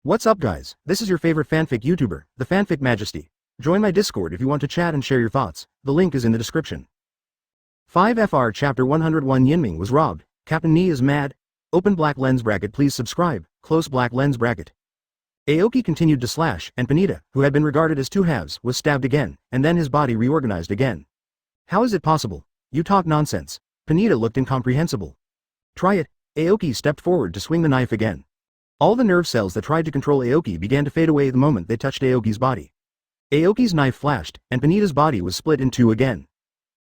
What's up guys, this is your favorite fanfic YouTuber, the Fanfic Majesty. Join my Discord if you want to chat and share your thoughts, the link is in the description. 5FR Chapter 101 Yinming was robbed, Captain Ni is mad, open black lens bracket please subscribe, close black lens bracket. Aoki continued to slash, and Panita, who had been regarded as two halves, was stabbed again, and then his body reorganized again. How is it possible? You talk nonsense. Panita looked incomprehensible. Try it. Aoki stepped forward to swing the knife again. All the nerve cells that tried to control Aoki began to fade away the moment they touched Aoki's body. Aoki's knife flashed, and Panita's body was split in two again.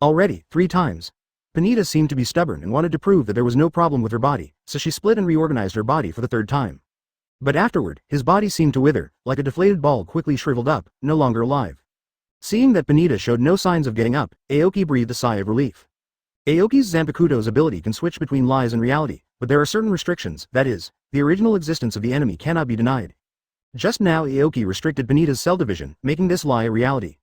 Already, 3 times. Panita seemed to be stubborn and wanted to prove that there was no problem with her body, so she split and reorganized her body for the 3rd time. But afterward, his body seemed to wither, like a deflated ball quickly shriveled up, no longer alive. Seeing that Panita showed no signs of getting up, Aoki breathed a sigh of relief. Aoki's Zanpakuto's ability can switch between lies and reality, but there are certain restrictions, that is, the original existence of the enemy cannot be denied. Just now Aoki restricted Panita's cell division, making this lie a reality.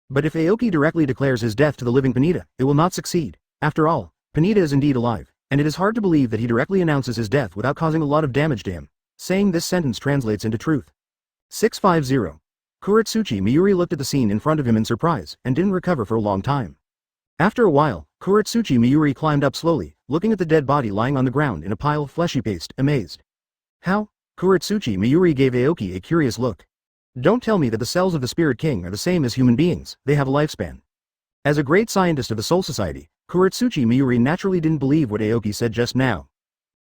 But if Aoki directly declares his death to the living Panita, it will not succeed. After all, Panita is indeed alive, and it is hard to believe that he directly announces his death without causing a lot of damage to him. Saying this sentence translates into truth. 650. Kuretsuchi Miyuri looked at the scene in front of him in surprise, and didn't recover for a long time. After a while, Kuretsuchi Miyuri climbed up slowly, looking at the dead body lying on the ground in a pile of fleshy paste, amazed. How? Kuretsuchi Miyuri gave Aoki a curious look. Don't tell me that the cells of the Spirit King are the same as human beings, they have a lifespan. As a great scientist of the Soul Society, Kuretsuchi Miyuri naturally didn't believe what Aoki said just now.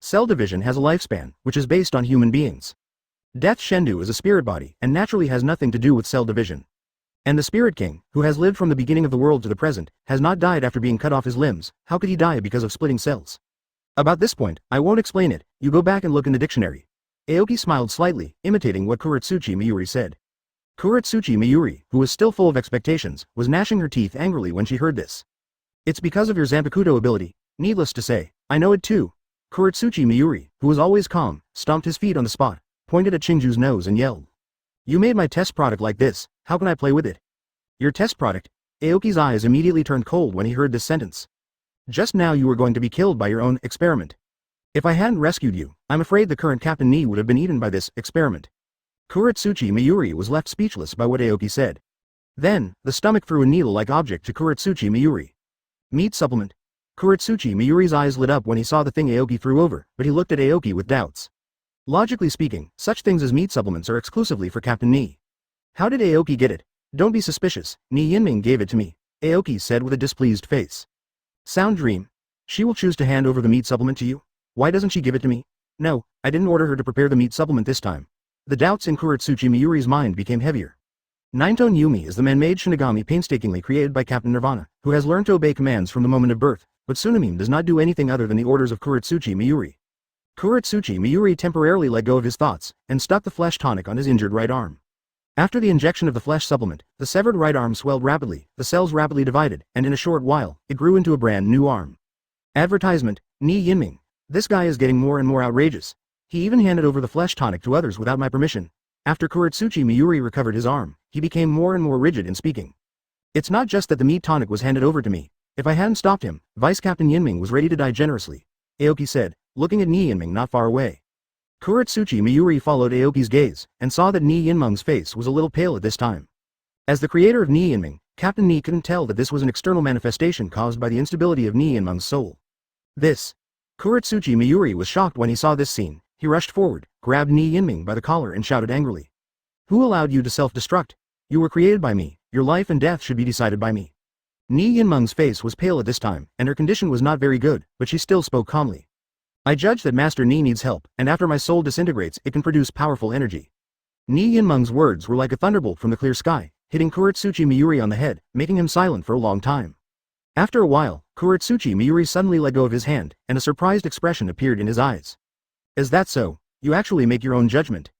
Cell division has a lifespan, which is based on human beings. Death Shendu is a spirit body, and naturally has nothing to do with cell division. And the Spirit King, who has lived from the beginning of the world to the present, has not died after being cut off his limbs. How could he die because of splitting cells? About this point, I won't explain it, you go back and look in the dictionary. Aoki smiled slightly, imitating what Kuretsuchi Miyuri said. Kuretsuchi Miyuri, who was still full of expectations, was gnashing her teeth angrily when she heard this. It's because of your Zanpakuto ability, needless to say, I know it too. Kuretsuchi Miyuri, who was always calm, stomped his feet on the spot, pointed at Shinju's nose and yelled. You made my test product like this, how can I play with it? Your test product? Aoki's eyes immediately turned cold when he heard this sentence. Just now you were going to be killed by your own experiment. If I hadn't rescued you, I'm afraid the current Captain Ni would have been eaten by this experiment. Kuretsuchi Miyuri was left speechless by what Aoki said. Then, the stomach threw a needle-like object to Kuretsuchi Miyuri. Meat supplement. Kuretsuchi Miyuri's eyes lit up when he saw the thing Aoki threw over, but he looked at Aoki with doubts. Logically speaking, such things as meat supplements are exclusively for Captain Ni. How did Aoki get it? Don't be suspicious, Ni Yinming gave it to me, Aoki said with a displeased face. Sound dream. She will choose to hand over the meat supplement to you? Why doesn't she give it to me? No, I didn't order her to prepare the meat supplement this time. The doubts in Kuretsuchi Miyuri's mind became heavier. Nine-Tone Yumi is the man-made Shinigami painstakingly created by Captain Nirvana, who has learned to obey commands from the moment of birth, but Tsunami does not do anything other than the orders of Kuretsuchi Miyuri. Kuretsuchi Miyuri temporarily let go of his thoughts, and stuck the flesh tonic on his injured right arm. After the injection of the flesh supplement, the severed right arm swelled rapidly, the cells rapidly divided, and in a short while, it grew into a brand new arm. Advertisement, Ni Yinming. This guy is getting more and more outrageous. He even handed over the flesh tonic to others without my permission. After Kuretsuchi Miyuri recovered his arm, he became more and more rigid in speaking. It's not just that the meat tonic was handed over to me. If I hadn't stopped him, Vice Captain Yinming was ready to die generously, Aoki said, looking at Ni Yinming not far away. Kuretsuchi Miyuri followed Aoki's gaze, and saw that Ni Yinming's face was a little pale at this time. As the creator of Ni Yinming, Captain Ni couldn't tell that this was an external manifestation caused by the instability of Ni Yinming's soul. Kuretsuchi Miyuri was shocked when he saw this scene. He rushed forward, grabbed Ni Yinming by the collar and shouted angrily. Who allowed you to self-destruct? You were created by me, your life and death should be decided by me. Ni Yinming's face was pale at this time, and her condition was not very good, but she still spoke calmly. I judge that Master Ni needs help, and after my soul disintegrates it can produce powerful energy. Ni Yinming's words were like a thunderbolt from the clear sky, hitting Kuretsuchi Miyuri on the head, making him silent for a long time. After a while, Kuretsuchi Miyuri suddenly let go of his hand, and a surprised expression appeared in his eyes. Is that so? You actually make your own judgment.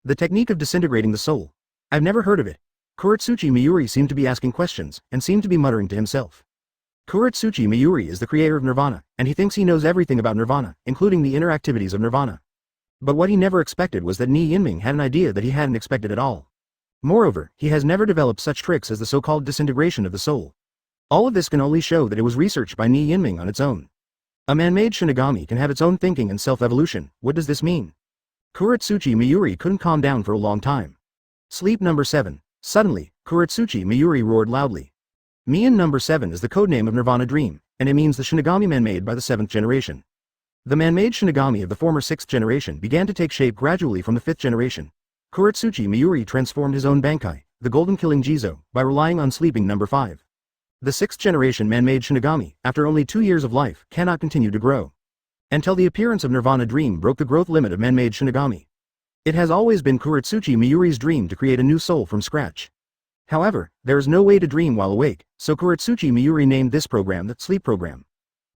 The technique of disintegrating the soul. I've never heard of it. Kuretsuchi Miyuri seemed to be asking questions, and seemed to be muttering to himself. Kuretsuchi Miyuri is the creator of Nirvana, and he thinks he knows everything about Nirvana, including the inner activities of Nirvana. But what he never expected was that Ni Yinming had an idea that he hadn't expected at all. Moreover, he has never developed such tricks as the so-called disintegration of the soul. All of this can only show that it was researched by Ni Yinming on its own. A man-made Shinigami can have its own thinking and self-evolution. What does this mean? Kuretsuchi Miyuri couldn't calm down for a long time. Sleep number 7. Suddenly, Kuretsuchi Miyuri roared loudly. Mian number 7 is the codename of Nirvana Dream, and it means the Shinigami man-made by the 7th generation. The man-made Shinigami of the former 6th generation began to take shape gradually from the 5th generation. Kuretsuchi Miyuri transformed his own Bankai, the Golden Killing Jizo, by relying on sleeping number 5. The 6th generation man-made Shinigami, after only 2 years of life, cannot continue to grow. Until the appearance of Nirvana Dream broke the growth limit of man-made Shinigami. It has always been Kuretsuchi Miyuri's dream to create a new soul from scratch. However, there is no way to dream while awake, so Kuretsuchi Miyuri named this program the Sleep Program.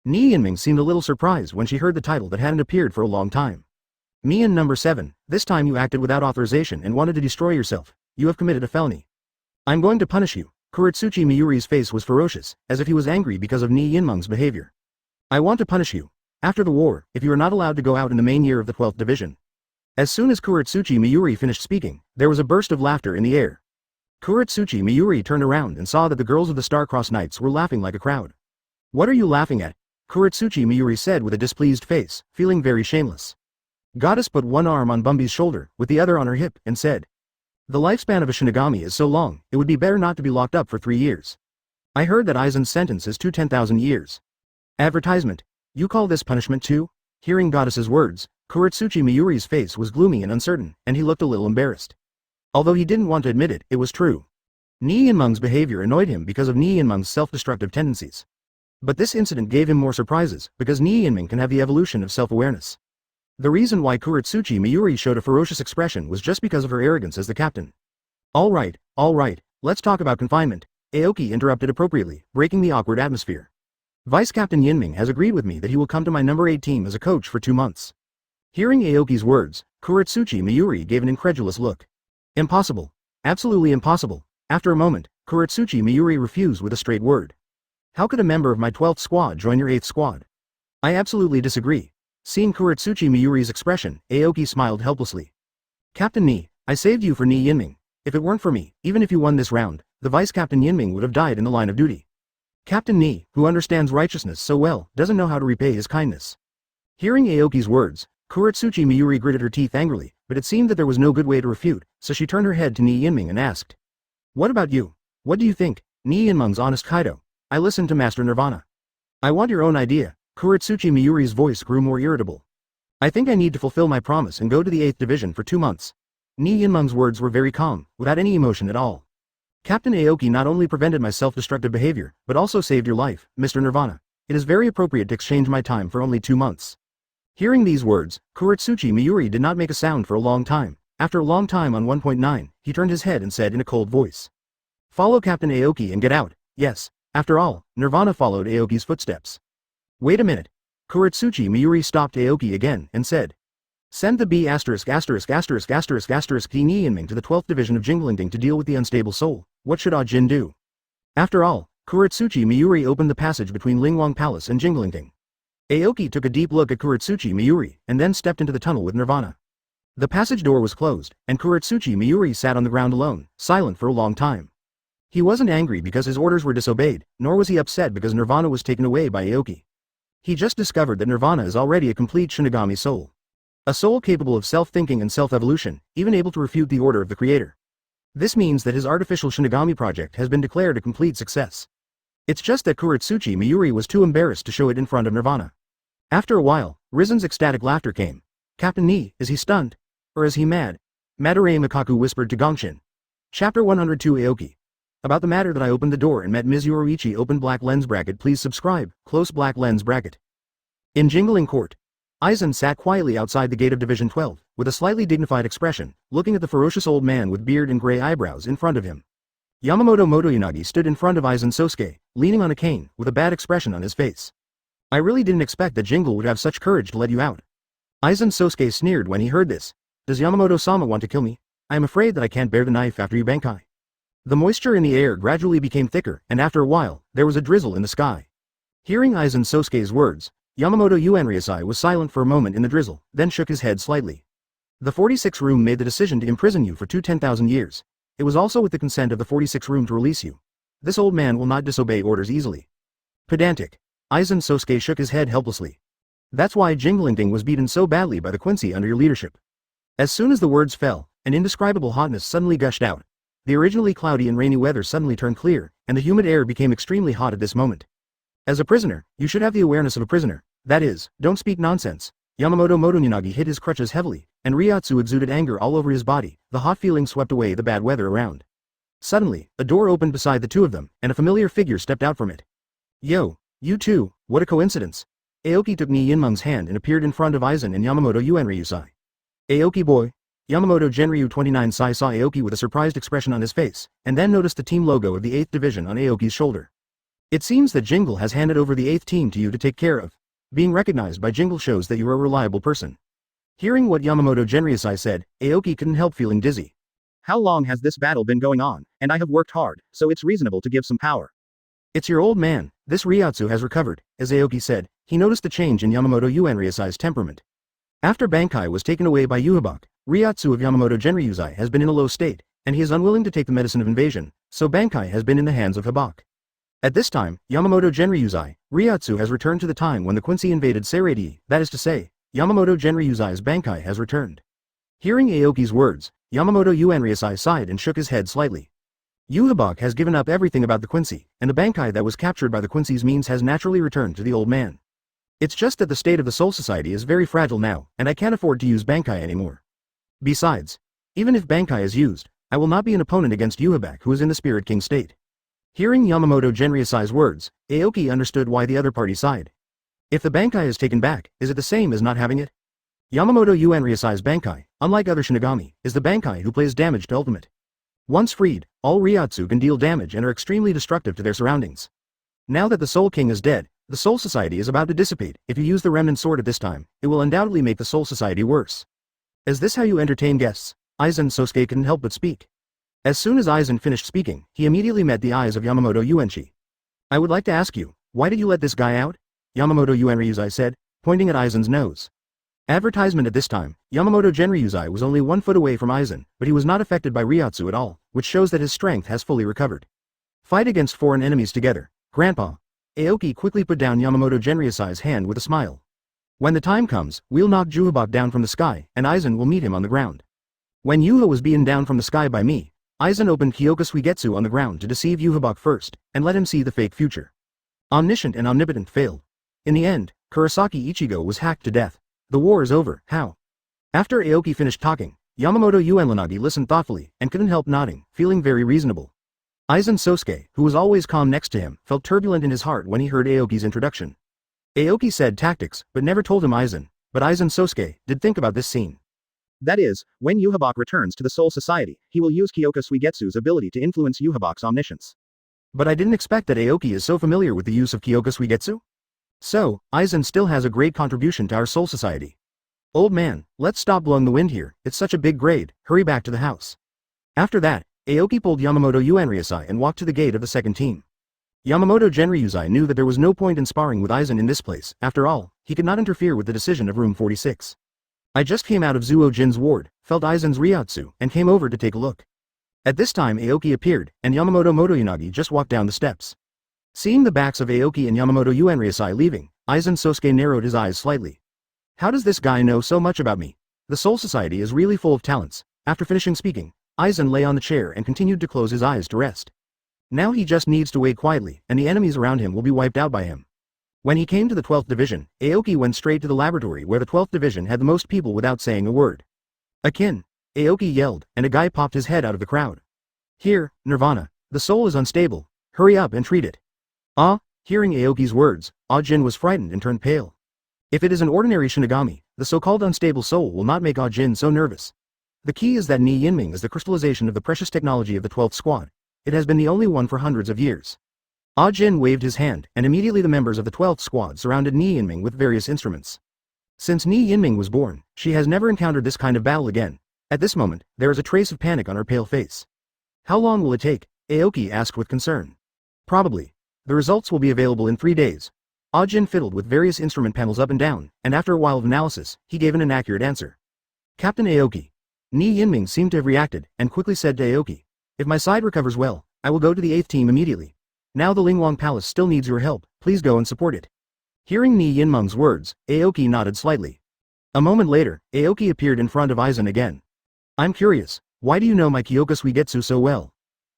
Ni Yinming seemed a little surprised when she heard the title that hadn't appeared for a long time. Mian number 7, this time you acted without authorization and wanted to destroy yourself. You have committed a felony. I'm going to punish you. Kuretsuchi Miyuri's face was ferocious, as if he was angry because of Ni Yinming's behavior. I want to punish you. After the war, if you are not allowed to go out in the main year of the 12th division. As soon as Kuretsuchi Miyuri finished speaking, there was a burst of laughter in the air. Kuretsuchi Miyuri turned around and saw that the girls of the Star-Crossed Knights were laughing like a crowd. What are you laughing at? Kuretsuchi Miyuri said with a displeased face, feeling very shameless. Goddess put one arm on Bumbi's shoulder, with the other on her hip, and said, the lifespan of a Shinigami is so long, it would be better not to be locked up for 3 years. I heard that Aizen's sentence is 10,000 years. Advertisement. You call this punishment too? Hearing Goddess's words, Kuretsuchi Miyuri's face was gloomy and uncertain, and he looked a little embarrassed. Although he didn't want to admit it, it was true. Ni Yinming's behavior annoyed him because of Ni Yinming's self-destructive tendencies. But this incident gave him more surprises, because Ni Yinming can have the evolution of self-awareness. The reason why Kuretsuchi Miyuri showed a ferocious expression was just because of her arrogance as the captain. All right, let's talk about confinement, Aoki interrupted appropriately, breaking the awkward atmosphere. Vice Captain Yinming has agreed with me that he will come to my number 8 team as a coach for 2 months. Hearing Aoki's words, Kuretsuchi Miyuri gave an incredulous look. Impossible. Absolutely impossible. After a moment, Kuretsuchi Miyuri refused with a straight word. How could a member of my 12th squad join your 8th squad? I absolutely disagree. Seeing Kuretsuchi Miyuri's expression, Aoki smiled helplessly. Captain Ni, I saved you for Ni Yinming. If it weren't for me, even if you won this round, the Vice Captain Yinming would have died in the line of duty. Captain Ni, who understands righteousness so well, doesn't know how to repay his kindness. Hearing Aoki's words, Kuretsuchi Miyuri gritted her teeth angrily, but it seemed that there was no good way to refute, so she turned her head to Ni Yinming and asked. What about you? What do you think? Ni Yinming's honest Kaido. I listened to Master Nirvana. I want your own idea. Kuretsuchi Miyuri's voice grew more irritable. I think I need to fulfill my promise and go to the 8th division for 2 months. Ni Yinming's words were very calm, without any emotion at all. Captain Aoki not only prevented my self-destructive behavior, but also saved your life, Mr. Nirvana. It is very appropriate to exchange my time for only 2 months. Hearing these words, Kuretsuchi Miyuri did not make a sound for a long time. After a long time on 1.9, he turned his head and said in a cold voice. Follow Captain Aoki and get out. Yes. After all, Nirvana followed Aoki's footsteps. Wait a minute. Kuretsuchi Miyuri stopped Aoki again and said. Send the B********** Ni Yinming to the 12th division of Jinglingding to deal with the unstable soul. What should Ah Jin do? After all, Kuretsuchi Miyuri opened the passage between Lingwang Palace and Jinglingding. Aoki took a deep look at Kuretsuchi Miyuri and then stepped into the tunnel with Nirvana. The passage door was closed, and Kuretsuchi Miyuri sat on the ground alone, silent for a long time. He wasn't angry because his orders were disobeyed, nor was he upset because Nirvana was taken away by Aoki. He just discovered that Nirvana is already a complete Shinigami soul. A soul capable of self-thinking and self-evolution, even able to refute the order of the creator. This means that his artificial Shinigami project has been declared a complete success. It's just that Kuretsuchi Miyuri was too embarrassed to show it in front of Nirvana. After a while, Rizen's ecstatic laughter came. Captain Ni, is he stunned? Or is he mad? Madarame Mikaku whispered to Gongshin. Chapter 102 Aoki. About the matter that I opened the door and met Ms. Yoruichi open black lens bracket please subscribe, close black lens bracket. In Jingling Court. Aizen sat quietly outside the gate of Division 12, with a slightly dignified expression, looking at the ferocious old man with beard and gray eyebrows in front of him. Yamamoto Motoyanagi stood in front of Aizen Sosuke, leaning on a cane, with a bad expression on his face. I really didn't expect that Jingle would have such courage to let you out. Aizen Sosuke sneered when he heard this. Does Yamamoto-sama want to kill me? I am afraid that I can't bear the knife after you Bankai. The moisture in the air gradually became thicker, and after a while, there was a drizzle in the sky. Hearing Aizen Sosuke's words, Yamamoto Uenryusai was silent for a moment in the drizzle, then shook his head slightly. The 46 room made the decision to imprison you for 10,000 years. It was also with the consent of the 46 room to release you. This old man will not disobey orders easily. Pedantic. Aizen Sosuke shook his head helplessly. That's why Jinglingding was beaten so badly by the Quincy under your leadership. As soon as the words fell, an indescribable hotness suddenly gushed out. The originally cloudy and rainy weather suddenly turned clear, and the humid air became extremely hot at this moment. As a prisoner, you should have the awareness of a prisoner. That is, don't speak nonsense. Yamamoto Motoyanagi hit his crutches heavily, and Reiatsu exuded anger all over his body. The hot feeling swept away the bad weather around. Suddenly, a door opened beside the two of them, and a familiar figure stepped out from it. Yo, you two, what a coincidence. Aoki took Ni Yinmeng's hand and appeared in front of Aizen and Yamamoto Rangiku. Aoki boy. Yamamoto Genryu 29 Sai saw Aoki with a surprised expression on his face, and then noticed the team logo of the 8th Division on Aoki's shoulder. It seems that Jingle has handed over the 8th team to you to take care of. Being recognized by Jingle shows that you are a reliable person. Hearing what Yamamoto Genryusai said, Aoki couldn't help feeling dizzy. How long has this battle been going on, and I have worked hard, so it's reasonable to give some power. It's your old man, this Reiatsu has recovered, as Aoki said. He noticed a change in Yamamoto Rangikusai's temperament. After Bankai was taken away by Yuhabak, Reiatsu of Yamamoto Genryusai has been in a low state, and he is unwilling to take the medicine of invasion, so Bankai has been in the hands of Habak. At this time, Yamamoto Genryusai, Reiatsu has returned to the time when the Quincy invaded Seireitei, that is to say, Yamamoto Genryusai's Bankai has returned. Hearing Aoki's words, Yamamoto Rangiku sighed and shook his head slightly. Yuhabak has given up everything about the Quincy, and the Bankai that was captured by the Quincy's means has naturally returned to the old man. It's just that the state of the Soul Society is very fragile now, and I can't afford to use Bankai anymore. Besides, even if Bankai is used, I will not be an opponent against Yuhabak who is in the Spirit King state. Hearing Yamamoto Genryusai's words, Aoki understood why the other party sighed. If the Bankai is taken back, is it the same as not having it? Yamamoto Rangikusai's Bankai, unlike other Shinigami, is the Bankai who plays damage to ultimate. Once freed, all Reiatsu can deal damage and are extremely destructive to their surroundings. Now that the Soul King is dead, the Soul Society is about to dissipate. If you use the Remnant Sword at this time, it will undoubtedly make the Soul Society worse. Is this how you entertain guests? Aizen Sosuke couldn't help but speak. As soon as Aizen finished speaking, he immediately met the eyes of Yamamoto Yuenchi. I would like to ask you, why did you let this guy out? Yamamoto Rangiku said, pointing at Aizen's nose. Advertisement at this time, Yamamoto Genryusai was only 1 foot away from Aizen, but he was not affected by Reiatsu at all, which shows that his strength has fully recovered. Fight against foreign enemies together, Grandpa. Aoki quickly put down Yamamoto Genryusai's hand with a smile. When the time comes, we'll knock Juhabak down from the sky, and Aizen will meet him on the ground. When Yuha was beaten down from the sky by me, Aizen opened Kyoka Suigetsu on the ground to deceive Yuhabak first, and let him see the fake future. Omniscient and omnipotent failed. In the end, Kurosaki Ichigo was hacked to death. The war is over, how? After Aoki finished talking, Yamamoto Uenlanagi listened thoughtfully, and couldn't help nodding, feeling very reasonable. Aizen Sosuke, who was always calm next to him, felt turbulent in his heart when he heard Aoki's introduction. Aoki said tactics, but never told him Aizen, but Aizen Sosuke did think about this scene. That is, when Yuhabak returns to the Soul Society, he will use Kyoka Suigetsu's ability to influence Yuhabak's omniscience. But I didn't expect that Aoki is so familiar with the use of Kyoka Suigetsu. So, Aizen still has a great contribution to our Soul Society. Old man, let's stop blowing the wind here, it's such a big grade, hurry back to the house. After that, Aoki pulled Yamamoto Rangiku and walked to the gate of the second team. Yamamoto Genryusai knew that there was no point in sparring with Aizen in this place, after all, he could not interfere with the decision of room 46. I just came out of Zuo Jin's ward, felt Aizen's Reiatsu, and came over to take a look. At this time Aoki appeared, and Yamamoto Motoyanagi just walked down the steps. Seeing the backs of Aoki and Yamamoto Rangiku leaving, Aizen Sosuke narrowed his eyes slightly. How does this guy know so much about me? The Soul Society is really full of talents. After finishing speaking, Aizen lay on the chair and continued to close his eyes to rest. Now he just needs to wait quietly, and the enemies around him will be wiped out by him. When he came to the 12th Division, Aoki went straight to the laboratory where the 12th Division had the most people without saying a word. Akin! Aoki yelled, and a guy popped his head out of the crowd. Here, Nirvana, the soul is unstable. Hurry up and treat it. Ah! Hearing Aoki's words, Ajin was frightened and turned pale. If it is an ordinary Shinigami, the so-called unstable soul will not make Ajin so nervous. The key is that Ni Yinming is the crystallization of the precious technology of the 12th squad. It has been the only one for hundreds of years. Ajin waved his hand, and immediately the members of the 12th squad surrounded Ni Yinming with various instruments. Since Ni Yinming was born, she has never encountered this kind of battle again. At this moment, there is a trace of panic on her pale face. How long will it take? Aoki asked with concern. Probably. The results will be available in 3 days. Ajin fiddled with various instrument panels up and down, and after a while of analysis, he gave an inaccurate answer. Captain Aoki. Ni Yinming seemed to have reacted, and quickly said to Aoki, if my side recovers well, I will go to the 8th team immediately. Now the Lingwang Palace still needs your help, please go and support it. Hearing Ni Yinmeng's words, Aoki nodded slightly. A moment later, Aoki appeared in front of Aizen again. I'm curious, why do you know my Kyoka Suigetsu so well?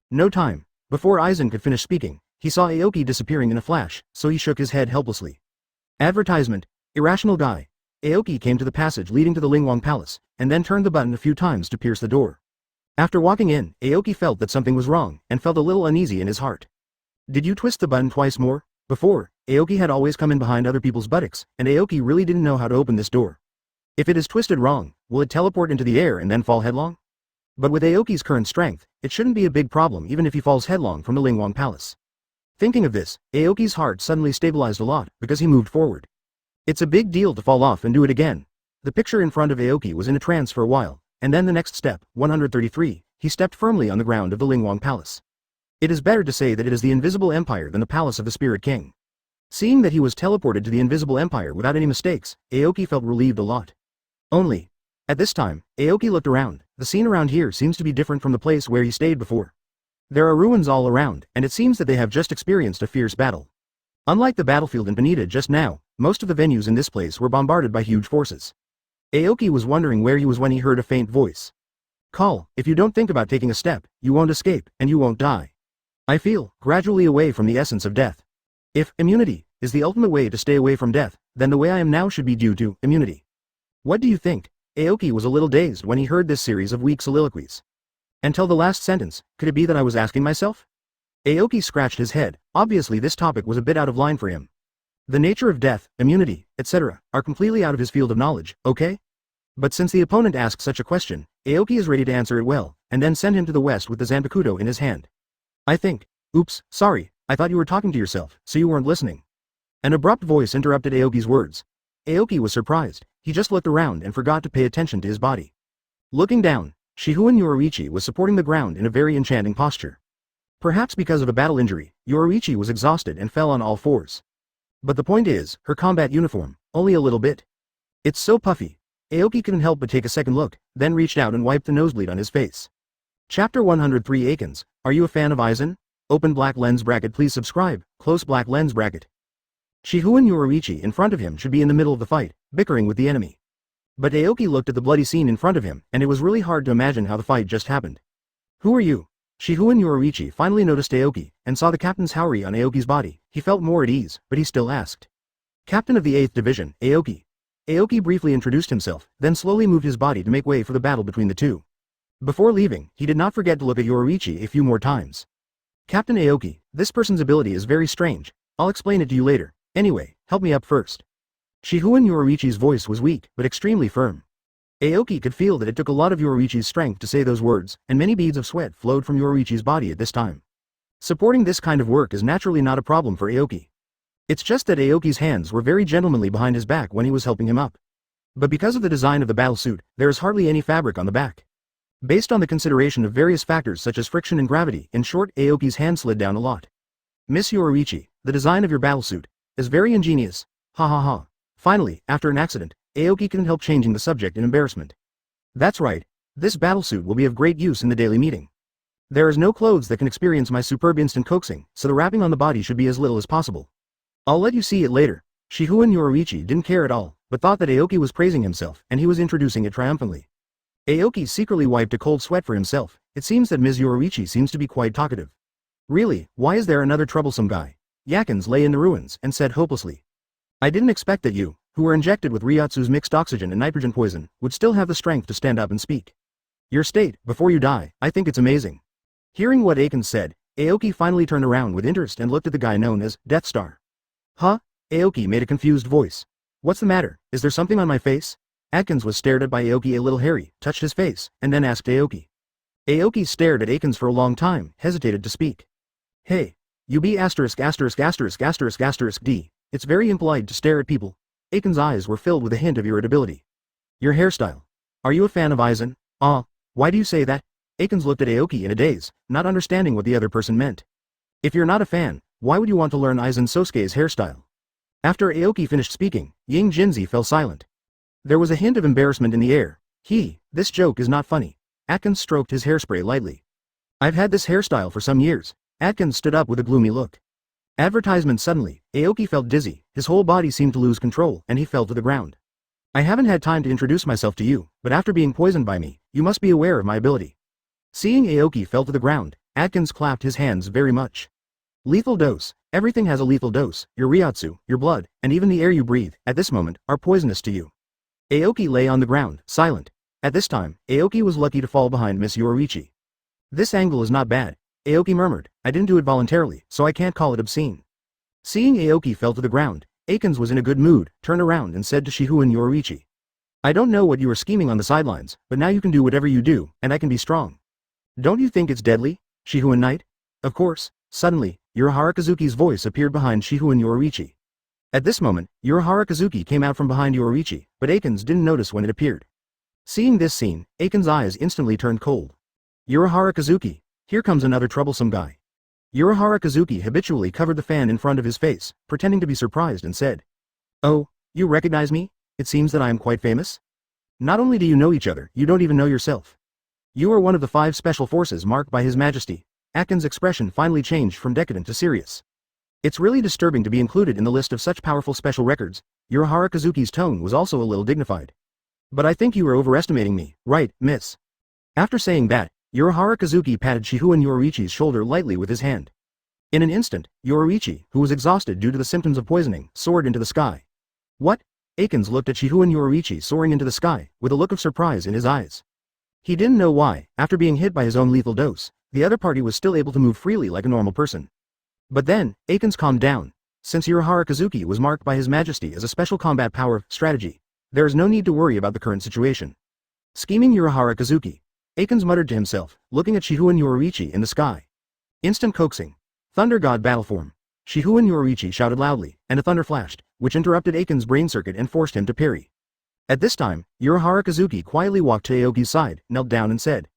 No time. Before Aizen could finish speaking, he saw Aoki disappearing in a flash, so he shook his head helplessly. Advertisement. Irrational guy. Aoki came to the passage leading to the Lingwang Palace, and then turned the button a few times to pierce the door. After walking in, Aoki felt that something was wrong, and felt a little uneasy in his heart. Did you twist the button twice more? Before, Aoki had always come in behind other people's buttocks, and Aoki really didn't know how to open this door. If it is twisted wrong, will it teleport into the air and then fall headlong? But with Aoki's current strength, it shouldn't be a big problem even if he falls headlong from the Lingwang Palace. Thinking of this, Aoki's heart suddenly stabilized a lot because he moved forward. It's a big deal to fall off and do it again. The picture in front of Aoki was in a trance for a while, and then the next step, 133, he stepped firmly on the ground of the Lingwang Palace. It is better to say that it is the Invisible Empire than the Palace of the Spirit King. Seeing that he was teleported to the Invisible Empire without any mistakes, Aoki felt relieved a lot. Only. At this time, Aoki looked around. The scene around here seems to be different from the place where he stayed before. There are ruins all around, and it seems that they have just experienced a fierce battle. Unlike the battlefield in Benita just now, most of the venues in this place were bombarded by huge forces. Aoki was wondering where he was when he heard a faint voice. Call, if you don't think about taking a step, you won't escape, and you won't die. I feel, gradually away from the essence of death. If immunity is the ultimate way to stay away from death, then the way I am now should be due to immunity. What do you think? Aoki was a little dazed when he heard this series of weak soliloquies. Until the last sentence, could it be that I was asking myself? Aoki scratched his head. Obviously this topic was a bit out of line for him. The nature of death, immunity, etc., are completely out of his field of knowledge, okay? But since the opponent asked such a question, Aoki is ready to answer it well, and then send him to the west with the Zanpakuto in his hand. I think. Oops, sorry, I thought you were talking to yourself, so you weren't listening. An abrupt voice interrupted Aoki's words. Aoki was surprised. He just looked around and forgot to pay attention to his body. Looking down, Shihoin Yoruichi was supporting the ground in a very enchanting posture. Perhaps because of a battle injury, Yoruichi was exhausted and fell on all fours. But the point is, her combat uniform, only a little bit. It's so puffy. Aoki couldn't help but take a second look, then reached out and wiped the nosebleed on his face. Chapter 103 Akins, are you a fan of Aizen? Open black lens bracket, please subscribe, close black lens bracket. Shihoin Yoruichi in front of him should be in the middle of the fight, bickering with the enemy. But Aoki looked at the bloody scene in front of him, and it was really hard to imagine how the fight just happened. Who are you? Shihoin Yoruichi finally noticed Aoki, and saw the captain's haori on Aoki's body. He felt more at ease, but he still asked. Captain of the 8th Division, Aoki. Aoki briefly introduced himself, then slowly moved his body to make way for the battle between the two. Before leaving, he did not forget to look at Yoruichi a few more times. Captain Aoki, this person's ability is very strange. I'll explain it to you later. Anyway, help me up first. Shihoin Yoruichi's voice was weak, but extremely firm. Aoki could feel that it took a lot of Yoruichi's strength to say those words, and many beads of sweat flowed from Yoruichi's body at this time. Supporting this kind of work is naturally not a problem for Aoki. It's just that Aoki's hands were very gentlemanly behind his back when he was helping him up. But because of the design of the battlesuit, there is hardly any fabric on the back. Based on the consideration of various factors such as friction and gravity, in short, Aoki's hand slid down a lot. Miss Yoruichi, the design of your battlesuit is very ingenious. Ha ha ha. Finally, after an accident, Aoki couldn't help changing the subject in embarrassment. That's right. This battlesuit will be of great use in the daily meeting. There is no clothes that can experience my superb instant coaxing, so the wrapping on the body should be as little as possible. I'll let you see it later. Shihoin Yoruichi didn't care at all, but thought that Aoki was praising himself, and he was introducing it triumphantly. Aoki secretly wiped a cold sweat for himself. It seems that Ms. Yoruichi seems to be quite talkative. Really, why is there another troublesome guy? Yakins lay in the ruins and said hopelessly. I didn't expect that you, who were injected with Reiatsu's mixed oxygen and nitrogen poison, would still have the strength to stand up and speak. Your state, before you die, I think it's amazing. Hearing what Akins said, Aoki finally turned around with interest and looked at the guy known as Death Star. Huh? Aoki made a confused voice. What's the matter? Is there something on my face? Akins was stared at by Aoki a little hairy, touched his face, and then asked Aoki. Aoki stared at Akins for a long time, hesitated to speak. Hey. You be asterisk asterisk asterisk asterisk asterisk D. It's very impolite to stare at people. Akins' eyes were filled with a hint of irritability. Your hairstyle. Are you a fan of Aizen? Why do you say that? Akins looked at Aoki in a daze, not understanding what the other person meant. If you're not a fan, why would you want to learn Aizen Sosuke's hairstyle? After Aoki finished speaking, Ying Jinzi fell silent. There was a hint of embarrassment in the air. This joke is not funny. Atkins stroked his hairspray lightly. I've had this hairstyle for some years. Atkins stood up with a gloomy look. Advertisement. Suddenly, Aoki felt dizzy, his whole body seemed to lose control, and he fell to the ground. I haven't had time to introduce myself to you, but after being poisoned by me, you must be aware of my ability. Seeing Aoki fell to the ground, Atkins clapped his hands very much. Lethal dose. Everything has a lethal dose. Your Reiatsu, your blood, and even the air you breathe, at this moment, are poisonous to you. Aoki lay on the ground, silent. At this time, Aoki was lucky to fall behind Miss Yoruichi. This angle is not bad, Aoki murmured. I didn't do it voluntarily, so I can't call it obscene. Seeing Aoki fell to the ground, Akins was in a good mood, turned around and said to Shihu and Yoruichi. I don't know what you were scheming on the sidelines, but now you can do whatever you do, and I can be strong. Don't you think it's deadly, Shihu and Knight? Of course. Suddenly, Urahara Kazuki's voice appeared behind Shihu and Yoruichi. At this moment, Urahara Kazuki came out from behind Yoruichi, but Akins didn't notice when it appeared. Seeing this scene, Akins' eyes instantly turned cold. Urahara Kazuki, here comes another troublesome guy. Urahara Kazuki habitually covered the fan in front of his face, pretending to be surprised and said, Oh, you recognize me? It seems that I am quite famous? Not only do you know each other, you don't even know yourself. You are one of the 5 special forces marked by His Majesty. Atkins' expression finally changed from decadent to serious. It's really disturbing to be included in the list of such powerful special records. Urahara Kazuki's tone was also a little dignified. But I think you are overestimating me, right, miss? After saying that, Urahara Kazuki patted Shihu and Yoruichi's shoulder lightly with his hand. In an instant, Yoruichi, who was exhausted due to the symptoms of poisoning, soared into the sky. What? Akins looked at Shihu and Yoruichi soaring into the sky, with a look of surprise in his eyes. He didn't know why, after being hit by his own lethal dose, the other party was still able to move freely like a normal person. But then, Akins calmed down. Since Urahara Kazuki was marked by His Majesty as a special combat power strategy, there is no need to worry about the current situation. Scheming Urahara Kazuki, Akins muttered to himself, looking at Shihu and Yoruichi in the sky. Instant coaxing. Thunder God battle form. Shihu and Yoruichi shouted loudly, and a thunder flashed, which interrupted Akins' brain circuit and forced him to parry. At this time, Urahara Kazuki quietly walked to Aoki's side, knelt down and said,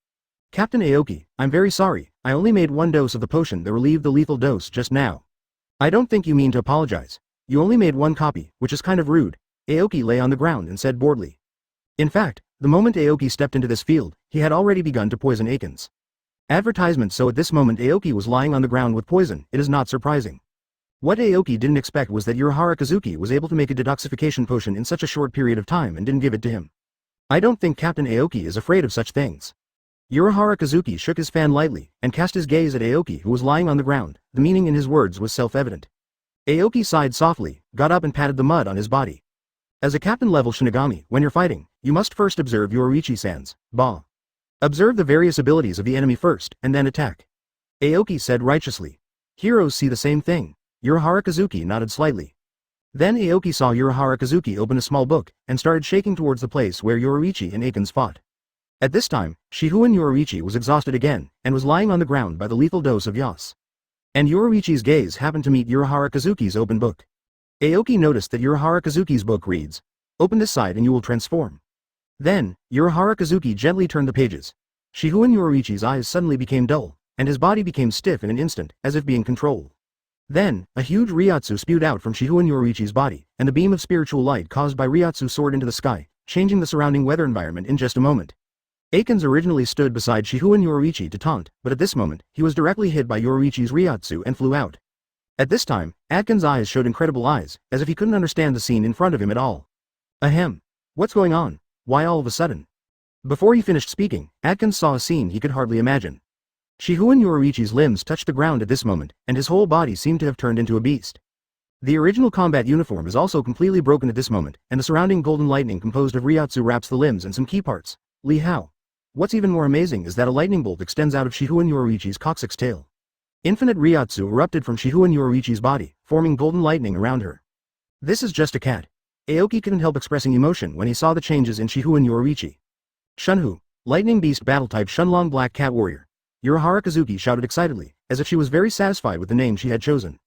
Captain Aoki, I'm very sorry, I only made 1 dose of the potion that relieved the lethal dose just now. I don't think you mean to apologize. You only made 1 copy, which is kind of rude. Aoki lay on the ground and said boredly. In fact, the moment Aoki stepped into this field, he had already begun to poison Akins. Advertisement. So at this moment Aoki was lying on the ground with poison. It is not surprising. What Aoki didn't expect was that Urahara Kazuki was able to make a detoxification potion in such a short period of time and didn't give it to him. I don't think Captain Aoki is afraid of such things. Urahara Kazuki shook his fan lightly, and cast his gaze at Aoki who was lying on the ground. The meaning in his words was self-evident. Aoki sighed softly, got up and patted the mud on his body. As a captain-level Shinigami, when you're fighting, you must first observe Yoruichi-san's ba. Observe the various abilities of the enemy first, and then attack. Aoki said righteously. Heroes see the same thing. Urahara Kazuki nodded slightly. Then Aoki saw Urahara Kazuki open a small book, and started shaking towards the place where Yoruichi and Akins fought. At this time, Shihu and Yoruichi was exhausted again, and was lying on the ground by the lethal dose of Yas. And Yoruichi's gaze happened to meet Urahara Kazuki's open book. Aoki noticed that Urahara Kazuki's book reads, Open this side and you will transform. Then, Urahara Kazuki gently turned the pages. Shihu and Yoruichi's eyes suddenly became dull, and his body became stiff in an instant, as if being controlled. Then, a huge Reiatsu spewed out from Shihu and Yoruichi's body, and the beam of spiritual light caused by Reiatsu soared into the sky, changing the surrounding weather environment in just a moment. Akins originally stood beside Shihu and Yoruichi to taunt, but at this moment, he was directly hit by Yoruichi's Reiatsu and flew out. At this time, Atkins' eyes showed incredible eyes, as if he couldn't understand the scene in front of him at all. Ahem. What's going on? Why all of a sudden? Before he finished speaking, Atkins saw a scene he could hardly imagine. Shihu and Yoruichi's limbs touched the ground at this moment, and his whole body seemed to have turned into a beast. The original combat uniform is also completely broken at this moment, and the surrounding golden lightning composed of Reiatsu wraps the limbs and some key parts. Li Hao. What's even more amazing is that a lightning bolt extends out of Shihu and Yoruichi's coccyx tail. Infinite Reiatsu erupted from Shihu and Yoruichi's body, forming golden lightning around her. This is just a cat. Aoki couldn't help expressing emotion when he saw the changes in Shihu and Yoruichi. Shunhu, Lightning Beast Battle-type Shunlong Black Cat Warrior. Urahara Kazuki shouted excitedly, as if she was very satisfied with the name she had chosen.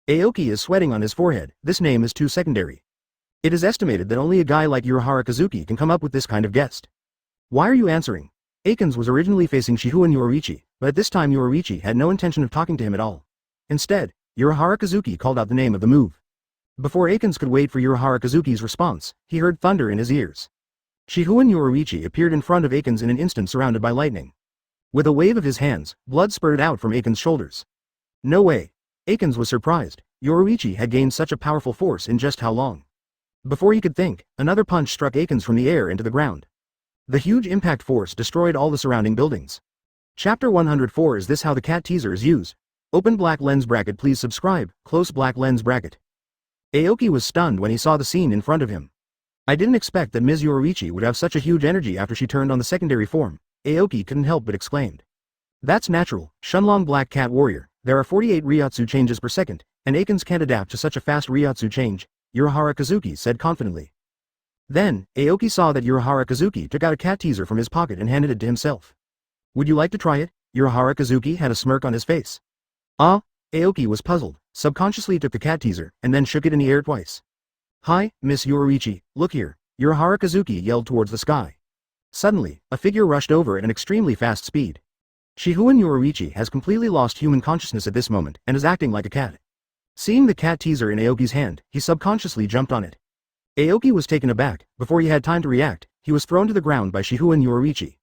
Aoki is sweating on his forehead. This name is too secondary. It is estimated that only a guy like Urahara Kazuki can come up with this kind of guest. Why are you answering? Akins was originally facing Shihu and Yoruichi, but at this time Yoruichi had no intention of talking to him at all. Instead, Urahara Kazuki called out the name of the move. Before Akins could wait for Urahara Kazuki's response, he heard thunder in his ears. Shihu and Yoruichi appeared in front of Akins in an instant surrounded by lightning. With a wave of his hands, blood spurted out from Akins' shoulders. No way. Akins was surprised. Yoruichi had gained such a powerful force in just how long? Before he could think, another punch struck Akins from the air into the ground. The huge impact force destroyed all the surrounding buildings. Chapter 104. Is this how the cat teaser is used? Open black lens bracket. Please subscribe, close black lens bracket. Aoki was stunned when he saw the scene in front of him. I didn't expect that Ms. Yoruichi would have such a huge energy after she turned on the secondary form, Aoki couldn't help but exclaimed. That's natural, Shunlong Black Cat Warrior, there are 48 Reiatsu changes per second, and Akins can't adapt to such a fast Reiatsu change, Urahara Kazuki said confidently. Then, Aoki saw that Urahara Kazuki took out a cat teaser from his pocket and handed it to himself. Would you like to try it? Urahara Kazuki had a smirk on his face. Aoki was puzzled, subconsciously took the cat teaser, and then shook it in the air twice. Hi, Miss Yoruichi, look here, Urahara Kazuki yelled towards the sky. Suddenly, a figure rushed over at an extremely fast speed. Shihuan Yoruichi has completely lost human consciousness at this moment and is acting like a cat. Seeing the cat teaser in Aoki's hand, he subconsciously jumped on it. Aoki was taken aback. Before he had time to react, he was thrown to the ground by Shihuan Yoruichi.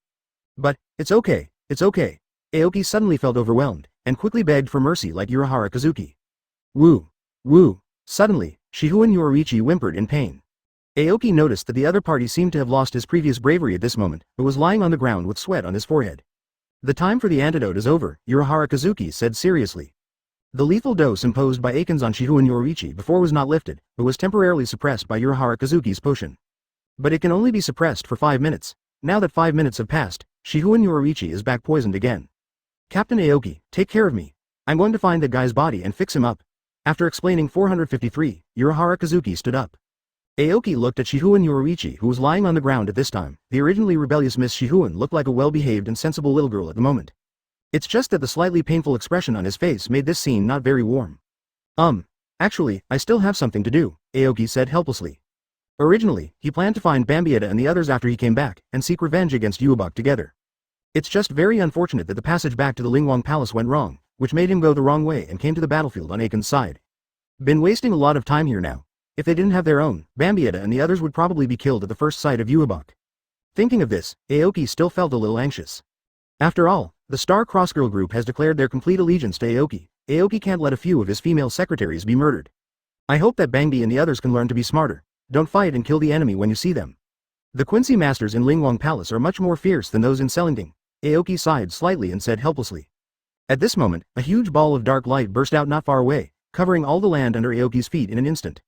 But, it's okay. Aoki suddenly felt overwhelmed, and quickly begged for mercy like Urahara Kazuki. Woo. Suddenly, Shihuan Yoruichi whimpered in pain. Aoki noticed that the other party seemed to have lost his previous bravery at this moment, but was lying on the ground with sweat on his forehead. The time for the antidote is over, Urahara Kazuki said seriously. The lethal dose imposed by Akins on Shihuan Yoruichi before was not lifted, but was temporarily suppressed by Urahara Kazuki's potion. But it can only be suppressed for 5 minutes. Now that 5 minutes have passed, Shihuan Yoruichi is back poisoned again. Captain Aoki, take care of me. I'm going to find that guy's body and fix him up. After explaining 453, Urahara Kazuki stood up. Aoki looked at Shihuan Yoruichi, who was lying on the ground at this time. The originally rebellious Miss Shihuan looked like a well-behaved and sensible little girl at the moment. It's just that the slightly painful expression on his face made this scene not very warm. Actually, I still have something to do, Aoki said helplessly. Originally, he planned to find Bambietta and the others after he came back, and seek revenge against Yuabak together. It's just very unfortunate that the passage back to the Lingwang Palace went wrong, which made him go the wrong way and came to the battlefield on Akins' side. Been wasting a lot of time here now. If they didn't have their own, Bambietta and the others would probably be killed at the first sight of Yuabak. Thinking of this, Aoki still felt a little anxious. After all, the Star Cross Girl group has declared their complete allegiance to Aoki. Aoki can't let a few of his female secretaries be murdered. I hope that Bangbi and the others can learn to be smarter. Don't fight and kill the enemy when you see them. The Quincy masters in Lingwang Palace are much more fierce than those in Selingding. Aoki sighed slightly and said helplessly. At this moment, a huge ball of dark light burst out not far away, covering all the land under Aoki's feet in an instant.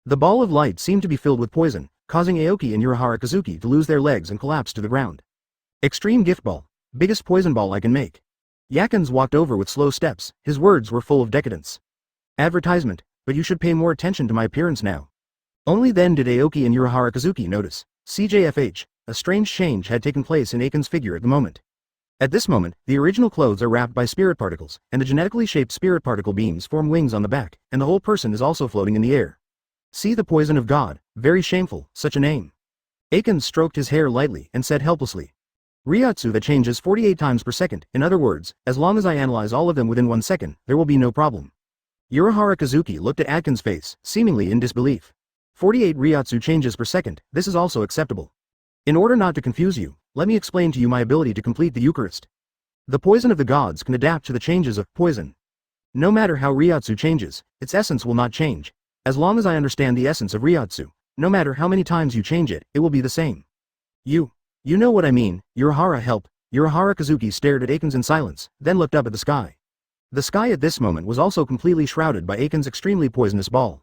The ball of light seemed to be filled with poison, causing Aoki and Urahara Kazuki to lose their legs and collapse to the ground. Extreme gift ball. Biggest poison ball I can make. Yakins walked over with slow steps, his words were full of decadence. Advertisement, but you should pay more attention to my appearance now. Only then did Aoki and Urahara Kazuki notice. CJFH, a strange change had taken place in Akins' figure at the moment. At this moment, the original clothes are wrapped by spirit particles, and the genetically shaped spirit particle beams form wings on the back, and the whole person is also floating in the air. See the poison of God, very shameful, such a name. Akins stroked his hair lightly and said helplessly. Reiatsu that changes 48 times per second, in other words, as long as I analyze all of them within 1 second, there will be no problem. Urahara Kazuki looked at Atkins' face, seemingly in disbelief. 48 Reiatsu changes per second, this is also acceptable. In order not to confuse you, let me explain to you my ability to complete the Eucharist. The poison of the gods can adapt to the changes of poison. No matter how Reiatsu changes, its essence will not change. As long as I understand the essence of Reiatsu, no matter how many times you change it, it will be the same. You know what I mean, Urahara help. Urahara Kazuki stared at Akins in silence, then looked up at the sky. The sky at this moment was also completely shrouded by Akins' extremely poisonous ball.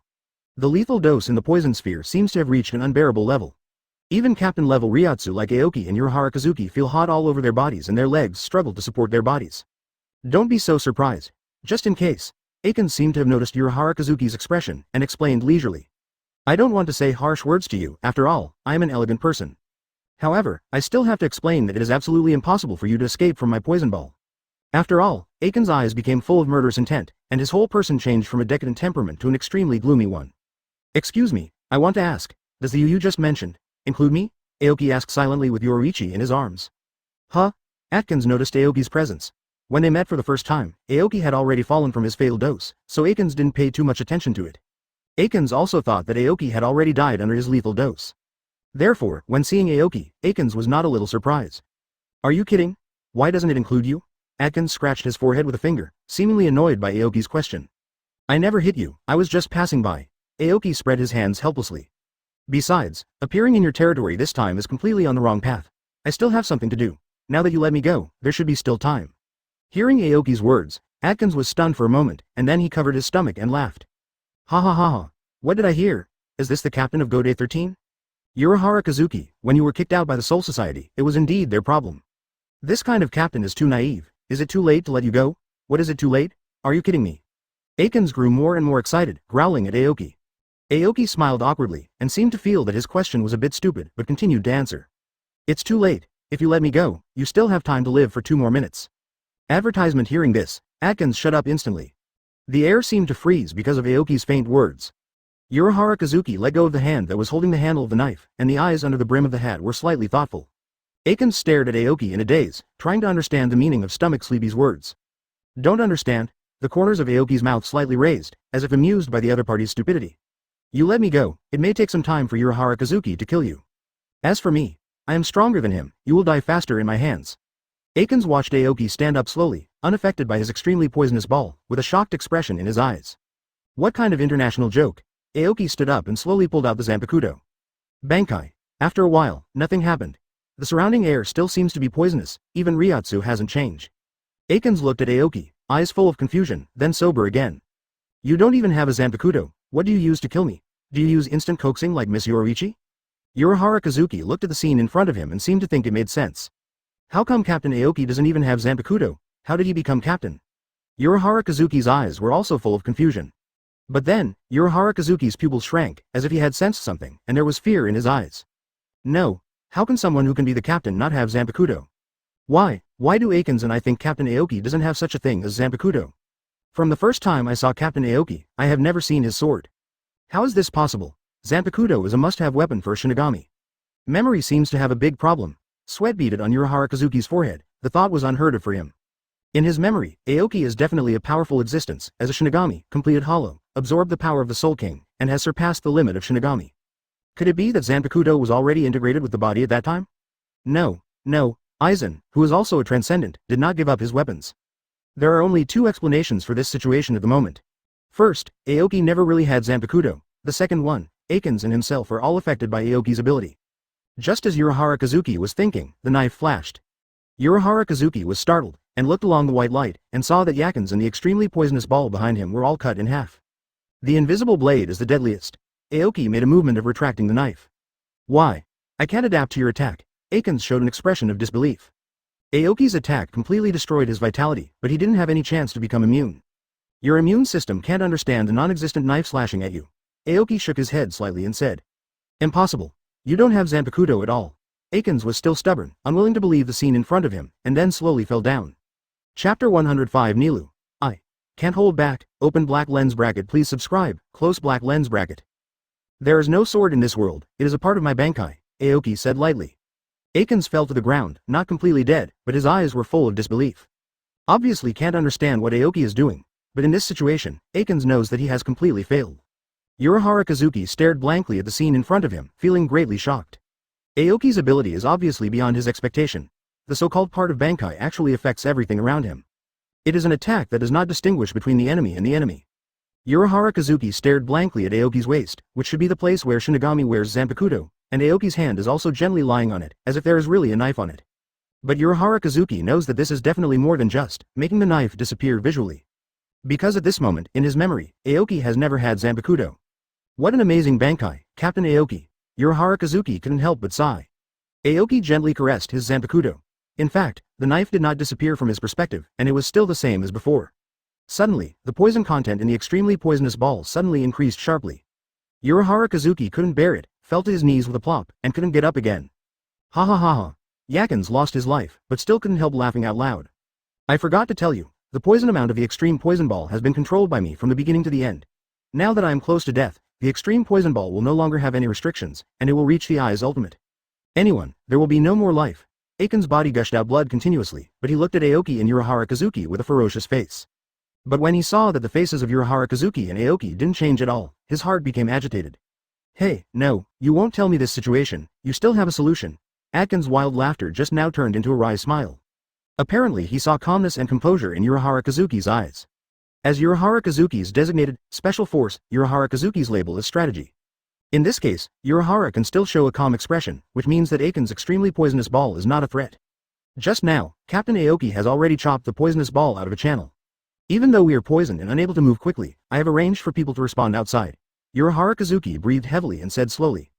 The lethal dose in the poison sphere seems to have reached an unbearable level. Even captain-level Reiatsu like Aoki and Urahara Kazuki feel hot all over their bodies and their legs struggle to support their bodies. Don't be so surprised. Just in case. Akins seemed to have noticed Urahara Kazuki's expression, and explained leisurely. I don't want to say harsh words to you, after all, I am an elegant person. However, I still have to explain that it is absolutely impossible for you to escape from my poison ball. After all, Akins' eyes became full of murderous intent, and his whole person changed from a decadent temperament to an extremely gloomy one. Excuse me, I want to ask, does the you just mentioned include me? Aoki asked silently with Yoruichi in his arms. Huh? Atkins noticed Aoki's presence. When they met for the first time, Aoki had already fallen from his fatal dose, so Akins didn't pay too much attention to it. Akins also thought that Aoki had already died under his lethal dose. Therefore, when seeing Aoki, Akins was not a little surprised. Are you kidding? Why doesn't it include you? Atkins scratched his forehead with a finger, seemingly annoyed by Aoki's question. I never hit you, I was just passing by. Aoki spread his hands helplessly. Besides, appearing in your territory this time is completely on the wrong path. I still have something to do. Now that you let me go, there should be still time. Hearing Aoki's words, Atkins was stunned for a moment, and then he covered his stomach and laughed. Ha ha ha ha. What did I hear? Is this the captain of Gode 13? Urahara Kazuki, when you were kicked out by the Soul Society, it was indeed their problem. This kind of captain is too naive. Is it too late to let you go? What is it too late? Are you kidding me? Atkins grew more and more excited, growling at Aoki. Aoki smiled awkwardly, and seemed to feel that his question was a bit stupid, but continued to answer. It's too late. If you let me go, you still have time to live for 2 more minutes. Advertisement. Hearing this, Atkins shut up instantly. The air seemed to freeze because of Aoki's faint words. Urahara Kazuki let go of the hand that was holding the handle of the knife, and the eyes under the brim of the hat were slightly thoughtful. Atkins stared at Aoki in a daze, trying to understand the meaning of Stomach Sleepy's words. Don't understand? The corners of Aoki's mouth slightly raised, as if amused by the other party's stupidity. You let me go. It may take some time for Urahara Kazuki to kill you. As for me, I am stronger than him. You will die faster in my hands. Atkins watched Aoki stand up slowly, unaffected by his extremely poisonous ball, with a shocked expression in his eyes. What kind of international joke? Aoki stood up and slowly pulled out the Zanpakuto. Bankai. After a while, nothing happened. The surrounding air still seems to be poisonous, even Reiatsu hasn't changed. Atkins looked at Aoki, eyes full of confusion, then sober again. You don't even have a Zanpakuto. What do you use to kill me? Do you use instant coaxing like Miss Yoroichi? Urahara Kazuki looked at the scene in front of him and seemed to think it made sense. How come Captain Aoki doesn't even have Zanpakuto? How did he become captain? Urahara Kazuki's eyes were also full of confusion. But then, Urahara Kazuki's pupils shrank, as if he had sensed something, and there was fear in his eyes. No. How can someone who can be the captain not have Zanpakuto? Why do Atkins and I think Captain Aoki doesn't have such a thing as Zanpakuto? From the first time I saw Captain Aoki, I have never seen his sword. How is this possible? Zanpakuto is a must-have weapon for a Shinigami. Memory seems to have a big problem. Sweat beaded on Urahara Kazuki's forehead. The thought was unheard of for him. In his memory, Aoki is definitely a powerful existence, as a Shinigami, completed hollow, absorbed the power of the Soul King, and has surpassed the limit of Shinigami. Could it be that Zanpakuto was already integrated with the body at that time? No. Aizen, who is also a transcendent, did not give up his weapons. There are only 2 explanations for this situation at the moment. First, Aoki never really had Zanpakuto. The second one, Atkins and himself are all affected by Aoki's ability. Just as Urahara Kazuki was thinking, the knife flashed. Urahara Kazuki was startled, and looked along the white light, and saw that Atkins and the extremely poisonous ball behind him were all cut in half. The invisible blade is the deadliest. Aoki made a movement of retracting the knife. Why? I can't adapt to your attack. Atkins showed an expression of disbelief. Aoki's attack completely destroyed his vitality, but he didn't have any chance to become immune. Your immune system can't understand a non-existent knife slashing at you. Aoki shook his head slightly and said. Impossible. You don't have Zanpakuto at all. Atkins was still stubborn, unwilling to believe the scene in front of him, and then slowly fell down. Chapter 105. Nilu. I can't hold back. Open black lens bracket. Please subscribe. Close black lens bracket. There is no sword in this world. It is a part of my Bankai, Aoki said lightly. Atkins fell to the ground, not completely dead, but his eyes were full of disbelief. Obviously can't understand what Aoki is doing, but in this situation, Atkins knows that he has completely failed. Urahara Kazuki stared blankly at the scene in front of him, feeling greatly shocked. Aoki's ability is obviously beyond his expectation. The so-called part of Bankai actually affects everything around him. It is an attack that does not distinguish between the enemy and the enemy. Urahara Kazuki stared blankly at Aoki's waist, which should be the place where Shinigami wears Zanpakuto, and Aoki's hand is also gently lying on it, as if there is really a knife on it. But Urahara Kazuki knows that this is definitely more than just making the knife disappear visually. Because at this moment, in his memory, Aoki has never had Zanpakuto. What an amazing Bankai, Captain Aoki. Urahara Kazuki couldn't help but sigh. Aoki gently caressed his Zanpakuto. In fact, the knife did not disappear from his perspective, and it was still the same as before. Suddenly, the poison content in the extremely poisonous ball suddenly increased sharply. Urahara Kazuki couldn't bear it, fell to his knees with a plop, and couldn't get up again. Ha ha ha ha. Atkins lost his life, but still couldn't help laughing out loud. I forgot to tell you, the poison amount of the extreme poison ball has been controlled by me from the beginning to the end. Now that I am close to death, the extreme poison ball will no longer have any restrictions, and it will reach the eye's ultimate. Anyone, there will be no more life. Atkins' body gushed out blood continuously, but he looked at Aoki and Urahara Kazuki with a ferocious face. But when he saw that the faces of Urahara Kazuki and Aoki didn't change at all, his heart became agitated. Hey, no, you won't tell me this situation, you still have a solution. Atkins' wild laughter just now turned into a wry smile. Apparently he saw calmness and composure in Urahara Kazuki's eyes. As Urahara Kazuki's designated special force, Urahara Kazuki's label is strategy. In this case, Urahara can still show a calm expression, which means that Aiken's extremely poisonous ball is not a threat. Just now, Captain Aoki has already chopped the poisonous ball out of a channel. Even though we are poisoned and unable to move quickly, I have arranged for people to respond outside. Urahara Kazuki breathed heavily and said slowly.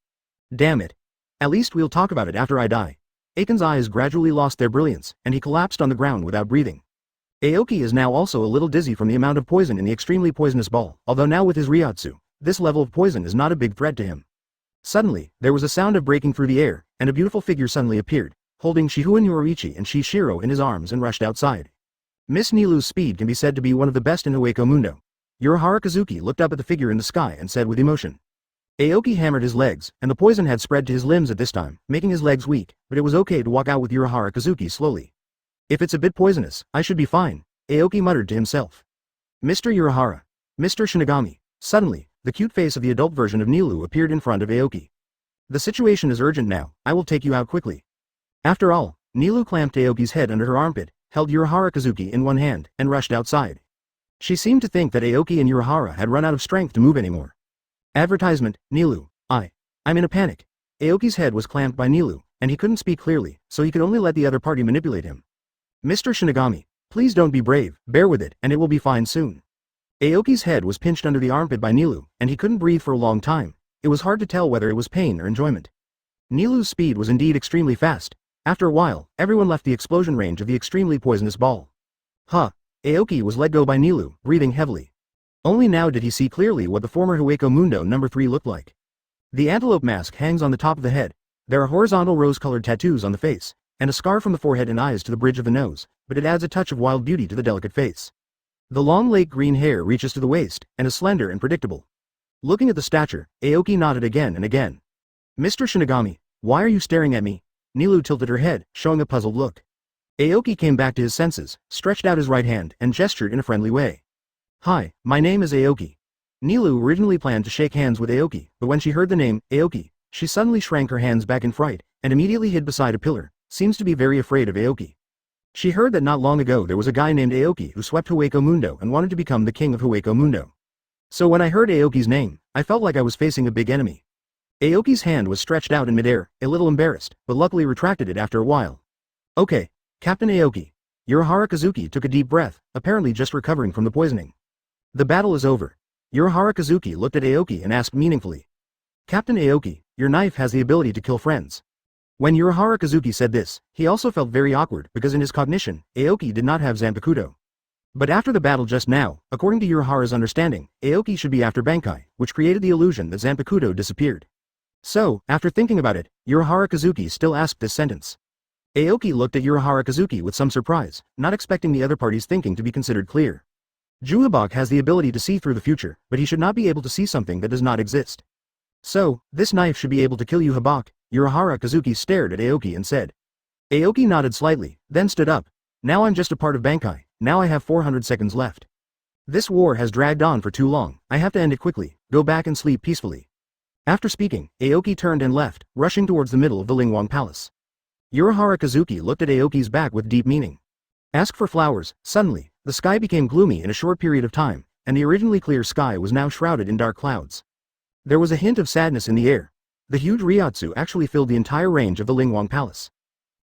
Damn it. At least we'll talk about it after I die. Aiken's eyes gradually lost their brilliance, and he collapsed on the ground without breathing. Aoki is now also a little dizzy from the amount of poison in the extremely poisonous ball, although now with his Reiatsu, this level of poison is not a big threat to him. Suddenly, there was a sound of breaking through the air, and a beautiful figure suddenly appeared, holding Shihuan Yoriichi and Shishiro in his arms and rushed outside. Miss Nilu's speed can be said to be one of the best in Hueco Mundo. Urahara Kazuki looked up at the figure in the sky and said with emotion. Aoki hammered his legs, and the poison had spread to his limbs at this time, making his legs weak, but it was okay to walk out with Urahara Kazuki slowly. If it's a bit poisonous, I should be fine, Aoki muttered to himself. Mr. Urahara. Mr. Shinigami. Suddenly, the cute face of the adult version of Nilu appeared in front of Aoki. The situation is urgent now, I will take you out quickly. After all, Nilu clamped Aoki's head under her armpit, held Urahara Kazuki in one hand, and rushed outside. She seemed to think that Aoki and Urahara had run out of strength to move anymore. Advertisement, Nilu. I'm in a panic. Aoki's head was clamped by Nilu, and he couldn't speak clearly, so he could only let the other party manipulate him. Mr. Shinigami, please don't be brave, bear with it, and it will be fine soon. Aoki's head was pinched under the armpit by Nilu, and he couldn't breathe for a long time. It was hard to tell whether it was pain or enjoyment. Nilu's speed was indeed extremely fast. After a while, everyone left the explosion range of the extremely poisonous ball. Aoki was let go by Nilu, breathing heavily. Only now did he see clearly what the former Hueco Mundo No. 3 looked like. The antelope mask hangs on the top of the head, there are horizontal rose-colored tattoos on the face, and a scar from the forehead and eyes to the bridge of the nose, but it adds a touch of wild beauty to the delicate face. The long lake green hair reaches to the waist, and is slender and predictable. Looking at the stature, Aoki nodded again and again. Mr. Shinigami, why are you staring at me? Nilu tilted her head, showing a puzzled look. Aoki came back to his senses, stretched out his right hand, and gestured in a friendly way. Hi, my name is Aoki. Nilu originally planned to shake hands with Aoki, but when she heard the name, Aoki, she suddenly shrank her hands back in fright, and immediately hid beside a pillar, seems to be very afraid of Aoki. She heard that not long ago there was a guy named Aoki who swept Hueco Mundo and wanted to become the king of Hueco Mundo. So when I heard Aoki's name, I felt like I was facing a big enemy. Aoki's hand was stretched out in midair, a little embarrassed, but luckily retracted it after a while. Okay, Captain Aoki. Urahara Kazuki took a deep breath, apparently just recovering from the poisoning. The battle is over. Urahara Kazuki looked at Aoki and asked meaningfully. Captain Aoki, your knife has the ability to kill friends. When Urahara Kazuki said this, he also felt very awkward because in his cognition, Aoki did not have Zanpakuto. But after the battle just now, according to Urahara's understanding, Aoki should be after Bankai, which created the illusion that Zanpakuto disappeared. So, after thinking about it, Urahara Kazuki still asked this sentence. Aoki looked at Urahara Kazuki with some surprise, not expecting the other party's thinking to be considered clear. Juhabak has the ability to see through the future, but he should not be able to see something that does not exist. So, this knife should be able to kill Juhabak. Urahara Kazuki stared at Aoki and said. Aoki nodded slightly, then stood up. Now I'm just a part of Bankai, now I have 400 seconds left. This war has dragged on for too long, I have to end it quickly, go back and sleep peacefully. After speaking, Aoki turned and left, rushing towards the middle of the Lingwang Palace. Urahara Kazuki looked at Aoki's back with deep meaning. Ask for flowers. Suddenly, the sky became gloomy in a short period of time, and the originally clear sky was now shrouded in dark clouds. There was a hint of sadness in the air. The huge Reiatsu actually filled the entire range of the Lingwang Palace.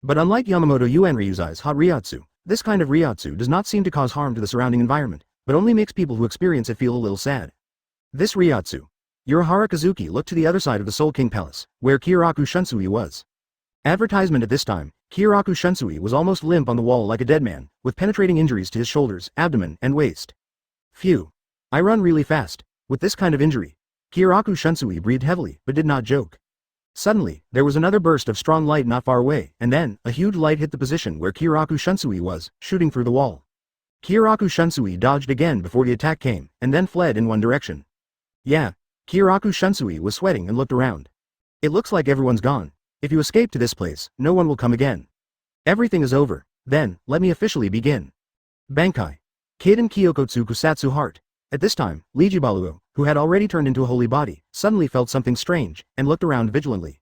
But unlike Yamamoto Yuanryu's hot Reiatsu, this kind of Reiatsu does not seem to cause harm to the surrounding environment, but only makes people who experience it feel a little sad. This Reiatsu. Urahara Kazuki looked to the other side of the Soul King Palace, where Kiraku Shunsui was. Advertisement at this time, Kiraku Shunsui was almost limp on the wall like a dead man, with penetrating injuries to his shoulders, abdomen, and waist. Phew. I run really fast. With this kind of injury. Kiraku Shunsui breathed heavily, but did not joke. Suddenly, there was another burst of strong light not far away, and then, a huge light hit the position where Kiraku Shunsui was, shooting through the wall. Kiraku Shunsui dodged again before the attack came, and then fled in one direction. Yeah. Kiraku Shunsui was sweating and looked around. It looks like everyone's gone. If you escape to this place, no one will come again. Everything is over. Then, let me officially begin. Bankai. Kaden Kyokotsu Kusatsu Heart. At this time, Lijibaluo, who had already turned into a holy body, suddenly felt something strange, and looked around vigilantly.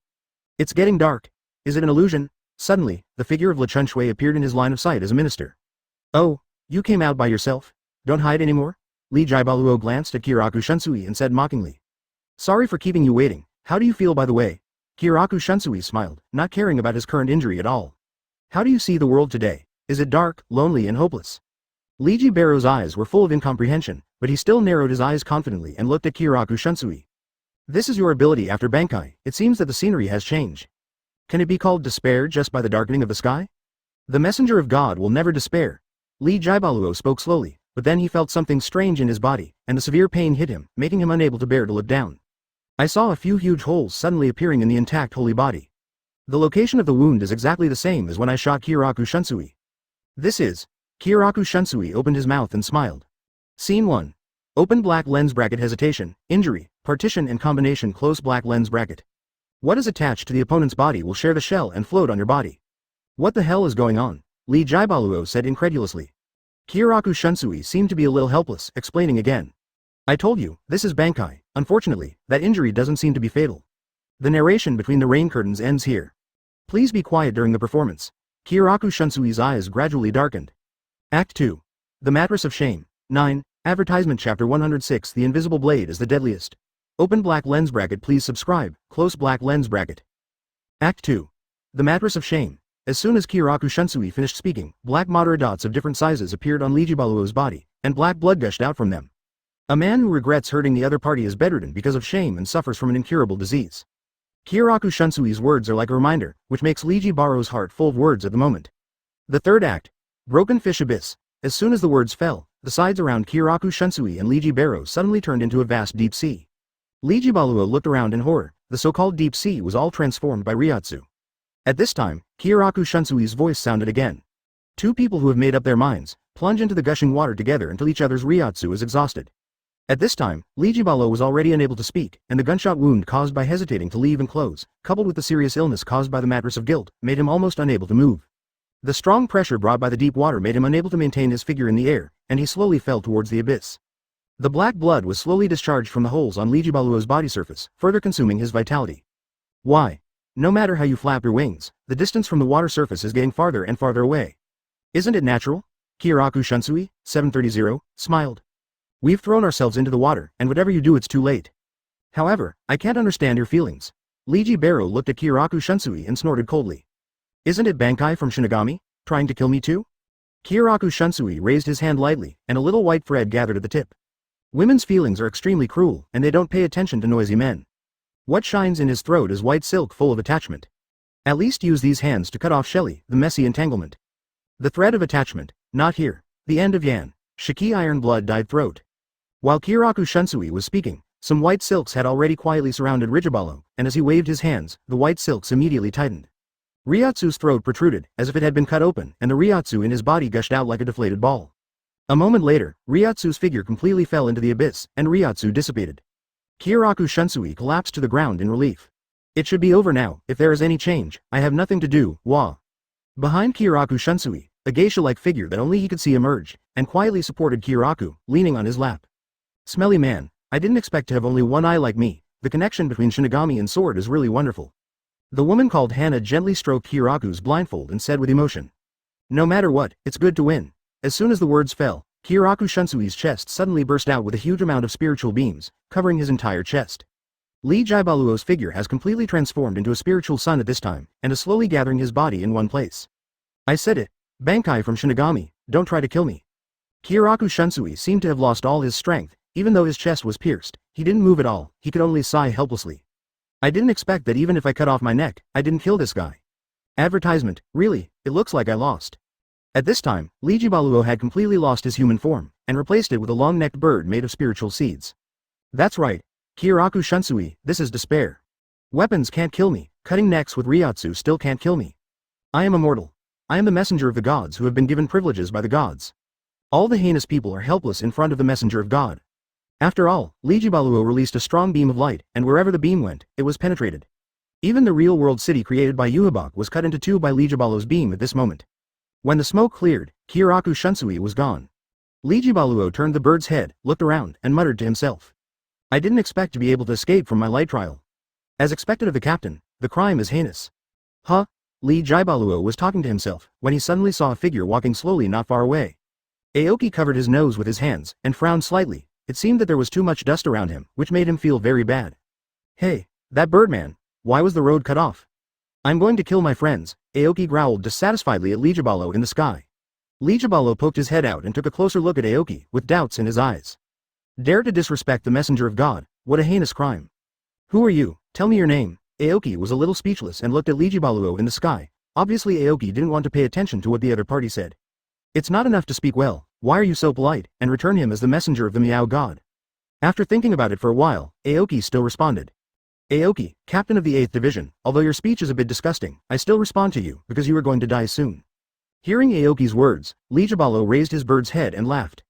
It's getting dark. Is it an illusion? Suddenly, the figure of Le Chunshui appeared in his line of sight as a minister. Oh, you came out by yourself? Don't hide anymore? Li Jibaluo glanced at Kiraku Shunsui and said mockingly. Sorry for keeping you waiting, How do you feel by the way? Kiraku Shunsui smiled, not caring about his current injury at all. How do you see the world today? Is it dark, lonely and hopeless? Leiji Barrow's eyes were full of incomprehension, but he still narrowed his eyes confidently and looked at Kiraku Shunsui. This is your ability after Bankai. It seems that the scenery has changed. Can it be called despair just by the darkening of the sky? The messenger of God will never despair. Lee Jibaluo spoke slowly, but then he felt something strange in his body, and the severe pain hit him, making him unable to bear to look down. I saw a few huge holes suddenly appearing in the intact holy body. The location of the wound is exactly the same as when I shot Kiraku Shunsui. This is... Kiraku Shunsui opened his mouth and smiled. Scene 1. Open black lens bracket hesitation, injury, partition and combination close black lens bracket. What is attached to the opponent's body will share the shell and float on your body. What the hell is going on? Lee Jibaluo said incredulously. Kiraku Shunsui seemed to be a little helpless, explaining again. I told you, this is Bankai. Unfortunately, that injury doesn't seem to be fatal. The narration between the rain curtains ends here. Please be quiet during the performance. Kiraku Shunsui's eyes gradually darkened. Act 2. The Mattress of Shame. 9. Advertisement Chapter 106 The Invisible Blade is the deadliest. Open black lens bracket please subscribe, close black lens bracket. Act 2. The Mattress of Shame. As soon as Kiraku Shunsui finished speaking, black moderate dots of different sizes appeared on Lijibaluo's body, and black blood gushed out from them. A man who regrets hurting the other party is bedridden because of shame and suffers from an incurable disease. Kiraku Shunsui's words are like a reminder, which makes Lijibaruo's heart full of words at the moment. The third act. Broken Fish Abyss. As soon as the words fell, the sides around Kiraku Shunsui and Lijibaruo suddenly turned into a vast deep sea. Lijibaluo looked around in horror. The so-called deep sea was all transformed by Reiatsu. At this time, Kiraku Shunsui's voice sounded again. Two people who have made up their minds, plunge into the gushing water together until each other's Reiatsu is exhausted. At this time, Lijibaluo was already unable to speak, and the gunshot wound caused by hesitating to leave and close, coupled with the serious illness caused by the mattress of guilt, made him almost unable to move. The strong pressure brought by the deep water made him unable to maintain his figure in the air, and he slowly fell towards the abyss. The black blood was slowly discharged from the holes on Lijibaluo's body surface, further consuming his vitality. Why? No matter how you flap your wings, the distance from the water surface is getting farther and farther away. Isn't it natural? Kiraku Shunsui, 730, smiled. We've thrown ourselves into the water, and whatever you do it's too late. However, I can't understand your feelings. Lijibaruo looked at Kiraku Shunsui and snorted coldly. Isn't it Bankai from Shinigami, trying to kill me too? Kiraku Shunsui raised his hand lightly, and a little white thread gathered at the tip. Women's feelings are extremely cruel, and they don't pay attention to noisy men. What shines in his throat is white silk full of attachment. At least use these hands to cut off Shelly, the messy entanglement. The thread of attachment, not here, the end of Yan, Shiki iron blood dyed throat. While Kiraku Shunsui was speaking, some white silks had already quietly surrounded Rijibalo, and as he waved his hands, the white silks immediately tightened. Reiatsu's throat protruded, as if it had been cut open, and the Reiatsu in his body gushed out like a deflated ball. A moment later, Reiatsu's figure completely fell into the abyss, and Reiatsu dissipated. Kiraku Shunsui collapsed to the ground in relief. It should be over now, if there is any change, I have nothing to do, wah. Behind Kiraku Shunsui, a geisha-like figure that only he could see emerged, and quietly supported Kiraku, leaning on his lap. Smelly man, I didn't expect to have only one eye like me, the connection between Shinigami and sword is really wonderful. The woman called Hana gently stroked Kiraku's blindfold and said with emotion. No matter what, it's good to win. As soon as the words fell, Kiraku Shunsui's chest suddenly burst out with a huge amount of spiritual beams, covering his entire chest. Lee Jibaluo's figure has completely transformed into a spiritual sun at this time, and is slowly gathering his body in one place. I said it. Bankai from Shinigami, don't try to kill me. Kiraku Shunsui seemed to have lost all his strength, even though his chest was pierced, he didn't move at all, he could only sigh helplessly. I didn't expect that even if I cut off my neck, I didn't kill this guy. Advertisement, really, it looks like I lost. At this time, Lijibaluo had completely lost his human form, and replaced it with a long-necked bird made of spiritual seeds. That's right. Kiraku Shunsui, this is despair. Weapons can't kill me, cutting necks with Reiatsu still can't kill me. I am immortal. I am the messenger of the gods who have been given privileges by the gods. All the heinous people are helpless in front of the messenger of God. After all, Lijibaluo released a strong beam of light, and wherever the beam went, it was penetrated. Even the real-world city created by Yuhabak was cut into two by Lijibaluo's beam at this moment. When the smoke cleared, Kiraku Shunsui was gone. Lijibaluo turned the bird's head, looked around, and muttered to himself. I didn't expect to be able to escape from my light trial. As expected of the captain, the crime is heinous. Huh? Lee Jibaluo was talking to himself, when he suddenly saw a figure walking slowly not far away. Aoki covered his nose with his hands, and frowned slightly. It seemed that there was too much dust around him, which made him feel very bad. Hey, That Birdman, why was the road cut off? I'm going to kill my friends, Aoki growled dissatisfiedly at Lijibalo in the sky. Lijibalo poked his head out and took a closer look at Aoki, with doubts in his eyes. Dare to disrespect the messenger of God, what a heinous crime. Who are you? Tell me your name. Aoki was a little speechless and looked at Lijibalo in the sky. Obviously Aoki didn't want to pay attention to what the other party said. It's not enough to speak well, why are you so polite, and return him as the messenger of the Meow God? After thinking about it for a while, Aoki still responded. Aoki, captain of the 8th division, although your speech is a bit disgusting, I still respond to you, because you are going to die soon. Hearing Aoki's words, Lijibalo raised his bird's head and laughed.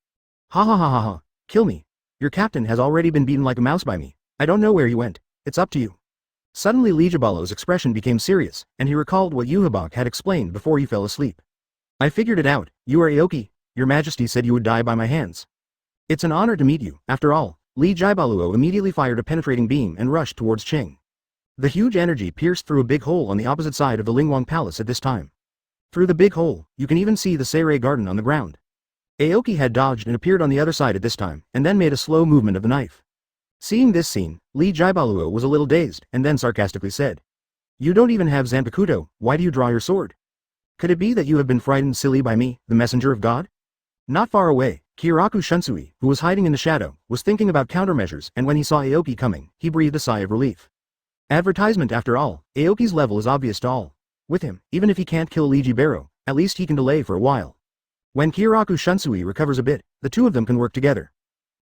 Ha ha ha ha ha, kill me. Your captain has already been beaten like a mouse by me, I don't know where he went, it's up to you. Suddenly Lijibalo's expression became serious, and he recalled what Yuhabak had explained before he fell asleep. I figured it out, you are Aoki, your majesty said you would die by my hands. It's an honor to meet you, after all. Lijibalo immediately fired a penetrating beam and rushed towards Ching. The huge energy pierced through a big hole on the opposite side of the Lingwang Palace at this time. Through the big hole, you can even see the Seireitei garden on the ground. Aoki had dodged and appeared on the other side at this time, and then made a slow movement of the knife. Seeing this scene, Lijibalo was a little dazed, and then sarcastically said. You don't even have Zanpakuto, why do you draw your sword? Could it be that you have been frightened silly by me, the messenger of God? Not far away, Kiraku Shunsui, who was hiding in the shadow, was thinking about countermeasures, and when he saw Aoki coming, he breathed a sigh of relief. Advertisement after all, Aoki's level is obvious to all. With him, even if he can't kill Lijibaro, at least he can delay for a while. When Kiraku Shunsui recovers a bit, the two of them can work together.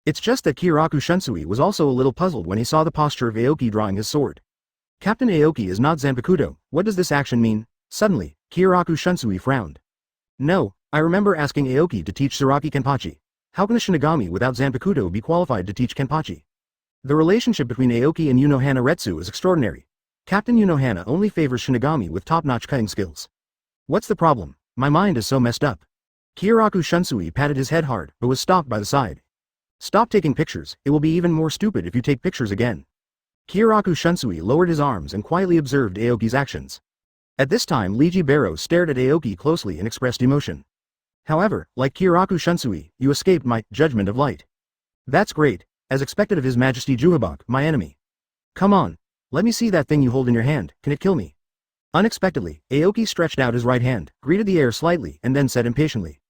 It's just that Kiraku Shunsui was also a little puzzled when he saw the posture of Aoki drawing his sword. Captain Aoki is not Zanpakuto, what does this action mean? Suddenly, Kiraku Shunsui frowned. No, I remember asking Aoki to teach Saraki Kenpachi. How can a Shinigami without Zanpakuto be qualified to teach Kenpachi? The relationship between Aoki and Unohana Retsu is extraordinary. Captain Unohana only favors Shinigami with top-notch cutting skills. What's the problem? My mind is so messed up. Kiraku Shunsui patted his head hard, but was stopped by the side. Stop taking pictures, it will be even more stupid if you take pictures again. Kiraku Shunsui lowered his arms and quietly observed Aoki's actions. At this time Lijibaro stared at Aoki closely and expressed emotion. However, like Kiraku Shunsui, you escaped my judgment of light. That's great, as expected of His Majesty Juhabak, my enemy. Come on, let me see that thing you hold in your hand, can it kill me? Unexpectedly, Aoki stretched out his right hand, greeted the air slightly, and then said impatiently.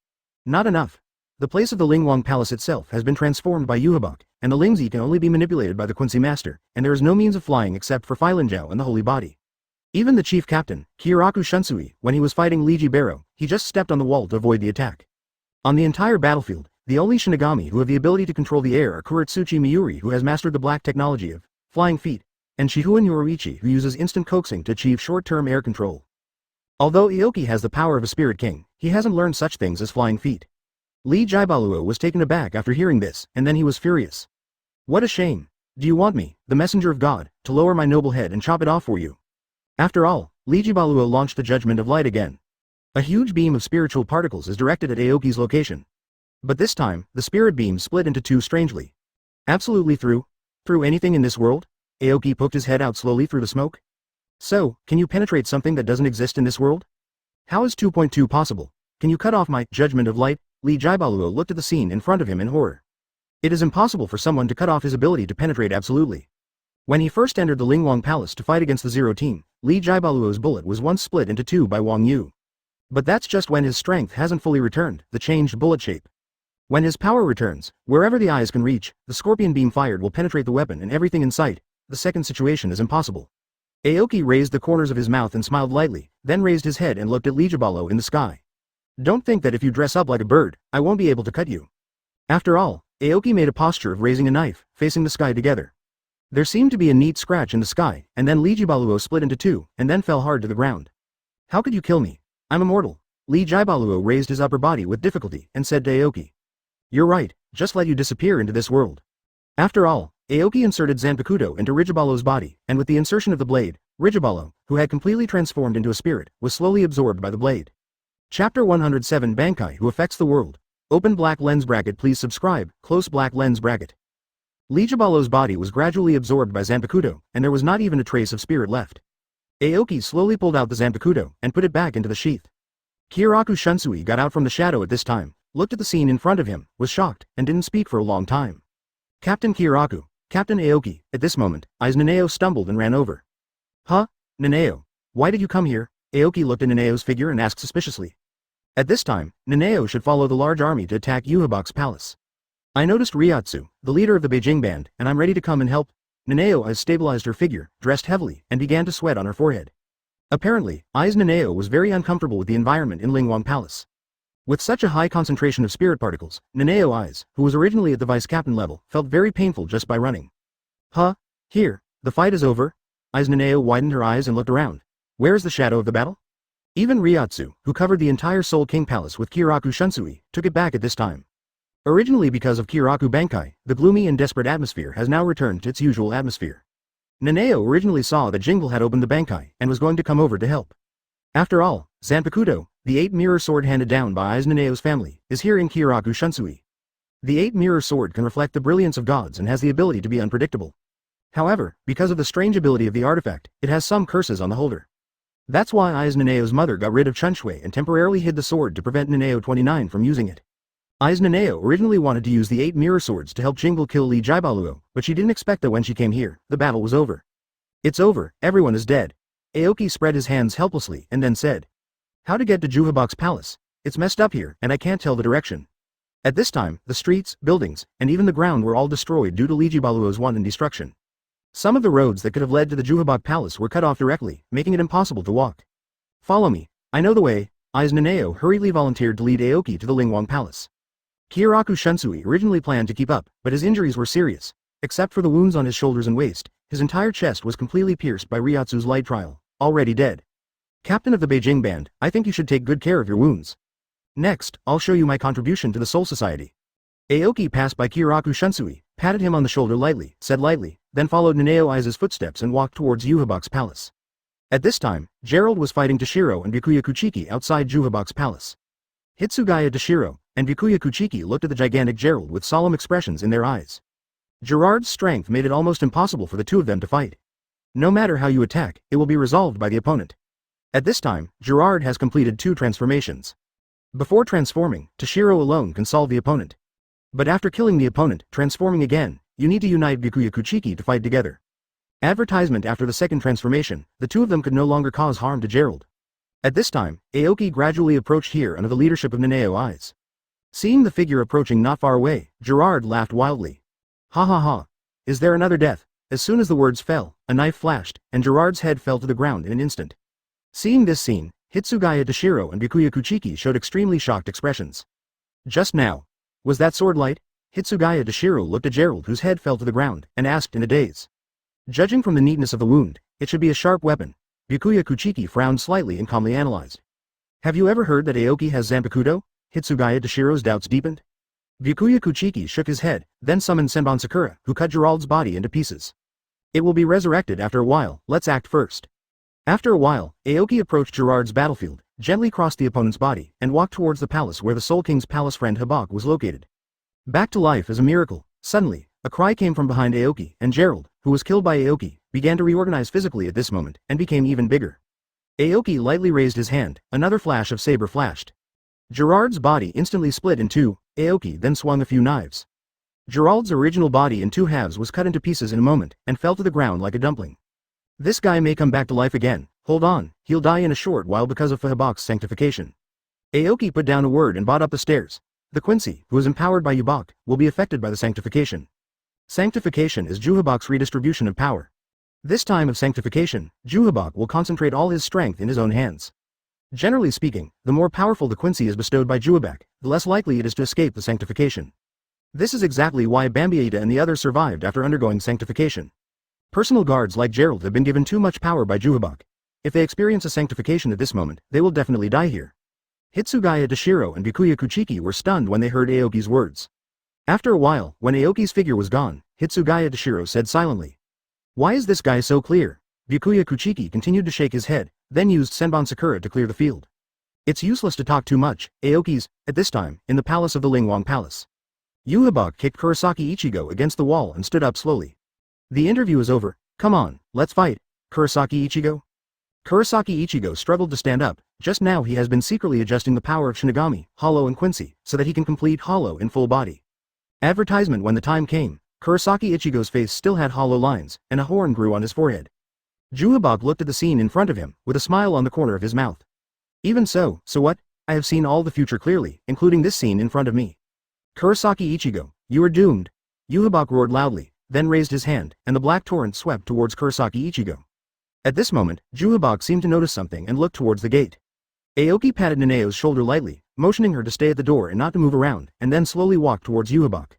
Not enough. The place of the Lingwang Palace itself has been transformed by Yuhabak, and the Lingzi can only be manipulated by the Quincy Master, and there is no means of flying except for Filanjiao and the Holy Body. Even the chief captain, Kiraku Shunsui, when he was fighting Lijibaro, he just stepped on the wall to avoid the attack. On the entire battlefield, the only Shinigami who have the ability to control the air are Kuretsuchi Miyuri, who has mastered the black technology of flying feet, and Shihuan Yoriichi, who uses instant coaxing to achieve short-term air control. Although Aoki has the power of a spirit king, he hasn't learned such things as flying feet. Lijibaro was taken aback after hearing this, and then he was furious. What a shame. Do you want me, the messenger of God, to lower my noble head and chop it off for you? After all, Lijibaro launched the judgment of light again. A huge beam of spiritual particles is directed at Aoki's location. But this time, the spirit beam split into two strangely. Absolutely through anything in this world? Aoki poked his head out slowly through the smoke. So, can you penetrate something that doesn't exist in this world? How is 2.2 possible? Can you cut off my judgment of light? Lijibaro looked at the scene in front of him in horror. It is impossible for someone to cut off his ability to penetrate absolutely. When he first entered the Lingwang Palace to fight against the Zero Team, Lijibaluo's bullet was once split into two by Wang Yu. But that's just when his strength hasn't fully returned, the changed bullet shape. When his power returns, wherever the eyes can reach, the scorpion beam fired will penetrate the weapon and everything in sight. The second situation is impossible. Aoki raised the corners of his mouth and smiled lightly, then raised his head and looked at Lijibalo in the sky. Don't think that if you dress up like a bird, I won't be able to cut you. After all, Aoki made a posture of raising a knife, facing the sky together. There seemed to be a neat scratch in the sky, and then Lijibaluo split into two, and then fell hard to the ground. How could you kill me? I'm immortal. Lijibaluo raised his upper body with difficulty, and said to Aoki. You're right, just let you disappear into this world. After all, Aoki inserted Zanpakuto into Rijibalo's body, and with the insertion of the blade, Rijibalo, who had completely transformed into a spirit, was slowly absorbed by the blade. Chapter 107 Bankai Who Affects the World. Open black lens bracket. Please subscribe, close black lens bracket. Lijibalo's body was gradually absorbed by Zanpakuto, and there was not even a trace of spirit left. Aoki slowly pulled out the Zanpakuto, and put it back into the sheath. Kiraku Shunsui got out from the shadow at this time, looked at the scene in front of him, was shocked, and didn't speak for a long time. Captain Kiraku, Captain Aoki. At this moment, Nanao stumbled and ran over. Huh? Nanao? Why did you come here? Aoki looked at Nanao's figure and asked suspiciously. At this time, Nanao should follow the large army to attack Yhwach's palace. I noticed Reiatsu, the leader of the Beijing band, and I'm ready to come and help. Nanao has stabilized her figure, dressed heavily, and began to sweat on her forehead. Apparently, Nanao was very uncomfortable with the environment in Lingwang Palace. With such a high concentration of spirit particles, Nanao, who was originally at the vice-captain level, felt very painful just by running. Huh? Here, the fight is over? Nanao widened her eyes and looked around. Where is the shadow of the battle? Even Reiatsu, who covered the entire Soul King Palace with Kiraku Shunsui, took it back at this time. Originally because of Kiraku Bankai, the gloomy and desperate atmosphere has now returned to its usual atmosphere. Nanao originally saw that Jingle had opened the Bankai and was going to come over to help. After all, Zanpakuto, the 8-mirror sword handed down by Nanao's family, is here in Kiraku Shunsui. The 8-mirror sword can reflect the brilliance of gods and has the ability to be unpredictable. However, because of the strange ability of the artifact, it has some curses on the holder. That's why Nanao's mother got rid of Chunshui and temporarily hid the sword to prevent Nanao 29 from using it. Nanao originally wanted to use the 8 mirror swords to help Jingle kill Li Jaibaluo, but she didn't expect that when she came here, the battle was over. It's over, everyone is dead. Aoki spread his hands helplessly and then said. How to get to Yhwach's palace? It's messed up here, and I can't tell the direction. At this time, the streets, buildings, and even the ground were all destroyed due to Li Jaibaluo's wanton destruction. Some of the roads that could have led to the Yhwach palace were cut off directly, making it impossible to walk. Follow me, I know the way. Nanao hurriedly volunteered to lead Aoki to the Lingwang palace. Kiraku Shunsui originally planned to keep up, but his injuries were serious. Except for the wounds on his shoulders and waist, his entire chest was completely pierced by Reiatsu's light trial, already dead. Captain of the Beijing band, I think you should take good care of your wounds. Next, I'll show you my contribution to the Soul Society. Aoki passed by Kiraku Shunsui, patted him on the shoulder lightly, said lightly, then followed Nanao's footsteps and walked towards Yhwach's palace. At this time, Gerald was fighting Toshiro and Byakuya Kuchiki outside Yhwach's palace. Hitsugaya Toshiro and Byakuya Kuchiki looked at the gigantic Gerald with solemn expressions in their eyes. Gerard's strength made it almost impossible for the two of them to fight. No matter how you attack, it will be resolved by the opponent. At this time, Gerard has completed 2 transformations. Before transforming, Toshiro alone can solve the opponent. But after killing the opponent, transforming again, you need to unite Byakuya Kuchiki to fight together. Advertisement after the second transformation, the two of them could no longer cause harm to Gerald. At this time, Aoki gradually approached here under the leadership of Nanao. Seeing the figure approaching not far away, Gerard laughed wildly. Ha ha ha. Is there another death? As soon as the words fell, a knife flashed, and Gerard's head fell to the ground in an instant. Seeing this scene, Hitsugaya Toshiro and Byakuya Kuchiki showed extremely shocked expressions. Just now. Was that sword light? Hitsugaya Toshiro looked at Gerald whose head fell to the ground, and asked in a daze. Judging from the neatness of the wound, it should be a sharp weapon. Byakuya Kuchiki frowned slightly and calmly analyzed. Have you ever heard that Aoki has Zanpakuto? Hitsugaya Toshiro's doubts deepened. Byakuya Kuchiki shook his head, then summoned Senbon Sakura, who cut Gerald's body into pieces. It will be resurrected after a while, let's act first. After a while, Aoki approached Gerard's battlefield, gently crossed the opponent's body, and walked towards the palace where the Soul King's palace friend Habak was located. Back to life as a miracle. Suddenly, a cry came from behind Aoki, and Gerald, who was killed by Aoki, began to reorganize physically at this moment, and became even bigger. Aoki lightly raised his hand, another flash of saber flashed. Gerard's body instantly split in two. Aoki then swung a few knives. Gerald's original body in 2 halves was cut into pieces in a moment, and fell to the ground like a dumpling. This guy may come back to life again, hold on, he'll die in a short while because of Habak's sanctification. Aoki put down a word and bought up the stairs. The Quincy, who is empowered by Yhwach, will be affected by the sanctification. Sanctification is Yhwach's redistribution of power. This time of sanctification, Yhwach will concentrate all his strength in his own hands. Generally speaking, the more powerful the Quincy is bestowed by Yhwach, the less likely it is to escape the sanctification. This is exactly why Bambiaita and the others survived after undergoing sanctification. Personal guards like Gerald have been given too much power by Yhwach. If they experience a sanctification at this moment, they will definitely die here. Hitsugaya Toshiro and Byakuya Kuchiki were stunned when they heard Aoki's words. After a while, when Aoki's figure was gone, Hitsugaya Toshiro said silently, "Why is this guy so clear?" Byakuya Kuchiki continued to shake his head, then used Senbon Sakura to clear the field. It's useless to talk too much. Aoki's, at this time, in the palace of the Lingwang Palace. Yhwach kicked Kurosaki Ichigo against the wall and stood up slowly. The interview is over, come on, let's fight. Kurosaki Ichigo? Kurosaki Ichigo struggled to stand up. Just now he has been secretly adjusting the power of Shinigami, Hollow and Quincy, so that he can complete Hollow in full body. Advertisement when the time came. Kurosaki Ichigo's face still had hollow lines, and a horn grew on his forehead. Juhabok looked at the scene in front of him, with a smile on the corner of his mouth. Even so what? I have seen all the future clearly, including this scene in front of me. Kurosaki Ichigo, you are doomed. Juhabok roared loudly, then raised his hand, and the black torrent swept towards Kurosaki Ichigo. At this moment, Juhabok seemed to notice something and looked towards the gate. Aoki patted Neneo's shoulder lightly, motioning her to stay at the door and not to move around, and then slowly walked towards Juhabok.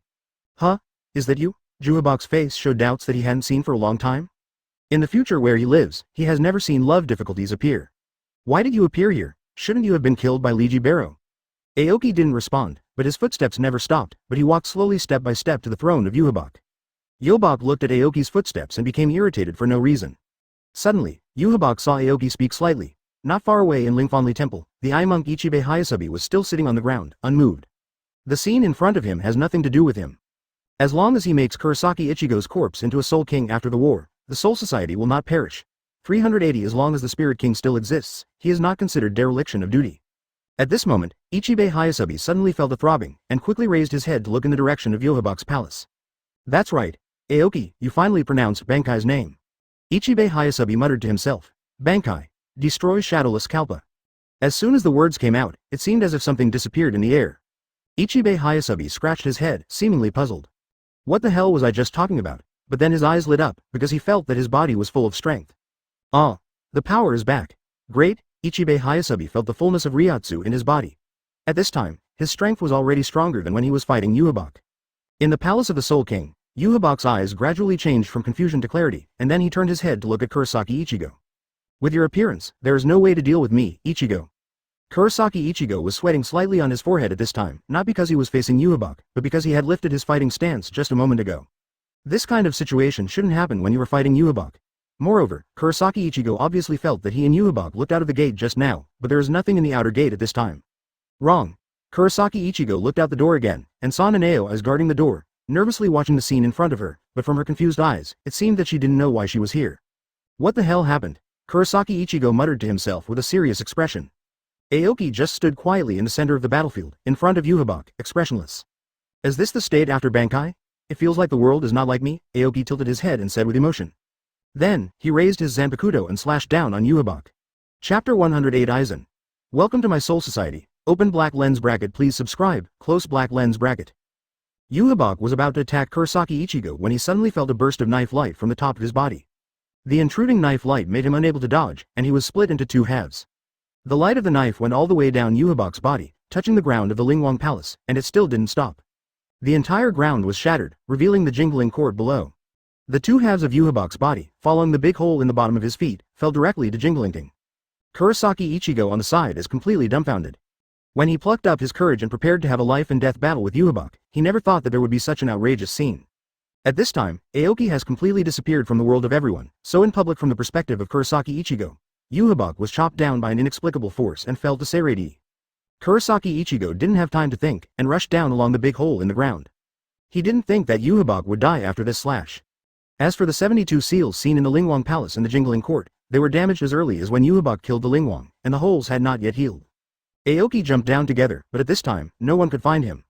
Huh? Is that you? Juhabok's face showed doubts that he hadn't seen for a long time. In the future where he lives, he has never seen love difficulties appear. Why did you appear here? Shouldn't you have been killed by Liji Baro? Aoki didn't respond, but his footsteps never stopped, but he walked slowly step by step to the throne of Juhabok. Juhabok looked at Aoki's footsteps and became irritated for no reason. Suddenly, Juhabok saw Aoki speak slightly. Not far away in Lingfanli Temple, the eye monk Ichibei Hayasabi was still sitting on the ground, unmoved. The scene in front of him has nothing to do with him. As long as he makes Kurosaki Ichigo's corpse into a Soul King after the war, the Soul Society will not perish. 380 As long as the Spirit King still exists, he is not considered dereliction of duty. At this moment, Ichibei Hayasabi suddenly felt a throbbing, and quickly raised his head to look in the direction of Juhabok's palace. That's right. Aoki, you finally pronounced Bankai's name. Ichibei Hayasabi muttered to himself. Bankai. Destroy Shadowless Kalpa. As soon as the words came out, it seemed as if something disappeared in the air. Ichibei Hayasabi scratched his head, seemingly puzzled. What the hell was I just talking about? But then his eyes lit up, because he felt that his body was full of strength. Ah, the power is back. Great, Ichibei Hayasabi felt the fullness of Reiatsu in his body. At this time, his strength was already stronger than when he was fighting Juhabok. In the palace of the Soul King, Juhabok's eyes gradually changed from confusion to clarity, and then he turned his head to look at Kurosaki Ichigo. With your appearance, there is no way to deal with me, Ichigo. Kurosaki Ichigo was sweating slightly on his forehead at this time, not because he was facing Juhabok, but because he had lifted his fighting stance just a moment ago. This kind of situation shouldn't happen when you were fighting Juhabok. Moreover, Kurosaki Ichigo obviously felt that he and Juhabok looked out of the gate just now, but there is nothing in the outer gate at this time. Wrong. Kurosaki Ichigo looked out the door again, and saw Neneo as guarding the door, nervously watching the scene in front of her, but from her confused eyes, it seemed that she didn't know why she was here. What the hell happened? Kurosaki Ichigo muttered to himself with a serious expression. Aoki just stood quietly in the center of the battlefield, in front of Juhabok, expressionless. Is this the state after Bankai? It feels like the world is not like me, Aoki tilted his head and said with emotion. Then, he raised his Zanpakuto and slashed down on Juhabok. Chapter 108 Aizen. Welcome to my Soul Society. Open black lens bracket. Please subscribe, close black lens bracket. Juhabok was about to attack Kurosaki Ichigo when he suddenly felt a burst of knife light from the top of his body. The intruding knife light made him unable to dodge, and he was split into two halves. The light of the knife went all the way down Juhabok's body, touching the ground of the Lingwang Palace, and it still didn't stop. The entire ground was shattered, revealing the jingling court below. The two halves of Juhabok's body, following the big hole in the bottom of his feet, fell directly to Jinglingting. Kurosaki Ichigo on the side is completely dumbfounded. When he plucked up his courage and prepared to have a life-and-death battle with Juhabok, he never thought that there would be such an outrageous scene. At this time, Aoki has completely disappeared from the world of everyone, so in public from the perspective of Kurosaki Ichigo, Juhabok was chopped down by an inexplicable force and fell to Seireitei. Kurosaki Ichigo didn't have time to think, and rushed down along the big hole in the ground. He didn't think that Juhabok would die after this slash. As for the 72 seals seen in the Lingwang Palace and the Jingling Court, they were damaged as early as when Juhabok killed the Lingwang, and the holes had not yet healed. Aoki jumped down together, but at this time, no one could find him.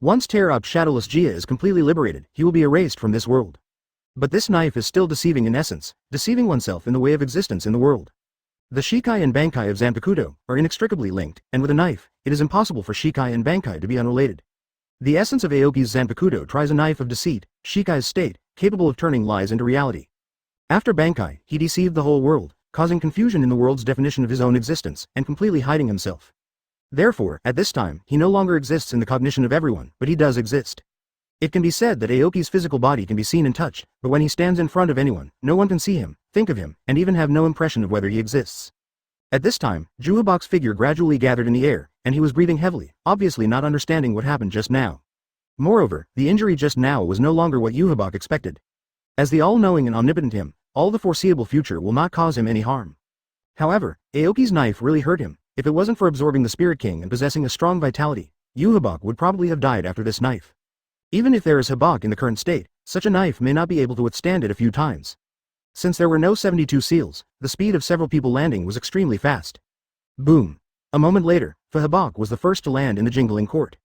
Once Tear-Up Shadowless Jia is completely liberated, he will be erased from this world. But this knife is still deceiving in essence, deceiving oneself in the way of existence in the world. The Shikai and Bankai of Zanpakuto are inextricably linked, and with a knife, it is impossible for Shikai and Bankai to be unrelated. The essence of Aoki's Zanpakuto tries a knife of deceit, Shikai's state, capable of turning lies into reality. After Bankai, he deceived the whole world, causing confusion in the world's definition of his own existence, and completely hiding himself. Therefore, at this time, he no longer exists in the cognition of everyone, but he does exist. It can be said that Aoki's physical body can be seen and touched, but when he stands in front of anyone, no one can see him, think of him, and even have no impression of whether he exists. At this time, Juhabok's figure gradually gathered in the air, and he was breathing heavily, obviously not understanding what happened just now. Moreover, the injury just now was no longer what Juhabok expected. As the all-knowing and omnipotent him, all the foreseeable future will not cause him any harm. However, Aoki's knife really hurt him. If it wasn't for absorbing the Spirit King and possessing a strong vitality, Juhabok would probably have died after this knife. Even if there is Habok in the current state, such a knife may not be able to withstand it a few times. Since there were no 72 seals, the speed of several people landing was extremely fast. Boom. A moment later, Habok was the first to land in the Jingling Court.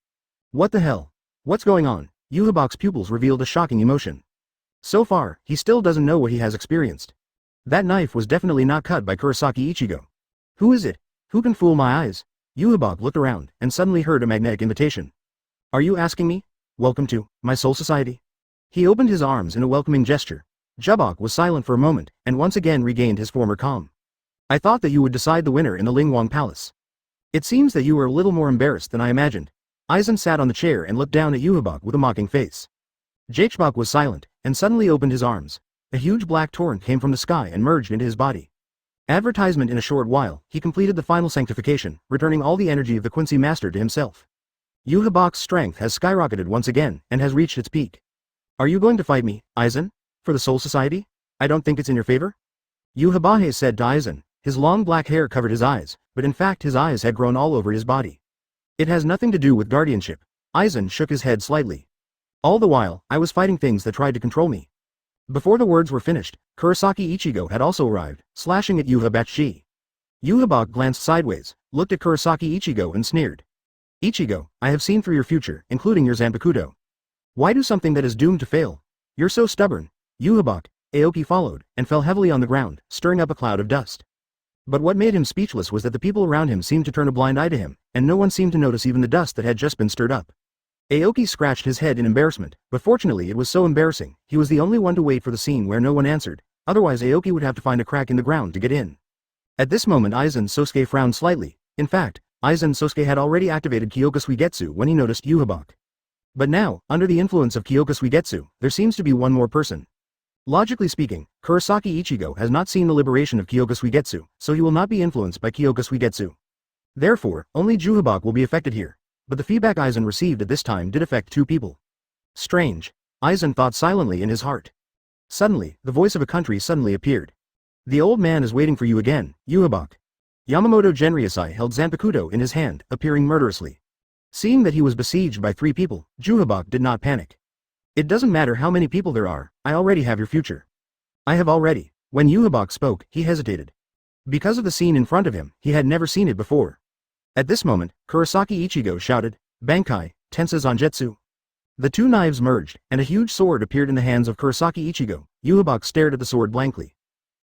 What the hell? What's going on? Yuhabak's pupils revealed a shocking emotion. So far, he still doesn't know what he has experienced. That knife was definitely not cut by Kurosaki Ichigo. Who is it? Who can fool my eyes? Yuhabak looked around, and suddenly heard a magnetic invitation. Are you asking me? Welcome to my soul society. He opened his arms in a welcoming gesture. Jubok was silent for a moment, and once again regained his former calm. I thought that you would decide the winner in the Lingwang Palace. It seems that you were a little more embarrassed than I imagined. Aizen sat on the chair and looked down at Yuhabak with a mocking face. Jubok was silent, and suddenly opened his arms. A huge black torrent came from the sky and merged into his body. Advertisement in a short while, he completed the final sanctification, returning all the energy of the Quincy Master to himself. Yuhabak's strength has skyrocketed once again, and has reached its peak. Are you going to fight me, Aizen? For the Soul Society? I don't think it's in your favor? Yuhabahe said to Aizen. His long black hair covered his eyes, but in fact his eyes had grown all over his body. It has nothing to do with guardianship. Aizen shook his head slightly. All the while, I was fighting things that tried to control me. Before the words were finished, Kurosaki Ichigo had also arrived, slashing at Yuhabak. Yuhabak glanced sideways, looked at Kurosaki Ichigo and sneered. Ichigo, I have seen through your future, including your Zanpakuto. Why do something that is doomed to fail? You're so stubborn. Yuhabak, Aoki followed, and fell heavily on the ground, stirring up a cloud of dust. But what made him speechless was that the people around him seemed to turn a blind eye to him, and no one seemed to notice even the dust that had just been stirred up. Aoki scratched his head in embarrassment, but fortunately it was so embarrassing, he was the only one to wait for the scene where no one answered, otherwise Aoki would have to find a crack in the ground to get in. At this moment Aizen Sosuke frowned slightly. In fact, Aizen Sosuke had already activated Kyoka Suigetsu when he noticed Yuhabak. But now, under the influence of Kyoka Suigetsu, there seems to be one more person. Logically speaking, Kurosaki Ichigo has not seen the liberation of Kyoka Suigetsu, so he will not be influenced by Kyoka Suigetsu. Therefore, only Yuhabak will be affected here. But the feedback Aizen received at this time did affect two people. Strange. Aizen thought silently in his heart. Suddenly, the voice of a country suddenly appeared. The old man is waiting for you again, Yuhabak. Yamamoto Genryusai held Zanpakuto in his hand, appearing murderously. Seeing that he was besieged by three people, Yuhabak did not panic. It doesn't matter how many people there are, I already have your future. I have already. When Yuhabak spoke, he hesitated. Because of the scene in front of him, he had never seen it before. At this moment, Kurosaki Ichigo shouted, Bankai, Tensa Zanjetsu. The two knives merged, and a huge sword appeared in the hands of Kurosaki Ichigo. Yuhabak stared at the sword blankly.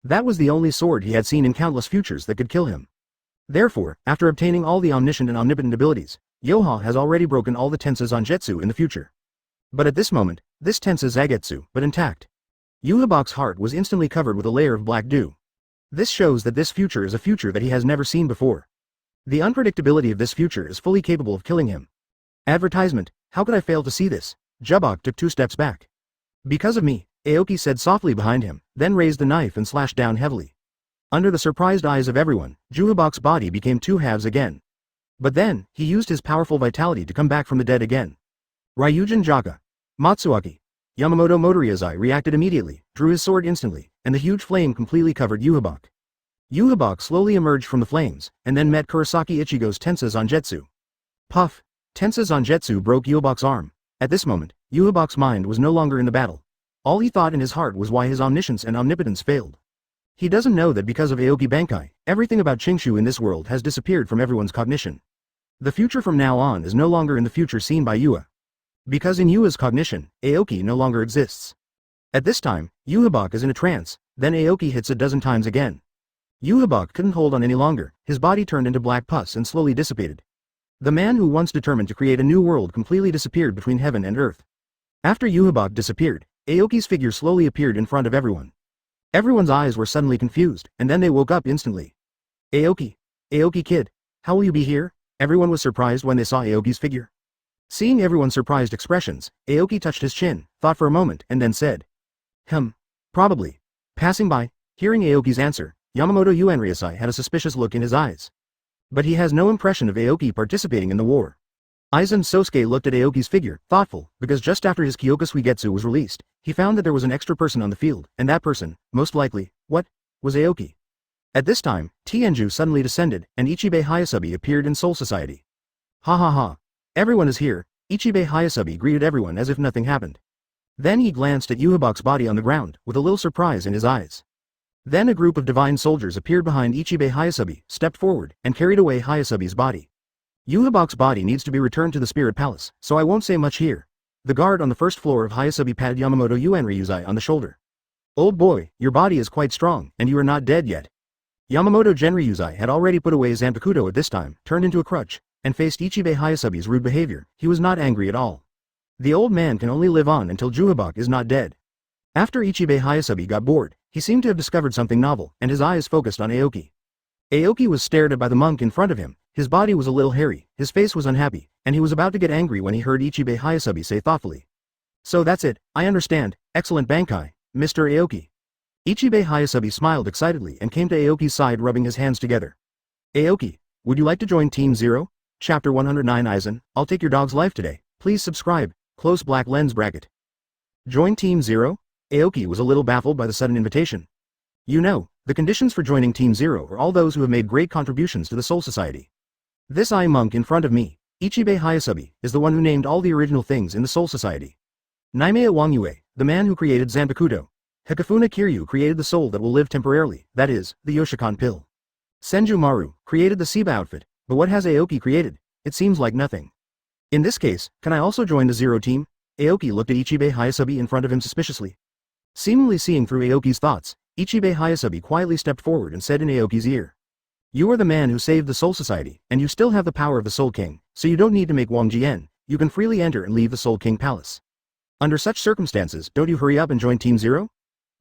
That was the only sword he had seen in countless futures that could kill him. Therefore, after obtaining all the omniscient and omnipotent abilities, Yoha has already broken all the Tensa Zanjetsu in the future. But at this moment, this Tensa Zagetsu, but intact. Yuhabak's heart was instantly covered with a layer of black dew. This shows that this future is a future that he has never seen before. The unpredictability of this future is fully capable of killing him. Advertisement, how could I fail to see this? Jubok took 2 steps back. Because of me, Aoki said softly behind him, then raised the knife and slashed down heavily. Under the surprised eyes of everyone, Yuhabak's body became 2 halves again. But then, he used his powerful vitality to come back from the dead again. Ryujin Jaka. Matsuaki. Yamamoto Motoriazai reacted immediately, drew his sword instantly, and the huge flame completely covered Yuhabak. Yuhabak slowly emerged from the flames, and then met Kurosaki Ichigo's Tensa Zanjetsu. Puff! Tensa Zanjetsu broke Yuhabak's arm. At this moment, Yuhabak's mind was no longer in the battle. All he thought in his heart was why his omniscience and omnipotence failed. He doesn't know that because of Aoki Bankai, everything about Qingshu in this world has disappeared from everyone's cognition. The future from now on is no longer in the future seen by Yua. Because in Yua's cognition, Aoki no longer exists. At this time, Yuhabak is in a trance, then Aoki hits a dozen times again. Yuhabak couldn't hold on any longer, his body turned into black pus and slowly dissipated. The man who once determined to create a new world completely disappeared between heaven and earth. After Yuhabak disappeared, Aoki's figure slowly appeared in front of everyone. Everyone's eyes were suddenly confused, and then they woke up instantly. Aoki! Aoki kid! How will you be here? Everyone was surprised when they saw Aoki's figure. Seeing everyone's surprised expressions, Aoki touched his chin, thought for a moment, and then said. Probably. Passing by, hearing Aoki's answer, Yamamoto Uenryusai had a suspicious look in his eyes. But he has no impression of Aoki participating in the war. Aizen Sosuke looked at Aoki's figure, thoughtful, because just after his Kyoka Suigetsu was released, he found that there was an extra person on the field, and that person, most likely, was Aoki. At this time, Tianju suddenly descended, and Ichibei Hayasubi appeared in Soul Society. Ha ha ha. Everyone is here, Ichibei Hayasubi greeted everyone as if nothing happened. Then he glanced at Yuhabak's body on the ground, with a little surprise in his eyes. Then a group of divine soldiers appeared behind Ichibei Hayasubi, stepped forward, and carried away Hayasubi's body. Yuhabak's body needs to be returned to the Spirit Palace, so I won't say much here. The guard on the first floor of Hayasabi patted Yamamoto Rangiku on the shoulder. Old boy, your body is quite strong, and you are not dead yet. Yamamoto Rangiku had already put away Zanpakuto at this time, turned into a crutch, and faced Ichibei Hayasabi's rude behavior. He was not angry at all. The old man can only live on until Juhabak is not dead. After Ichibei Hayasabi got bored, he seemed to have discovered something novel, and his eyes focused on Aoki. Aoki was stared at by the monk in front of him. His body was a little hairy, his face was unhappy, and he was about to get angry when he heard Ichibei Hayasabi say thoughtfully. So that's it, I understand, excellent Bankai, Mr. Aoki. Ichibei Hayasabi smiled excitedly and came to Aoki's side rubbing his hands together. Aoki, would you like to join Team Zero? Chapter 109 Aizen, I'll take your dog's life today, please subscribe, close black lens bracket. Join Team Zero? Aoki was a little baffled by the sudden invitation. You know, the conditions for joining Team Zero are all those who have made great contributions to the Soul Society. This eye monk in front of me, Ichibei Hayasabi, is the one who named all the original things in the Soul Society. Naimea Wangyue, the man who created Zanpakuto. Hikafuna Kiryu created the soul that will live temporarily, that is, the Yoshikan pill. Senju Maru created the Siba outfit, but what has Aoki created? It seems like nothing. In this case, can I also join the Zero team? Aoki looked at Ichibei Hayasabi in front of him suspiciously. Seemingly seeing through Aoki's thoughts, Ichibei Hayasabi quietly stepped forward and said in Aoki's ear. You are the man who saved the Soul Society, and you still have the power of the Soul King, so you don't need to make Wang Jian, you can freely enter and leave the Soul King Palace. Under such circumstances, don't you hurry up and join Team Zero?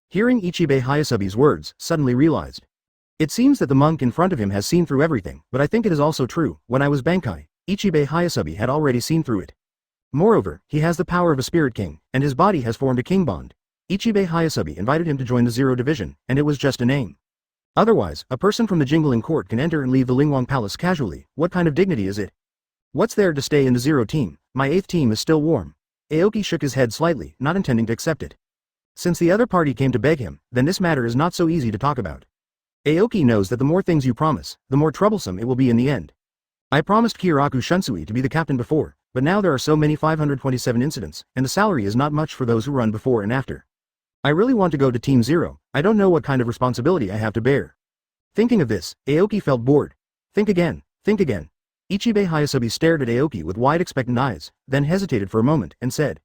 Hearing Ichibei Hayasabi's words, suddenly realized. It seems that the monk in front of him has seen through everything, but I think it is also true, when I was Bankai, Ichibei Hayasabi had already seen through it. Moreover, he has the power of a Spirit King, and his body has formed a king bond. Ichibei Hayasabi invited him to join the Zero Division, and it was just a name. Otherwise, a person from the Jingling Court can enter and leave the Lingwang Palace casually. What kind of dignity is it? What's there to stay in the Zero team? My 8th team is still warm. Aoki shook his head slightly, not intending to accept it. Since the other party came to beg him, then this matter is not so easy to talk about. Aoki knows that the more things you promise, the more troublesome it will be in the end. I promised Kiraku Shunsui to be the captain before, but now there are so many 527 incidents, and the salary is not much for those who run before and after. I really want to go to Team Zero, I don't know what kind of responsibility I have to bear. Thinking of this, Aoki felt bored. Think again, think again. Ichibei Hayasabi stared at Aoki with wide expectant eyes, then hesitated for a moment, and said.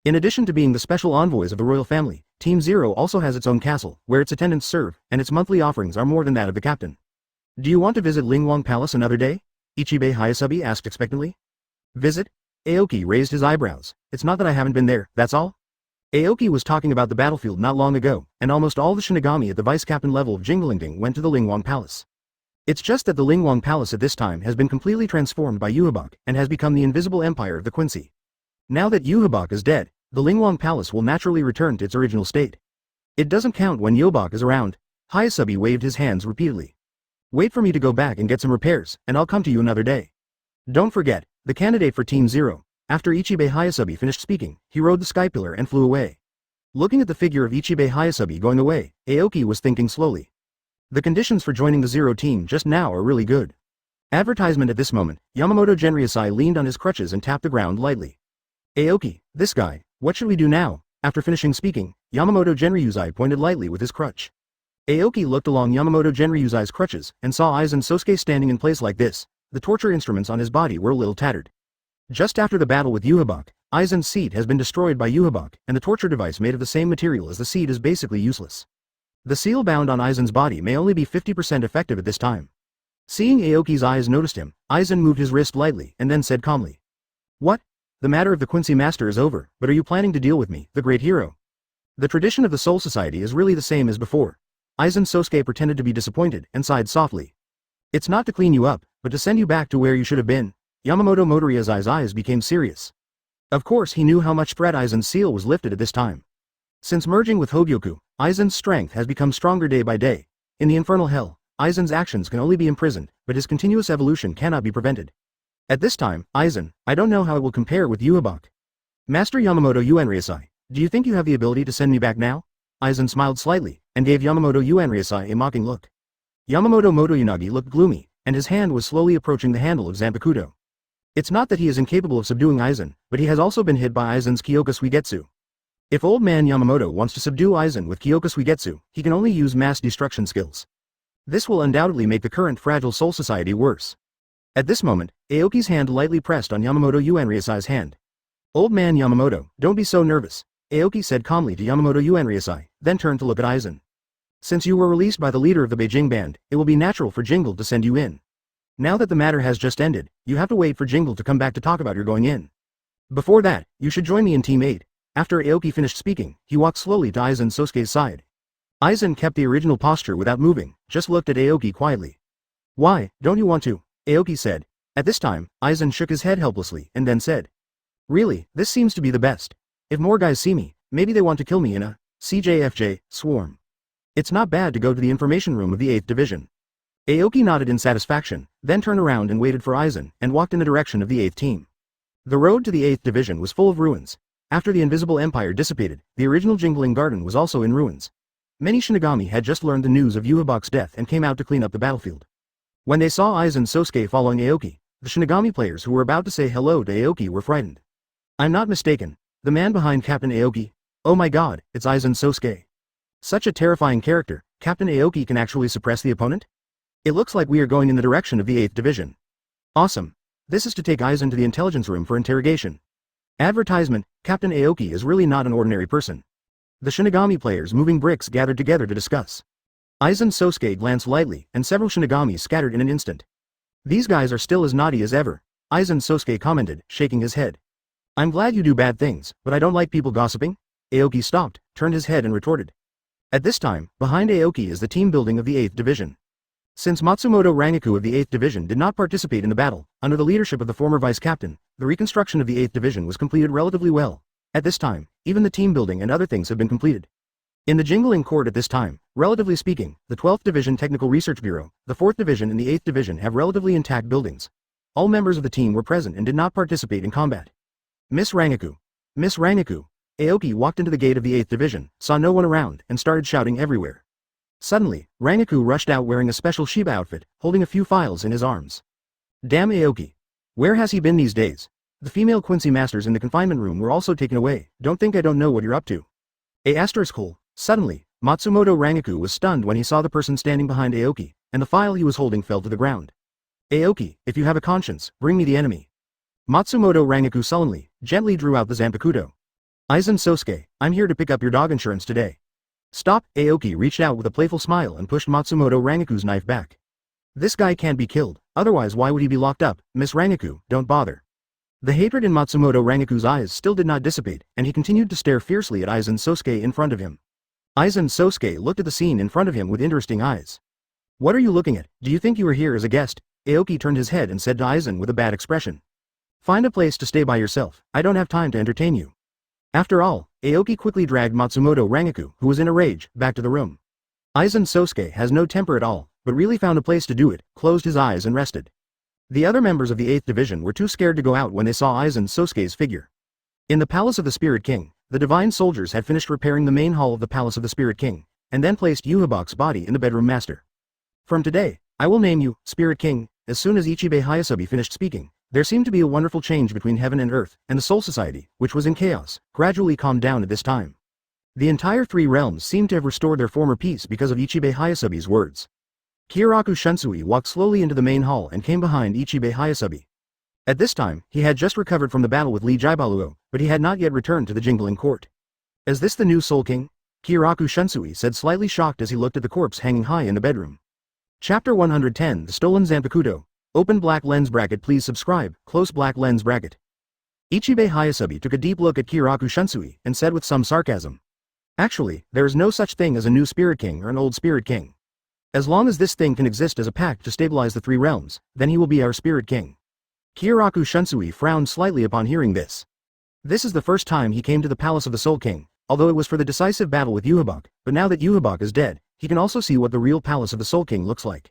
In addition to being the special envoys of the royal family, Team Zero also has its own castle, where its attendants serve, and its monthly offerings are more than that of the captain. Do you want to visit Lingwang Palace another day? Ichibei Hayasabi asked expectantly. Visit? Aoki raised his eyebrows. It's not that I haven't been there, that's all? Aoki was talking about the battlefield not long ago, and almost all the Shinigami at the vice-captain level of Jinglingding went to the Lingwang Palace. It's just that the Lingwang Palace at this time has been completely transformed by Yuhabak, and has become the invisible empire of the Quincy. Now that Yuhabak is dead, the Lingwang Palace will naturally return to its original state. It doesn't count when Yobak is around. Hayasabi waved his hands repeatedly. Wait for me to go back and get some repairs, and I'll come to you another day. Don't forget, the candidate for Team Zero. After Ichibei Hayasabi finished speaking, he rode the sky pillar and flew away. Looking at the figure of Ichibei Hayasabi going away, Aoki was thinking slowly. The conditions for joining the Zero team just now are really good. Advertisement at this moment, Yamamoto Rangiku leaned on his crutches and tapped the ground lightly. Aoki, this guy, what should we do now? After finishing speaking, Yamamoto Rangiku pointed lightly with his crutch. Aoki looked along Yamamoto Ranriku's crutches, and saw Aizen Sosuke standing in place like this. The torture instruments on his body were a little tattered. Just after the battle with Yuhabak, Aizen's seat has been destroyed by Yuhabak, and the torture device made of the same material as the seat is basically useless. The seal bound on Aizen's body may only be 50% effective at this time. Seeing Aoki's eyes noticed him, Aizen moved his wrist lightly and then said calmly. What? The matter of the Quincy Master is over, but are you planning to deal with me, the great hero? The tradition of the Soul Society is really the same as before. Aizen Sosuke pretended to be disappointed and sighed softly. It's not to clean you up, but to send you back to where you should have been. Yamamoto Motoria's eyes became serious. Of course he knew how much threat Aizen's seal was lifted at this time. Since merging with Hogyoku, Aizen's strength has become stronger day by day. In the infernal hell, Aizen's actions can only be imprisoned, but his continuous evolution cannot be prevented. At this time, Aizen, I don't know how it will compare with Yuhabak. Master Yamamoto Rangiku, do you think you have the ability to send me back now? Aizen smiled slightly, and gave Yamamoto Rangiku a mocking look. Yamamoto Motoyanagi looked gloomy, and his hand was slowly approaching the handle of Zanpakuto. It's not that he is incapable of subduing Aizen, but he has also been hit by Aizen's Kyoka Suigetsu. If old man Yamamoto wants to subdue Aizen with Kyoka Suigetsu, he can only use mass destruction skills. This will undoubtedly make the current fragile Soul Society worse. At this moment, Aoki's hand lightly pressed on Yamamoto Ranriku's hand. Old man Yamamoto, don't be so nervous, Aoki said calmly to Yamamoto Uenriasai, then turned to look at Aizen. Since you were released by the leader of the Beijing band, it will be natural for Jingle to send you in. Now that the matter has just ended, you have to wait for Jingle to come back to talk about your going in. Before that, you should join me in Team 8. After Aoki finished speaking, he walked slowly to Aizen Sosuke's side. Aizen kept the original posture without moving, just looked at Aoki quietly. Why, don't you want to? Aoki said. At this time, Aizen shook his head helplessly and then said. Really, this seems to be the best. If more guys see me, maybe they want to kill me in a CJFJ swarm. It's not bad to go to the information room of the 8th Division. Aoki nodded in satisfaction, then turned around and waited for Aizen and walked in the direction of the 8th team. The road to the 8th Division was full of ruins. After the Invisible Empire dissipated, the original Jingling Garden was also in ruins. Many Shinigami had just learned the news of Yubak's death and came out to clean up the battlefield. When they saw Aizen Sosuke following Aoki, the Shinigami players who were about to say hello to Aoki were frightened. I'm not mistaken. The man behind Captain Aoki? Oh my god, it's Aizen Sosuke. Such a terrifying character, Captain Aoki can actually suppress the opponent? It looks like we are going in the direction of the 8th Division. Awesome. This is to take Aizen to the intelligence room for interrogation. Advertisement, Captain Aoki is really not an ordinary person. The Shinigami players moving bricks gathered together to discuss. Aizen Sosuke glanced lightly, and several Shinigami scattered in an instant. These guys are still as naughty as ever, Aizen Sosuke commented, shaking his head. I'm glad you do bad things, but I don't like people gossiping. Aoki stopped, turned his head and retorted. At this time, behind Aoki is the team building of the 8th Division. Since Matsumoto Rangiku of the 8th Division did not participate in the battle, under the leadership of the former vice-captain, the reconstruction of the 8th Division was completed relatively well. At this time, even the team building and other things have been completed. In the Jingling Court at this time, relatively speaking, the 12th Division Technical Research Bureau, the 4th Division and the 8th Division have relatively intact buildings. All members of the team were present and did not participate in combat. Miss Rangiku. Miss Rangiku. Aoki walked into the gate of the 8th Division, saw no one around, and started shouting everywhere. Suddenly, Rangiku rushed out wearing a special Shiba outfit, holding a few files in his arms. Damn Aoki. Where has he been these days? The female Quincy masters in the confinement room were also taken away. Don't think I don't know what you're up to. Cool. Suddenly, Matsumoto Rangiku was stunned when he saw the person standing behind Aoki, and the file he was holding fell to the ground. Aoki, if you have a conscience, bring me the enemy. Matsumoto Rangiku sullenly, gently drew out the Zanpakuto. Aizen Sosuke, I'm here to pick up your dog insurance today. Stop, Aoki reached out with a playful smile and pushed Matsumoto Rangiku's knife back. This guy can't be killed, otherwise why would he be locked up? Miss Rangiku, don't bother. The hatred in Matsumoto Rangiku's eyes still did not dissipate, and he continued to stare fiercely at Aizen Sosuke in front of him. Aizen Sosuke looked at the scene in front of him with interesting eyes. What are you looking at? Do you think you are here as a guest? Aoki turned his head and said to Aizen with a bad expression. Find a place to stay by yourself, I don't have time to entertain you. After all, Aoki quickly dragged Matsumoto Rangiku, who was in a rage, back to the room. Aizen Sosuke has no temper at all, but really found a place to do it, closed his eyes and rested. The other members of the 8th Division were too scared to go out when they saw Aizen Sosuke's figure. In the Palace of the Spirit King, the divine soldiers had finished repairing the main hall of the Palace of the Spirit King, and then placed Yubak's body in the bedroom master. From today, I will name you, Spirit King. As soon as Ichibei Hayasobi finished speaking, there seemed to be a wonderful change between heaven and earth, and the Soul Society, which was in chaos, gradually calmed down at this time. The entire 3 realms seemed to have restored their former peace because of Ichibei Hayasobi's words. Kyoraku Shunsui walked slowly into the main hall and came behind Ichibei Hayasobi. At this time, he had just recovered from the battle with Lee Jaibaluo, but he had not yet returned to the Jingling Court. Is this the new Soul King? Kyoraku Shunsui said, slightly shocked as he looked at the corpse hanging high in the bedroom. Chapter 110, The Stolen Zanpakuto. Open black lens bracket. Please subscribe, close black lens bracket. Ichibei Hayasobi took a deep look at Kyoraku Shunsui and said with some sarcasm. Actually, there is no such thing as a new Spirit King or an old Spirit King. As long as this thing can exist as a pact to stabilize the 3 realms, then he will be our Spirit King. Kyoraku Shunsui frowned slightly upon hearing this. This is the first time he came to the Palace of the Soul King, although it was for the decisive battle with Yubak, but now that Yubak is dead, he can also see what the real Palace of the Soul King looks like.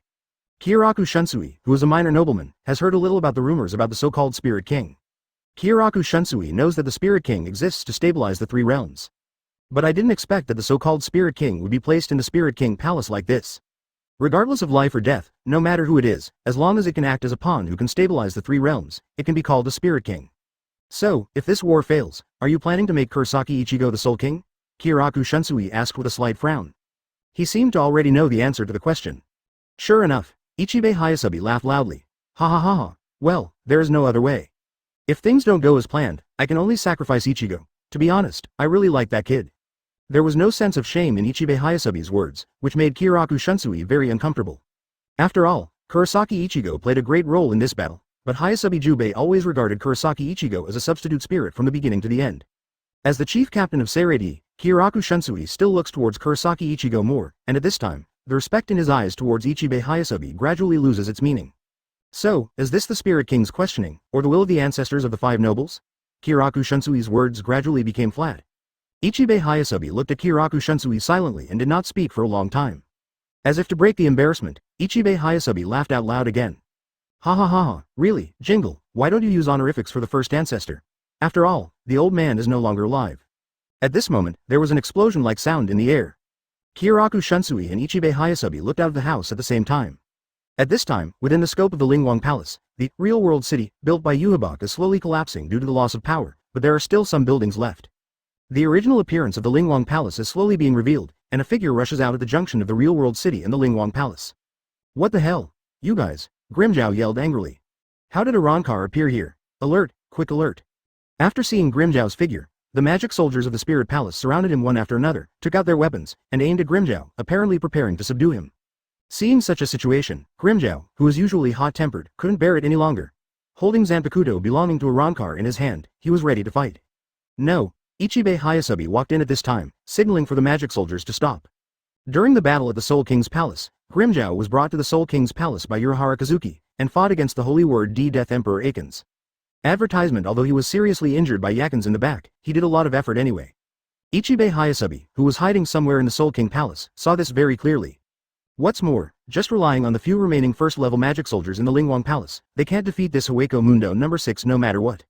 Kyoraku Shunsui, who is a minor nobleman, has heard a little about the rumors about the so-called Spirit King. Kyoraku Shunsui knows that the Spirit King exists to stabilize the 3 realms. But I didn't expect that the so-called Spirit King would be placed in the Spirit King Palace like this. Regardless of life or death, no matter who it is, as long as it can act as a pawn who can stabilize the 3 realms, it can be called a Spirit King. So, if this war fails, are you planning to make Kurosaki Ichigo the Soul King? Kyoraku Shunsui asked with a slight frown. He seemed to already know the answer to the question. Sure enough, Ichibei Hayasobi laughed loudly. Ha ha ha ha, well, there is no other way. If things don't go as planned, I can only sacrifice Ichigo. To be honest, I really like that kid. There was no sense of shame in Ichibei Hayasabi's words, which made Kiraku Shunsui very uncomfortable. After all, Kurosaki Ichigo played a great role in this battle, but Hayasabi Jubei always regarded Kurosaki Ichigo as a substitute spirit from the beginning to the end. As the chief captain of Seireitei, Kiraku Shunsui still looks towards Kurosaki Ichigo more, and at this time, the respect in his eyes towards Ichibei Hayasabi gradually loses its meaning. So, is this the Spirit King's questioning, or the will of the ancestors of the five nobles? Kiraku Shunsui's words gradually became flat. Ichibei Hayasabi looked at Kiraku Shunsui silently and did not speak for a long time. As if to break the embarrassment, Ichibei Hayasabi laughed out loud again. Ha ha ha ha, really, Jingle, why don't you use honorifics for the first ancestor? After all, the old man is no longer alive. At this moment, there was an explosion-like sound in the air. Kiraku Shunsui and Ichibei Hayasabi looked out of the house at the same time. At this time, within the scope of the Lingwang Palace, the real-world city, built by Yhwach is slowly collapsing due to the loss of power, but there are still some buildings left. The original appearance of the Lingwang Palace is slowly being revealed, and a figure rushes out at the junction of the real-world city and the Lingwang Palace. What the hell? You guys, Grimjow yelled angrily. How did Arrancar appear here? Alert, quick alert. After seeing Grimjow's figure, the magic soldiers of the Spirit Palace surrounded him one after another, took out their weapons, and aimed at Grimjow, apparently preparing to subdue him. Seeing such a situation, Grimjow, who is usually hot-tempered, couldn't bear it any longer. Holding Zanpakuto belonging to Arrancar in his hand, he was ready to fight. No, Ichibei Hayasabi walked in at this time, signaling for the magic soldiers to stop. During the battle at the Soul King's Palace, Grimjow was brought to the Soul King's Palace by Urahara Kazuki, and fought against the Holy Word D Death Emperor Akins. Advertisement. Although he was seriously injured by Yakins in the back, he did a lot of effort anyway. Ichibei Hayasabi, who was hiding somewhere in the Soul King Palace, saw this very clearly. What's more, just relying on the few remaining first-level magic soldiers in the Lingwang Palace, they can't defeat this Hueco Mundo No. 6 no matter what.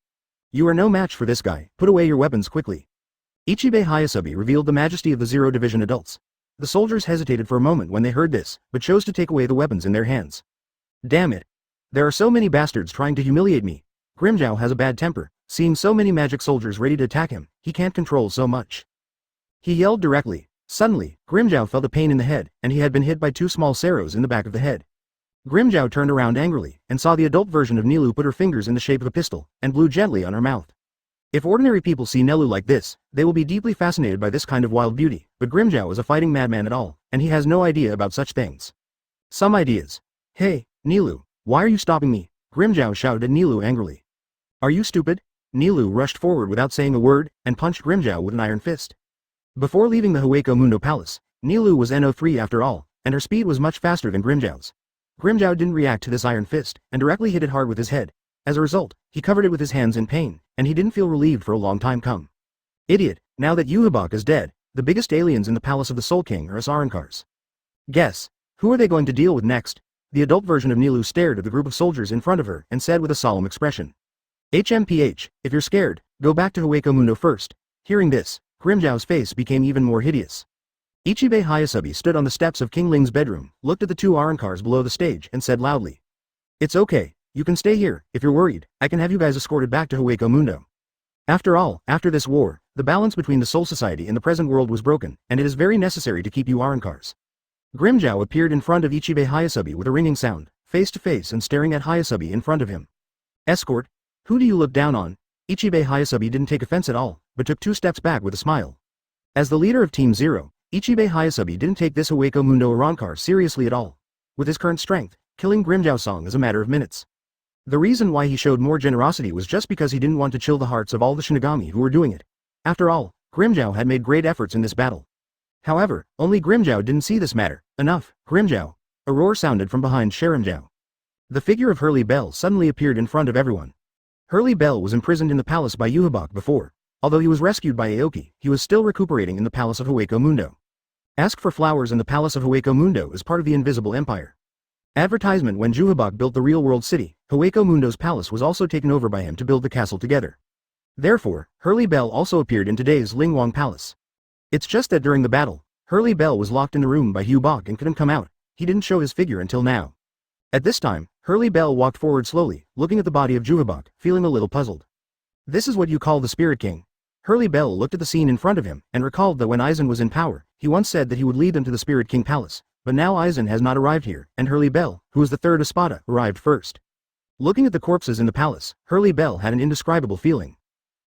You are no match for this guy, put away your weapons quickly. Ichibei Hayasabi revealed the majesty of the Zero Division adults. The soldiers hesitated for a moment when they heard this, but chose to take away the weapons in their hands. Damn it. There are so many bastards trying to humiliate me. Grimjow has a bad temper, seeing so many magic soldiers ready to attack him, he can't control so much. He yelled directly. Suddenly, Grimjow felt a pain in the head, and he had been hit by two small arrows in the back of the head. Grimjow turned around angrily, and saw the adult version of Nilu put her fingers in the shape of a pistol, and blew gently on her mouth. If ordinary people see Nelu like this, they will be deeply fascinated by this kind of wild beauty, but Grimjow is a fighting madman at all, and he has no idea about such things. Some ideas. Hey, Nilu, why are you stopping me? Grimjow shouted at Nilu angrily. Are you stupid? Nilu rushed forward without saying a word, and punched Grimjow with an iron fist. Before leaving the Hueco Mundo Palace, Nilu was NO3 after all, and her speed was much faster than Grimjow's. Grimjow didn't react to this iron fist, and directly hit it hard with his head. As a result, he covered it with his hands in pain, and he didn't feel relieved for a long time come. Idiot, now that Yhwach is dead, the biggest aliens in the Palace of the Soul King are us Arrancars. Guess, who are they going to deal with next? The adult version of Nilu stared at the group of soldiers in front of her and said with a solemn expression. HMPH, if you're scared, go back to Hueco Mundo first. Hearing this, Grimjow's face became even more hideous. Ichibei Hayasabi stood on the steps of King Ling's bedroom, looked at the two Arrancars below the stage and said loudly. It's okay, you can stay here, if you're worried, I can have you guys escorted back to Hueco Mundo. After all, after this war, the balance between the Soul Society and the present world was broken, and it is very necessary to keep you Arrancars. Grimjow appeared in front of Ichibei Hayasabi with a ringing sound, face to face and staring at Hayasabi in front of him. Escort? Who do you look down on? Ichibei Hayasabi didn't take offense at all, but took 2 steps back with a smile. As the leader of Team Zero, Ichibei Hayasabi didn't take this Hueco Mundo Arrancar seriously at all. With his current strength, killing Grimjow-song is a matter of minutes. The reason why he showed more generosity was just because he didn't want to chill the hearts of all the Shinigami who were doing it. After all, Grimjow had made great efforts in this battle. However, only Grimjow didn't see this matter. Enough, Grimjow. A roar sounded from behind Sharinjow. The figure of Hurley Bell suddenly appeared in front of everyone. Hurley Bell was imprisoned in the palace by Yhwach before. Although he was rescued by Aoki, he was still recuperating in the palace of Hueco Mundo. Ask for flowers in the palace of Hueco Mundo as part of the Invisible Empire. Advertisement. When Yhwach built the real-world city, Hueco Mundo's palace was also taken over by him to build the castle together. Therefore, Hurley Bell also appeared in today's Lingwang Palace. It's just that during the battle, Hurley Bell was locked in the room by Yhwach and couldn't come out. He didn't show his figure until now. At this time, Hurley Bell walked forward slowly, looking at the body of Yhwach, feeling a little puzzled. This is what you call the Spirit King. Hurley Bell looked at the scene in front of him, and recalled that when Aizen was in power, he once said that he would lead them to the Spirit King Palace, but now Aizen has not arrived here, and Hurley Bell, who was the third Espada, arrived first. Looking at the corpses in the palace, Hurley Bell had an indescribable feeling.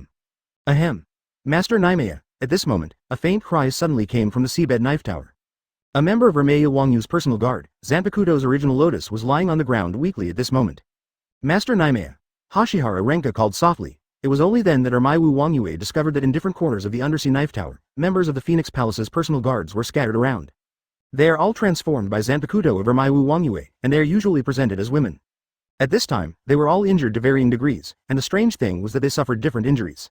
him. Ahem. Master Naimea. At this moment, a faint cry suddenly came from the seabed knife tower. A member of Ermei Wangyu's personal guard, Zanpakuto's original lotus was lying on the ground weakly at this moment. Master Naimea. Hashihara Renka called softly. It was only then that Ermei Wangyue discovered that in different corners of the undersea knife tower, members of the Phoenix Palace's personal guards were scattered around. They are all transformed by Zanpakuto of Ermei Wangyue, and they are usually presented as women. At this time, they were all injured to varying degrees, and the strange thing was that they suffered different injuries.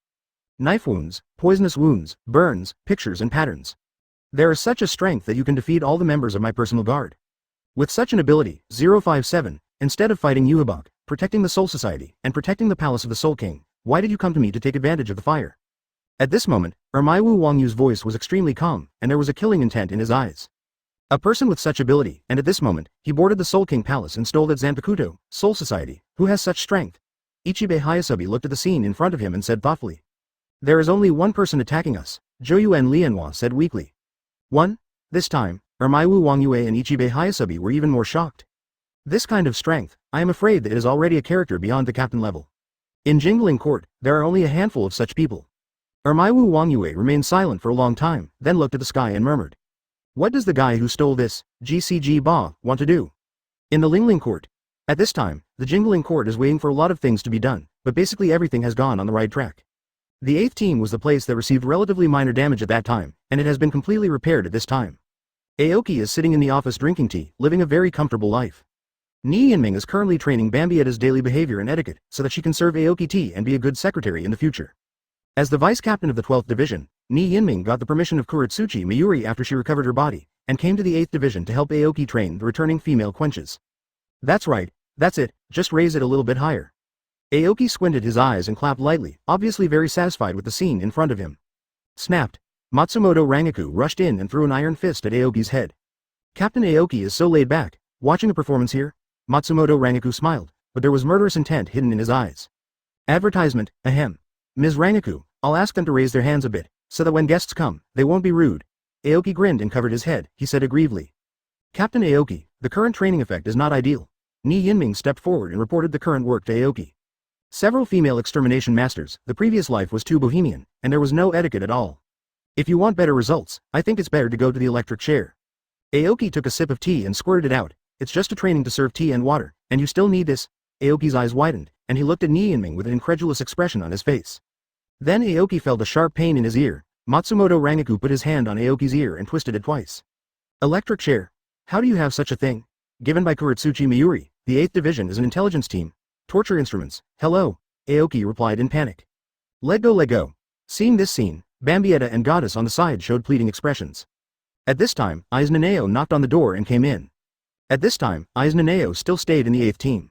Knife wounds, poisonous wounds, burns, pictures and patterns. There is such a strength that you can defeat all the members of my personal guard. With such an ability, 057, instead of fighting Yuhabak, protecting the Soul Society, and protecting the Palace of the Soul King, why did you come to me to take advantage of the fire? At this moment, Ermei Wangyu's voice was extremely calm, and there was a killing intent in his eyes. A person with such ability, and at this moment, he boarded the Soul King Palace and stole that Zanpakuto, Soul Society, who has such strength. Ichibe Hayasobi looked at the scene in front of him and said thoughtfully. There is only one person attacking us, Joyuen Lianhua said weakly. One? This time, Ermei Wangyue and Ichibe Hayasobi were even more shocked. This kind of strength, I am afraid that it is already a character beyond the captain level. In Jingling Court, there are only a handful of such people. Ermei Wangyue remained silent for a long time, then looked at the sky and murmured. What does the guy who stole this, GCG Ba, want to do? In the Lingling Court. At this time, the Jingling Court is waiting for a lot of things to be done, but basically everything has gone on the right track. The 8th team was the place that received relatively minor damage at that time, and it has been completely repaired at this time. Aoki is sitting in the office drinking tea, living a very comfortable life. Ni Yinming is currently training Bambietta's daily behavior and etiquette, so that she can serve Aoki tea and be a good secretary in the future. As the vice captain of the 12th Division, Ni Yinming got the permission of Kuratsuchi Mayuri after she recovered her body, and came to the 8th Division to help Aoki train the returning female quenches. That's right, that's it, just raise it a little bit higher. Aoki squinted his eyes and clapped lightly, obviously very satisfied with the scene in front of him. Snapped. Matsumoto Rangiku rushed in and threw an iron fist at Aoki's head. Captain Aoki is so laid back, watching the performance here? Matsumoto Rangiku smiled, but there was murderous intent hidden in his eyes. Advertisement, ahem. Ms. Rangiku, I'll ask them to raise their hands a bit, so that when guests come, they won't be rude. Aoki grinned and covered his head, he said aggrievedly. Captain Aoki, the current training effect is not ideal. Ni Yinming stepped forward and reported the current work to Aoki. Several female extermination masters, the previous life was too bohemian, and there was no etiquette at all. If you want better results, I think it's better to go to the electric chair. Aoki took a sip of tea and squirted it out. It's just a training to serve tea and water, and you still need this? Aoki's eyes widened, and he looked at Ni Yinming with an incredulous expression on his face. Then Aoki felt a sharp pain in his ear. Matsumoto Rangiku put his hand on Aoki's ear and twisted it twice. Electric chair? How do you have such a thing? Given by Kuretsuchi Miuri, the 8th Division is an intelligence team. Torture instruments. Hello, Aoki replied in panic. Let go, let go. Seeing this scene, Bambietta and Goddess on the side showed pleading expressions. At this time, Aiz Nanao knocked on the door and came in. At this time, Aiz Nanao still stayed in the 8th team.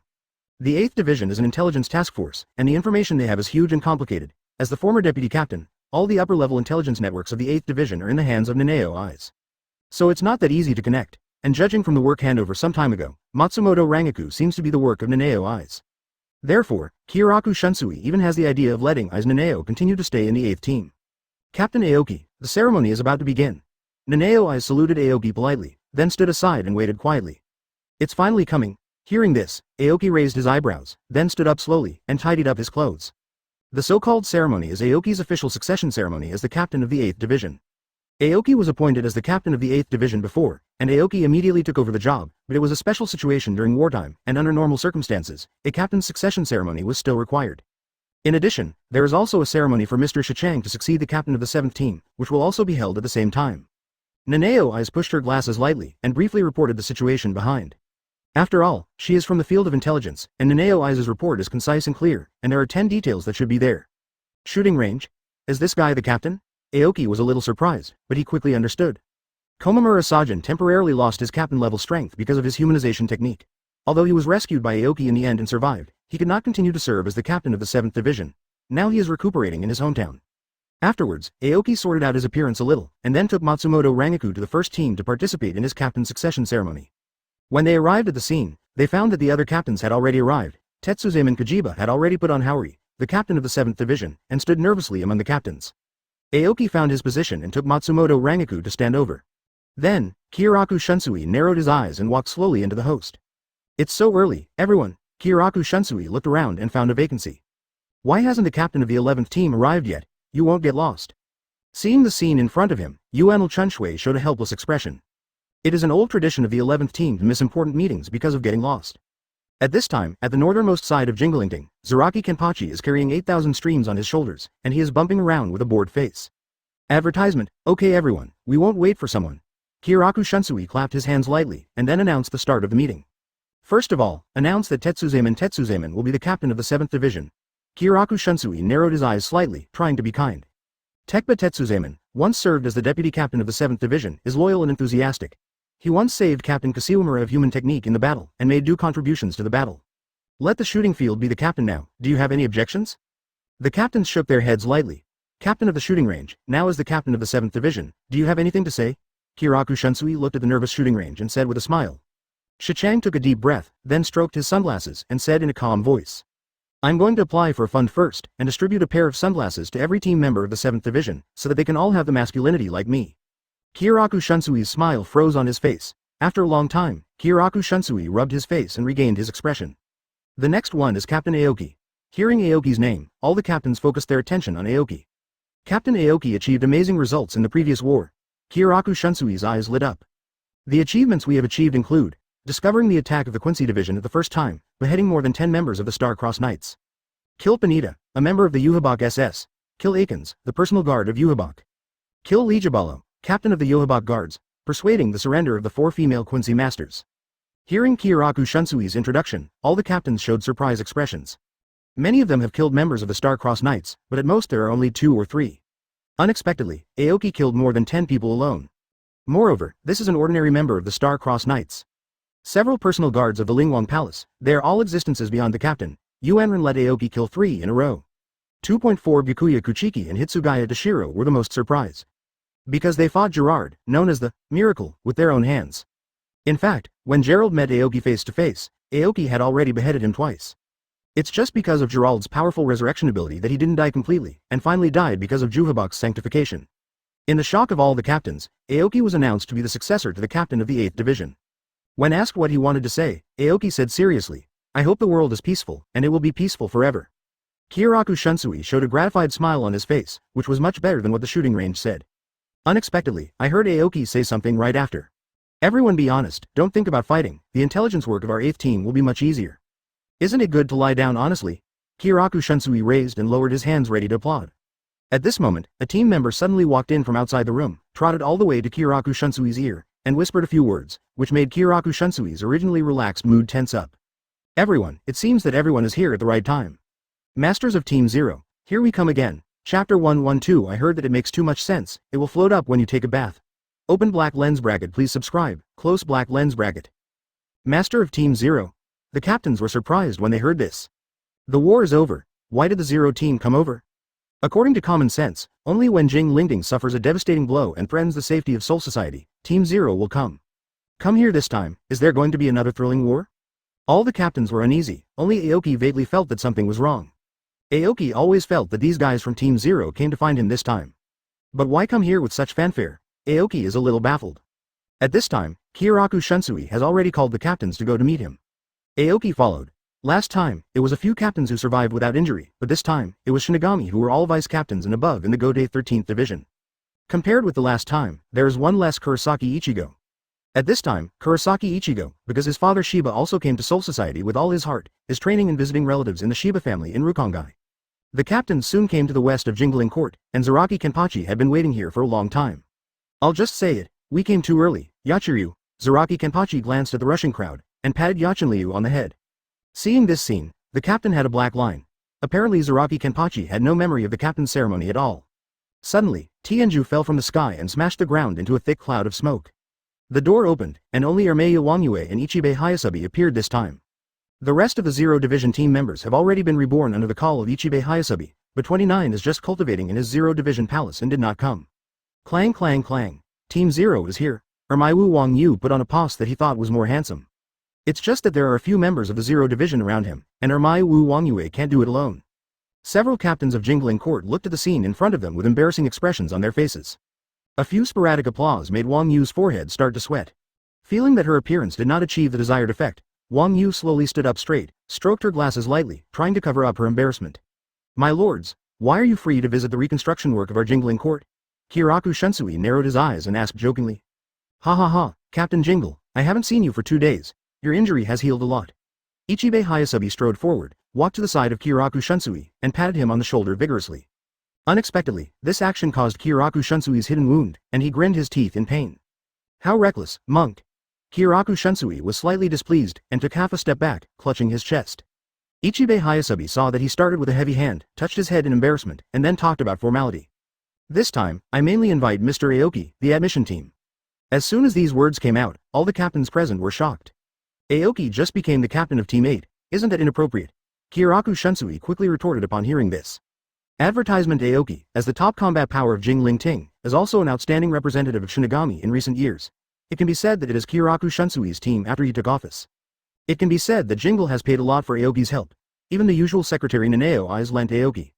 The 8th Division is an intelligence task force, and the information they have is huge and complicated. As the former deputy captain, all the upper-level intelligence networks of the 8th Division are in the hands of Nanao Aiz. So it's not that easy to connect, and judging from the work handover some time ago, Matsumoto Rangiku seems to be the work of Nanao Aiz. Therefore, Kyoraku Shunsui even has the idea of letting Aiz Nanao continue to stay in the 8th team. Captain Aoki, the ceremony is about to begin. Nanao Aiz saluted Aoki politely, then stood aside and waited quietly. It's finally coming. Hearing this, Aoki raised his eyebrows, then stood up slowly, and tidied up his clothes. The so-called ceremony is Aoki's official succession ceremony as the captain of the 8th Division. Aoki was appointed as the captain of the 8th Division before, and Aoki immediately took over the job, but it was a special situation during wartime, and under normal circumstances, a captain's succession ceremony was still required. In addition, there is also a ceremony for Mr. Shichang to succeed the captain of the 7th team, which will also be held at the same time. Nanao Aiz pushed her glasses lightly, and briefly reported the situation behind. After all, she is from the field of intelligence, and Nanao Aiz's report is concise and clear, and there are 10 details that should be there. Shooting range? Is this guy the captain? Aoki was a little surprised, but he quickly understood. Komamura Sajin temporarily lost his captain-level strength because of his humanization technique. Although he was rescued by Aoki in the end and survived, he could not continue to serve as the captain of the 7th Division. Now he is recuperating in his hometown. Afterwards, Aoki sorted out his appearance a little, and then took Matsumoto Rangiku to the first team to participate in his captain's succession ceremony. When they arrived at the scene, they found that the other captains had already arrived. Tetsuzame and Kajiba had already put on Haori, the captain of the 7th Division, and stood nervously among the captains. Aoki found his position and took Matsumoto Rangiku to stand over. Then, Kyoraku Shunsui narrowed his eyes and walked slowly into the host. It's so early, everyone. Kyoraku Shunsui looked around and found a vacancy. Why hasn't the captain of the 11th team arrived yet? You won't get lost. Seeing the scene in front of him, Yuanl Chunshui showed a helpless expression. It is an old tradition of the 11th team to miss important meetings because of getting lost. At this time, at the northernmost side of Jinglingding, Zaraki Kenpachi is carrying 8,000 streams on his shoulders, and he is bumping around with a bored face. Advertisement, okay everyone, we won't wait for someone. Kyoraku Shunsui clapped his hands lightly, and then announced the start of the meeting. First of all, announce that Tetsuzamen will be the captain of the 7th Division. Kyoraku Shunsui narrowed his eyes slightly, trying to be kind. Tekba Tetsuzamen, once served as the deputy captain of the 7th Division, is loyal and enthusiastic. He once saved Captain Kasiwamura of human technique in the battle, and made due contributions to the battle. Let the shooting field be the captain now. Do you have any objections? The captains shook their heads lightly. Captain of the shooting range, now as the captain of the 7th Division, do you have anything to say? Kyoraku Shunsui looked at the nervous shooting range and said with a smile. Shichang took a deep breath, then stroked his sunglasses and said in a calm voice. I'm going to apply for a fund first, and distribute a pair of sunglasses to every team member of the 7th Division, so that they can all have the masculinity like me. Kyoraku Shunsui's smile froze on his face. After a long time, Kyoraku Shunsui rubbed his face and regained his expression. The next one is Captain Aoki. Hearing Aoki's name, all the captains focused their attention on Aoki. Captain Aoki achieved amazing results in the previous war. Kyoraku Shunsui's eyes lit up. The achievements we have achieved include discovering the attack of the Quincy Division at the first time, beheading more than 10 members of the Star-Crossed Knights. Kill Panita, a member of the Yuhabak SS. Kill Akins, the personal guard of Yuhabak. Kill Lijabalo, captain of the Yuhabak Guards, persuading the surrender of the 4 female Quincy Masters. Hearing Kyoraku Shunsui's introduction, all the captains showed surprise expressions. Many of them have killed members of the Star-Crossed Knights, but at most there are only 2 or 3. Unexpectedly, Aoki killed more than 10 people alone. Moreover, this is an ordinary member of the Star-Crossed Knights. Several personal guards of the Lingwang Palace, they are all existences beyond the captain. Yuanren let Aoki kill 3 in a row. 2.4 Byakuya Kuchiki and Hitsugaya Dashiro were the most surprised. Because they fought Gerard, known as the Miracle, with their own hands. In fact, when Gerald met Aoki face to face, Aoki had already beheaded him twice. It's just because of Gerald's powerful resurrection ability that he didn't die completely, and finally died because of Juhabak's sanctification. In the shock of all the captains, Aoki was announced to be the successor to the captain of the 8th Division. When asked what he wanted to say, Aoki said seriously, I hope the world is peaceful, and it will be peaceful forever. Kyoraku Shunsui showed a gratified smile on his face, which was much better than what the shooting range said. Unexpectedly, I heard Aoki say something right after. Everyone be honest, don't think about fighting, the intelligence work of our 8th team will be much easier. Isn't it good to lie down honestly? Kiraku Shunsui raised and lowered his hands ready to applaud. At this moment, a team member suddenly walked in from outside the room, trotted all the way to Kiraku Shunsui's ear, and whispered a few words, which made Kiraku Shunsui's originally relaxed mood tense up. Everyone, it seems that everyone is here at the right time. Masters of Team Zero, here we come again. Chapter 112. I heard that it makes too much sense, it will float up when you take a bath. Open black lens bracket, please subscribe, close black lens bracket. Master of Team Zero. The captains were surprised when they heard this. The war is over, why did the Zero team come over? According to common sense, only when Jing Lingding suffers a devastating blow and threatens the safety of Soul Society, Team Zero will come. Come here this time, is there going to be another thrilling war? All the captains were uneasy, only Aoki vaguely felt that something was wrong. Aoki always felt that these guys from Team Zero came to find him this time. But why come here with such fanfare? Aoki is a little baffled. At this time, Kiraku Shunsui has already called the captains to go to meet him. Aoki followed. Last time, it was a few captains who survived without injury, but this time, it was Shinigami who were all vice captains and above in the Godei 13th Division. Compared with the last time, there is one less Kurosaki Ichigo. At this time, Kurosaki Ichigo, because his father Shiba also came to Soul Society with all his heart, is training and visiting relatives in the Shiba family in Rukongai. The captains soon came to the west of Jingling Court, and Zaraki Kenpachi had been waiting here for a long time. I'll just say it, we came too early, Yachiryu. Zaraki Kenpachi glanced at the rushing crowd, and patted Yachinryu on the head. Seeing this scene, the captain had a black line. Apparently Zaraki Kenpachi had no memory of the captain's ceremony at all. Suddenly, Tianju fell from the sky and smashed the ground into a thick cloud of smoke. The door opened, and only Ermei Wangyue and Ichibei Hayasabi appeared this time. The rest of the Zero Division team members have already been reborn under the call of Ichibei Hayasabi, but 29 is just cultivating in his Zero Division palace and did not come. Clang clang clang. Team Zero is here. Ermei Wangyu put on a pose that he thought was more handsome. It's just that there are a few members of the Zero Division around him, and Ermei Wangyue can't do it alone. Several captains of Jingling Court looked at the scene in front of them with embarrassing expressions on their faces. A few sporadic applause made Wang Yu's forehead start to sweat. Feeling that her appearance did not achieve the desired effect, Wang Yu slowly stood up straight, stroked her glasses lightly, trying to cover up her embarrassment. My lords, why are you free to visit the reconstruction work of our Jingling Court? Kiraku Shunsui narrowed his eyes and asked jokingly. Ha ha ha, Captain Jingle, I haven't seen you for 2 days. Your injury has healed a lot. Ichibei Hayasabi strode forward, walked to the side of Kiraku Shunsui, and patted him on the shoulder vigorously. Unexpectedly, this action caused Kiraku Shunsui's hidden wound, and he grinned his teeth in pain. How reckless, monk! Kiraku Shunsui was slightly displeased, and took half a step back, clutching his chest. Ichibei Hayasabi saw that he started with a heavy hand, touched his head in embarrassment, and then talked about formality. This time, I mainly invite Mr. Aoki, the admission team. As soon as these words came out, all the captains present were shocked. Aoki just became the captain of Team 8, isn't that inappropriate? Kiraku Shunsui quickly retorted upon hearing this. Advertisement Aoki, as the top combat power of Jingling Ting, is also an outstanding representative of Shinigami in recent years. It can be said that it is Kiraku Shunsui's team after he took office. It can be said that Jingle has paid a lot for Aoki's help. Even the usual secretary Naneo eyes lent Aoki.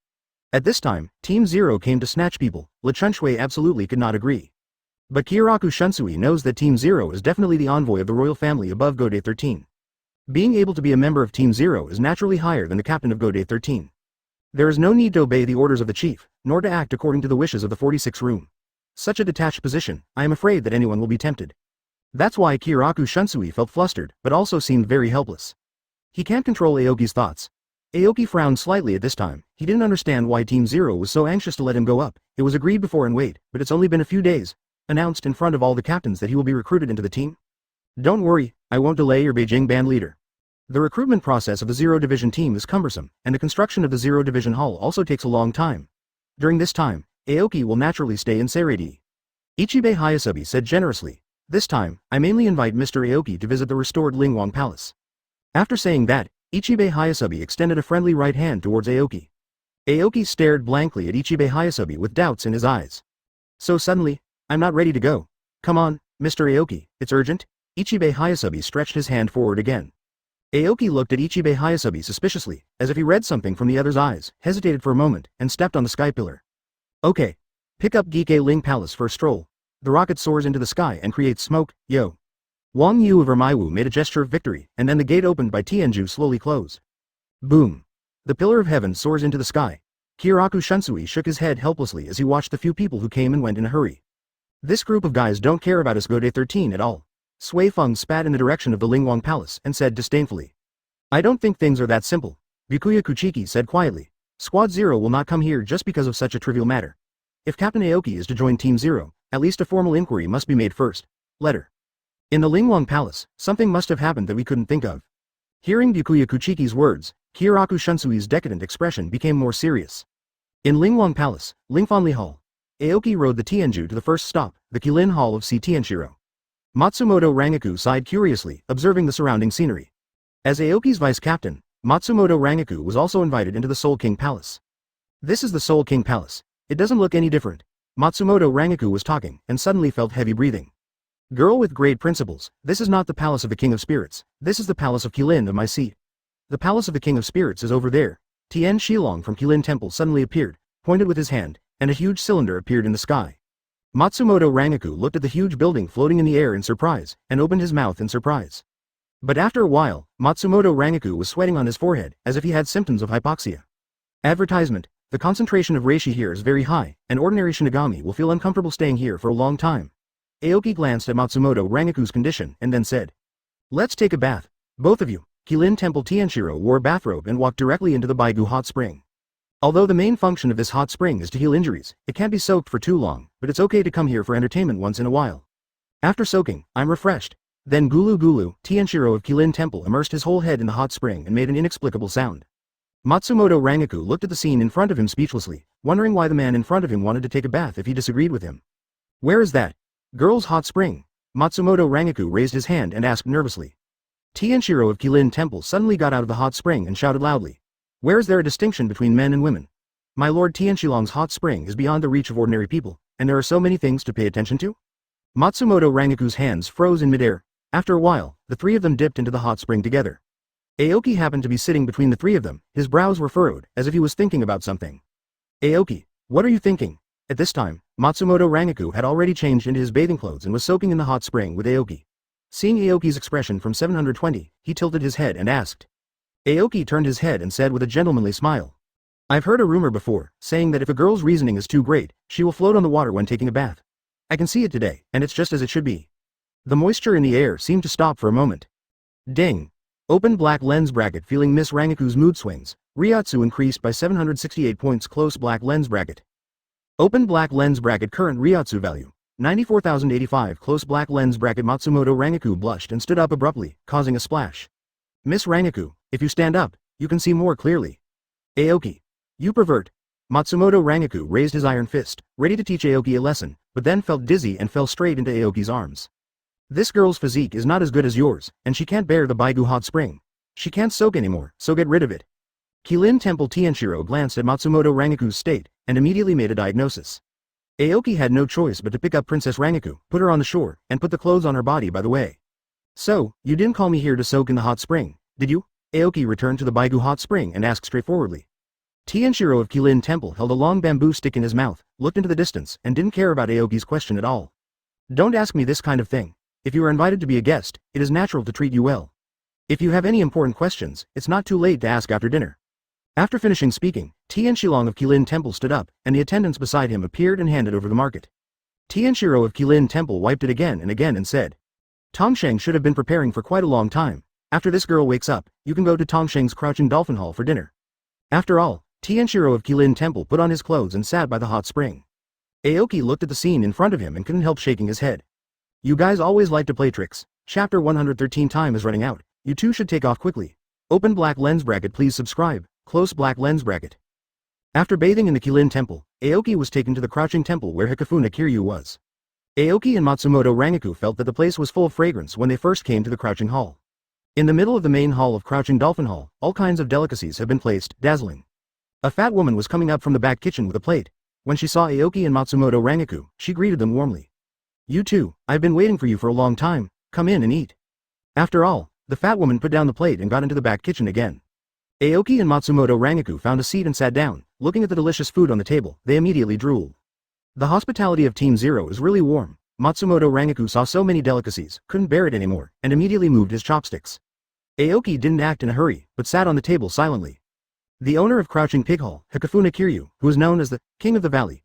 At this time, Team Zero came to snatch people. Le Chunshui absolutely could not agree. But Kiraku Shunsui knows that Team Zero is definitely the envoy of the royal family above Godei 13. Being able to be a member of Team Zero is naturally higher than the captain of Godei 13. There is no need to obey the orders of the chief, nor to act according to the wishes of the 46 room. Such a detached position, I am afraid that anyone will be tempted. That's why Kiraku Shunsui felt flustered, but also seemed very helpless. He can't control Aoki's thoughts. Aoki frowned slightly at this time. He didn't understand why Team Zero was so anxious to let him go up. It was agreed before and wait, but it's only been a few days. Announced in front of all the captains that he will be recruited into the team. Don't worry, I won't delay your Beijing band leader. The recruitment process of the Zero Division team is cumbersome, and the construction of the Zero Division Hall also takes a long time. During this time, Aoki will naturally stay in Seireitei. Ichibei Hayasabi said generously, this time, I mainly invite Mr. Aoki to visit the restored Lingwang Palace. After saying that, Ichibei Hayasabi extended a friendly right hand towards Aoki. Aoki stared blankly at Ichibei Hayasabi with doubts in his eyes. So suddenly, I'm not ready to go. Come on, Mr. Aoki, it's urgent? Ichibei Hayasabi stretched his hand forward again. Aoki looked at Ichibei Hayasabi suspiciously, as if he read something from the other's eyes, hesitated for a moment, and stepped on the sky pillar. Okay. Pick up Gike Ling Palace for a stroll. The rocket soars into the sky and creates smoke, yo. Wang Yu of Ermaiwu made a gesture of victory, and then the gate opened by Tianju slowly closed. Boom. The pillar of heaven soars into the sky. Kiraku Shunsui shook his head helplessly as he watched the few people who came and went in a hurry. This group of guys don't care about us Gode 13 at all. Sui Feng spat in the direction of the Lingwang Palace and said disdainfully. I don't think things are that simple. Byakuya Kuchiki said quietly. Squad 0 will not come here just because of such a trivial matter. If Captain Aoki is to join Team 0, at least a formal inquiry must be made first. Letter. In the Lingwang Palace, something must have happened that we couldn't think of. Hearing Byakuya Kuchiki's words, Kyoraku Shunsui's decadent expression became more serious. In Lingwang Palace, Lingfanli Hall, Aoki rode the Tianju to the first stop, the Kilin Hall of C. Tianshiro. Matsumoto Rangiku sighed curiously, observing the surrounding scenery. As Aoki's vice-captain, Matsumoto Rangiku was also invited into the Soul King Palace. This is the Soul King Palace. It doesn't look any different. Matsumoto Rangiku was talking, and suddenly felt heavy breathing. Girl with great principles, this is not the Palace of the King of Spirits, this is the Palace of Kilin of my seat. The Palace of the King of Spirits is over there. Tian Shilong from Kilin Temple suddenly appeared, pointed with his hand, and a huge cylinder appeared in the sky. Matsumoto Rangiku looked at the huge building floating in the air in surprise, and opened his mouth in surprise. But after a while, Matsumoto Rangiku was sweating on his forehead, as if he had symptoms of hypoxia. Advertisement. The concentration of reishi here is very high, and ordinary Shinigami will feel uncomfortable staying here for a long time. Aoki glanced at Matsumoto Rangiku's condition and then said. Let's take a bath. Both of you. Kilin Temple Tianshiro wore a bathrobe and walked directly into the Baigu hot spring. Although the main function of this hot spring is to heal injuries, it can't be soaked for too long, but it's okay to come here for entertainment once in a while. After soaking, I'm refreshed. Then Gulu Gulu, Tianshiro of Kilin Temple immersed his whole head in the hot spring and made an inexplicable sound. Matsumoto Rangiku looked at the scene in front of him speechlessly, wondering why the man in front of him wanted to take a bath if he disagreed with him. Where is that? Girl's hot spring. Matsumoto Rangiku raised his hand and asked nervously. Tianshiro of Kilin Temple suddenly got out of the hot spring and shouted loudly. Where is there a distinction between men and women? My lord Tianshilong's hot spring is beyond the reach of ordinary people, and there are so many things to pay attention to? Matsumoto Rangiku's hands froze in midair. After a while, the three of them dipped into the hot spring together. Aoki happened to be sitting between the three of them, his brows were furrowed, as if he was thinking about something. Aoki, what are you thinking? At this time, Matsumoto Rangiku had already changed into his bathing clothes and was soaking in the hot spring with Aoki. Seeing Aoki's expression from 720, he tilted his head and asked. Aoki turned his head and said with a gentlemanly smile. I've heard a rumor before, saying that if a girl's reasoning is too great, she will float on the water when taking a bath. I can see it today, and it's just as it should be. The moisture in the air seemed to stop for a moment. Ding. Open black lens bracket feeling Miss Rangiku's mood swings. Reiatsu increased by 768 points close black lens bracket. Open black lens bracket current Reiatsu value. 94,085 close black lens bracket Matsumoto Rangiku blushed and stood up abruptly, causing a splash. Miss Rangiku, if you stand up, you can see more clearly. Aoki. You pervert. Matsumoto Rangiku raised his iron fist, ready to teach Aoki a lesson, but then felt dizzy and fell straight into Aoki's arms. This girl's physique is not as good as yours, and she can't bear the Baigu hot spring. She can't soak anymore, so get rid of it. Kilin Temple Tianshiro glanced at Matsumoto Rangiku's state, and immediately made a diagnosis. Aoki had no choice but to pick up Princess Rangiku, put her on the shore, and put the clothes on her body by the way. So, you didn't call me here to soak in the hot spring, did you? Aoki returned to the Baigu hot spring and asked straightforwardly. Tianshiro of Kilin Temple held a long bamboo stick in his mouth, looked into the distance, and didn't care about Aoki's question at all. Don't ask me this kind of thing. If you are invited to be a guest, it is natural to treat you well. If you have any important questions, it's not too late to ask after dinner. After finishing speaking, Tianshilong of Kilin Temple stood up, and the attendants beside him appeared and handed over the market. Tianshiro of Kilin Temple wiped it again and said. Tongsheng should have been preparing for quite a long time. After this girl wakes up, you can go to Tongsheng's Crouching Dolphin Hall for dinner. After all, Tianshiro of Kilin Temple put on his clothes and sat by the hot spring. Aoki looked at the scene in front of him and couldn't help shaking his head. You guys always like to play tricks. Chapter 113 time is running out. You two should take off quickly. Open black lens bracket please subscribe. Close black lens bracket. After bathing in the Kilin Temple, Aoki was taken to the Crouching Temple where Hikafuna Kiryu was. Aoki and Matsumoto Rangiku felt that the place was full of fragrance when they first came to the Crouching Hall. In the middle of the main hall of Crouching Dolphin Hall, all kinds of delicacies have been placed, dazzling. A fat woman was coming up from the back kitchen with a plate. When she saw Aoki and Matsumoto Rangiku, she greeted them warmly. You two, I've been waiting for you for a long time, come in and eat. After all, the fat woman put down the plate and got into the back kitchen again. Aoki and Matsumoto Rangiku found a seat and sat down. Looking at the delicious food on the table, they immediately drooled. The hospitality of Team Zero is really warm. Matsumoto Rangiku saw so many delicacies, couldn't bear it anymore, and immediately moved his chopsticks. Aoki didn't act in a hurry, but sat on the table silently. The owner of Crouching Pig Hall, Hikafuna Kiryu, who is known as the King of the Valley,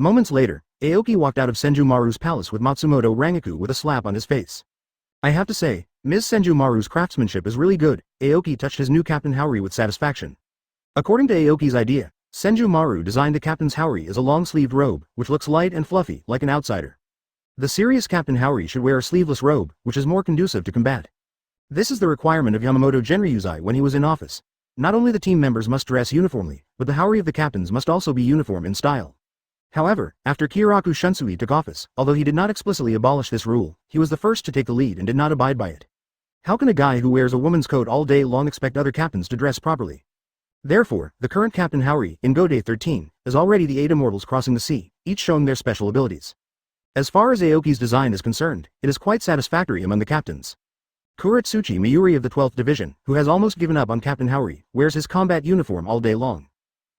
Moments later, Aoki walked out of Senjumaru's palace with Matsumoto Rangiku with a slap on his face. I have to say, Ms. Senjumaru's craftsmanship is really good. Aoki touched his new Captain Haori with satisfaction. According to Aoki's idea, Senjumaru designed the captain's haori as a long-sleeved robe, which looks light and fluffy, like an outsider. The serious Captain Haori should wear a sleeveless robe, which is more conducive to combat. This is the requirement of Yamamoto Genryusai when he was in office. Not only the team members must dress uniformly, but the haori of the captains must also be uniform in style. However, after Kyoraku Shunsui took office, although he did not explicitly abolish this rule, he was the first to take the lead and did not abide by it. How can a guy who wears a woman's coat all day long expect other captains to dress properly? Therefore, the current Captain Haori, in Godei 13, is already the 8 immortals crossing the sea, each showing their special abilities. As far as Aoki's design is concerned, it is quite satisfactory among the captains. Kuretsuchi Miyuri of the 12th Division, who has almost given up on Captain Haori, wears his combat uniform all day long.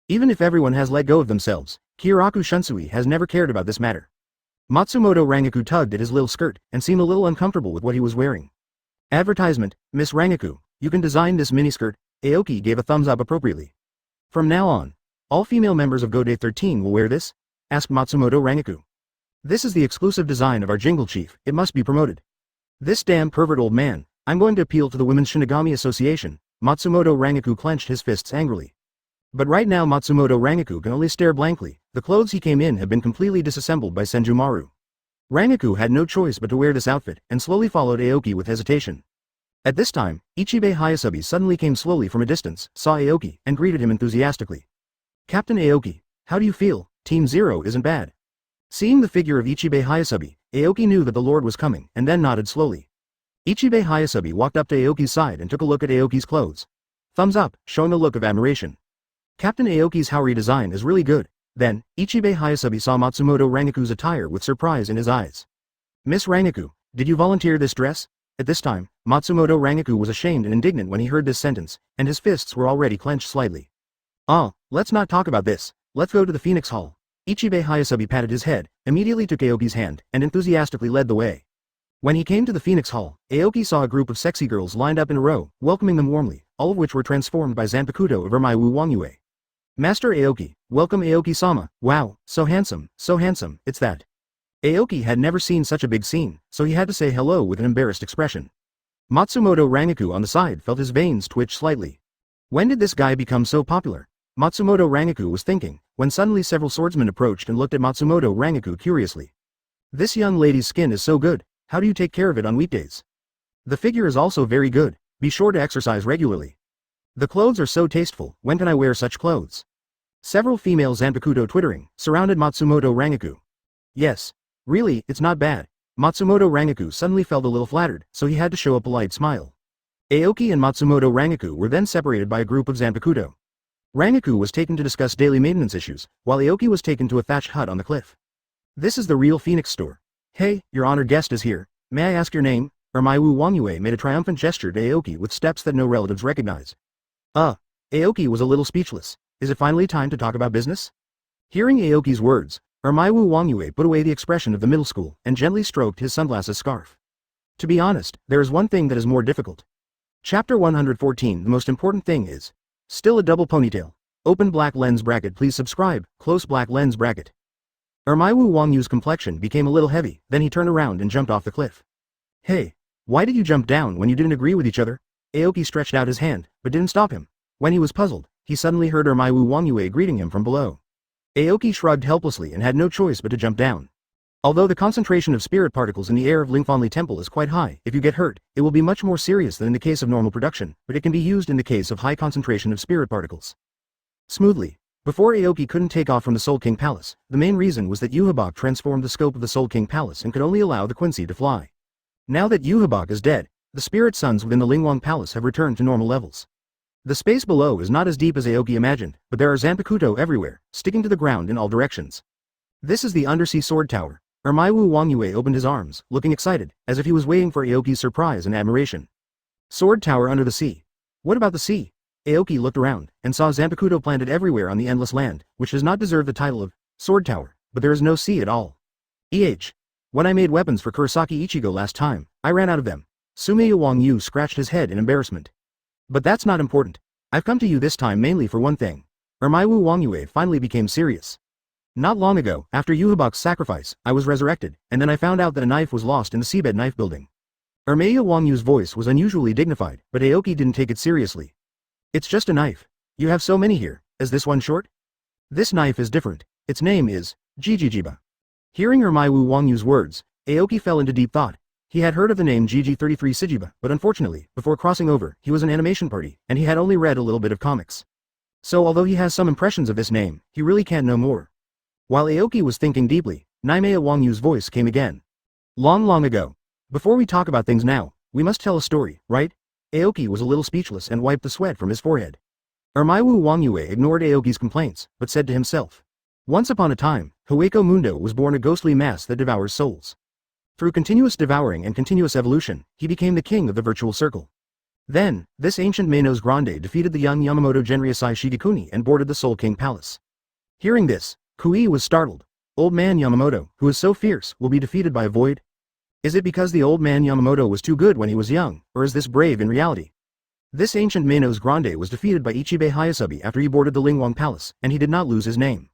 Even if everyone has let go of themselves, Kyoraku Shunsui has never cared about this matter. Matsumoto Rangiku tugged at his little skirt and seemed a little uncomfortable with what he was wearing. Advertisement, Miss Rangiku, you can design this miniskirt. Aoki gave a thumbs up appropriately. From now on, all female members of Gode 13 will wear this? Asked Matsumoto Rangiku. This is the exclusive design of our jingle chief, it must be promoted. This damn pervert old man, I'm going to appeal to the Women's Shinigami Association. Matsumoto Rangiku clenched his fists angrily. But right now Matsumoto Rangiku can only stare blankly. The clothes he came in have been completely disassembled by Senjumaru. Rangiku had no choice but to wear this outfit and slowly followed Aoki with hesitation. At this time, Ichibei Hayasabi suddenly came slowly from a distance, saw Aoki, and greeted him enthusiastically. Captain Aoki, how do you feel? Team Zero isn't bad. Seeing the figure of Ichibei Hayasabi, Aoki knew that the Lord was coming, and then nodded slowly. Ichibei Hayasabi walked up to Aoki's side and took a look at Aoki's clothes. Thumbs up, showing a look of admiration. Captain Aoki's Haori design is really good. Then, Ichibei Hayasabi saw Matsumoto Rangiku's attire with surprise in his eyes. Miss Rangiku, did you volunteer this dress? At this time, Matsumoto Rangiku was ashamed and indignant when he heard this sentence, and his fists were already clenched slightly. Let's not talk about this. Let's go to the Phoenix Hall. Ichibei Hayasabi patted his head, immediately took Aoki's hand, and enthusiastically led the way. When he came to the Phoenix Hall, Aoki saw a group of sexy girls lined up in a row, welcoming them warmly, all of which were transformed by Zanpakuto of Ermaiwu Wangyue. Master Aoki, welcome Aoki-sama. Wow, so handsome, it's that. Aoki had never seen such a big scene, so he had to say hello with an embarrassed expression. Matsumoto Rangiku on the side felt his veins twitch slightly. When did this guy become so popular? Matsumoto Rangiku was thinking, when suddenly several swordsmen approached and looked at Matsumoto Rangiku curiously. This young lady's skin is so good, how do you take care of it on weekdays? The figure is also very good, be sure to exercise regularly. The clothes are so tasteful, when can I wear such clothes? Several female Zanpakuto twittering, surrounded Matsumoto Rangiku. Yes. Really, it's not bad. Matsumoto Rangiku suddenly felt a little flattered, so he had to show a polite smile. Aoki and Matsumoto Rangiku were then separated by a group of Zanpakuto. Rangiku was taken to discuss daily maintenance issues, while Aoki was taken to a thatched hut on the cliff. This is the real Phoenix store. Hey, your honored guest is here. May I ask your name? Ermaiwu Wangyue made a triumphant gesture to Aoki with steps that no relatives recognized. Aoki was a little speechless. Is it finally time to talk about business? Hearing Aoki's words, Ermaiwu Wangyue put away the expression of the middle school and gently stroked his sunglasses scarf. To be honest, there is one thing that is more difficult. Chapter 114. The most important thing is still a double ponytail. Open black lens bracket. Please subscribe. Close black lens bracket. Ermaiwu Wangyue's complexion became a little heavy, then he turned around and jumped off the cliff. Hey, why did you jump down when you didn't agree with each other? Aoki stretched out his hand, but didn't stop him. When he was puzzled, he suddenly heard Ermaiwu Wangyue greeting him from below. Aoki shrugged helplessly and had no choice but to jump down. Although the concentration of spirit particles in the air of Lingfanli Temple is quite high, if you get hurt, it will be much more serious than in the case of normal production, but it can be used in the case of high concentration of spirit particles. Smoothly. Before Aoki couldn't take off from the Soul King Palace, the main reason was that Yhwach transformed the scope of the Soul King Palace and could only allow the Quincy to fly. Now that Yhwach is dead, the spirit suns within the Lingwang Palace have returned to normal levels. The space below is not as deep as Aoki imagined, but there are Zanpakuto everywhere, sticking to the ground in all directions. This is the undersea sword tower. Ermaiwu Wangyue opened his arms, looking excited, as if he was waiting for Aoki's surprise and admiration. Sword tower under the sea. What about the sea? Aoki looked around, and saw Zanpakuto planted everywhere on the endless land, which does not deserve the title of sword tower, but there is no sea at all. When I made weapons for Kurosaki Ichigo last time, I ran out of them. Sumeya Wangyu scratched his head in embarrassment. But that's not important. I've come to you this time mainly for one thing. Ermaiwu Wangyue finally became serious. Not long ago, after Yhwach's sacrifice, I was resurrected, and then I found out that a knife was lost in the seabed knife building. Ermaiwu Wangyu's voice was unusually dignified, but Aoki didn't take it seriously. It's just a knife. You have so many here. Is this one short? This knife is different. Its name is Jijijiba. Hearing Ermaiwu Wangyu's words, Aoki fell into deep thought. He had heard of the name GG33 Sijiba, but unfortunately, before crossing over, he was an animation party, and he had only read a little bit of comics. So although he has some impressions of this name, he really can't know more. While Aoki was thinking deeply, Naimea Wangyu's voice came again. Long ago. Before we talk about things now, we must tell a story, right? Aoki was a little speechless and wiped the sweat from his forehead. Ermaiwu Wangyue ignored Aoki's complaints, but said to himself. Once upon a time, Hueco Mundo was born a ghostly mass that devours souls. Through continuous devouring and continuous evolution, he became the king of the virtual circle. Then, this ancient Manos Grande defeated the young Yamamoto Genryusai Shigekuni and boarded the Soul King Palace. Hearing this, Kui was startled. Old man Yamamoto, who is so fierce, will be defeated by a void? Is it because the old man Yamamoto was too good when he was young, or is this brave in reality? This ancient Manos Grande was defeated by Ichibei Hayasabi after he boarded the Lingwang Palace, and he did not lose his name.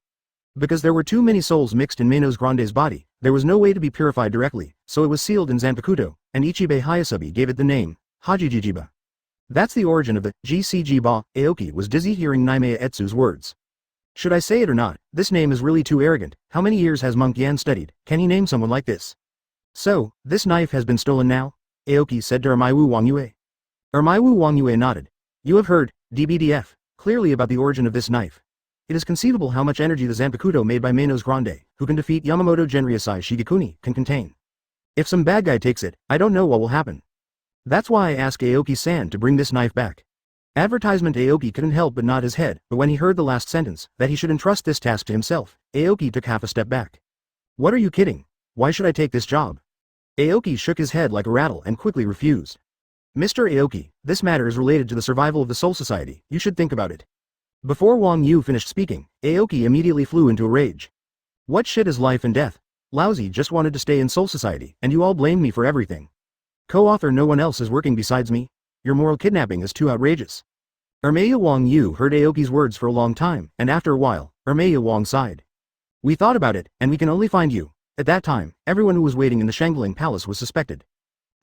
Because there were too many souls mixed in Manos Grande's body, there was no way to be purified directly, so it was sealed in Zanpakuto, and Ichibei Hayasabi gave it the name, Hajijijiba. That's the origin of the GCG-ba. Aoki was dizzy hearing Naimaya Etsu's words. Should I say it or not, this name is really too arrogant. How many years has Monk Yan studied? Can he name someone like this? So, this knife has been stolen now? Aoki said to Ermaiwu Wangyue. Ermaiwu Wangyue nodded. You have heard, DBDF, clearly about the origin of this knife. It is conceivable how much energy the Zanpakuto made by Manos Grande, who can defeat Yamamoto Genryusai Shigekuni, can contain. If some bad guy takes it, I don't know what will happen. That's why I asked Aoki-san to bring this knife back. Advertisement. Aoki couldn't help but nod his head, but when he heard the last sentence, that he should entrust this task to himself, Aoki took half a step back. What are you kidding? Why should I take this job? Aoki shook his head like a rattle and quickly refused. Mr. Aoki, this matter is related to the survival of the Soul Society, you should think about it. Before Wang Yu finished speaking, Aoki immediately flew into a rage. What shit is life and death? Lousy just wanted to stay in Soul Society, and you all blame me for everything. Co-author, no one else is working besides me? Your moral kidnapping is too outrageous. Ermaya Wang Yu heard Aoki's words for a long time, and after a while, Ermaya Wang sighed. We thought about it, and we can only find you. At that time, everyone who was waiting in the Shangling Palace was suspected.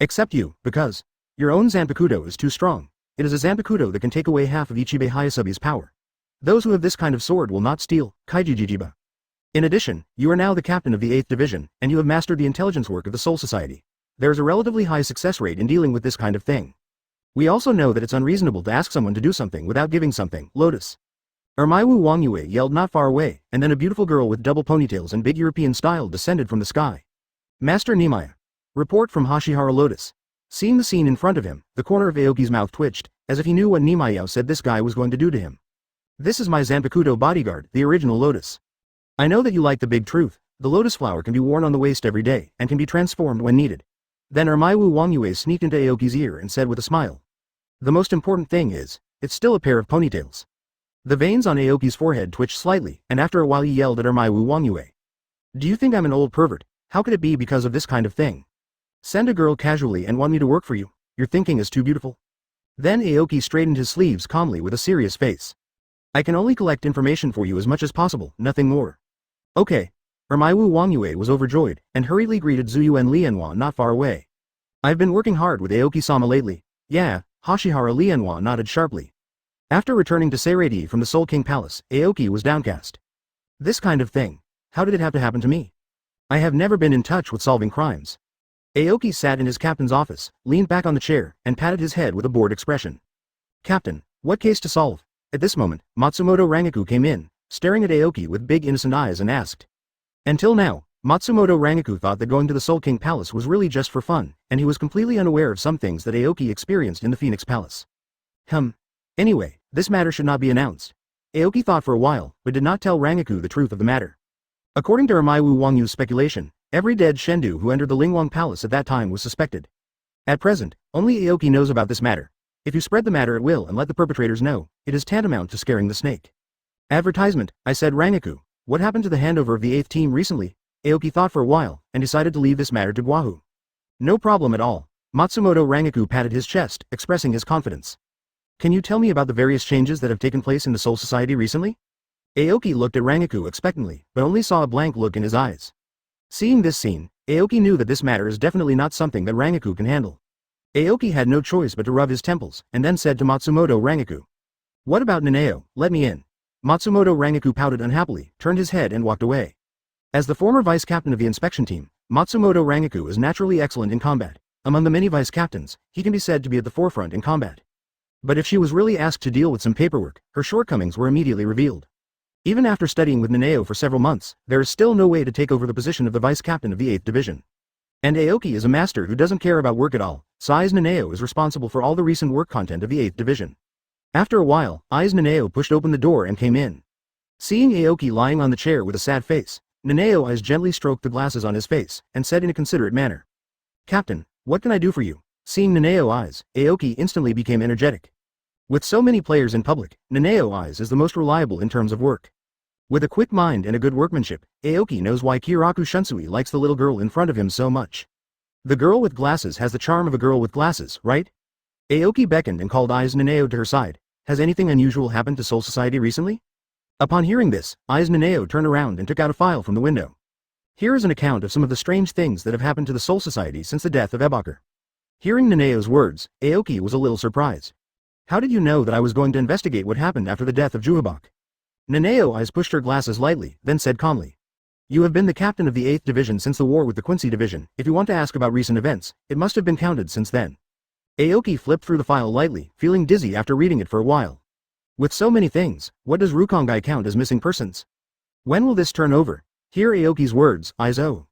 Except you, because your own Zanpakuto is too strong. It is a Zanpakuto that can take away half of Ichibei Hayasabi's power. Those who have this kind of sword will not steal, Kaijijijiba. In addition, you are now the captain of the 8th Division, and you have mastered the intelligence work of the Soul Society. There is a relatively high success rate in dealing with this kind of thing. We also know that it's unreasonable to ask someone to do something without giving something. Lotus. Ermaiwu Wangyue yelled not far away, and then a beautiful girl with double ponytails and big European style descended from the sky. Master Nimaya. Report from Hashihara Lotus. Seeing the scene in front of him, the corner of Aoki's mouth twitched, as if he knew what Nimaya said this guy was going to do to him. This is my Zanpakuto bodyguard, the original Lotus. I know that you like the big truth. The lotus flower can be worn on the waist every day, and can be transformed when needed. Then Ermaiwu Wangyue sneaked into Aoki's ear and said with a smile. The most important thing is, it's still a pair of ponytails. The veins on Aoki's forehead twitched slightly, and after a while he yelled at Ermaiwu Wangyue. Do you think I'm an old pervert? How could it be because of this kind of thing? Send a girl casually and want me to work for you? Your thinking is too beautiful. Then Aoki straightened his sleeves calmly with a serious face. I can only collect information for you as much as possible, nothing more. Okay. Ermaiwu Wangyue was overjoyed, and hurriedly greeted Zuyuan Lianhua not far away. I've been working hard with Aoki-sama lately. Yeah, Hashihara Lianhua nodded sharply. After returning to Seireitei from the Soul King Palace, Aoki was downcast. This kind of thing. How did it have to happen to me? I have never been in touch with solving crimes. Aoki sat in his captain's office, leaned back on the chair, and patted his head with a bored expression. Captain, what case to solve? At this moment, Matsumoto Rangiku came in, staring at Aoki with big innocent eyes and asked. Until now, Matsumoto Rangiku thought that going to the Soul King Palace was really just for fun, and he was completely unaware of some things that Aoki experienced in the Phoenix Palace. Anyway, this matter should not be announced. Aoki thought for a while, but did not tell Rangiku the truth of the matter. According to Ermaiwu Wangyu's speculation, every dead Shendu who entered the Lingwang Palace at that time was suspected. At present, only Aoki knows about this matter. If you spread the matter at will and let the perpetrators know, it is tantamount to scaring the snake. Advertisement, I said. Rangiku, what happened to the handover of the 8th team recently? Aoki thought for a while, and decided to leave this matter to Guahu. No problem at all. Matsumoto Rangiku patted his chest, expressing his confidence. Can you tell me about the various changes that have taken place in the Soul Society recently? Aoki looked at Rangiku expectantly, but only saw a blank look in his eyes. Seeing this scene, Aoki knew that this matter is definitely not something that Rangiku can handle. Aoki had no choice but to rub his temples, and then said to Matsumoto Rangiku. What about Naneo? Let me in. Matsumoto Rangiku pouted unhappily, turned his head and walked away. As the former vice captain of the inspection team, Matsumoto Rangiku is naturally excellent in combat. Among the many vice captains, he can be said to be at the forefront in combat. But if she was really asked to deal with some paperwork, her shortcomings were immediately revealed. Even after studying with Naneo for several months, there is still no way to take over the position of the vice captain of the 8th Division. And Aoki is a master who doesn't care about work at all. Sais Naneo is responsible for all the recent work content of the 8th Division. After a while, Eyes Naneo pushed open the door and came in. Seeing Aoki lying on the chair with a sad face, Naneo Eyes gently stroked the glasses on his face, and said in a considerate manner. Captain, what can I do for you? Seeing Naneo Eyes, Aoki instantly became energetic. With so many players in public, Naneo Eyes is the most reliable in terms of work. With a quick mind and a good workmanship, Aoki knows why Kiraku Shunsui likes the little girl in front of him so much. The girl with glasses has the charm of a girl with glasses, right? Aoki beckoned and called Aiz Naneo to her side. Has anything unusual happened to Soul Society recently? Upon hearing this, Aiz Naneo turned around and took out a file from the window. Here is an account of some of the strange things that have happened to the Soul Society since the death of Ebakar. Hearing Naneo's words, Aoki was a little surprised. How did you know that I was going to investigate what happened after the death of Juhabak? Naneo eyes pushed her glasses lightly, then said calmly. You have been the captain of the 8th Division since the war with the Quincy Division. If you want to ask about recent events, it must have been counted since then. Aoki flipped through the file lightly, feeling dizzy after reading it for a while. With so many things, what does Rukongai count as missing persons? When will this turn over? Hear Aoki's words, Aizo.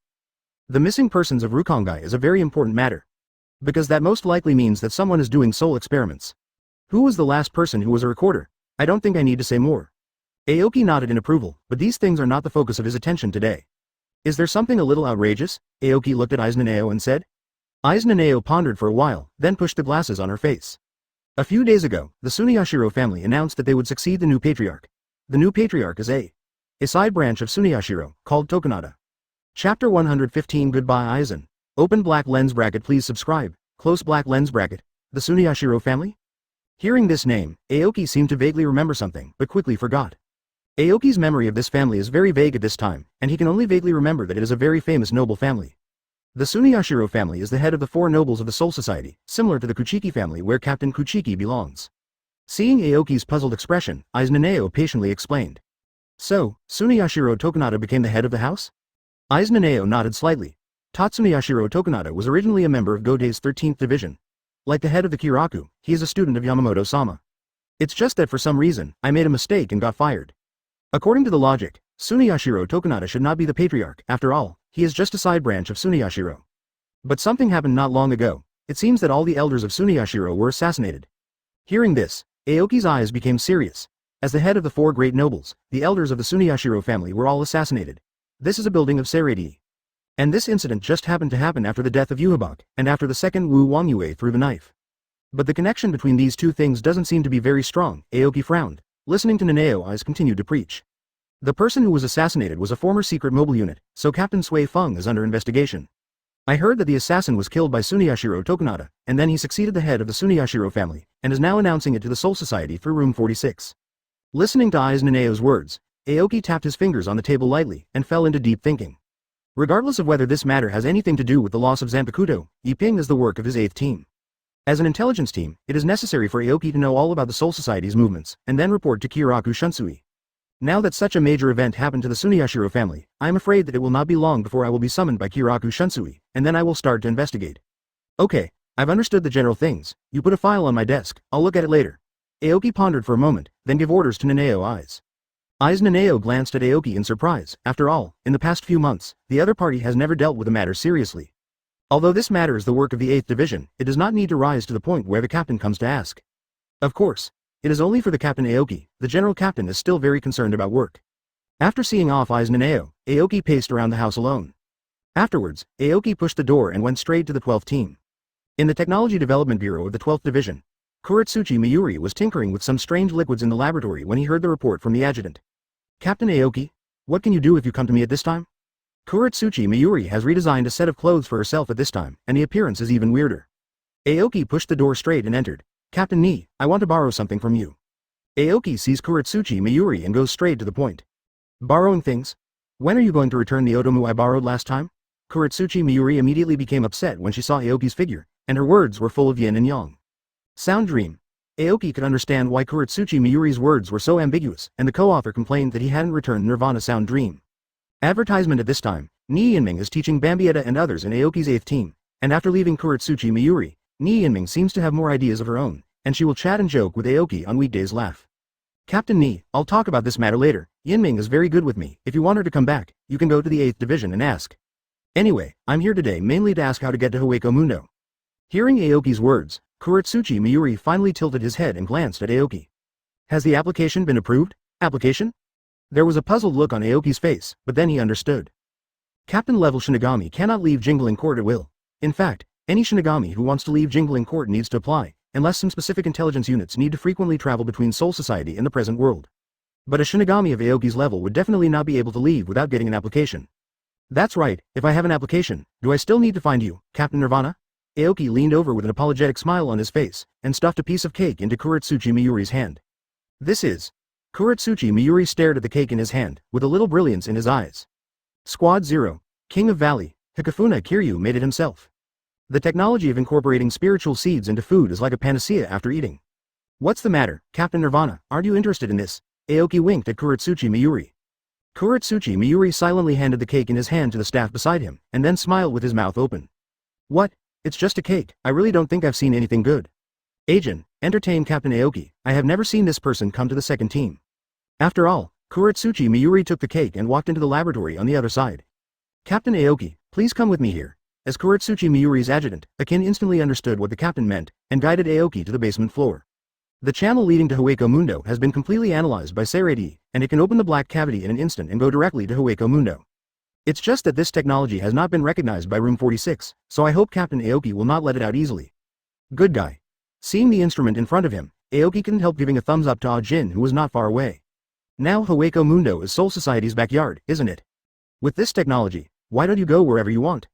The missing persons of Rukongai is a very important matter. Because that most likely means that someone is doing soul experiments. Who was the last person who was a recorder? I don't think I need to say more. Aoki nodded in approval, but these things are not the focus of his attention today. Is there something a little outrageous? Aoki looked at Aiz Naneo and said. Aiz Naneo pondered for a while, then pushed the glasses on her face. A few days ago, the Suniyashiro family announced that they would succeed the new patriarch. The new patriarch is a side branch of Suniyashiro, called Tokunada. Chapter 115 Goodbye Aizen. Open black lens bracket please subscribe, close black lens bracket. The Suniyashiro family? Hearing this name, Aoki seemed to vaguely remember something, but quickly forgot. Aoki's memory of this family is very vague at this time, and he can only vaguely remember that it is a very famous noble family. The Suniyashiro family is the head of the 4 nobles of the Soul Society, similar to the Kuchiki family where Captain Kuchiki belongs. Seeing Aoki's puzzled expression, Aiz Naneo patiently explained. So, Suniyashiro Tokunada became the head of the house? Aiz Naneo nodded slightly. Tatsuniyashiro Tokunada was originally a member of Godei's 13th Division. Like the head of the Kiraku, he is a student of Yamamoto-sama. It's just that for some reason, I made a mistake and got fired. According to the logic, Suniyashiro Tokunada should not be the patriarch. After all, he is just a side branch of Suniyashiro. But something happened not long ago. It seems that all the elders of Suniyashiro were assassinated. Hearing this, Aoki's eyes became serious. As the head of the 4 great nobles, the elders of the Suniyashiro family were all assassinated. This is a building of Seireitei. And this incident just happened to happen after the death of Yuhabak, and after the second Wu Wangyue threw the knife. But the connection between these two things doesn't seem to be very strong. Aoki frowned. Listening to Naneo Eyes continued to preach. The person who was assassinated was a former secret mobile unit, so Captain Sui Feng is under investigation. I heard that the assassin was killed by Suniyashiro Tokunada, and then he succeeded the head of the Suniyashiro family, and is now announcing it to the Soul Society through room 46. Listening to Aiz Naneo's words, Aoki tapped his fingers on the table lightly, and fell into deep thinking. Regardless of whether this matter has anything to do with the loss of Zanpakuto, Yiping is the work of his 8th team. As an intelligence team, it is necessary for Aoki to know all about the Soul Society's movements, and then report to Kiraku Shunsui. Now that such a major event happened to the Suniyashiro family, I am afraid that it will not be long before I will be summoned by Kiraku Shunsui, and then I will start to investigate. Okay, I've understood the general things. You put a file on my desk, I'll look at it later. Aoki pondered for a moment, then gave orders to Naneo Eyes. Aiz Naneo glanced at Aoki in surprise. After all, in the past few months, the other party has never dealt with the matter seriously. Although this matter is the work of the 8th Division, it does not need to rise to the point where the captain comes to ask. Of course, it is only for the captain Aoki. The general captain is still very concerned about work. After seeing off Aiz Naneo, Aoki paced around the house alone. Afterwards, Aoki pushed the door and went straight to the 12th team. In the Technology Development Bureau of the 12th Division, Kuretsuchi Miyuri was tinkering with some strange liquids in the laboratory when he heard the report from the adjutant. Captain Aoki, what can you do if you come to me at this time? Kuretsuchi Miyuri has redesigned a set of clothes for herself at this time, and the appearance is even weirder. Aoki pushed the door straight and entered. Captain Ni, I want to borrow something from you. Aoki sees Kuretsuchi Miyuri and goes straight to the point. Borrowing things? When are you going to return the otomu I borrowed last time? Kuretsuchi Miyuri immediately became upset when she saw Aoki's figure, and her words were full of yin and yang. Sound dream. Aoki could understand why Kuretsuchi Miyuri's words were so ambiguous, and the co-author complained that he hadn't returned Nirvana Sound Dream. Advertisement at this time, Ni Yinming is teaching Bambietta and others in Aoki's 8th team, and after leaving Kuretsuchi Miyuri, Ni Yinming seems to have more ideas of her own, and she will chat and joke with Aoki on weekdays. Captain Ni, I'll talk about this matter later. Yinming is very good with me. If you want her to come back, you can go to the 8th Division and ask. Anyway, I'm here today mainly to ask how to get to Hueco Mundo. Hearing Aoki's words, Kuretsuchi Miyuri finally tilted his head and glanced at Aoki. Has the application been approved? Application? There was a puzzled look on Aoki's face, but then he understood. Captain-level Shinigami cannot leave Jingling Court at will. In fact, any Shinigami who wants to leave Jingling Court needs to apply, unless some specific intelligence units need to frequently travel between Soul Society and the present world. But a Shinigami of Aoki's level would definitely not be able to leave without getting an application. That's right, if I have an application, do I still need to find you, Captain Nirvana? Aoki leaned over with an apologetic smile on his face, and stuffed a piece of cake into Kuretsuchi Miyuri's hand. This is. Kuretsuchi Miyuri stared at the cake in his hand, with a little brilliance in his eyes. Squad 0, King of Valley, Hikafuna Kiryu made it himself. The technology of incorporating spiritual seeds into food is like a panacea after eating. What's the matter, Captain Nirvana, aren't you interested in this? Aoki winked at Kuretsuchi Miyuri. Kuretsuchi Miyuri silently handed the cake in his hand to the staff beside him, and then smiled with his mouth open. What? It's just a cake, I really don't think I've seen anything good. Agent, entertain Captain Aoki, I have never seen this person come to the second team. After all, Kuretsuchi Miyuri took the cake and walked into the laboratory on the other side. Captain Aoki, please come with me here. As Kuretsuchi Miyuri's adjutant, Akin instantly understood what the captain meant, and guided Aoki to the basement floor. The channel leading to Hueco Mundo has been completely analyzed by Seireitei, and it can open the black cavity in an instant and go directly to Hueco Mundo. It's just that this technology has not been recognized by Room 46, so I hope Captain Aoki will not let it out easily. Good guy. Seeing the instrument in front of him, Aoki couldn't help giving a thumbs up to Ah-jin, who was not far away. Now Hueco Mundo is Soul Society's backyard, isn't it? With this technology, why don't you go wherever you want?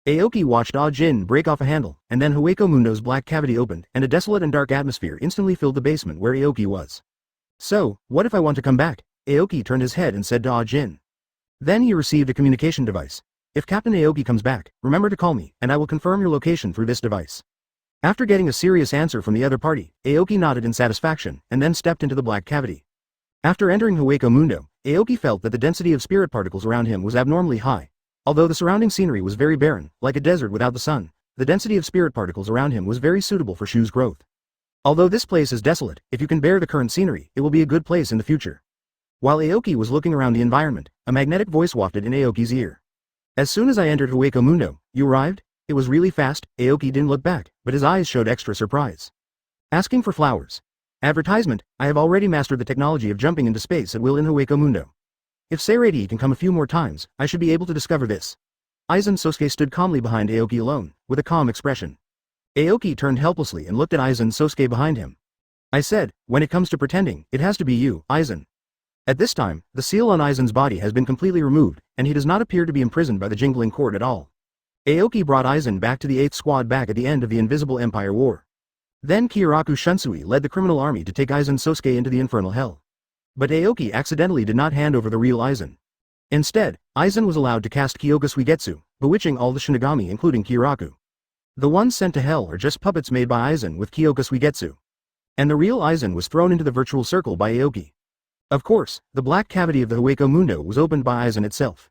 Aoki watched Ah-jin break off a handle, and then Hueco Mundo's black cavity opened, and a desolate and dark atmosphere instantly filled the basement where Aoki was. So, what if I want to come back? Aoki turned his head and said to Ah-jin. Then he received a communication device. If Captain Aoki comes back, remember to call me, and I will confirm your location through this device. After getting a serious answer from the other party, Aoki nodded in satisfaction, and then stepped into the black cavity. After entering Hueco Mundo, Aoki felt that the density of spirit particles around him was abnormally high. Although the surrounding scenery was very barren, like a desert without the sun, the density of spirit particles around him was very suitable for Shu's growth. Although this place is desolate, if you can bear the current scenery, it will be a good place in the future. While Aoki was looking around the environment, a magnetic voice wafted in Aoki's ear. As soon as I entered Hueco Mundo, you arrived? It was really fast. Aoki didn't look back, but his eyes showed extra surprise. Asking for flowers. Advertisement, I have already mastered the technology of jumping into space at will in Hueco Mundo. If Seireitei can come a few more times, I should be able to discover this. Aizen Sosuke stood calmly behind Aoki alone, with a calm expression. Aoki turned helplessly and looked at Aizen Sosuke behind him. I said, when it comes to pretending, it has to be you, Aizen. At this time, the seal on Aizen's body has been completely removed, and he does not appear to be imprisoned by the jingling cord at all. Aoki brought Aizen back to the 8th Squad back at the end of the Invisible Empire War. Then Kyoraku Shunsui led the criminal army to take Aizen Sosuke into the infernal hell. But Aoki accidentally did not hand over the real Aizen. Instead, Aizen was allowed to cast Kyoka Suigetsu, bewitching all the Shinigami including Kyoraku. The ones sent to hell are just puppets made by Aizen with Kyoka Suigetsu. And the real Aizen was thrown into the virtual circle by Aoki. Of course, the black cavity of the Hueco Mundo was opened by Aizen itself.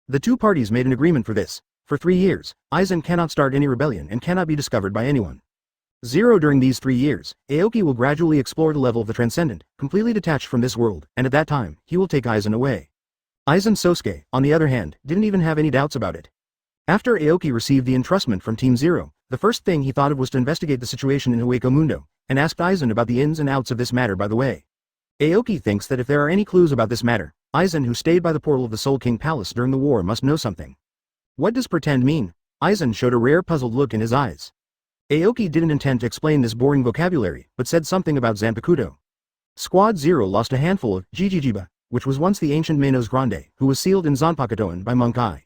The two parties made an agreement for this. For 3 years, Aizen cannot start any rebellion and cannot be discovered by anyone. During these 3 years, Aoki will gradually explore the level of the transcendent, completely detached from this world, and at that time, he will take Aizen away. Aizen Sosuke, on the other hand, didn't even have any doubts about it. After Aoki received the entrustment from Team Zero, the first thing he thought of was to investigate the situation in Hueco Mundo, and asked Aizen about the ins and outs of this matter by the way. Aoki thinks that if there are any clues about this matter, Aizen who stayed by the portal of the Soul King Palace during the war must know something. What does pretend mean? Aizen showed a rare puzzled look in his eyes. Aoki didn't intend to explain this boring vocabulary, but said something about Zanpakuto. Squad 0 lost a handful of Jijijiba, which was once the ancient Manos Grande, who was sealed in Zanpakutoan by Monk Eye.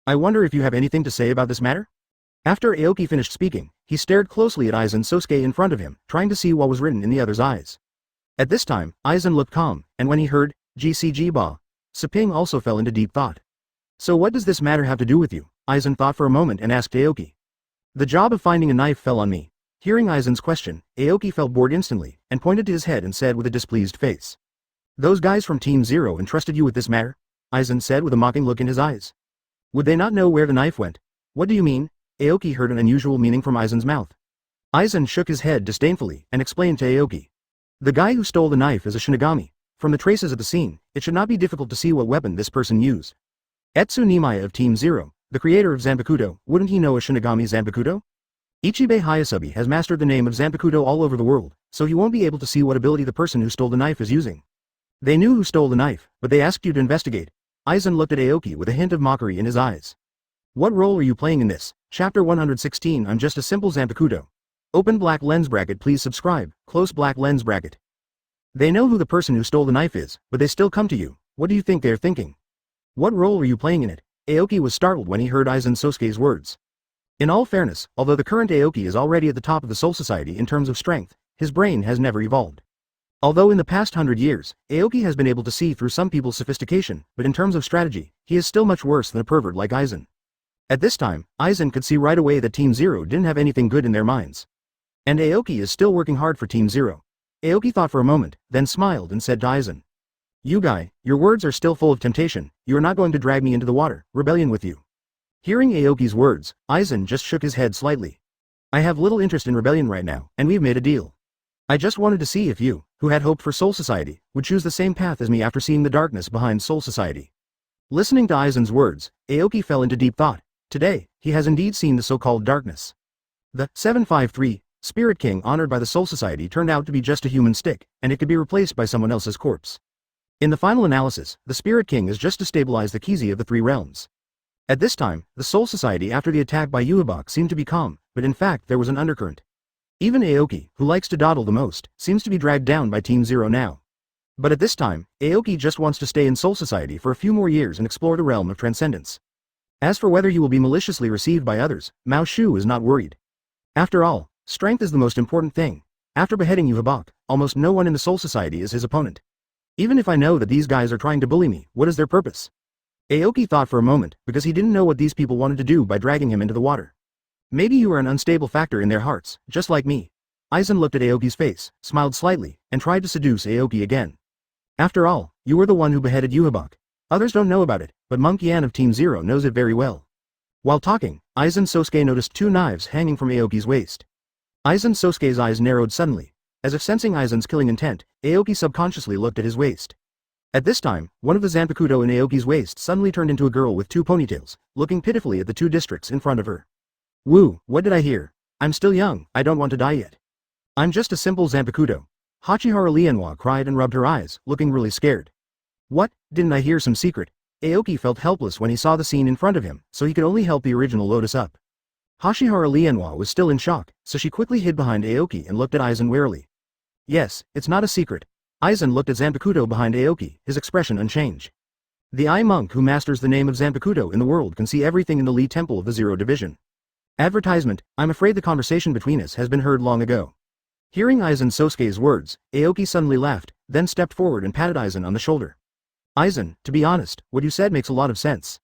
I wonder if you have anything to say about this matter? After Aoki finished speaking, he stared closely at Aizen Sosuke in front of him, trying to see what was written in the other's eyes. At this time, Aizen looked calm, and when he heard GCG Ba, Seping also fell into deep thought. So what does this matter have to do with you? Aizen thought for a moment and asked Aoki. The job of finding a knife fell on me. Hearing Aizen's question, Aoki felt bored instantly, and pointed to his head and said with a displeased face. Those guys from Team Zero entrusted you with this matter? Aizen said with a mocking look in his eyes. Would they not know where the knife went? What do you mean? Aoki heard an unusual meaning from Aizen's mouth. Aizen shook his head disdainfully, and explained to Aoki. The guy who stole the knife is a Shinigami. From the traces of the scene, it should not be difficult to see what weapon this person used. Etsu Nimaya of Team Zero, the creator of Zanpakuto, wouldn't he know a Shinigami Zanpakuto? Ichibe Hayasubi has mastered the name of Zanpakuto all over the world, so he won't be able to see what ability the person who stole the knife is using. They knew who stole the knife, but they asked you to investigate. Aizen looked at Aoki with a hint of mockery in his eyes. What role are you playing in this? Chapter 116 I'm just a simple Zanpakuto. Open black lens bracket please subscribe, close black lens bracket. They know who the person who stole the knife is, but they still come to you. What do you think they are thinking? What role are you playing in it? Aoki was startled when he heard Aizen Sosuke's words. In all fairness, although the current Aoki is already at the top of the Soul Society in terms of strength, his brain has never evolved. Although in the past 100 years, Aoki has been able to see through some people's sophistication, but in terms of strategy, he is still much worse than a pervert like Aizen. At this time, Aizen could see right away that Team Zero didn't have anything good in their minds. And Aoki is still working hard for Team Zero. Aoki thought for a moment, then smiled and said to Aizen. You guy, your words are still full of temptation, you are not going to drag me into the water, rebellion with you. Hearing Aoki's words, Aizen just shook his head slightly. I have little interest in rebellion right now, and we've made a deal. I just wanted to see if you, who had hoped for Soul Society, would choose the same path as me after seeing the darkness behind Soul Society. Listening to Aizen's words, Aoki fell into deep thought. Today, he has indeed seen the so-called darkness. The 753 Spirit King honored by the Soul Society turned out to be just a human stick, and it could be replaced by someone else's corpse. In the final analysis, the Spirit King is just to stabilize the Kizi of the three realms. At this time, the Soul Society after the attack by Yuhabak seemed to be calm, but in fact there was an undercurrent. Even Aoki, who likes to dawdle the most, seems to be dragged down by Team Zero now. But at this time, Aoki just wants to stay in Soul Society for a few more years and explore the realm of transcendence. As for whether he will be maliciously received by others, Mao Shu is not worried. After all, strength is the most important thing. After beheading Yuhabak, almost no one in the Soul Society is his opponent. Even if I know that these guys are trying to bully me, what is their purpose? Aoki thought for a moment, because he didn't know what these people wanted to do by dragging him into the water. Maybe you are an unstable factor in their hearts, just like me. Aizen looked at Aoki's face, smiled slightly, and tried to seduce Aoki again. After all, you were the one who beheaded Yuhabak. Others don't know about it, but Monk Yan of Team Zero knows it very well. While talking, Aizen Sosuke noticed two knives hanging from Aoki's waist. Aizen Sosuke's eyes narrowed suddenly. As if sensing Aizen's killing intent, Aoki subconsciously looked at his waist. At this time, one of the Zanpakuto in Aoki's waist suddenly turned into a girl with two ponytails, looking pitifully at the two districts in front of her. Woo, what did I hear? I'm still young, I don't want to die yet. I'm just a simple Zanpakuto. Hachihara Lianhua cried and rubbed her eyes, looking really scared. What, didn't I hear some secret? Aoki felt helpless when he saw the scene in front of him, so he could only help the original Lotus up. Hachihara Lianhua was still in shock, so she quickly hid behind Aoki and looked at Aizen warily. Yes, it's not a secret. Aizen looked at Zanpakuto behind Aoki, his expression unchanged. The eye monk who masters the name of Zanpakuto in the world can see everything in the Lee Temple of the Zero Division. Advertisement, I'm afraid the conversation between us has been heard long ago. Hearing Aizen Sosuke's words, Aoki suddenly laughed, then stepped forward and patted Aizen on the shoulder. Aizen, to be honest, what you said makes a lot of sense.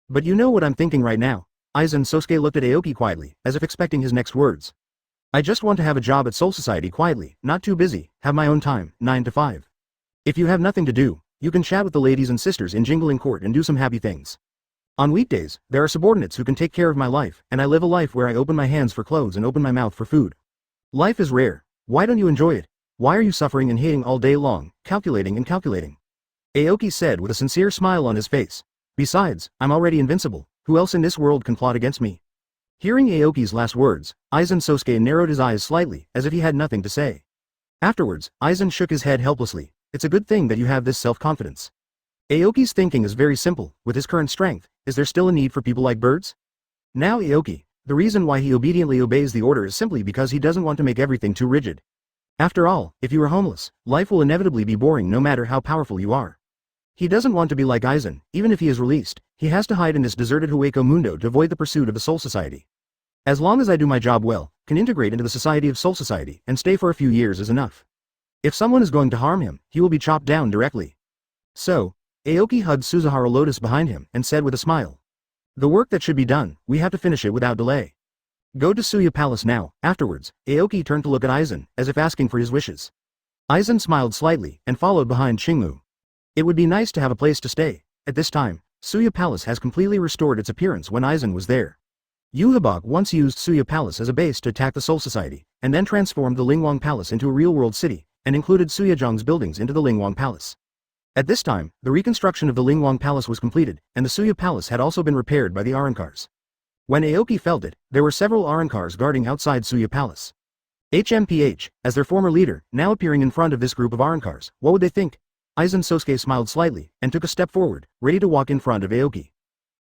But you know what I'm thinking right now? Aizen Sosuke looked at Aoki quietly, as if expecting his next words. I just want to have a job at Soul Society quietly, not too busy, have my own time, 9 to 5. If you have nothing to do, you can chat with the ladies and sisters in Jingling Court and do some happy things. On weekdays, there are subordinates who can take care of my life, and I live a life where I open my hands for clothes and open my mouth for food. Life is rare. Why don't you enjoy it? Why are you suffering and hating all day long, calculating and calculating? Aoki said with a sincere smile on his face. Besides, I'm already invincible. Who else in this world can plot against me? Hearing Aoki's last words, Aizen Sosuke narrowed his eyes slightly, as if he had nothing to say. Afterwards, Aizen shook his head helplessly. It's a good thing that you have this self-confidence. Aoki's thinking is very simple. With his current strength, is there still a need for people like birds? Now Aoki, the reason why he obediently obeys the order is simply because he doesn't want to make everything too rigid. After all, if you are homeless, life will inevitably be boring no matter how powerful you are. He doesn't want to be like Aizen. Even if he is released, he has to hide in this deserted Hueco Mundo to avoid the pursuit of the Soul Society. As long as I do my job well, can integrate into the society of Soul Society, and stay for a few years is enough. If someone is going to harm him, he will be chopped down directly. So, Aoki hugged Suzuhara Lotus behind him and said with a smile. The work that should be done, we have to finish it without delay. Go to Suya Palace now. Afterwards, Aoki turned to look at Aizen, as if asking for his wishes. Aizen smiled slightly, and followed behind Xingmu. It would be nice to have a place to stay. At this time, Suya Palace has completely restored its appearance when Aizen was there. Yuhabak once used Suya Palace as a base to attack the Soul Society, and then transformed the Lingwang Palace into a real-world city, and included Suyajong's buildings into the Lingwang Palace. At this time, the reconstruction of the Lingwang Palace was completed, and the Suya Palace had also been repaired by the Arrancars. When Aoki felt it, there were several Arrancars guarding outside Suya Palace. HMPH, as their former leader, now appearing in front of this group of Arrancars, what would they think? Aizen Sosuke smiled slightly, and took a step forward, ready to walk in front of Aoki.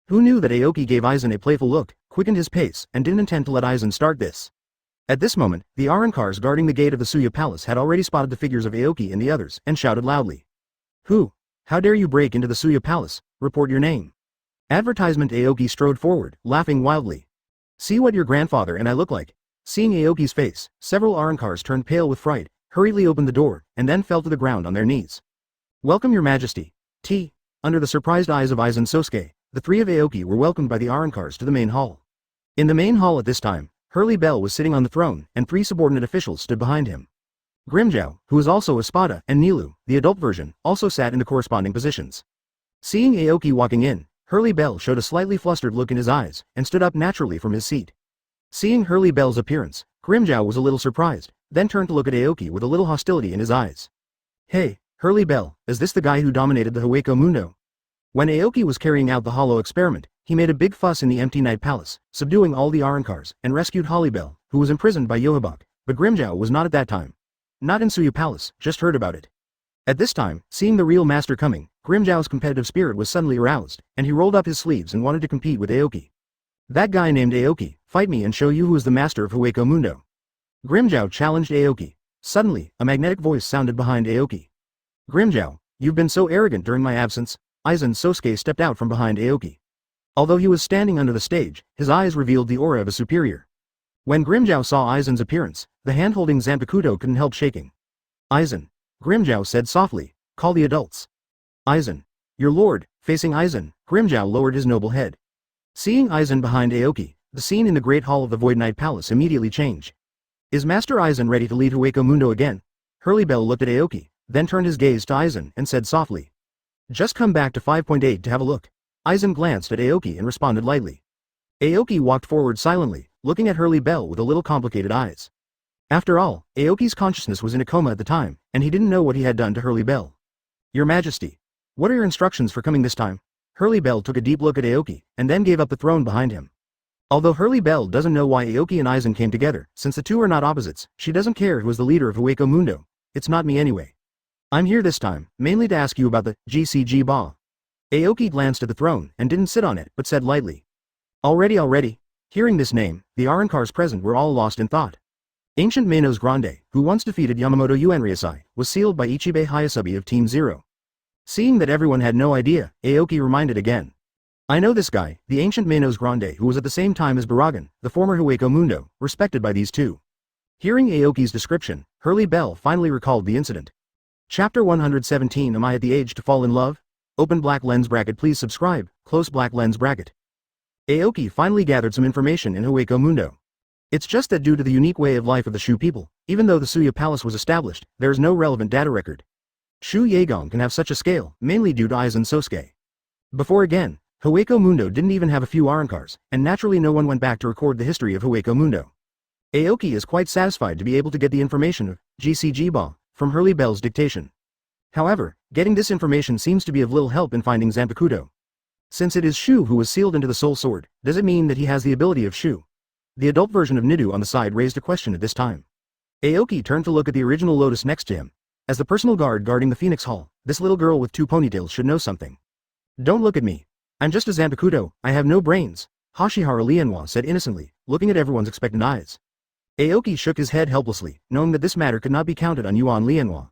Who knew that Aoki gave Aizen a playful look, quickened his pace, and didn't intend to let Aizen start this? At this moment, the Arrancars guarding the gate of the Suya Palace had already spotted the figures of Aoki and the others, and shouted loudly. Who? How dare you break into the Suya Palace? Report your name. Advertisement. Aoki strode forward, laughing wildly. See what your grandfather and I look like. Seeing Aoki's face, several Arrancars turned pale with fright, hurriedly opened the door, and then fell to the ground on their knees. Welcome your majesty. Under the surprised eyes of Aizen Sosuke, the three of Aoki were welcomed by the Arrancars to the main hall. In the main hall at this time, Hurley Bell was sitting on the throne, and three subordinate officials stood behind him. Grimmjow, who was also Espada, and Nilu, the adult version, also sat in the corresponding positions. Seeing Aoki walking in, Hurley Bell showed a slightly flustered look in his eyes, and stood up naturally from his seat. Seeing Hurley Bell's appearance, Grimmjow was a little surprised, then turned to look at Aoki with a little hostility in his eyes. Hey, Hurley Bell, is this the guy who dominated the Hueco Mundo? When Aoki was carrying out the hollow experiment, he made a big fuss in the empty night palace, subduing all the Arrancars, and rescued Hollybell, who was imprisoned by Yohabak, but Grimmjow was not at that time. Not in Suya Palace, just heard about it. At this time, seeing the real master coming, Grimmjow's competitive spirit was suddenly aroused, and he rolled up his sleeves and wanted to compete with Aoki. That guy named Aoki, fight me and show you who is the master of Hueco Mundo. Grimmjow challenged Aoki. Suddenly, a magnetic voice sounded behind Aoki. Grimmjow, you've been so arrogant during my absence. Aizen Sosuke stepped out from behind Aoki. Although he was standing under the stage, his eyes revealed the aura of a superior. When Grimmjow saw Aizen's appearance, the hand holding Zanpakuto couldn't help shaking. Aizen, Grimmjow said softly, call the adults. Aizen, your lord. Facing Aizen, Grimmjow lowered his noble head. Seeing Aizen behind Aoki, the scene in the Great Hall of the Void Knight Palace immediately changed. Is Master Aizen ready to lead Hueco Mundo again? Hurley Bell looked at Aoki, then turned his gaze to Aizen and said softly. Just come back to 5.8 to have a look. Aizen glanced at Aoki and responded lightly. Aoki walked forward silently, looking at Hurley Bell with a little complicated eyes. After all, Aoki's consciousness was in a coma at the time, and he didn't know what he had done to Hurley Bell. Your Majesty. What are your instructions for coming this time? Hurley Bell took a deep look at Aoki, and then gave up the throne behind him. Although Hurley Bell doesn't know why Aoki and Aizen came together, since the two are not opposites, she doesn't care who is the leader of Hueco Mundo. It's not me anyway. I'm here this time, mainly to ask you about the GCG Ba. Aoki glanced at the throne, and didn't sit on it, but said lightly. Already. Hearing this name, the Arrancars present were all lost in thought. Ancient Manos Grande, who once defeated Yamamoto Uenryasai, was sealed by Ichibe Hayasubi of Team Zero. Seeing that everyone had no idea, Aoki reminded again. I know this guy, the Ancient Manos Grande who was at the same time as Baragan, the former Hueco Mundo, respected by these two. Hearing Aoki's description, Hurley Bell finally recalled the incident. Chapter 117. Am I at the age to fall in love? Open black lens bracket. Please subscribe, close black lens bracket. Aoki finally gathered some information in Hueco Mundo. It's just that due to the unique way of life of the Shu people, even though the Suya Palace was established, there is no relevant data record. Shu Yegang can have such a scale, mainly due to Aizen Sosuke. Before again, Hueco Mundo didn't even have a few Arrancars, and naturally no one went back to record the history of Hueco Mundo. Aoki is quite satisfied to be able to get the information of GCG Ba from Hurley Bell's dictation. However, getting this information seems to be of little help in finding Zanpakuto. Since it is Shu who was sealed into the Soul Sword, does it mean that he has the ability of Shu? The adult version of Nidu on the side raised a question at this time. Aoki turned to look at the original Lotus next to him. As the personal guard guarding the Phoenix Hall, this little girl with two ponytails should know something. Don't look at me. I'm just a Zanpakuto, I have no brains, Hashihara Lianhua said innocently, looking at everyone's expectant eyes. Aoki shook his head helplessly, knowing that this matter could not be counted on Yuan Lianhua.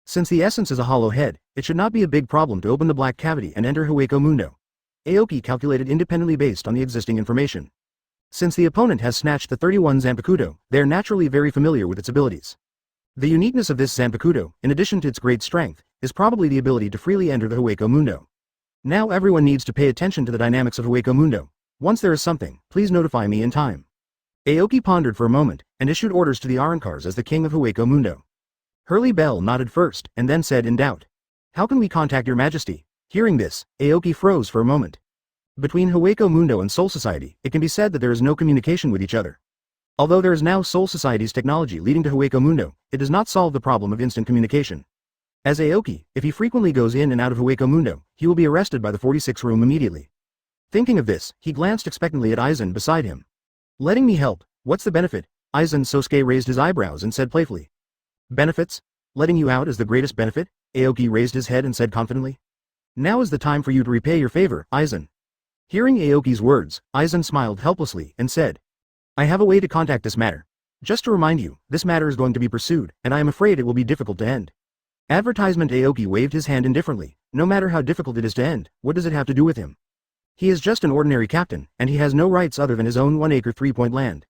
Since the essence is a hollow head, it should not be a big problem to open the black cavity and enter Hueco Mundo. Aoki calculated independently based on the existing information. Since the opponent has snatched the 31 Zanpakuto, they are naturally very familiar with its abilities. The uniqueness of this Zanpakuto, in addition to its great strength, is probably the ability to freely enter the Hueco Mundo. Now everyone needs to pay attention to the dynamics of Hueco Mundo. Once there is something, please notify me in time. Aoki pondered for a moment, and issued orders to the Arrancars as the king of Hueco Mundo. Hurley Bell nodded first, and then said in doubt. How can we contact your majesty? Hearing this, Aoki froze for a moment. Between Hueco Mundo and Soul Society, it can be said that there is no communication with each other. Although there is now Soul Society's technology leading to Hueco Mundo, it does not solve the problem of instant communication. As Aoki, if he frequently goes in and out of Hueco Mundo, he will be arrested by the 46 room immediately. Thinking of this, he glanced expectantly at Aizen beside him. Letting me help, what's the benefit? Aizen Sosuke raised his eyebrows and said playfully. Benefits? Letting you out is the greatest benefit? Aoki raised his head and said confidently. Now is the time for you to repay your favor, Aizen. Hearing Aoki's words, Aizen smiled helplessly and said. I have a way to contact this matter. Just to remind you, this matter is going to be pursued, and I am afraid it will be difficult to end. Advertisement. Aoki waved his hand indifferently. No matter how difficult it is to end, what does it have to do with him? He is just an ordinary captain, and he has no rights other than his own 1-acre 3-point land.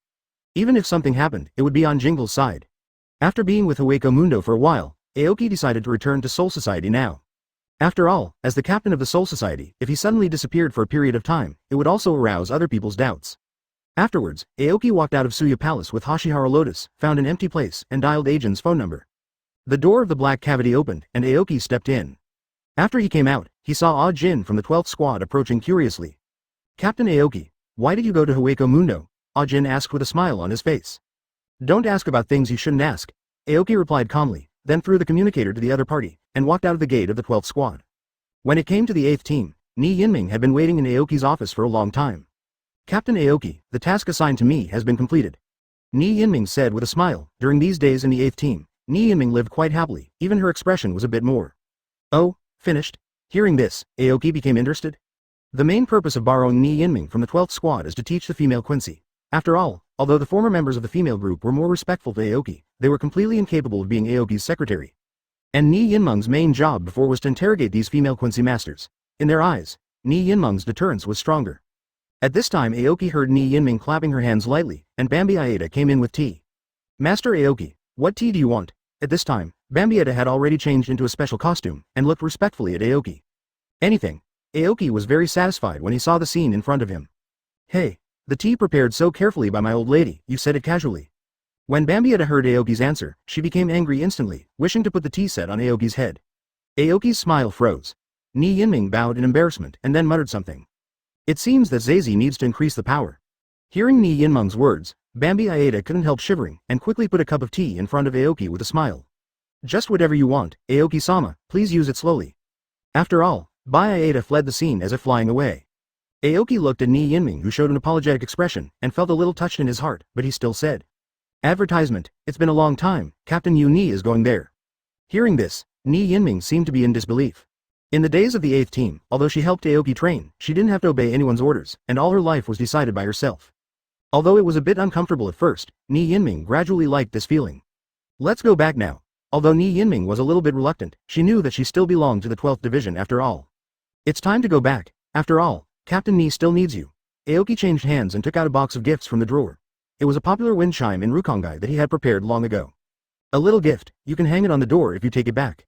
Even if something happened, it would be on Jingle's side. After being with Hueco Mundo for a while, Aoki decided to return to Soul Society now. After all, as the captain of the Soul Society, if he suddenly disappeared for a period of time, it would also arouse other people's doubts. Afterwards, Aoki walked out of Suya Palace with Hashihara Lotus, found an empty place, and dialed Ajin's phone number. The door of the black cavity opened, and Aoki stepped in. After he came out, he saw Ajin from the 12th squad approaching curiously. Captain Aoki, why did you go to Hueco Mundo? Ajin asked with a smile on his face. Don't ask about things you shouldn't ask, Aoki replied calmly, then threw the communicator to the other party, and walked out of the gate of the 12th squad. When it came to the 8th team, Ni Yinming had been waiting in Aoki's office for a long time. Captain Aoki, the task assigned to me has been completed. Ni Yinming said with a smile. During these days in the 8th team, Ni Yinming lived quite happily, even her expression was a bit more. Oh, finished? Hearing this, Aoki became interested. The main purpose of borrowing Ni Yinming from the 12th squad is to teach the female Quincy. After all, although the former members of the female group were more respectful to Aoki, they were completely incapable of being Aoki's secretary. And Ni Yinmeng's main job before was to interrogate these female Quincy masters. In their eyes, Ni Yinmeng's deterrence was stronger. At this time Aoki heard Ni Yinming clapping her hands lightly, and Bambi Aida came in with tea. Master Aoki, what tea do you want? At this time, Bambi Aida had already changed into a special costume, and looked respectfully at Aoki. Anything. Aoki was very satisfied when he saw the scene in front of him. Hey, the tea prepared so carefully by my old lady, you said it casually. When Bambi Aida heard Aoki's answer, she became angry instantly, wishing to put the tea set on Aoki's head. Aoki's smile froze. Ni Yinming bowed in embarrassment and then muttered something. It seems that Zazie needs to increase the power. Hearing Ni Yinmeng's words, Bambi Aida couldn't help shivering, and quickly put a cup of tea in front of Aoki with a smile. Just whatever you want, Aoki-sama, please use it slowly. After all, Bai Aida fled the scene as if flying away. Aoki looked at Ni Yinming, who showed an apologetic expression, and felt a little touched in his heart, but he still said. Advertisement, it's been a long time, Captain Yu Ni is going there. Hearing this, Ni Yinming seemed to be in disbelief. In the days of the 8th team, although she helped Aoki train, she didn't have to obey anyone's orders, and all her life was decided by herself. Although it was a bit uncomfortable at first, Ni Yinming gradually liked this feeling. Let's go back now. Although Ni Yinming was a little bit reluctant, she knew that she still belonged to the 12th division after all. It's time to go back. After all, Captain Ni still needs you. Aoki changed hands and took out a box of gifts from the drawer. It was a popular wind chime in Rukongai that he had prepared long ago. A little gift, you can hang it on the door if you take it back.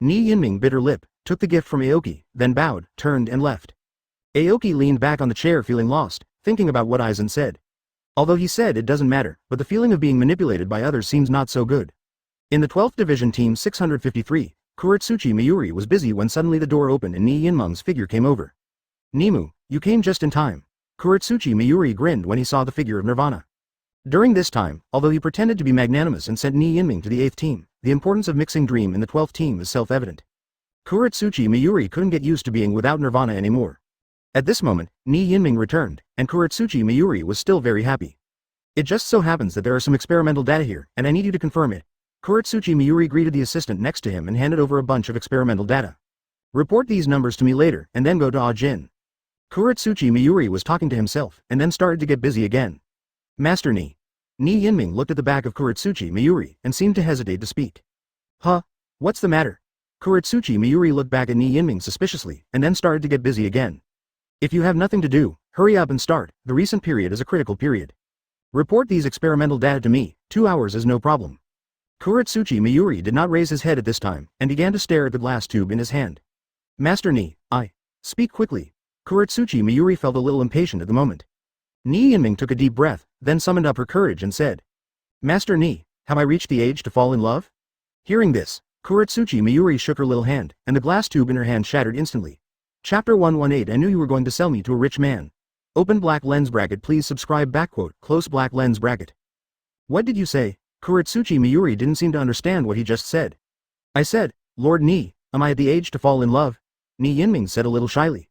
Ni Yinming bit her lip, took the gift from Aoki, then bowed, turned and left. Aoki leaned back on the chair feeling lost, thinking about what Aizen said. Although he said it doesn't matter, but the feeling of being manipulated by others seems not so good. In the 12th Division Team 653, Kuretsuchi Mayuri was busy when suddenly the door opened and Ni Yinmeng's figure came over. Nimu, you came just in time. Kuretsuchi Mayuri grinned when he saw the figure of Nirvana. During this time, although he pretended to be magnanimous and sent Ni Yinming to the 8th team, the importance of mixing Dream in the 12th team is self-evident. Kuretsuchi Mayuri couldn't get used to being without Nirvana anymore. At this moment, Ni Yinming returned, and Kuretsuchi Mayuri was still very happy. It just so happens that there are some experimental data here, and I need you to confirm it. Kuretsuchi Mayuri greeted the assistant next to him and handed over a bunch of experimental data. Report these numbers to me later, and then go to Ajin. Kuretsuchi Mayuri was talking to himself, and then started to get busy again. Master Ni. Ni Yinming looked at the back of Kuretsuchi Mayuri, and seemed to hesitate to speak. Huh? What's the matter? Kuretsuchi Mayuri looked back at Ni Yinming suspiciously, and then started to get busy again. If you have nothing to do, hurry up and start, the recent period is a critical period. Report these experimental data to me, 2 hours is no problem. Kuretsuchi Mayuri did not raise his head at this time, and began to stare at the glass tube in his hand. Master Ni, speak quickly. Kuretsuchi Mayuri felt a little impatient at the moment. Ni Yinming took a deep breath, then summoned up her courage and said. Master Ni, have I reached the age to fall in love? Hearing this, Kuretsuchi Mayuri shook her little hand, and the glass tube in her hand shattered instantly. Chapter 118 I knew you were going to sell me to a rich man. Open black lens bracket please subscribe backquote, close black lens bracket. What did you say? Kuretsuchi Mayuri didn't seem to understand what he just said. I said, Lord Ni, am I at the age to fall in love? Ni Yinming said a little shyly.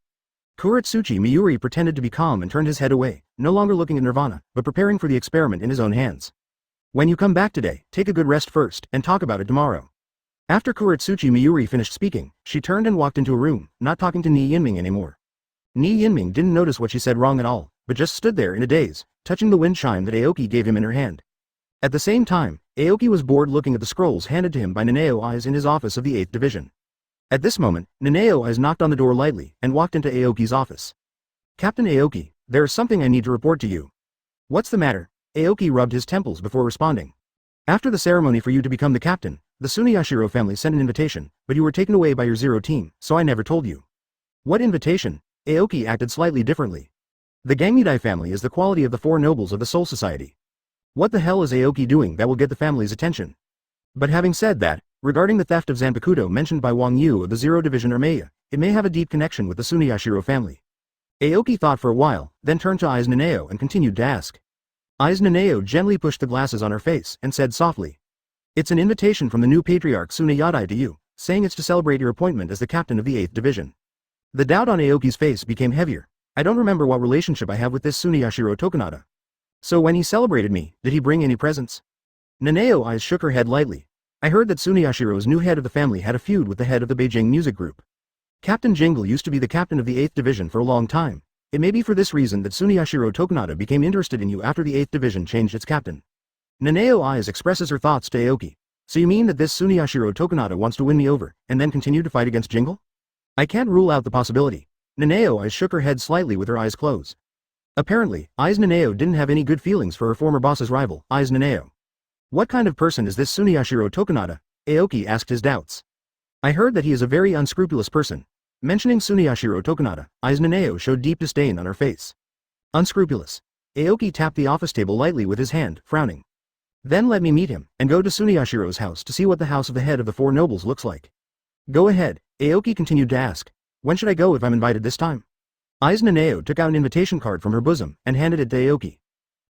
Kuretsuchi Mayuri pretended to be calm and turned his head away, no longer looking at Nirvana, but preparing for the experiment in his own hands. When you come back today, take a good rest first, and talk about it tomorrow. After Kuretsuchi Mayuri finished speaking, she turned and walked into a room, not talking to Ni Yinming anymore. Ni Yinming didn't notice what she said wrong at all, but just stood there in a daze, touching the wind chime that Aoki gave him in her hand. At the same time, Aoki was bored looking at the scrolls handed to him by Nanao Eyes in his office of the 8th Division. At this moment, Nanao Eyes knocked on the door lightly and walked into Aoki's office. "Captain Aoki, there is something I need to report to you." "What's the matter?" Aoki rubbed his temples before responding. "After the ceremony for you to become the captain, the Tsuneyashiro family sent an invitation, but you were taken away by your Zero team, so I never told you." "What invitation?" Aoki acted slightly differently. "The Gangmidai family is the quality of the 4 nobles of the Soul Society." What the hell is Aoki doing that will get the family's attention? But having said that, regarding the theft of Zanpakuto mentioned by Wang Yu of the 0 Division Armea, it may have a deep connection with the Tsuneyashiro family. Aoki thought for a while, then turned to Aiz Nanao and continued to ask. Aiz Nanao gently pushed the glasses on her face and said softly. "It's an invitation from the new patriarch Tsuneyadai to you, saying it's to celebrate your appointment as the captain of the 8th Division." The doubt on Aoki's face became heavier. "I don't remember what relationship I have with this Tsuneyashiro Tokunada. So when he celebrated me, did he bring any presents?" Nanao Eyes shook her head lightly. "I heard that Tsuneyashiro's new head of the family had a feud with the head of the Beijing music group. Captain Jingle used to be the captain of the 8th Division for a long time. It may be for this reason that Tsuneyashiro Tokunada became interested in you after the 8th Division changed its captain." Nanao Eyes expresses her thoughts to Aoki. "So you mean that this Tsuneyashiro Tokunada wants to win me over, and then continue to fight against Jingle?" "I can't rule out the possibility." Nanao Eyes shook her head slightly with her eyes closed. Apparently, Aiz Nanao didn't have any good feelings for her former boss's rival, Aiz Nanao. "What kind of person is this Tsuneyashiro Tokunada?" Aoki asked his doubts. "I heard that he is a very unscrupulous person." Mentioning Tsuneyashiro Tokunada, Aiz Nanao showed deep disdain on her face. "Unscrupulous." Aoki tapped the office table lightly with his hand, frowning. "Then let me meet him, and go to Tsuneyashiro's house to see what the house of the head of the 4 nobles looks like." "Go ahead," Aoki continued to ask. "When should I go if I'm invited this time?" Aiz Nanao took out an invitation card from her bosom and handed it to Aoki.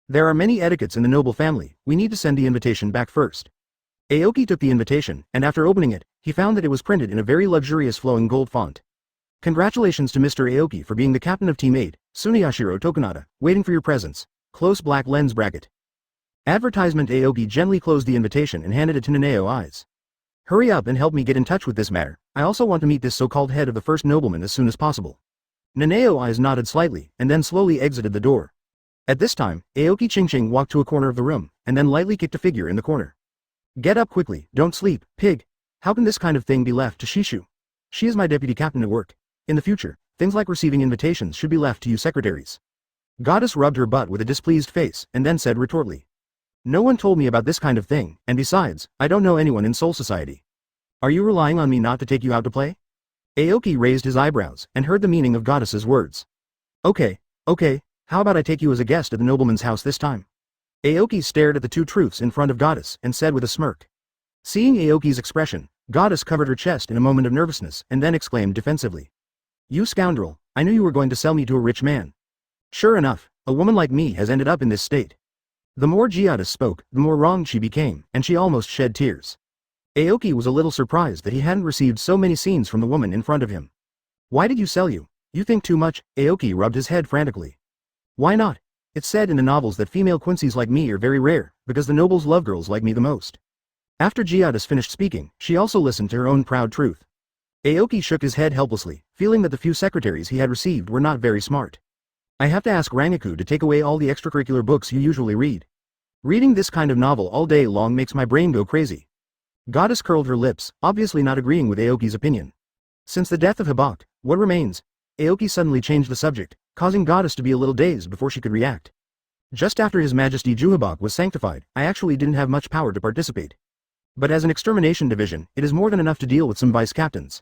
"There are many etiquettes in the noble family, we need to send the invitation back first." Aoki took the invitation, and after opening it, he found that it was printed in a very luxurious flowing gold font. "Congratulations to Mr. Aoki for being the captain of Team 8, Tsuneyashiro Tokunada, waiting for your presence. Close black lens bracket." Advertisement. Aoki gently closed the invitation and handed it to Nanao Eyes. "Hurry up and help me get in touch with this matter. I also want to meet this so-called head of the first nobleman as soon as possible." Nanao Eyes nodded slightly, and then slowly exited the door. At this time, Aoki Chingching walked to a corner of the room, and then lightly kicked a figure in the corner. "Get up quickly, don't sleep, pig. How can this kind of thing be left to Shishu? She is my deputy captain at work. In the future, things like receiving invitations should be left to you secretaries." Goddess rubbed her butt with a displeased face, and then said retortedly. "No one told me about this kind of thing, and besides, I don't know anyone in Soul Society. Are you relying on me not to take you out to play?" Aoki raised his eyebrows, and heard the meaning of Goddess's words. Okay, how about I take you as a guest at the nobleman's house this time?" Aoki stared at the 2 truths in front of Goddess, and said with a smirk. Seeing Aoki's expression, Goddess covered her chest in a moment of nervousness and then exclaimed defensively. "You scoundrel, I knew you were going to sell me to a rich man. Sure enough, a woman like me has ended up in this state." The more Giada's spoke, the more wronged she became, and she almost shed tears. Aoki was a little surprised that he hadn't received so many scenes from the woman in front of him. "Why did you sell you? You think too much." Aoki rubbed his head frantically. "Why not? It's said in the novels that female Quincy's like me are very rare, because the nobles love girls like me the most." After Giada's finished speaking, she also listened to her own proud truth. Aoki shook his head helplessly, feeling that the few secretaries he had received were not very smart. "I have to ask Rangiku to take away all the extracurricular books you usually read. Reading this kind of novel all day long makes my brain go crazy." Goddess curled her lips, obviously not agreeing with Aoki's opinion. Since the death of Hibak, what remains? Aoki suddenly changed the subject, causing Goddess to be a little dazed before she could react. "Just after His Majesty Juhibak was sanctified, I actually didn't have much power to participate. But as an extermination division, it is more than enough to deal with some vice-captains."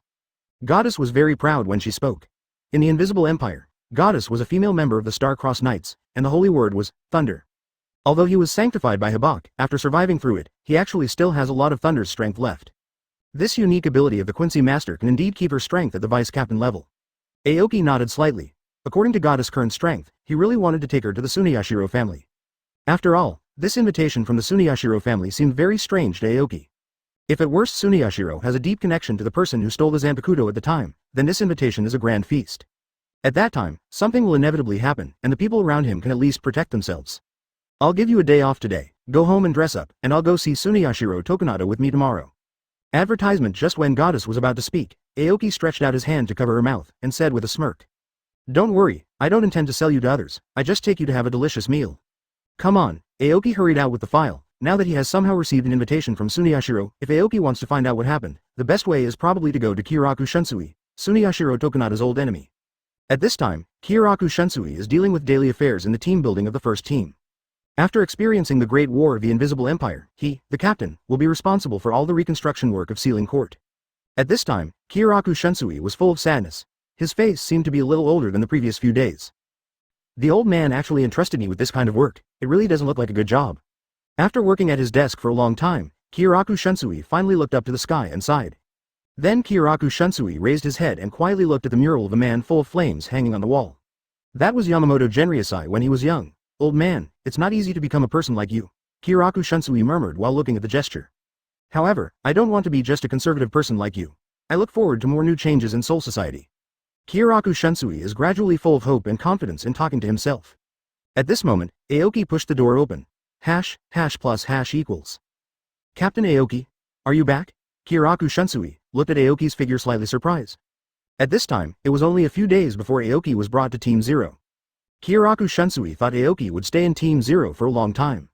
Goddess was very proud when she spoke. In the Invisible Empire, Goddess was a female member of the Star-Crossed Knights, and the holy word was thunder. Although he was sanctified by Hibak, after surviving through it, he actually still has a lot of Thunder's strength left. This unique ability of the Quincy Master can indeed keep her strength at the vice-captain level. Aoki nodded slightly. According to Goddess' current strength, he really wanted to take her to the Tsuneyashiro family. After all, this invitation from the Tsuneyashiro family seemed very strange to Aoki. If at worst Tsuneyashiro has a deep connection to the person who stole the Zanpakuto at the time, then this invitation is a grand feast. At that time, something will inevitably happen, and the people around him can at least protect themselves. "I'll give you a day off today, go home and dress up, and I'll go see Tsuneyashiro Tokunada with me tomorrow." Advertisement. Just when Goddess was about to speak, Aoki stretched out his hand to cover her mouth, and said with a smirk. "Don't worry, I don't intend to sell you to others, I just take you to have a delicious meal." "Come on." Aoki hurried out with the file, Now that he has somehow received an invitation from Suneyashiro, if Aoki wants to find out what happened, the best way is probably to go to Kyoraku Shunsui, Suneyashiro Tokunada's old enemy. At this time, Kyoraku Shunsui is dealing with daily affairs in the team building of the first team. After experiencing the Great War of the Invisible Empire, he, the captain, will be responsible for all the reconstruction work of Sealing Court. At this time, Kyoraku Shunsui was full of sadness. His face seemed to be a little older than the previous few days. The old man actually entrusted me with this kind of work. It really doesn't look like a good job. After working at his desk for a long time, Kyoraku Shunsui finally looked up to the sky and sighed. Then Kyoraku Shunsui raised his head and quietly looked at the mural of a man full of flames hanging on the wall. That was Yamamoto Genryusai when he was young. Old man, it's not easy to become a person like you, Kyoraku Shunsui murmured while looking at the gesture. However, I don't want to be just a conservative person like you. I look forward to more new changes in Soul Society. Kyoraku Shunsui is gradually full of hope and confidence in talking to himself. At this moment, Aoki pushed the door open. #+# equals. Captain Aoki? Are you back? Kyoraku Shunsui looked at Aoki's figure slightly surprised. At this time, it was only a few days before Aoki was brought to Team Zero. Kyoraku Shunsui thought Aoki would stay in Team Zero for a long time.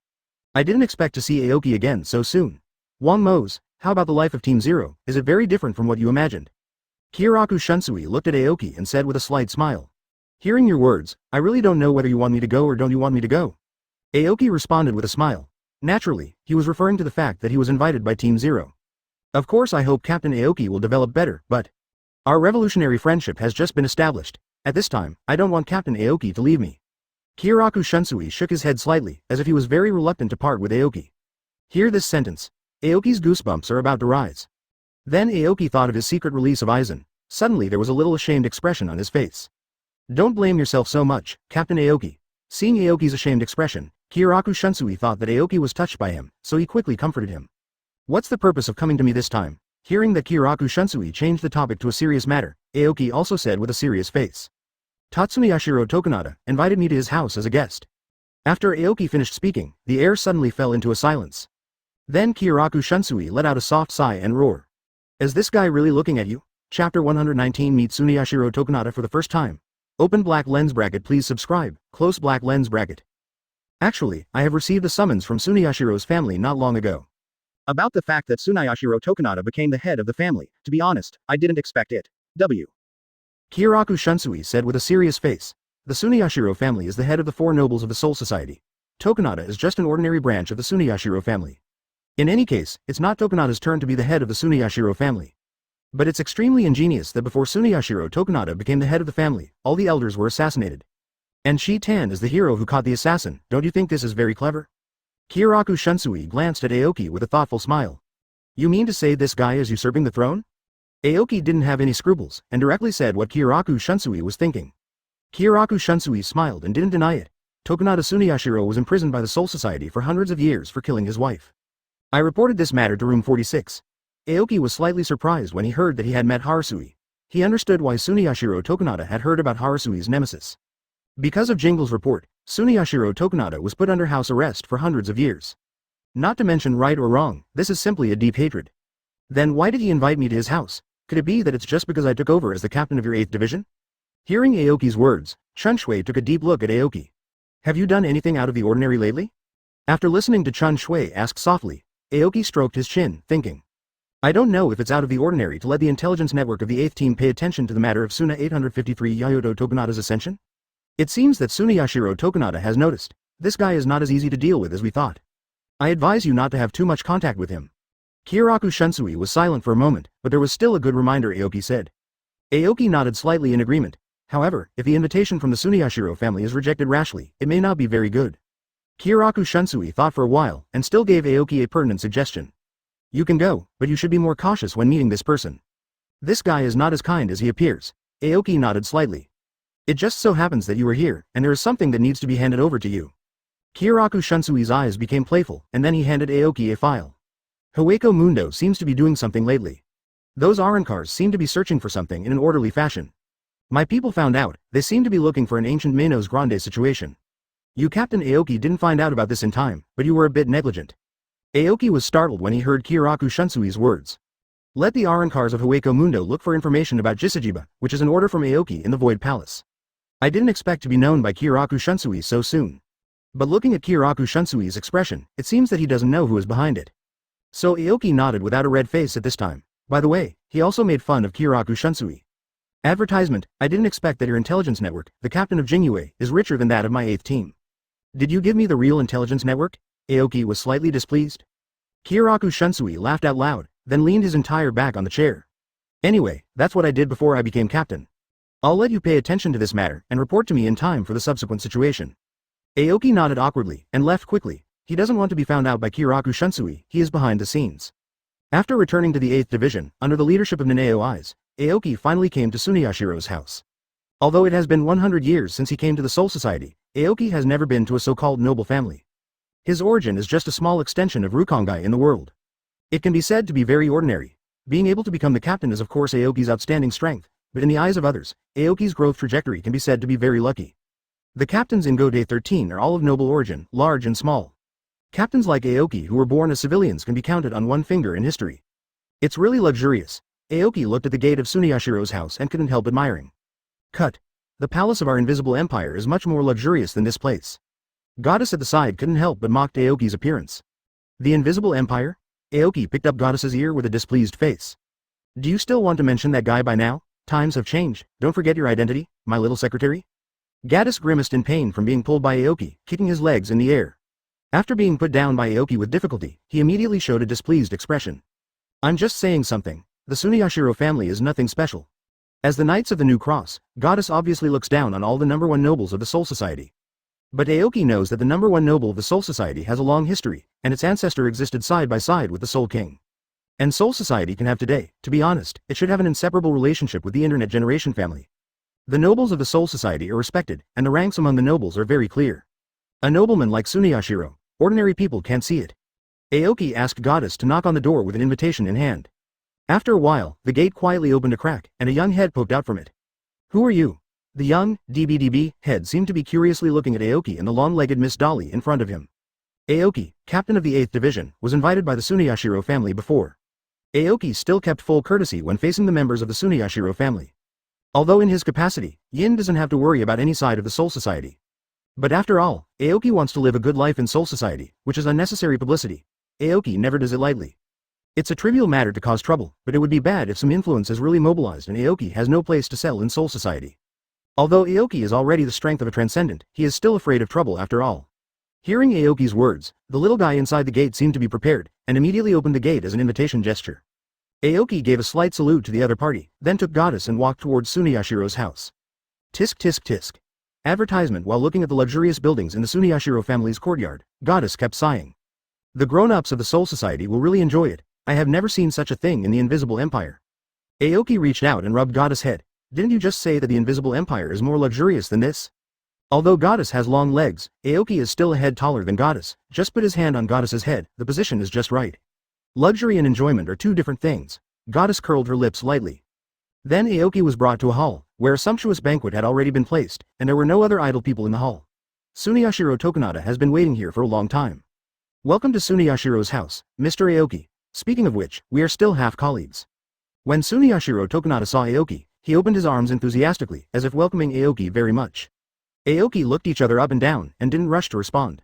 I didn't expect to see Aoki again so soon. Wang Mose, how about the life of Team Zero? Is it very different from what you imagined? Kyoraku Shunsui looked at Aoki and said with a slight smile. Hearing your words, I really don't know whether you want me to go or don't you want me to go. Aoki responded with a smile. Naturally, he was referring to the fact that he was invited by Team Zero. Of course I hope Captain Aoki will develop better, but our revolutionary friendship has just been established. At this time, I don't want Captain Aoki to leave me. Kyoraku Shunsui shook his head slightly, as if he was very reluctant to part with Aoki. Hear this sentence. Aoki's goosebumps are about to rise. Then Aoki thought of his secret release of Aizen. Suddenly there was a little ashamed expression on his face. Don't blame yourself so much, Captain Aoki. Seeing Aoki's ashamed expression, Kyoraku Shunsui thought that Aoki was touched by him, so he quickly comforted him. What's the purpose of coming to me this time? Hearing that Kyoraku Shunsui changed the topic to a serious matter, Aoki also said with a serious face. Tatsuneyashiro Tokunada invited me to his house as a guest. After Aoki finished speaking, the air suddenly fell into a silence. Then Kyoraku Shunsui let out a soft sigh and roar. Is this guy really looking at you? Chapter 119 Meet Suneyashiro Tokunada for the first time. Open black lens bracket. Please subscribe, close black lens bracket. Actually, I have received a summons from Suneyashiro's family not long ago. About the fact that Suneyashiro Tokunada became the head of the family. To be honest, I didn't expect it. Kyoraku Shunsui said with a serious face. The Suneyashiro family is the head of the four nobles of the Soul Society. Tokunada is just an ordinary branch of the Suneyashiro family. In any case, it's not Tokunada's turn to be the head of the Suneyashiro family. But it's extremely ingenious that before Suneyashiro Tokunada became the head of the family, all the elders were assassinated. And Shi-tan is the hero who caught the assassin. Don't you think this is very clever? Kyoraku Shunsui glanced at Aoki with a thoughtful smile. You mean to say this guy is usurping the throne? Aoki didn't have any scruples, and directly said what Kyoraku Shunsui was thinking. Kyoraku Shunsui smiled and didn't deny it. Tokunada Suneyashiro was imprisoned by the Soul Society for hundreds of years for killing his wife. I reported this matter to room 46. Aoki was slightly surprised when he heard that he had met Harusui. He understood why Suneyashiro Tokunada had heard about Harusui's nemesis. Because of Jingle's report, Suneyashiro Tokunada was put under house arrest for hundreds of years. Not to mention right or wrong, this is simply a deep hatred. Then why did he invite me to his house? Could it be that it's just because I took over as the captain of your 8th division? Hearing Aoki's words, Chun Shui took a deep look at Aoki. Have you done anything out of the ordinary lately? After listening to Chun Shui ask softly, Aoki stroked his chin, thinking. I don't know if it's out of the ordinary to let the intelligence network of the 8th team pay attention to the matter of Suna 853 Yayoto Tokunada's ascension? It seems that Suneyashiro Tokunada has noticed. This guy is not as easy to deal with as we thought. I advise you not to have too much contact with him. Kyoraku Shunsui was silent for a moment, but there was still a good reminder, Aoki said. Aoki nodded slightly in agreement. However, if the invitation from the Suneyashiro family is rejected rashly, it may not be very good. Kyoraku Shunsui thought for a while, and still gave Aoki a pertinent suggestion. You can go, but you should be more cautious when meeting this person. This guy is not as kind as he appears. Aoki nodded slightly. It just so happens that you are here, and there is something that needs to be handed over to you. Kyoraku Shunsui's eyes became playful, and then he handed Aoki a file. Hueco Mundo seems to be doing something lately. Those Arrancars seem to be searching for something in an orderly fashion. My people found out, they seem to be looking for an ancient Manos Grande situation. You Captain Aoki didn't find out about this in time, but you were a bit negligent. Aoki was startled when he heard Kyoraku Shunsui's words. Let the Arrancars of Hueco Mundo look for information about Jisajiba, which is an order from Aoki in the Void Palace. I didn't expect to be known by Kyoraku Shunsui so soon. But looking at Kiraku Shunsui's expression, it seems that he doesn't know who is behind it. So Aoki nodded without a red face at this time. By the way, he also made fun of Kiraku Shunsui. Advertisement, I didn't expect that your intelligence network, the captain of Jingyue, is richer than that of my 8th team. Did you give me the real intelligence network? Aoki was slightly displeased. Kiraku Shunsui laughed out loud, then leaned his entire back on the chair. Anyway, that's what I did before I became captain. I'll let you pay attention to this matter and report to me in time for the subsequent situation. Aoki nodded awkwardly and left quickly. He doesn't want to be found out by Kiraku Shunsui, he is behind the scenes. After returning to the 8th division, under the leadership of Nanao Eyes, Aoki finally came to Suniyashiro's house. Although it has been 100 years since he came to the Soul Society, Aoki has never been to a so-called noble family. His origin is just a small extension of Rukongai in the world. It can be said to be very ordinary. Being able to become the captain is of course Aoki's outstanding strength, but in the eyes of others, Aoki's growth trajectory can be said to be very lucky. The captains in Go Day 13 are all of noble origin, large and small. Captains like Aoki who were born as civilians can be counted on one finger in history. It's really luxurious. Aoki looked at the gate of Suniyashiro's house and couldn't help admiring. Cut. The palace of our invisible empire is much more luxurious than this place. Goddess at the side couldn't help but mocked Aoki's appearance. The invisible empire? Aoki picked up Goddess's ear with a displeased face. Do you still want to mention that guy by now? Times have changed, don't forget your identity, my little secretary. Goddess grimaced in pain from being pulled by Aoki, kicking his legs in the air. After being put down by Aoki with difficulty, he immediately showed a displeased expression. I'm just saying something. The Suniyashiro family is nothing special. As the Knights of the New Cross, Goddess obviously looks down on all the number 1 nobles of the Soul Society. But Aoki knows that the number 1 noble of the Soul Society has a long history, and its ancestor existed side by side with the Soul King. And Soul Society can have today, to be honest, it should have an inseparable relationship with the Internet Generation family. The nobles of the Soul Society are respected, and the ranks among the nobles are very clear. A nobleman like Suniyashiro, ordinary people can't see it. Aoki asked Goddess to knock on the door with an invitation in hand. After a while, the gate quietly opened a crack, and a young head poked out from it. Who are you? The young, DBDB, head seemed to be curiously looking at Aoki and the long-legged Miss Dolly in front of him. Aoki, captain of the 8th division, was invited by the Suniyashiro family before. Aoki still kept full courtesy when facing the members of the Suniyashiro family. Although in his capacity, Yin doesn't have to worry about any side of the Soul Society. But after all, Aoki wants to live a good life in Soul Society, which is unnecessary publicity. Aoki never does it lightly. It's a trivial matter to cause trouble, but it would be bad if some influence is really mobilized and Aoki has no place to sell in Soul Society. Although Aoki is already the strength of a transcendent, he is still afraid of trouble after all. Hearing Aoki's words, the little guy inside the gate seemed to be prepared, and immediately opened the gate as an invitation gesture. Aoki gave a slight salute to the other party, then took Goddess and walked towards Suniyashiro's house. Tisk tisk tisk. Advertisement. While looking at the luxurious buildings in the Suniyashiro family's courtyard, Goddess kept sighing. The grown-ups of the Soul Society will really enjoy it. I have never seen such a thing in the Invisible Empire. Aoki reached out and rubbed Goddess' head. Didn't you just say that the Invisible Empire is more luxurious than this? Although Goddess has long legs, Aoki is still a head taller than Goddess. Just put his hand on Goddess's head, the position is just right. Luxury and enjoyment are two different things. Goddess curled her lips lightly. Then Aoki was brought to a hall, where a sumptuous banquet had already been placed, and there were no other idle people in the hall. Suniyashiro Tokunada has been waiting here for a long time. Welcome to Suniyashiro's house, Mr. Aoki. Speaking of which, we are still half colleagues. When Suniyashiro Tokunada saw Aoki, he opened his arms enthusiastically, as if welcoming Aoki very much. Aoki looked each other up and down, and didn't rush to respond.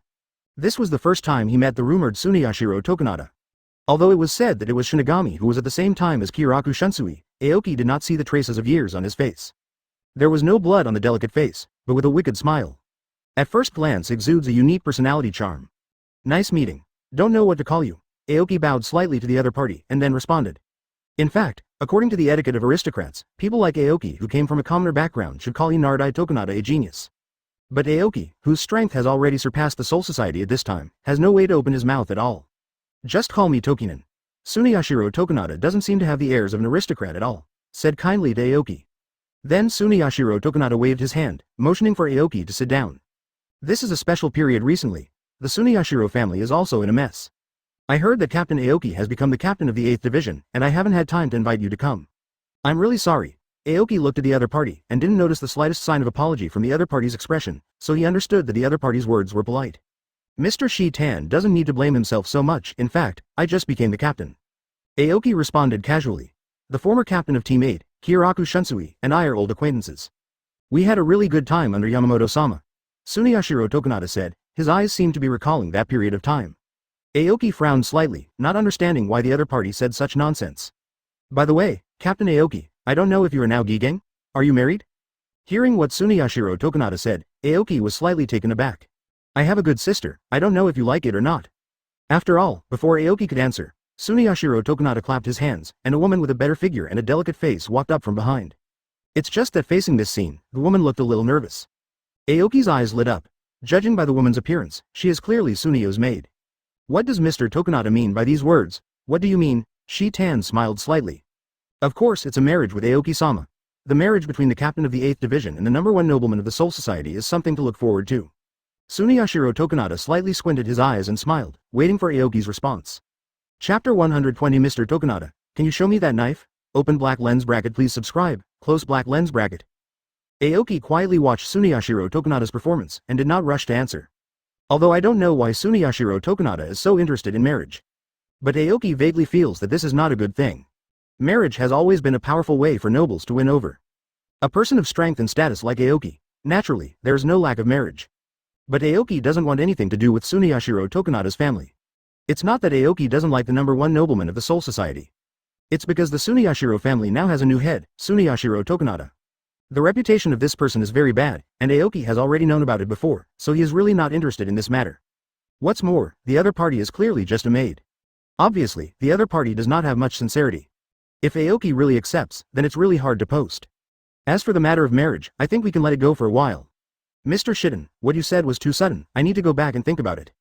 This was the first time he met the rumored Suniyashiro Tokunada. Although it was said that it was Shinigami who was at the same time as Kiraku Shunsui, Aoki did not see the traces of years on his face. There was no blood on the delicate face, but with a wicked smile. At first glance exudes a unique personality charm. Nice meeting. Don't know what to call you. Aoki bowed slightly to the other party, and then responded. In fact, according to the etiquette of aristocrats, people like Aoki who came from a commoner background should call Inardai Tokunada a genius. But Aoki, whose strength has already surpassed the Soul Society at this time, has no way to open his mouth at all. Just call me Tokinen. Suniyashiro Tokunada doesn't seem to have the airs of an aristocrat at all, said kindly to Aoki. Then Suniyashiro Tokunada waved his hand, motioning for Aoki to sit down. This is a special period recently. The Suniyashiro family is also in a mess. I heard that Captain Aoki has become the captain of the 8th division, and I haven't had time to invite you to come. I'm really sorry. Aoki looked at the other party, and didn't notice the slightest sign of apology from the other party's expression, so he understood that the other party's words were polite. Mr. Shi-tan doesn't need to blame himself so much, in fact, I just became the captain. Aoki responded casually. The former captain of Team 8, Kiraku Shunsui, and I are old acquaintances. We had a really good time under Yamamoto-sama. Suniyashiro Tokunada said, His eyes seemed to be recalling that period of time. Aoki frowned slightly, not understanding why the other party said such nonsense. By the way, Captain Aoki, I don't know if you are now Gigen? Are you married? Hearing what Suneyashiro Tokunada said, Aoki was slightly taken aback. I have a good sister, I don't know if you like it or not. After all, before Aoki could answer, Suneyashiro Tokunada clapped his hands, and a woman with a better figure and a delicate face walked up from behind. It's just that facing this scene, the woman looked a little nervous. Aoki's eyes lit up. Judging by the woman's appearance, she is clearly Sunio's maid. What does Mr. Tokunada mean by these words? What do you mean? Shi-tan smiled slightly. Of course it's a marriage with Aoki-sama. The marriage between the captain of the 8th Division and the #1 nobleman of the Soul Society is something to look forward to. Suneyashiro Tokunada slightly squinted his eyes and smiled, waiting for Aoki's response. Chapter 120 Mr. Tokunada, can you show me that knife? Open black lens bracket please subscribe, close black lens bracket. Aoki quietly watched Suneyashiro Tokunada's performance and did not rush to answer. Although I don't know why Suneyashiro Tokunada is so interested in marriage. But Aoki vaguely feels that this is not a good thing. Marriage has always been a powerful way for nobles to win over a person of strength and status like Aoki. Naturally, there is no lack of marriage. But Aoki doesn't want anything to do with Suneyashiro Tokunada's family. It's not that Aoki doesn't like the #1 nobleman of the Soul Society. It's because the Suneyashiro family now has a new head, Suneyashiro Tokunada. The reputation of this person is very bad, and Aoki has already known about it before, so he is really not interested in this matter. What's more, the other party is clearly just a maid. Obviously, the other party does not have much sincerity. If Aoki really accepts, then it's really hard to post. As for the matter of marriage, I think we can let it go for a while. Mr. Shitten, what you said was too sudden, I need to go back and think about it.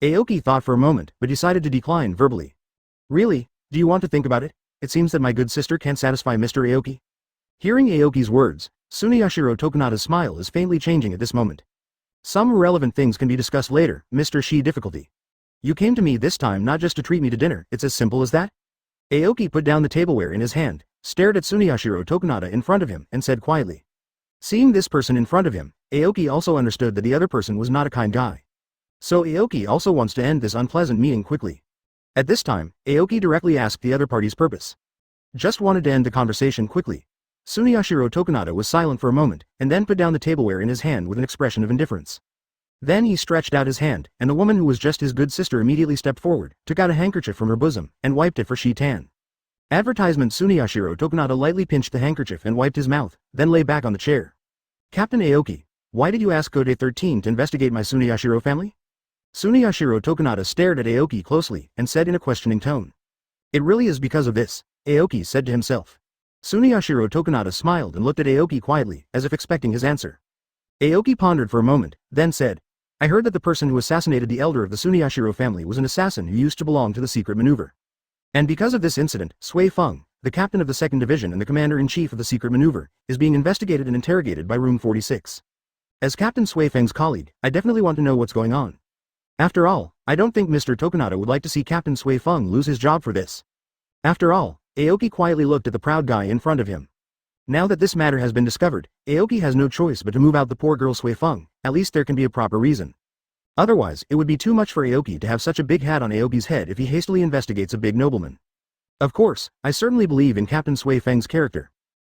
Aoki thought for a moment, but decided to decline verbally. Really? Do you want to think about it? It seems that my good sister can't satisfy Mr. Aoki. Hearing Aoki's words, Suneyashiro Tokunada's smile is faintly changing at this moment. Some relevant things can be discussed later, Mr. Shi difficulty. You came to me this time not just to treat me to dinner, it's as simple as that? Aoki put down the tableware in his hand, stared at Suneyashiro Tokunada in front of him, and said quietly. Seeing this person in front of him, Aoki also understood that the other person was not a kind guy. So Aoki also wants to end this unpleasant meeting quickly. At this time, Aoki directly asked the other party's purpose. Just wanted to end the conversation quickly. Suneyashiro Tokunada was silent for a moment, and then put down the tableware in his hand with an expression of indifference. Then he stretched out his hand, and the woman who was just his good sister immediately stepped forward, took out a handkerchief from her bosom, and wiped it for Shi-tan. Advertisement Suneyashiro Tokunada lightly pinched the handkerchief and wiped his mouth, then lay back on the chair. Captain Aoki, why did you ask Code 13 to investigate my Suneyashiro family? Suneyashiro Tokunada stared at Aoki closely, and said in a questioning tone. It really is because of this, Aoki said to himself. Suneyashiro Tokunada smiled and looked at Aoki quietly, as if expecting his answer. Aoki pondered for a moment, then said, I heard that the person who assassinated the elder of the Suneyashiro family was an assassin who used to belong to the secret maneuver. And because of this incident, Sui Feng, the captain of the 2nd Division and the commander-in-chief of the secret maneuver, is being investigated and interrogated by Room 46. As Captain Sui Feng's colleague, I definitely want to know what's going on. After all, I don't think Mr. Tokunada would like to see Captain Sui Feng lose his job for this. After all, Aoki quietly looked at the proud guy in front of him. Now that this matter has been discovered, Aoki has no choice but to move out the poor girl Sui Feng, at least there can be a proper reason. Otherwise, it would be too much for Aoki to have such a big hat on Aoki's head if he hastily investigates a big nobleman. Of course, I certainly believe in Captain Sui Feng's character.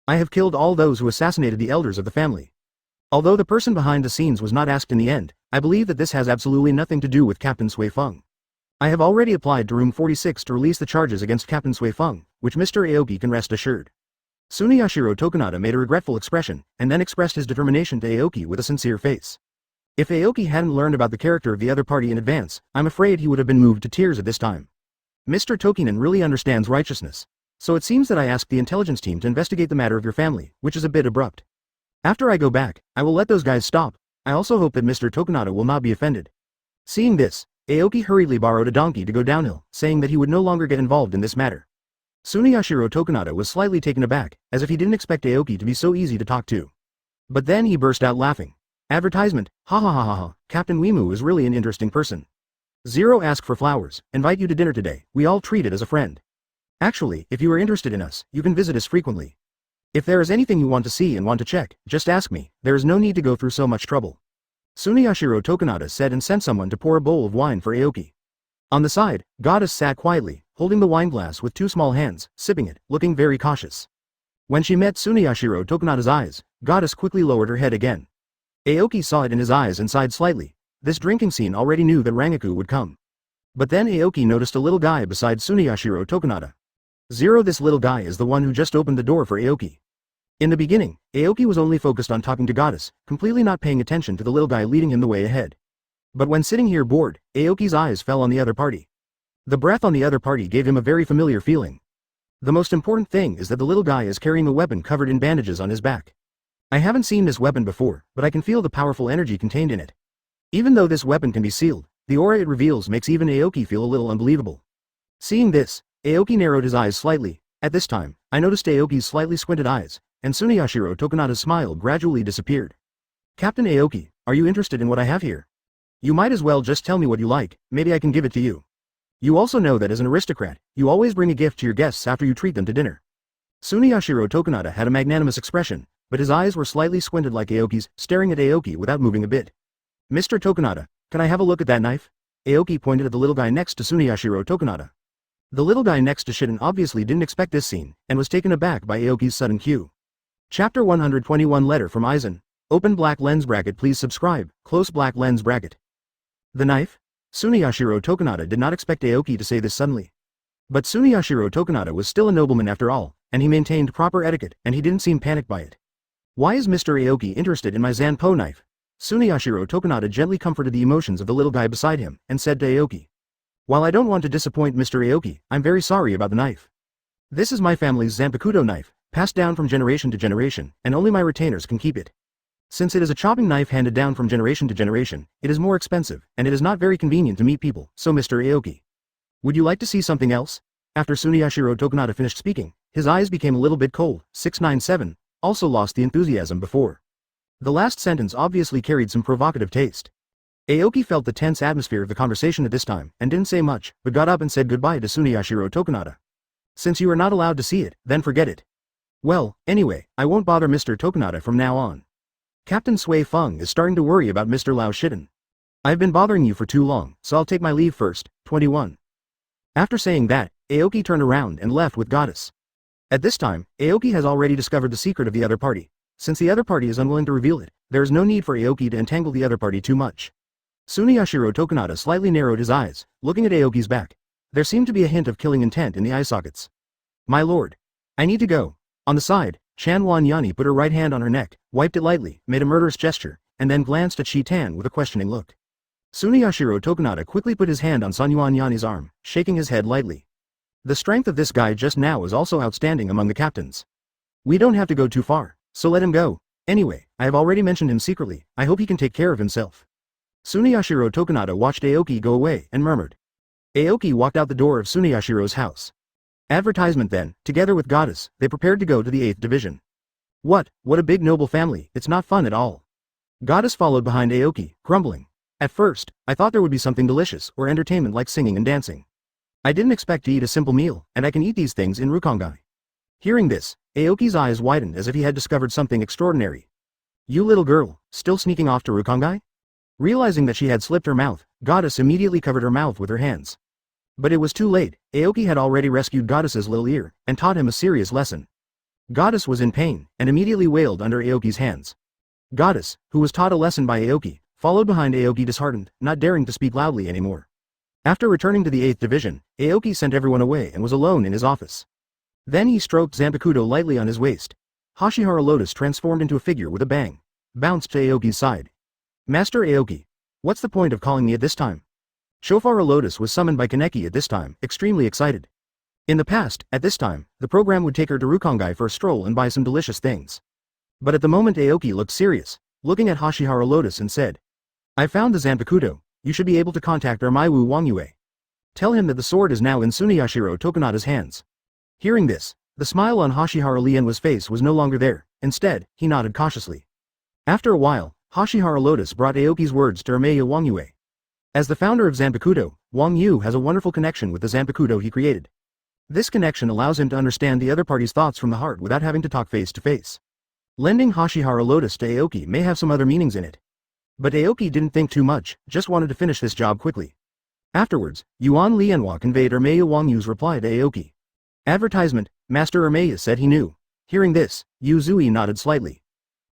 I have killed all those who assassinated the elders of the family. Although the person behind the scenes was not asked in the end, I believe that this has absolutely nothing to do with Captain Sui Feng. I have already applied to Room 46 to release the charges against Captain Sui Feng, which Mr. Aoki can rest assured. Suneyashiro Tokunada made a regretful expression, and then expressed his determination to Aoki with a sincere face. If Aoki hadn't learned about the character of the other party in advance, I'm afraid he would have been moved to tears at this time. Mr. Tokinen really understands righteousness. So it seems that I asked the intelligence team to investigate the matter of your family, which is a bit abrupt. After I go back, I will let those guys stop. I also hope that Mr. Tokunada will not be offended. Seeing this, Aoki hurriedly borrowed a donkey to go downhill, saying that he would no longer get involved in this matter. Suneyashiro Tokunada was slightly taken aback, as if he didn't expect Aoki to be so easy to talk to. But then he burst out laughing. Advertisement, ha ha ha ha ha, Captain Weimu is really an interesting person. Zero ask for flowers, invite you to dinner today, we all treat it as a friend. Actually, if you are interested in us, you can visit us frequently. If there is anything you want to see and want to check, just ask me, there is no need to go through so much trouble. Suneyashiro Tokunada said and sent someone to pour a bowl of wine for Aoki. On the side, Goddess sat quietly, holding the wineglass with two small hands, sipping it, looking very cautious. When she met Suneyashiro Tokunada's eyes, Goddess quickly lowered her head again. Aoki saw it in his eyes and sighed slightly. This drinking scene already knew that Rangiku would come. But then Aoki noticed a little guy beside Tsuneyashiro Tokunada. This little guy is the one who just opened the door for Aoki. In the beginning, Aoki was only focused on talking to Goddess, completely not paying attention to the little guy leading him the way ahead. But when sitting here bored, Aoki's eyes fell on the other party. The breath on the other party gave him a very familiar feeling. The most important thing is that the little guy is carrying a weapon covered in bandages on his back. I haven't seen this weapon before, but I can feel the powerful energy contained in it. Even though this weapon can be sealed, the aura it reveals makes even Aoki feel a little unbelievable. Seeing this, Aoki narrowed his eyes slightly. At this time, I noticed Aoki's slightly squinted eyes, and Tsuneyashiro Tokunada's smile gradually disappeared. Captain Aoki, are you interested in what I have here? You might as well just tell me what you like, maybe I can give it to you. You also know that as an aristocrat, you always bring a gift to your guests after you treat them to dinner. Tsuneyashiro Tokunada had a magnanimous expression, but his eyes were slightly squinted like Aoki's, staring at Aoki without moving a bit. Mr. Tokunada, can I have a look at that knife? Aoki pointed at the little guy next to Tsuneyashiro Tokunada. The little guy next to Shiden obviously didn't expect this scene, and was taken aback by Aoki's sudden cue. Chapter 121 Letter from Aizen. Open black lens bracket, please subscribe, close black lens bracket. The knife? Tsuneyashiro Tokunada did not expect Aoki to say this suddenly. But Tsuneyashiro Tokunada was still a nobleman after all, and he maintained proper etiquette, and he didn't seem panicked by it. Why is Mr. Aoki interested in my Zanpo knife? Tsuneyashiro Tokunada gently comforted the emotions of the little guy beside him, and said to Aoki. While I don't want to disappoint Mr. Aoki, I'm very sorry about the knife. This is my family's Zanpakuto knife, passed down from generation to generation, and only my retainers can keep it. Since it is a chopping knife handed down from generation to generation, it is more expensive, and it is not very convenient to meet people, so Mr. Aoki. Would you like to see something else? After Tsuneyashiro Tokunada finished speaking, his eyes became a little bit cold. 697, also lost the enthusiasm before. The last sentence obviously carried some provocative taste. Aoki felt the tense atmosphere of the conversation at this time, and didn't say much, but got up and said goodbye to Tsuneyashiro Tokunada. Since you are not allowed to see it, then forget it. Well, anyway, I won't bother Mr. Tokunada from now on. Captain Sui Feng is starting to worry about Mr. Lao Shiden. I've been bothering you for too long, so I'll take my leave first. 21. After saying that, Aoki turned around and left with Goddess. At this time, Aoki has already discovered the secret of the other party. Since the other party is unwilling to reveal it, there is no need for Aoki to entangle the other party too much. Tsuneyashiro Tokunada slightly narrowed his eyes, looking at Aoki's back. There seemed to be a hint of killing intent in the eye sockets. My lord. I need to go. On the side, Chan Wan Yani put her right hand on her neck, wiped it lightly, made a murderous gesture, and then glanced at Shi Tan with a questioning look. Tsuneyashiro Tokunada quickly put his hand on San Yuan Yani's arm, shaking his head lightly. The strength of this guy just now is also outstanding among the captains. We don't have to go too far, so let him go. Anyway, I have already mentioned him secretly, I hope he can take care of himself. Tsuneyashiro Tokunada watched Aoki go away and murmured. Aoki walked out the door of Tsuneyashiro's house. Advertisement then, together with Goddess, they prepared to go to the 8th division. What a big noble family, it's not fun at all. Goddess followed behind Aoki, grumbling. At first, I thought there would be something delicious or entertainment like singing and dancing. I didn't expect to eat a simple meal, and I can eat these things in Rukongai. Hearing this, Aoki's eyes widened as if he had discovered something extraordinary. You little girl, still sneaking off to Rukongai? Realizing that she had slipped her mouth, Goddess immediately covered her mouth with her hands. But it was too late, Aoki had already rescued Goddess's little ear, and taught him a serious lesson. Goddess was in pain, and immediately wailed under Aoki's hands. Goddess, who was taught a lesson by Aoki, followed behind Aoki disheartened, not daring to speak loudly anymore. After returning to the 8th division, Aoki sent everyone away and was alone in his office. Then he stroked Zanpakuto lightly on his waist. Hashihara Lotus transformed into a figure with a bang, bounced to Aoki's side. Master Aoki, what's the point of calling me at this time? Shofara Lotus was summoned by Kaneki at this time, extremely excited. In the past, at this time, the program would take her to Rukongai for a stroll and buy some delicious things. But at the moment Aoki looked serious, looking at Hashihara Lotus and said, I found the Zanpakuto, you should be able to contact Ermaiwu Wangyue. Tell him that the sword is now in Tsuneyashiro Tokunada's hands. Hearing this, the smile on Hashihara Lienwa's face was no longer there, instead, he nodded cautiously. After a while, Hashihara Lotus brought Aoki's words to Ermaiwu Wangyue. As the founder of Zanpakuto, Wang Yu has a wonderful connection with the Zanpakuto he created. This connection allows him to understand the other party's thoughts from the heart without having to talk face to face. Lending Hashihara Lotus to Aoki may have some other meanings in it. But Aoki didn't think too much, just wanted to finish this job quickly. Afterwards, Yuan Lianhua conveyed Ermaiwu Wangyu's reply to Aoki. Advertisement, Master Ermaiwu said he knew. Hearing this, Yu Zui nodded slightly.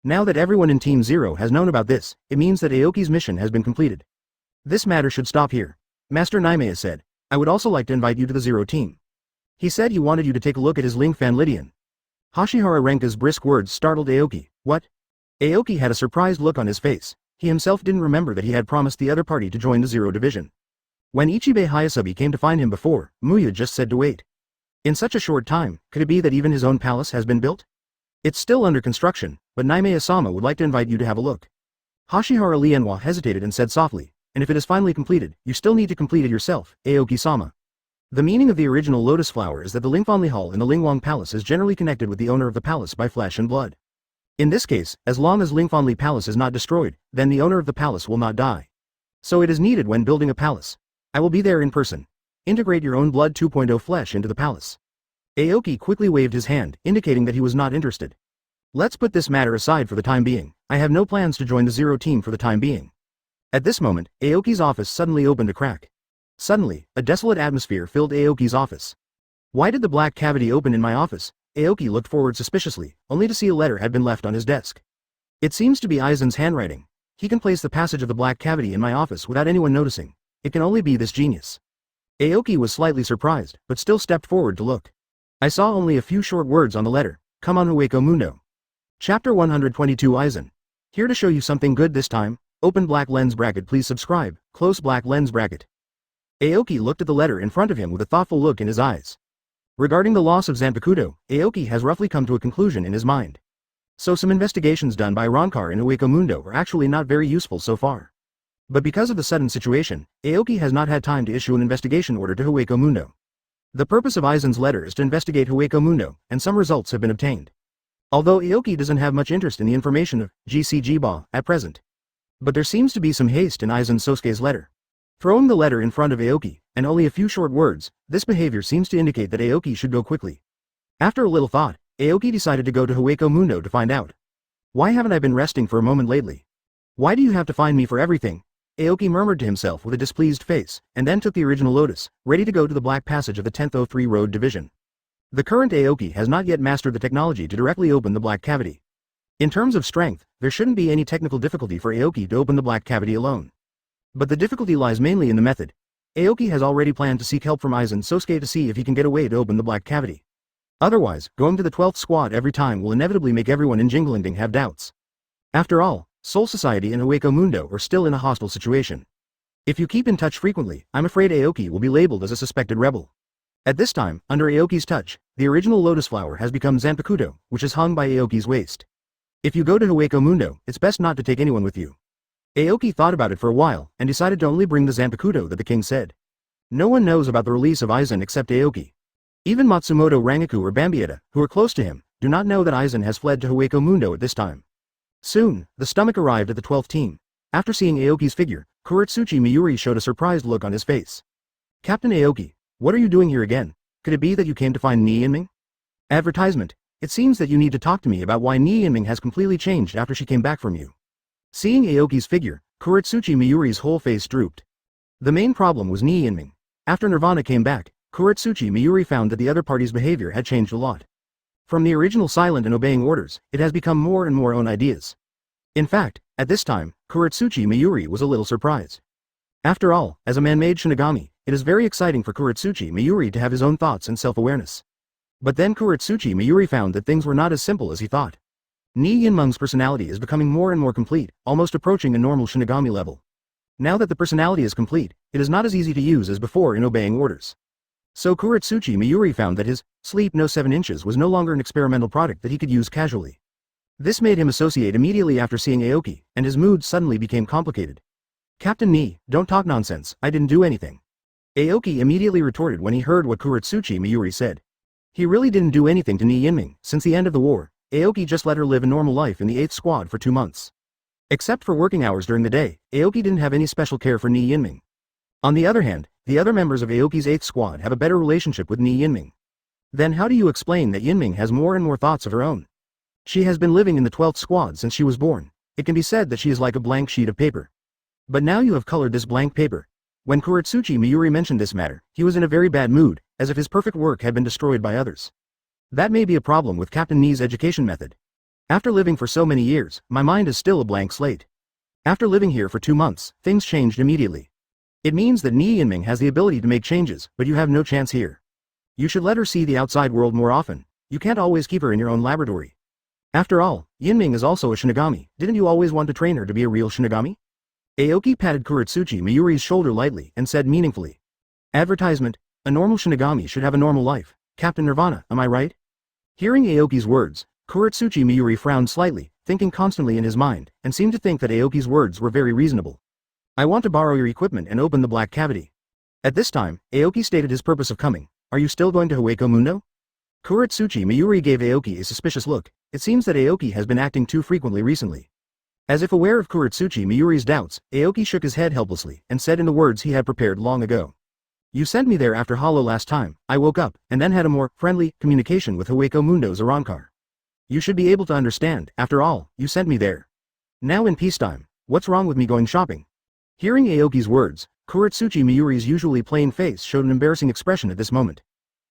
Now that everyone in Team Zero has known about this, it means that Aoki's mission has been completed. This matter should stop here. Master Naimea said, I would also like to invite you to the Zero team. He said he wanted you to take a look at his Ling Fan Lydian. Hashihara Renka's brisk words startled Aoki. What? Aoki had a surprised look on his face. He himself didn't remember that he had promised the other party to join the Zero division. When Ichibe Hayasabi came to find him before, Muya just said to wait. In such a short time, could it be that even his own palace has been built? It's still under construction, but Naimea-sama would like to invite you to have a look. Hashihara Lienwa hesitated and said softly, and if it is finally completed, you still need to complete it yourself, Aoki-sama. The meaning of the original lotus flower is that the Lingfanli Hall in the Lingwang Palace is generally connected with the owner of the palace by flesh and blood. In this case, as long as Lingfanli Palace is not destroyed, then the owner of the palace will not die. So it is needed when building a palace. I will be there in person. Integrate your own blood 2.0 flesh into the palace. Aoki quickly waved his hand, indicating that he was not interested. Let's put this matter aside for the time being. I have no plans to join the Zero team for the time being. At this moment, Aoki's office suddenly opened a crack. Suddenly, a desolate atmosphere filled Aoki's office. Why did the black cavity open in my office? Aoki looked forward suspiciously, only to see a letter had been left on his desk. It seems to be Aizen's handwriting. He can place the passage of the black cavity in my office without anyone noticing. It can only be this genius. Aoki was slightly surprised, but still stepped forward to look. I saw only a few short words on the letter. Come on Hueco Mundo. Chapter 122 Aizen. Here to show you something good this time. Open black lens bracket, please subscribe. Close black lens bracket. Aoki looked at the letter in front of him with a thoughtful look in his eyes. Regarding the loss of Zanpakuto, Aoki has roughly come to a conclusion in his mind. So some investigations done by Arrancar in Hueco Mundo are actually not very useful so far. But because of the sudden situation, Aoki has not had time to issue an investigation order to Hueco Mundo. The purpose of Aizen's letter is to investigate Hueco Mundo, and some results have been obtained. Although Aoki doesn't have much interest in the information of GCGBA at present. But there seems to be some haste in Aizen Sosuke's letter. Throwing the letter in front of Aoki, and only a few short words, this behavior seems to indicate that Aoki should go quickly. After a little thought, Aoki decided to go to Hueco Mundo to find out. Why haven't I been resting for a moment lately? Why do you have to find me for everything? Aoki murmured to himself with a displeased face, and then took the original lotus, ready to go to the Black Passage of the 10th03 Road Division. The current Aoki has not yet mastered the technology to directly open the black cavity. In terms of strength, there shouldn't be any technical difficulty for Aoki to open the black cavity alone. But the difficulty lies mainly in the method. Aoki has already planned to seek help from Aizen Sosuke to see if he can get a way to open the black cavity. Otherwise, going to the 12th squad every time will inevitably make everyone in Jinglingding have doubts. After all, Soul Society and Hueco Mundo are still in a hostile situation. If you keep in touch frequently, I'm afraid Aoki will be labeled as a suspected rebel. At this time, under Aoki's touch, the original lotus flower has become Zanpakuto, which is hung by Aoki's waist. If you go to Hueco Mundo, it's best not to take anyone with you. Aoki thought about it for a while, and decided to only bring the Zanpakuto that the king said. No one knows about the release of Aizen except Aoki. Even Matsumoto Rangiku or Bambietta, who are close to him, do not know that Aizen has fled to Hueco Mundo at this time. Soon, the stomach arrived at the 12th team. After seeing Aoki's figure, Kuretsuchi Miyuri showed a surprised look on his face. Captain Aoki, what are you doing here again? Could it be that you came to find Ni Yinming? Advertisement. It seems that you need to talk to me about why Ni Yinming has completely changed after she came back from you. Seeing Aoki's figure, Kuretsuchi Miyuri's whole face drooped. The main problem was Ni Yinming. After Nirvana came back, Kuretsuchi Miyuri found that the other party's behavior had changed a lot. From the original silent and obeying orders, it has become more and more own ideas. In fact, at this time, Kuretsuchi Miyuri was a little surprised. After all, as a man-made Shinigami, it is very exciting for Kuretsuchi Miyuri to have his own thoughts and self-awareness. But then Kuretsuchi Miyuri found that things were not as simple as he thought. Ni Yinmeng's personality is becoming more and more complete, almost approaching a normal Shinigami level. Now that the personality is complete, it is not as easy to use as before in obeying orders. So Kuretsuchi Miyuri found that his sleep no 7 inches was no longer an experimental product that he could use casually. This made him associate immediately after seeing Aoki, and his mood suddenly became complicated. Captain Ni, don't talk nonsense, I didn't do anything. Aoki immediately retorted when he heard what Kuretsuchi Miyuri said. He really didn't do anything to Ni Yinming. Since the end of the war, Aoki just let her live a normal life in the 8th squad for 2 months. Except for working hours during the day, Aoki didn't have any special care for Ni Yinming. On the other hand, the other members of Aoki's 8th squad have a better relationship with Ni Yinming. Then how do you explain that Yinming has more and more thoughts of her own? She has been living in the 12th squad since she was born. It can be said that she is like a blank sheet of paper. But now you have colored this blank paper. When Kuretsuchi Miyuri mentioned this matter, he was in a very bad mood, as if his perfect work had been destroyed by others. That may be a problem with Captain Ni's education method. After living for so many years, my mind is still a blank slate. After living here for 2 months, things changed immediately. It means that Ni Yinming has the ability to make changes, but you have no chance here. You should let her see the outside world more often. You can't always keep her in your own laboratory. After all, Yinming is also a Shinigami. Didn't you always want to train her to be a real Shinigami? Aoki patted Kuretsuchi Mayuri's shoulder lightly and said meaningfully. Advertisement, a normal Shinigami should have a normal life. Captain Nirvana, am I right? Hearing Aoki's words, Kuretsuchi Mayuri frowned slightly, thinking constantly in his mind, and seemed to think that Aoki's words were very reasonable. I want to borrow your equipment and open the black cavity. At this time, Aoki stated his purpose of coming. Are you still going to Hueco Mundo? Kuretsuchi Mayuri gave Aoki a suspicious look. It seems that Aoki has been acting too frequently recently. As if aware of Kuretsuchi Mayuri's doubts, Aoki shook his head helplessly and said in the words he had prepared long ago. You sent me there after Hollow last time. I woke up, and then had a more friendly communication with Hueco Mundo's Arrancar. You should be able to understand, after all, you sent me there. Now in peacetime, what's wrong with me going shopping? Hearing Aoki's words, Kuretsuchi Mayuri's usually plain face showed an embarrassing expression at this moment.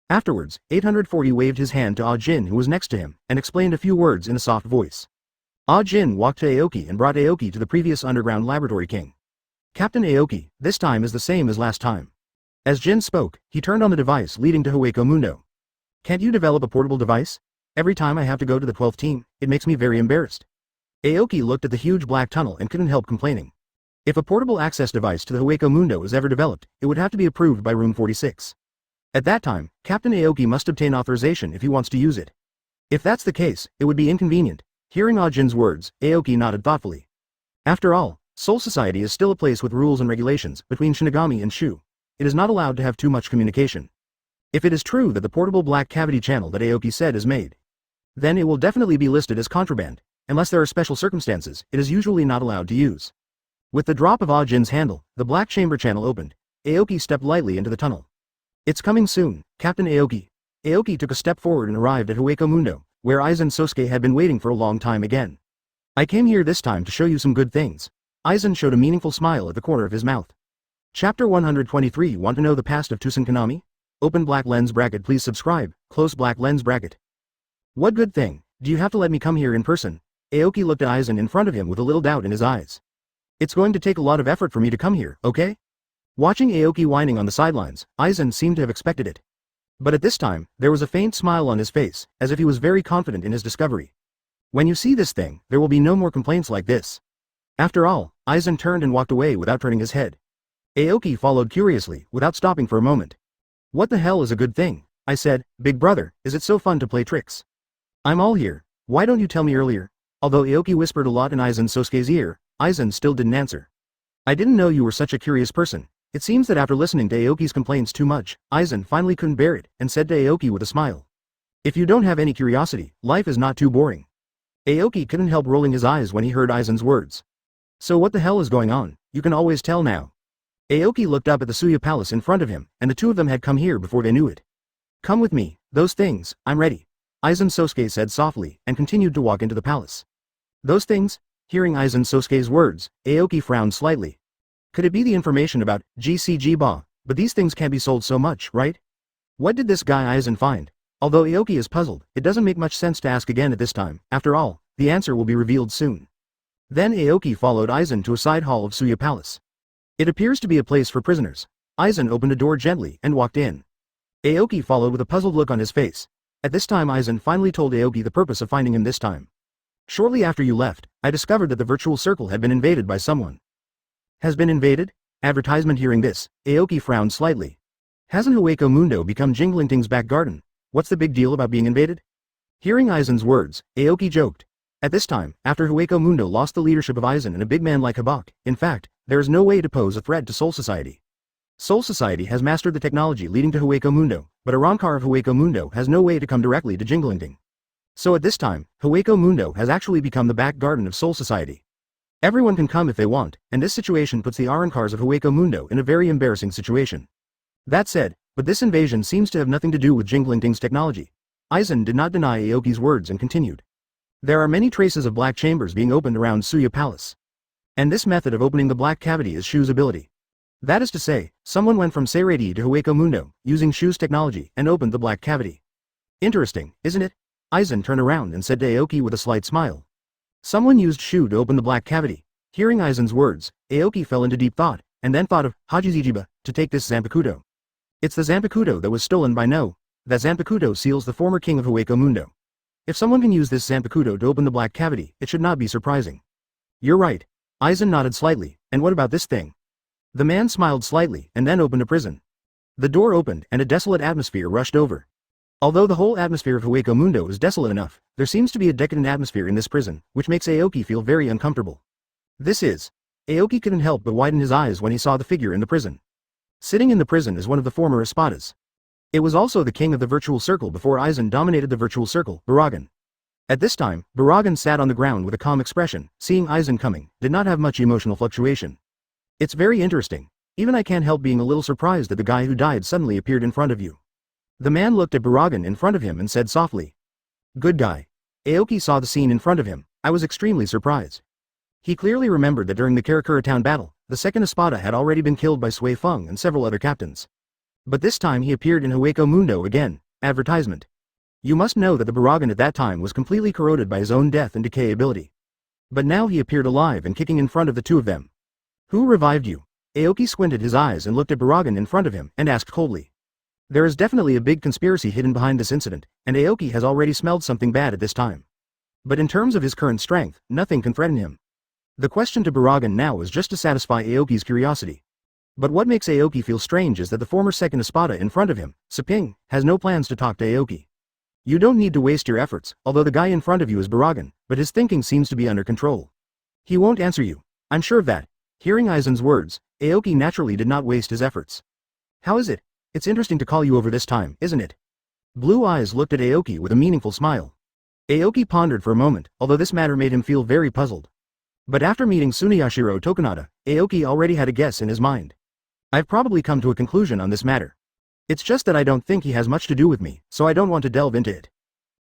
Afterwards, 840 waved his hand to Ah Jin who was next to him, and explained a few words in a soft voice. Ah Jin walked to Aoki and brought Aoki to the previous underground laboratory king. Captain Aoki, this time is the same as last time. As Jin spoke, he turned on the device leading to Hueco Mundo. Can't you develop a portable device? Every time I have to go to the 12th team, it makes me very embarrassed. Aoki looked at the huge black tunnel and couldn't help complaining. If a portable access device to the Hueco Mundo is ever developed, it would have to be approved by Room 46. At that time, Captain Aoki must obtain authorization if he wants to use it. If that's the case, it would be inconvenient. Hearing Ah Jin's words, Aoki nodded thoughtfully. After all, Soul Society is still a place with rules and regulations between Shinigami and Shu. It is not allowed to have too much communication. If it is true that the portable black cavity channel that Aoki said is made, then it will definitely be listed as contraband. Unless there are special circumstances, it is usually not allowed to use. With the drop of Ah Jin's handle, the black chamber channel opened. Aoki stepped lightly into the tunnel. It's coming soon, Captain Aoki. Aoki took a step forward and arrived at Hueco Mundo, where Aizen Sosuke had been waiting for a long time again. I came here this time to show you some good things. Aizen showed a meaningful smile at the corner of his mouth. Chapter 123. Want to know the past of Tusen Konami? Open black lens bracket. Please subscribe, close black lens bracket. What good thing? Do you have to let me come here in person? Aoki looked at Aizen in front of him with a little doubt in his eyes. It's going to take a lot of effort for me to come here, okay? Watching Aoki whining on the sidelines, Aizen seemed to have expected it. But at this time, there was a faint smile on his face, as if he was very confident in his discovery. When you see this thing, there will be no more complaints like this. After all, Aizen turned and walked away without turning his head. Aoki followed curiously, without stopping for a moment. What the hell is a good thing? I said, big brother, is it so fun to play tricks? I'm all here. Why don't you tell me earlier? Although Aoki whispered a lot in Aizen Sosuke's ear, Aizen still didn't answer. I didn't know you were such a curious person. It seems that after listening to Aoki's complaints too much, Aizen finally couldn't bear it, and said to Aoki with a smile. If you don't have any curiosity, life is not too boring. Aoki couldn't help rolling his eyes when he heard Aizen's words. So what the hell is going on? You can always tell now. Aoki looked up at the Suya Palace in front of him, and the two of them had come here before they knew it. Come with me, those things, I'm ready. Aizen Sosuke said softly, and continued to walk into the palace. Those things? Hearing Aizen Sosuke's words, Aoki frowned slightly. Could it be the information about GCG Ba? But these things can't be sold so much, right? What did this guy Aizen find? Although Aoki is puzzled, it doesn't make much sense to ask again at this time. After all, the answer will be revealed soon. Then Aoki followed Aizen to a side hall of Suya Palace. It appears to be a place for prisoners. Aizen opened a door gently and walked in. Aoki followed with a puzzled look on his face. At this time Aizen finally told Aoki the purpose of finding him this time. Shortly after you left, I discovered that the virtual circle had been invaded by someone. Has been invaded? Advertisement. Hearing this, Aoki frowned slightly. Hasn't Hueco Mundo become Jinglingting's back garden? What's the big deal about being invaded? Hearing Aizen's words, Aoki joked. At this time, after Hueco Mundo lost the leadership of Aizen and a big man like Habak, in fact, there is no way to pose a threat to Soul Society. Soul Society has mastered the technology leading to Hueco Mundo, but Arrancar of Hueco Mundo has no way to come directly to Jinglingting. So at this time, Hueco Mundo has actually become the back garden of Soul Society. Everyone can come if they want, and this situation puts the Arrancars of Hueco Mundo in a very embarrassing situation. That said, but this invasion seems to have nothing to do with Jinglingting's technology. Aizen did not deny Aoki's words and continued. There are many traces of black chambers being opened around Suya Palace. And this method of opening the black cavity is Shu's ability. That is to say, someone went from Seireitei to Hueco Mundo, using Shu's technology, and opened the black cavity. Interesting, isn't it? Aizen turned around and said to Aoki with a slight smile. Someone used Shu to open the black cavity. Hearing Aizen's words, Aoki fell into deep thought, and then thought of Hajizijiba to take this Zanpakuto. It's the Zanpakuto that was stolen by No. That Zanpakuto seals the former king of Hueco Mundo. If someone can use this Zanpakuto to open the black cavity, it should not be surprising. You're right. Aizen nodded slightly, and what about this thing? The man smiled slightly, and then opened a prison. The door opened, and a desolate atmosphere rushed over. Although the whole atmosphere of Hueco Mundo is desolate enough, there seems to be a decadent atmosphere in this prison, which makes Aoki feel very uncomfortable. This is. Aoki couldn't help but widen his eyes when he saw the figure in the prison. Sitting in the prison is one of the former espadas. It was also the king of the virtual circle before Aizen dominated the virtual circle, Baragan. At this time, Baragan sat on the ground with a calm expression, seeing Aizen coming, did not have much emotional fluctuation. It's very interesting. Even I can't help being a little surprised that the guy who died suddenly appeared in front of you. The man looked at Baragan in front of him and said softly. Good guy. Aoki saw the scene in front of him. I was extremely surprised. He clearly remembered that during the Karakura Town battle, the second espada had already been killed by Sui Feng and several other captains. But this time he appeared in Hueco Mundo again. Advertisement. You must know that the Baragan at that time was completely corroded by his own death and decay ability. But now he appeared alive and kicking in front of the two of them. Who revived you? Aoki squinted his eyes and looked at Baragan in front of him and asked coldly. There is definitely a big conspiracy hidden behind this incident, and Aoki has already smelled something bad at this time. But in terms of his current strength, nothing can threaten him. The question to Baragan now is just to satisfy Aoki's curiosity. But what makes Aoki feel strange is that the former second espada in front of him, Seping, has no plans to talk to Aoki. You don't need to waste your efforts, although the guy in front of you is Baragan, but his thinking seems to be under control. He won't answer you. I'm sure of that. Hearing Aizen's words, Aoki naturally did not waste his efforts. How is it? It's interesting to call you over this time, isn't it? Blue eyes looked at Aoki with a meaningful smile. Aoki pondered for a moment, although this matter made him feel very puzzled. But after meeting Tsuneyashiro Tokunada, Aoki already had a guess in his mind. I've probably come to a conclusion on this matter. It's just that I don't think he has much to do with me, so I don't want to delve into it.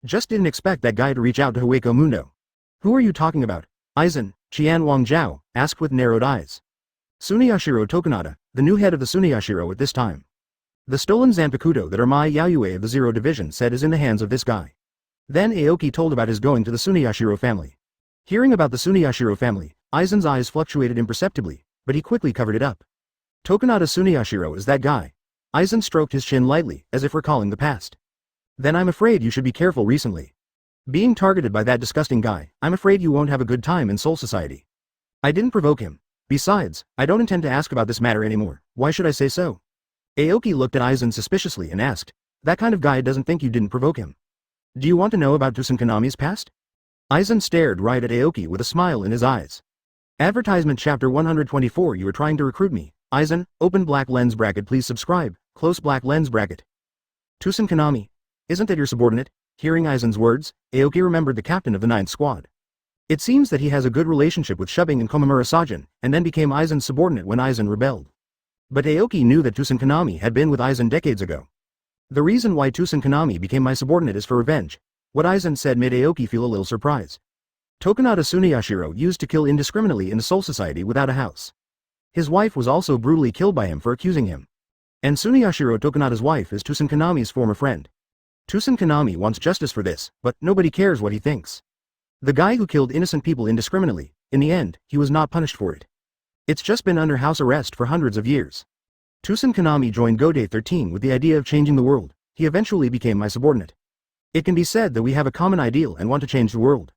Just didn't expect that guy to reach out to Hueco Mundo. Who are you talking about? Aizen, Qian Wang Zhao, asked with narrowed eyes. Tsuneyashiro Tokunada, the new head of the Tsuneyashiro at this time. The stolen Zanpakuto that Mai Yaoyue of the Zero Division said is in the hands of this guy. Then Aoki told about his going to the Tsuneyashiro family. Hearing about the Tsuneyashiro family, Aizen's eyes fluctuated imperceptibly, but he quickly covered it up. Tokunada Tsuneyashiro is that guy. Aizen stroked his chin lightly, as if recalling the past. Then I'm afraid you should be careful recently. Being targeted by that disgusting guy, I'm afraid you won't have a good time in Soul Society. I didn't provoke him. Besides, I don't intend to ask about this matter anymore. Why should I say so? Aoki looked at Aizen suspiciously and asked, that kind of guy doesn't think you didn't provoke him. Do you want to know about Tsusankanami's past? Aizen stared right at Aoki with a smile in his eyes. Advertisement Chapter 124. You are trying to recruit me. Aizen, open black lens bracket, please subscribe, close black lens bracket. Tsusankanami. Isn't that your subordinate? Hearing Aizen's words, Aoki remembered the captain of the 9th squad. It seems that he has a good relationship with Shubing and Komamura Sajin, and then became Aizen's subordinate when Aizen rebelled. But Aoki knew that Tsusankanami had been with Aizen decades ago. The reason why Tsusankanami became my subordinate is for revenge. What Aizen said made Aoki feel a little surprised. Tokunada Tsuneyashiro used to kill indiscriminately in the Soul Society without a house. His wife was also brutally killed by him for accusing him. And Tsuneyashiro Tokunada's wife is Tsusankanami's former friend. Tsusankanami wants justice for this, but nobody cares what he thinks. The guy who killed innocent people indiscriminately, in the end, he was not punished for it. It's just been under house arrest for hundreds of years. Tsusankanami joined Gode 13 with the idea of changing the world. He eventually became my subordinate. It can be said that we have a common ideal and want to change the world.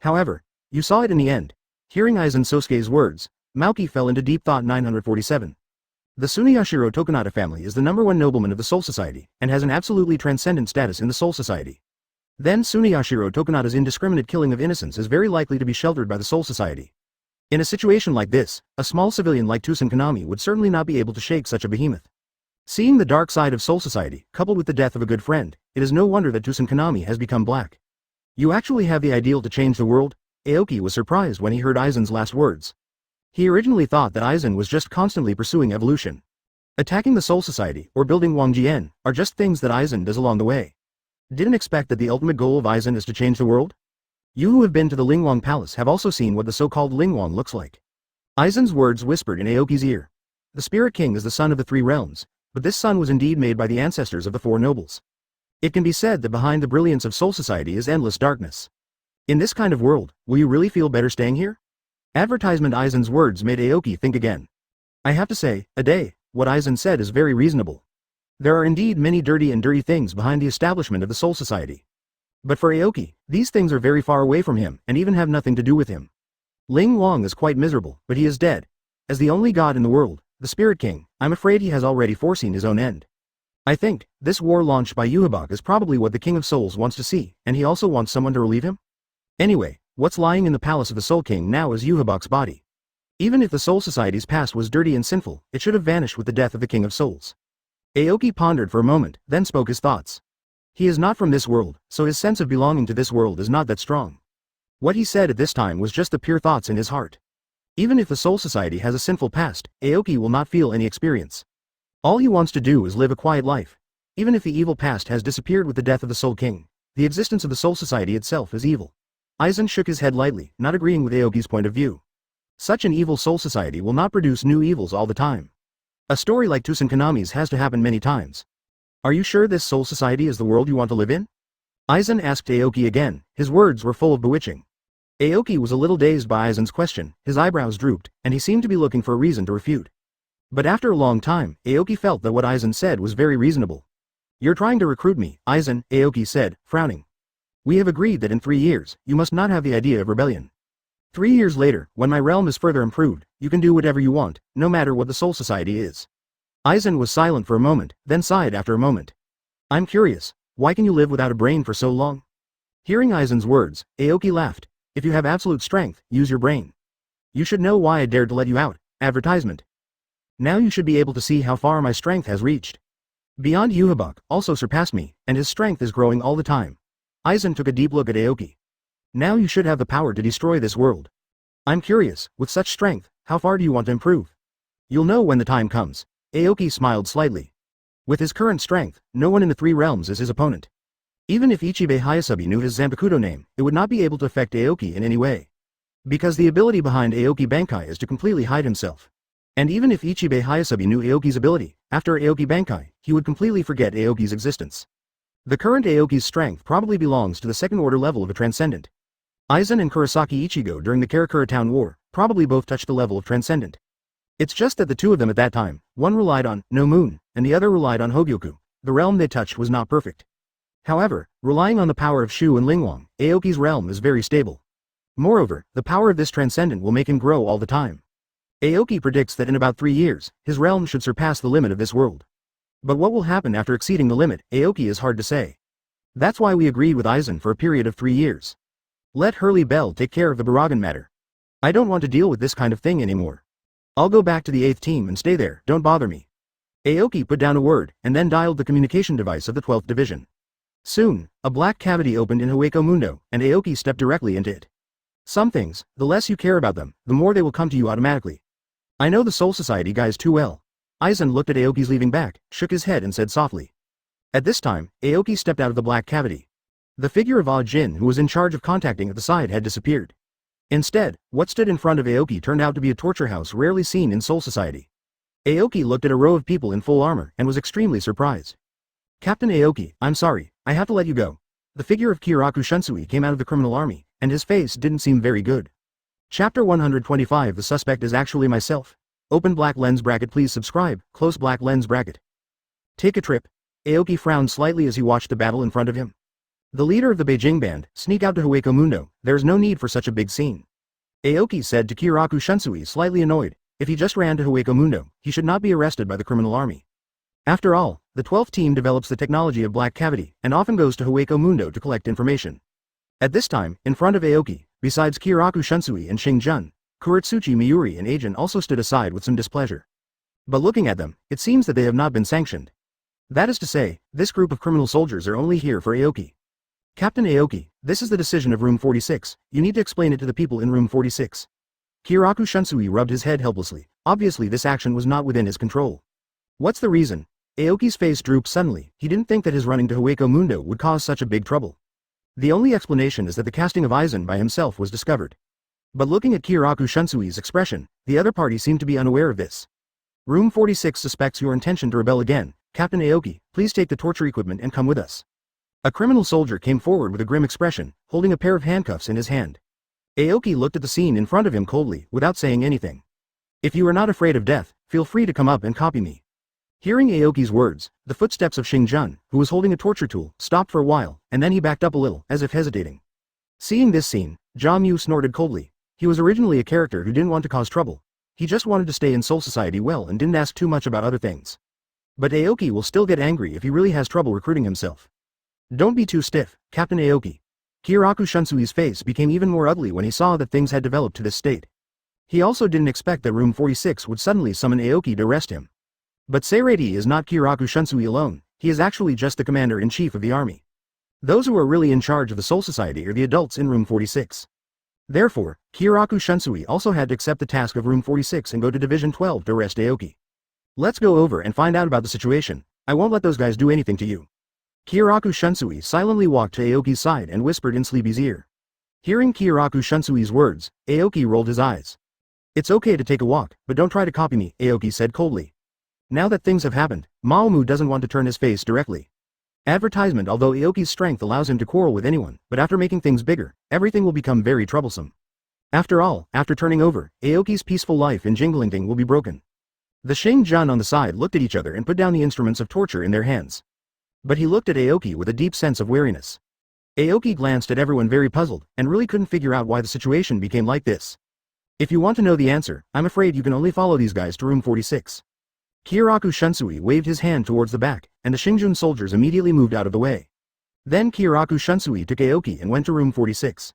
However, you saw it in the end. Hearing Aizen Sosuke's words, Maoki fell into deep thought. 947. The Tsuneyashiro Tokunada family is the #1 nobleman of the Soul Society, and has an absolutely transcendent status in the Soul Society. Then Tsuneyashiro Tokunada's indiscriminate killing of innocents is very likely to be sheltered by the Soul Society. In a situation like this, a small civilian like Tsusankanami would certainly not be able to shake such a behemoth. Seeing the dark side of Soul Society, coupled with the death of a good friend, it is no wonder that Tsusankanami has become black. You actually have the ideal to change the world? Aoki was surprised when he heard Aizen's last words. He originally thought that Aizen was just constantly pursuing evolution. Attacking the Soul Society, or building Wangjian, are just things that Aizen does along the way. Didn't expect that the ultimate goal of Aizen is to change the world? You who have been to the Lingwang Palace have also seen what the so-called Lingwang looks like. Aizen's words whispered in Aoki's ear. The Spirit King is the son of the 3 realms, but this son was indeed made by the ancestors of the 4 nobles. It can be said that behind the brilliance of Soul Society is endless darkness. In this kind of world, will you really feel better staying here? Advertisement Aizen's words made Aoki think again. I have to say, a day, what Aizen said is very reasonable. There are indeed many dirty things behind the establishment of the Soul Society. But for Aoki, these things are very far away from him and even have nothing to do with him. Ling Wang is quite miserable, but he is dead. As the only god in the world, the Spirit King, I'm afraid he has already foreseen his own end. I think, this war launched by Yhwach is probably what the King of Souls wants to see, and he also wants someone to relieve him? Anyway, what's lying in the palace of the Soul King now is Yhwach's body. Even if the Soul Society's past was dirty and sinful, it should have vanished with the death of the King of Souls. Aoki pondered for a moment, then spoke his thoughts. He is not from this world, so his sense of belonging to this world is not that strong. What he said at this time was just the pure thoughts in his heart. Even if the Soul Society has a sinful past, Aoki will not feel any experience. All he wants to do is live a quiet life. Even if the evil past has disappeared with the death of the Soul King, the existence of the Soul Society itself is evil. Aizen shook his head lightly, not agreeing with Aoki's point of view. Such an evil Soul Society will not produce new evils all the time. A story like Tusen Konami's has to happen many times. Are you sure this Soul Society is the world you want to live in? Aizen asked Aoki again, his words were full of bewitching. Aoki was a little dazed by Aizen's question, his eyebrows drooped, and he seemed to be looking for a reason to refute. But after a long time, Aoki felt that what Aizen said was very reasonable. You're trying to recruit me, Aizen, Aoki said, frowning. We have agreed that in 3 years, you must not have the idea of rebellion. 3 years later, when my realm is further improved, you can do whatever you want, no matter what the Soul Society is. Aizen was silent for a moment, then sighed after a moment. I'm curious, why can you live without a brain for so long? Hearing Aizen's words, Aoki laughed. If you have absolute strength, use your brain. You should know why I dared to let you out. Advertisement. Now you should be able to see how far my strength has reached. Beyond Yhwach also surpassed me, and his strength is growing all the time. Aizen took a deep look at Aoki. Now you should have the power to destroy this world. I'm curious, with such strength, how far do you want to improve? You'll know when the time comes. Aoki smiled slightly. With his current strength, no one in the 3 realms is his opponent. Even if Ichibei Hayasubi knew his Zanpakuto name, it would not be able to affect Aoki in any way. Because the ability behind Aoki Bankai is to completely hide himself. And even if Ichibei Hayasubi knew Aoki's ability, after Aoki Bankai, he would completely forget Aoki's existence. The current Aoki's strength probably belongs to the second-order level of a transcendent. Aizen and Kurosaki Ichigo during the Karakura Town War probably both touched the level of transcendent. It's just that the two of them at that time, one relied on no moon, and the other relied on Hogyoku. The realm they touched was not perfect. However, relying on the power of Shu and Lingwang, Aoki's realm is very stable. Moreover, the power of this transcendent will make him grow all the time. Aoki predicts that in about 3 years, his realm should surpass the limit of this world. But what will happen after exceeding the limit, Aoki is hard to say. That's why we agreed with Aizen for a period of 3 years. Let Hurley Bell take care of the Baragan matter. I don't want to deal with this kind of thing anymore. I'll go back to the 8th team and stay there, don't bother me. Aoki put down a word, and then dialed the communication device of the 12th division. Soon, a black cavity opened in Hueco Mundo, and Aoki stepped directly into it. Some things, the less you care about them, the more they will come to you automatically. I know the Soul Society guys too well. Aizen looked at Aoki's leaving back, shook his head and said softly. At this time, Aoki stepped out of the black cavity. The figure of Ah Jin who was in charge of contacting at the side had disappeared. Instead, what stood in front of Aoki turned out to be a torture house rarely seen in Soul Society. Aoki looked at a row of people in full armor and was extremely surprised. Captain Aoki, I'm sorry, I have to let you go. The figure of Kiraku Shunsui came out of the criminal army, and his face didn't seem very good. Chapter 125 The suspect is actually myself. Open black lens bracket. Please subscribe, close black lens bracket. Take a trip. Aoki frowned slightly as he watched the battle in front of him. The leader of the Beijing band, sneak out to Hueco Mundo, there's no need for such a big scene. Aoki said to Kiraku Shunsui, slightly annoyed, if he just ran to Hueco Mundo, he should not be arrested by the criminal army. After all, the 12th team develops the technology of black cavity and often goes to Hueco Mundo to collect information. At this time, in front of Aoki, besides Kiraku Shunsui and Xingjun, Kuretsuchi Miuri and Ajin also stood aside with some displeasure. But looking at them, it seems that they have not been sanctioned. That is to say, this group of criminal soldiers are only here for Aoki. Captain Aoki, this is the decision of Room 46, you need to explain it to the people in Room 46. Kiraku Shunsui rubbed his head helplessly, obviously this action was not within his control. What's the reason? Aoki's face drooped suddenly, he didn't think that his running to Hueco Mundo would cause such a big trouble. The only explanation is that the casting of Aizen by himself was discovered. But looking at Kiraku Shunsui's expression, the other party seemed to be unaware of this. Room 46 suspects your intention to rebel again. Captain Aoki, please take the torture equipment and come with us. A criminal soldier came forward with a grim expression, holding a pair of handcuffs in his hand. Aoki looked at the scene in front of him coldly, without saying anything. If you are not afraid of death, feel free to come up and copy me. Hearing Aoki's words, the footsteps of Xingjun, who was holding a torture tool, stopped for a while, and then he backed up a little, as if hesitating. Seeing this scene, Jia Mu snorted coldly. He was originally a character who didn't want to cause trouble. He just wanted to stay in Soul Society well and didn't ask too much about other things. But Aoki will still get angry if he really has trouble recruiting himself. Don't be too stiff, Captain Aoki. Kiraku Shunsui's face became even more ugly when he saw that things had developed to this state. He also didn't expect that room 46 would suddenly summon Aoki to arrest him. But Seireitei is not Kiraku Shunsui alone, he is actually just the commander-in-chief of the army. Those who are really in charge of the Soul Society are the adults in room 46. Therefore, Kiraku Shunsui also had to accept the task of room 46 and go to Division 12 to arrest Aoki. Let's go over and find out about the situation. I won't let those guys do anything to you. Kiraku Shunsui silently walked to Aoki's side and whispered in Sleepy's ear. Hearing Kiraku Shunsui's words, Aoki rolled his eyes. It's okay to take a walk, but don't try to copy me, Aoki said coldly. Now that things have happened, Maomu doesn't want to turn his face directly. Advertisement. Although Aoki's strength allows him to quarrel with anyone, but after making things bigger, everything will become very troublesome. After all, after turning over, Aoki's peaceful life in Jinglingding will be broken. The Xingjun on the side looked at each other and put down the instruments of torture in their hands. But he looked at Aoki with a deep sense of weariness. Aoki glanced at everyone very puzzled, and really couldn't figure out why the situation became like this. If you want to know the answer, I'm afraid you can only follow these guys to room 46. Kiraku Shunsui waved his hand towards the back, and the Xingjun soldiers immediately moved out of the way. Then Kiraku Shunsui took Aoki and went to room 46.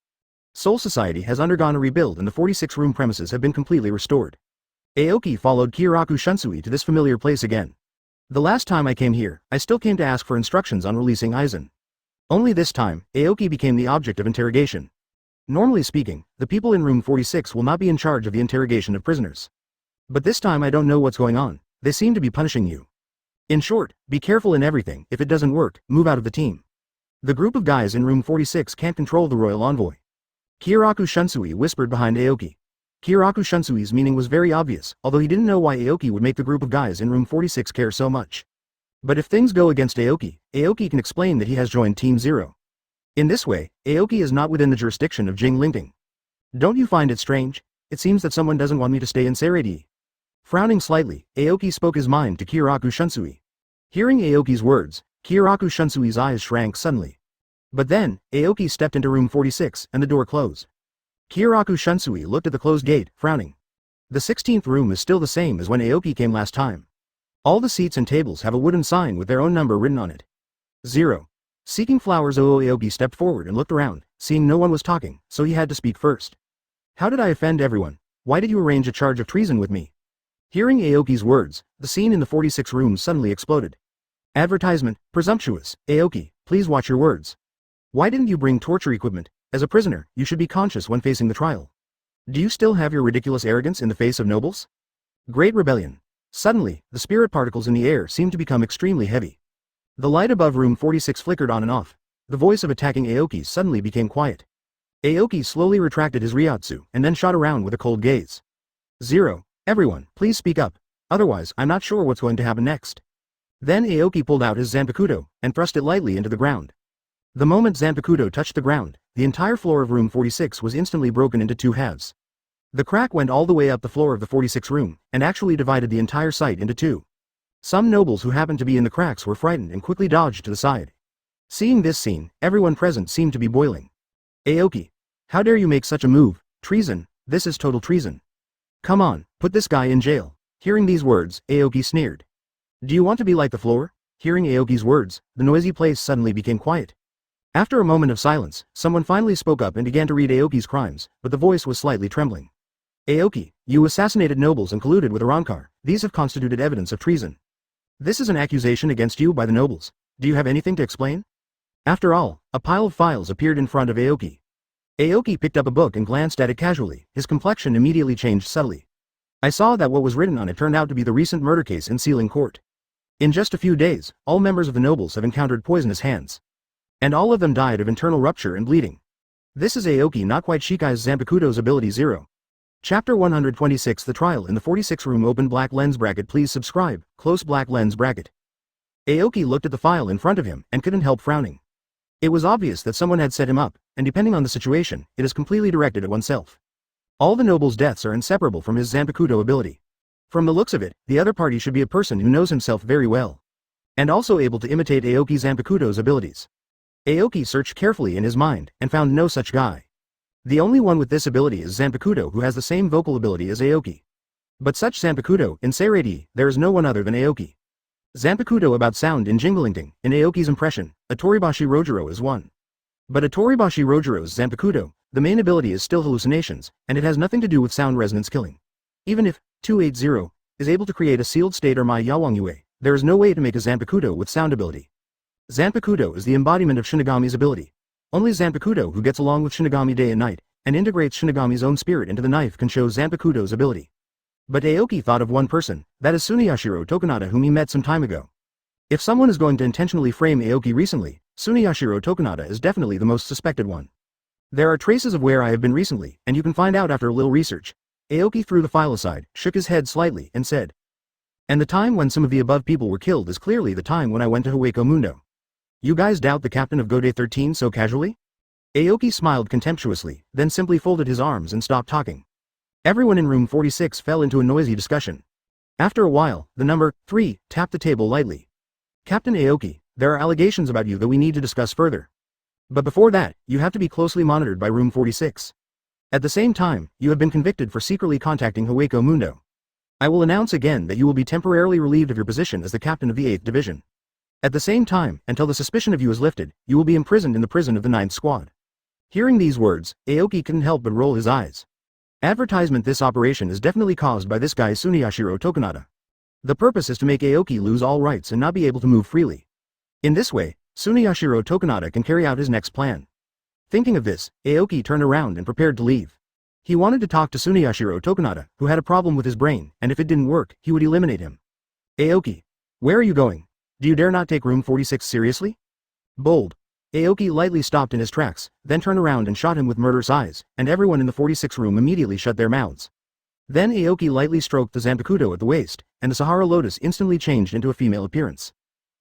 Soul Society has undergone a rebuild and the 46-room premises have been completely restored. Aoki followed Kiraku Shunsui to this familiar place again. The last time I came here, I still came to ask for instructions on releasing Aizen. Only this time, Aoki became the object of interrogation. Normally speaking, the people in room 46 will not be in charge of the interrogation of prisoners. But this time I don't know what's going on. They seem to be punishing you. In short, be careful in everything. If it doesn't work, move out of the team. The group of guys in room 46 can't control the royal envoy. Kiraku Shunsui whispered behind Aoki. Kiraku Shunsui's meaning was very obvious, although he didn't know why Aoki would make the group of guys in room 46 care so much. But if things go against Aoki, Aoki can explain that he has joined Team Zero. In this way, Aoki is not within the jurisdiction of Jinglingding. Don't you find it strange? It seems that someone doesn't want me to stay in Seireitei. Frowning slightly, Aoki spoke his mind to Kiraku Shunsui. Hearing Aoki's words, Kiraku Shunsui's eyes shrank suddenly. But then, Aoki stepped into room 46, and the door closed. Kiraku Shunsui looked at the closed gate, frowning. The 16th room is still the same as when Aoki came last time. All the seats and tables have a wooden sign with their own number written on it. 0. Seeking flowers. Aoki stepped forward and looked around, seeing no one was talking, so he had to speak first. How did I offend everyone? Why did you arrange a charge of treason with me? Hearing Aoki's words, the scene in the 46 room suddenly exploded. Advertisement, presumptuous. Aoki, please watch your words. Why didn't you bring torture equipment? As a prisoner, you should be conscious when facing the trial. Do you still have your ridiculous arrogance in the face of nobles? Great rebellion. Suddenly, the spirit particles in the air seemed to become extremely heavy. The light above room 46 flickered on and off. The voice of attacking Aoki suddenly became quiet. Aoki slowly retracted his Reiatsu and then shot around with a cold gaze. 0. Everyone, please speak up. Otherwise, I'm not sure what's going to happen next. Then Aoki pulled out his Zanpakuto and thrust it lightly into the ground. The moment Zanpakuto touched the ground, the entire floor of room 46 was instantly broken into two halves. The crack went all the way up the floor of the 46 room, and actually divided the entire site into two. Some nobles who happened to be in the cracks were frightened and quickly dodged to the side. Seeing this scene, everyone present seemed to be boiling. Aoki, how dare you make such a move? Treason, this is total treason. Come on, put this guy in jail. Hearing these words, Aoki sneered. Do you want to be like the floor? Hearing Aoki's words, the noisy place suddenly became quiet. After a moment of silence, someone finally spoke up and began to read Aoki's crimes, but the voice was slightly trembling. Aoki, you assassinated nobles and colluded with Arrancar. These have constituted evidence of treason. This is an accusation against you by the nobles. Do you have anything to explain? After all, a pile of files appeared in front of Aoki. Aoki picked up a book and glanced at it casually. His complexion immediately changed subtly. I saw that what was written on it turned out to be the recent murder case in Sealing Court. In just a few days, all members of the nobles have encountered poisonous hands. And all of them died of internal rupture and bleeding. This is Aoki not quite Shikai's Zanpakuto's ability 0. Chapter 126 The Trial in the 46 Room. Open black lens bracket. Please subscribe, close black lens bracket. Aoki looked at the file in front of him and couldn't help frowning. It was obvious that someone had set him up, and depending on the situation, it is completely directed at oneself. All the nobles' deaths are inseparable from his Zanpakuto ability. From the looks of it, the other party should be a person who knows himself very well. And also able to imitate Aoki Zanpakuto's abilities. Aoki searched carefully in his mind, and found no such guy. The only one with this ability is Zanpakuto, who has the same vocal ability as Aoki. But such Zanpakuto, in Seireitei, there is no one other than Aoki. Zanpakuto about sound in Jingling, in Aoki's impression, a Toribashi Rojiro is one. But a Toribashi Rojiro's Zanpakuto, the main ability is still hallucinations, and it has nothing to do with sound resonance killing. Even if 280 is able to create a sealed state or Mai Yawangyue, there is no way to make a Zanpakuto with sound ability. Zanpakuto is the embodiment of Shinigami's ability. Only Zanpakuto who gets along with Shinigami day and night, and integrates Shinigami's own spirit into the knife can show Zanpakuto's ability. But Aoki thought of one person, that is Tsuneyashiro Tokunada, whom he met some time ago. If someone is going to intentionally frame Aoki recently, Tsuneyashiro Tokunada is definitely the most suspected one. There are traces of where I have been recently, and you can find out after a little research. Aoki threw the file aside, shook his head slightly, and said, "And the time when some of the above people were killed is clearly the time when I went to Hueco Mundo. You guys doubt the captain of Gode 13 so casually?" Aoki smiled contemptuously, then simply folded his arms and stopped talking. Everyone in room 46 fell into a noisy discussion. After a while, the number 3 tapped the table lightly. "Captain Aoki, there are allegations about you that we need to discuss further. But before that, you have to be closely monitored by room 46. At the same time, you have been convicted for secretly contacting Hueco Mundo. I will announce again that you will be temporarily relieved of your position as the captain of the 8th Division. At the same time, until the suspicion of you is lifted, you will be imprisoned in the prison of the 9th Squad." Hearing these words, Aoki couldn't help but roll his eyes. Advertisement: this operation is definitely caused by this guy Tsuneyashiro Tokunada. The purpose is to make Aoki lose all rights and not be able to move freely. In this way, Tsuneyashiro Tokunada can carry out his next plan. Thinking of this, Aoki turned around and prepared to leave. He wanted to talk to Tsuneyashiro Tokunada, who had a problem with his brain, and if it didn't work, he would eliminate him. "Aoki, where are you going? Do you dare not take room 46 seriously?" Bold. Aoki lightly stopped in his tracks, then turned around and shot him with murderous eyes, and everyone in the 46 room immediately shut their mouths. Then Aoki lightly stroked the Zanpakuto at the waist, and the Sahara Lotus instantly changed into a female appearance.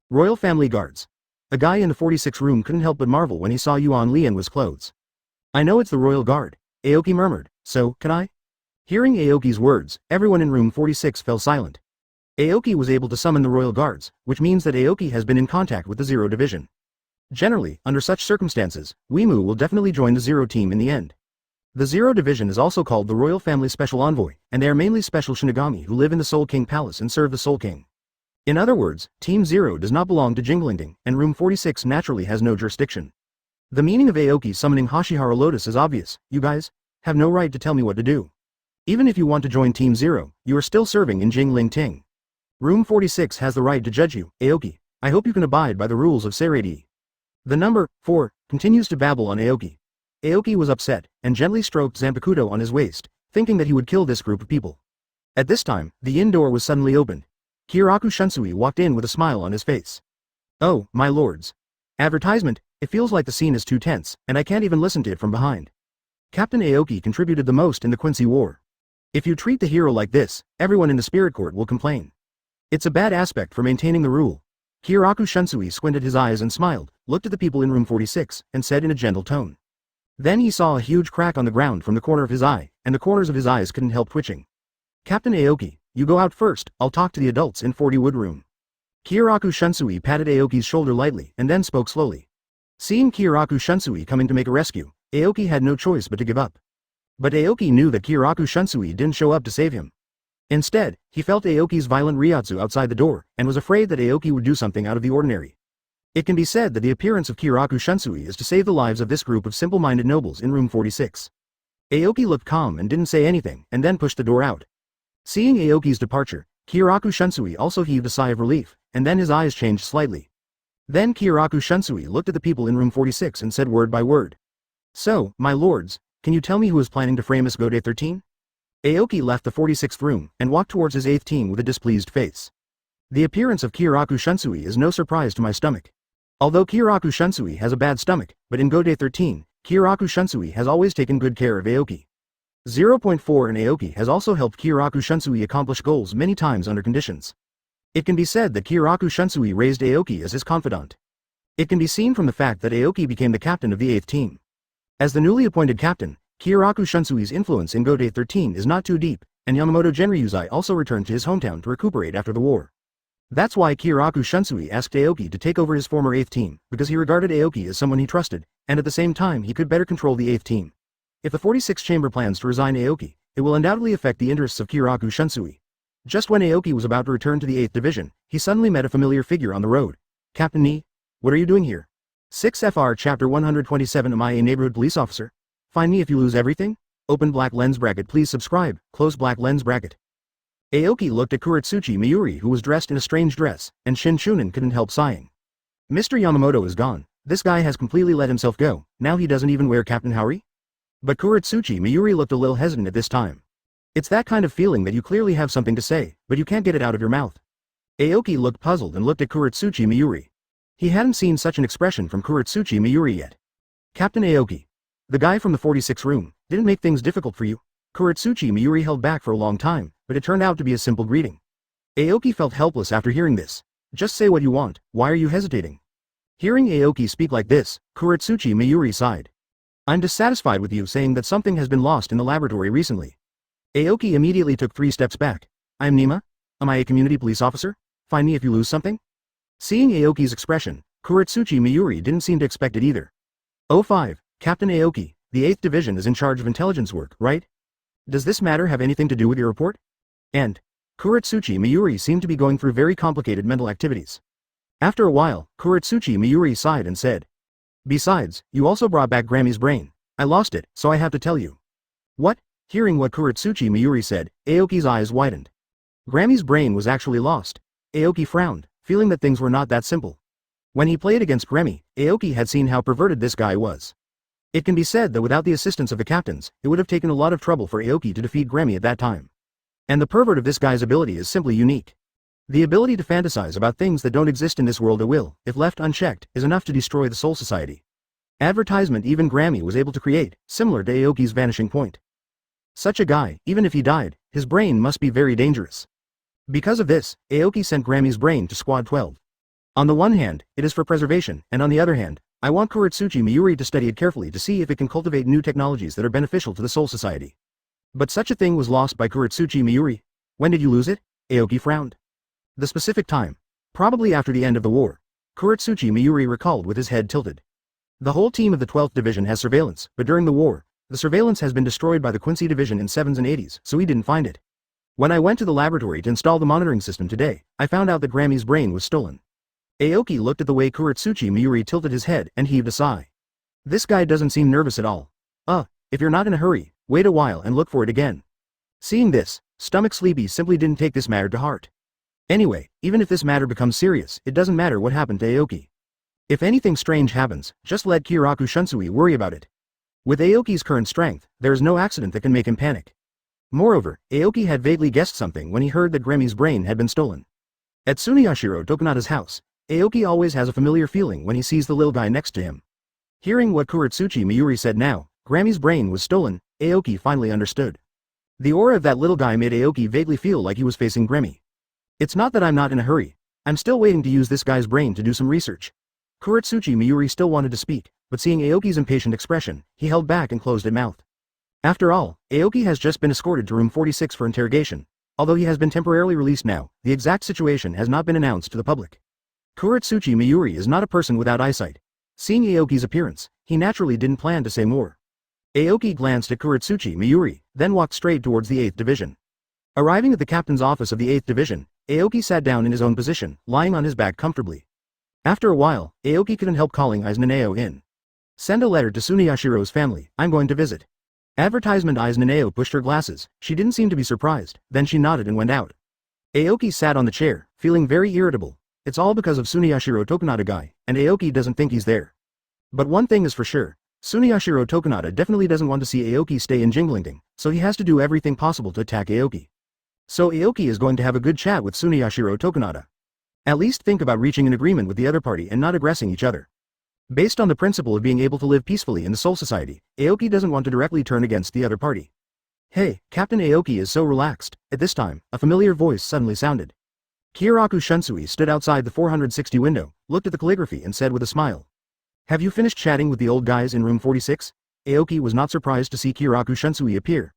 Royal Family Guards. A guy in the 46 room couldn't help but marvel when he saw Yuan Lianhua's clothes. "I know it's the Royal Guard," Aoki murmured, "so, can I?" Hearing Aoki's words, everyone in room 46 fell silent. Aoki was able to summon the Royal Guards, which means that Aoki has been in contact with the Zero Division. Generally, under such circumstances, Weimu will definitely join the Zero team in the end. The Zero Division is also called the Royal Family Special Envoy, and they are mainly special Shinigami who live in the Soul King Palace and serve the Soul King. In other words, Team Zero does not belong to Jingling, and room 46 naturally has no jurisdiction. The meaning of Aoki summoning Hashihara Lotus is obvious. You guys have no right to tell me what to do. Even if you want to join Team Zero, you are still serving in Jingling. Room 46 has the right to judge you, Aoki. I hope you can abide by the rules of Seireitei. The number 4 continues to babble on Aoki. Aoki was upset, and gently stroked Zanpakuto on his waist, thinking that he would kill this group of people. At this time, the inn door was suddenly opened. Kiraku Shunsui walked in with a smile on his face. "Oh, my lords. Advertisement, it feels like the scene is too tense, and I can't even listen to it from behind. Captain Aoki contributed the most in the Quincy War. If you treat the hero like this, everyone in the Spirit Court will complain. It's a bad aspect for maintaining the rule." Kiraku Shunsui squinted his eyes and smiled, looked at the people in room 46, and said in a gentle tone. Then he saw a huge crack on the ground from the corner of his eye, and the corners of his eyes couldn't help twitching. "Captain Aoki, you go out first, I'll talk to the adults in 40 Wood Room." Kiraku Shunsui patted Aoki's shoulder lightly and then spoke slowly. Seeing Kiraku Shunsui coming to make a rescue, Aoki had no choice but to give up. But Aoki knew that Kiraku Shunsui didn't show up to save him. Instead, he felt Aoki's violent Reiatsu outside the door, and was afraid that Aoki would do something out of the ordinary. It can be said that the appearance of Kiraku Shunsui is to save the lives of this group of simple-minded nobles in room 46. Aoki looked calm and didn't say anything, and then pushed the door out. Seeing Aoki's departure, Kiraku Shunsui also heaved a sigh of relief, and then his eyes changed slightly. Then Kiraku Shunsui looked at the people in room 46 and said word by word. "So, my lords, can you tell me who is planning to frame Miss Gode 13? Aoki left the 46th room, and walked towards his 8th team with a displeased face. The appearance of Kiraku Shunsui is no surprise to my stomach. Although Kiraku Shunsui has a bad stomach, but in Gode 13, Kiraku Shunsui has always taken good care of Aoki. 0.4 and Aoki has also helped Kiraku Shunsui accomplish goals many times under conditions. It can be said that Kiraku Shunsui raised Aoki as his confidant. It can be seen from the fact that Aoki became the captain of the 8th team. As the newly appointed captain, Kiraku Shunsui's influence in Gode 13 is not too deep, and Yamamoto Genryuzai also returned to his hometown to recuperate after the war. That's why Kiraku Shunsui asked Aoki to take over his former 8th team, because he regarded Aoki as someone he trusted, and at the same time he could better control the 8th team. If the 46th Chamber plans to resign Aoki, it will undoubtedly affect the interests of Kiraku Shunsui. Just when Aoki was about to return to the 8th Division, he suddenly met a familiar figure on the road. Captain Ni? What are you doing here? 6 FR Chapter 127. Am I a neighborhood police officer? Find me if you lose everything? Open black lens bracket. Please subscribe. Close black lens bracket. Aoki looked at Kuretsuchi Miyuri, who was dressed in a strange dress, and Shin Chunin couldn't help sighing. Mr. Yamamoto is gone. This guy has completely let himself go. Now he doesn't even wear Captain Haori? But Kuretsuchi Miyuri looked a little hesitant at this time. It's that kind of feeling that you clearly have something to say, but you can't get it out of your mouth. Aoki looked puzzled and looked at Kuretsuchi Miyuri. He hadn't seen such an expression from Kuretsuchi Miyuri yet. Captain Aoki. The guy from the 46th room, didn't make things difficult for you? Kuretsuchi Miyuri held back for a long time, but it turned out to be a simple greeting. Aoki felt helpless after hearing this. Just say what you want, why are you hesitating? Hearing Aoki speak like this, Kuretsuchi Miyuri sighed. I'm dissatisfied with you saying that something has been lost in the laboratory recently. Aoki immediately took 3 steps back. I am Nima? Am I a community police officer? Find me if you lose something? Seeing Aoki's expression, Kuretsuchi Miyuri didn't seem to expect it either. 05, Captain Aoki, the 8th Division is in charge of intelligence work, right? Does this matter have anything to do with your report? And Kuretsuchi Miyuri seemed to be going through very complicated mental activities. After a while, Kuretsuchi Miyuri sighed and said, besides, you also brought back Grammy's brain. I lost it, so I have to tell you. What? Hearing what Kuretsuchi Miyuri said, Aoki's eyes widened. Grammy's brain was actually lost. Aoki frowned, feeling that things were not that simple. When he played against Grammy, Aoki had seen how perverted this guy was. It can be said that without the assistance of the captains, it would have taken a lot of trouble for Aoki to defeat Grammy at that time. And the pervert of this guy's ability is simply unique. The ability to fantasize about things that don't exist in this world at will, if left unchecked, is enough to destroy the Soul Society. Advertisement even Grammy was able to create, similar to Aoki's vanishing point. Such a guy, even if he died, his brain must be very dangerous. Because of this, Aoki sent Grammy's brain to Squad 12. On the one hand, it is for preservation, and on the other hand, I want Kuretsuchi Miyuri to study it carefully to see if it can cultivate new technologies that are beneficial to the Soul Society. But such a thing was lost by Kuretsuchi Miyuri. When did you lose it? Aoki frowned. The specific time. Probably after the end of the war. Kuretsuchi Miyuri recalled with his head tilted. The whole team of the 12th Division has surveillance, but during the war, the surveillance has been destroyed by the Quincy Division in 7s and 80s, so we didn't find it. When I went to the laboratory to install the monitoring system today, I found out that Grammy's brain was stolen. Aoki looked at the way Kuretsuchi Miyuri tilted his head and heaved a sigh. This guy doesn't seem nervous at all. If you're not in a hurry, wait a while and look for it again. Seeing this, Stomach Sleepy simply didn't take this matter to heart. Anyway, even if this matter becomes serious, it doesn't matter what happened to Aoki. If anything strange happens, just let Kiraku Shunsui worry about it. With Aoki's current strength, there is no accident that can make him panic. Moreover, Aoki had vaguely guessed something when he heard that Grammy's brain had been stolen. At Tsuneyashiro Tokunada's house, Aoki always has a familiar feeling when he sees the little guy next to him. Hearing what Kuretsuchi Miyuri said now, Grammy's brain was stolen, Aoki finally understood. The aura of that little guy made Aoki vaguely feel like he was facing Grammy. It's not that I'm not in a hurry. I'm still waiting to use this guy's brain to do some research. Kuretsuchi Miyuri still wanted to speak, but seeing Aoki's impatient expression, he held back and closed his mouth. After all, Aoki has just been escorted to room 46 for interrogation. Although he has been temporarily released now, the exact situation has not been announced to the public. Kuretsuchi Miyuri is not a person without eyesight. Seeing Aoki's appearance, he naturally didn't plan to say more. Aoki glanced at Kuretsuchi Miyuri, then walked straight towards the 8th Division. Arriving at the captain's office of the 8th Division, Aoki sat down in his own position, lying on his back comfortably. After a while, Aoki couldn't help calling Nanao in. Send a letter to Tsuneyashiro's family, I'm going to visit. Advertisement. Nanao pushed her glasses, she didn't seem to be surprised, then she nodded and went out. Aoki sat on the chair, feeling very irritable. It's all because of Tsuneyashiro Tokunada guy, and Aoki doesn't think he's there. But one thing is for sure, Tsuneyashiro Tokunada definitely doesn't want to see Aoki stay in Jinglingding, so he has to do everything possible to attack Aoki. So Aoki is going to have a good chat with Tsuneyashiro Tokunada. At least think about reaching an agreement with the other party and not aggressing each other. Based on the principle of being able to live peacefully in the Soul Society, Aoki doesn't want to directly turn against the other party. Hey, Captain Aoki is so relaxed. At this time, a familiar voice suddenly sounded. Kiraku Shunsui stood outside the 460 window, looked at the calligraphy and said with a smile. Have you finished chatting with the old guys in room 46? Aoki was not surprised to see Kiraku Shunsui appear.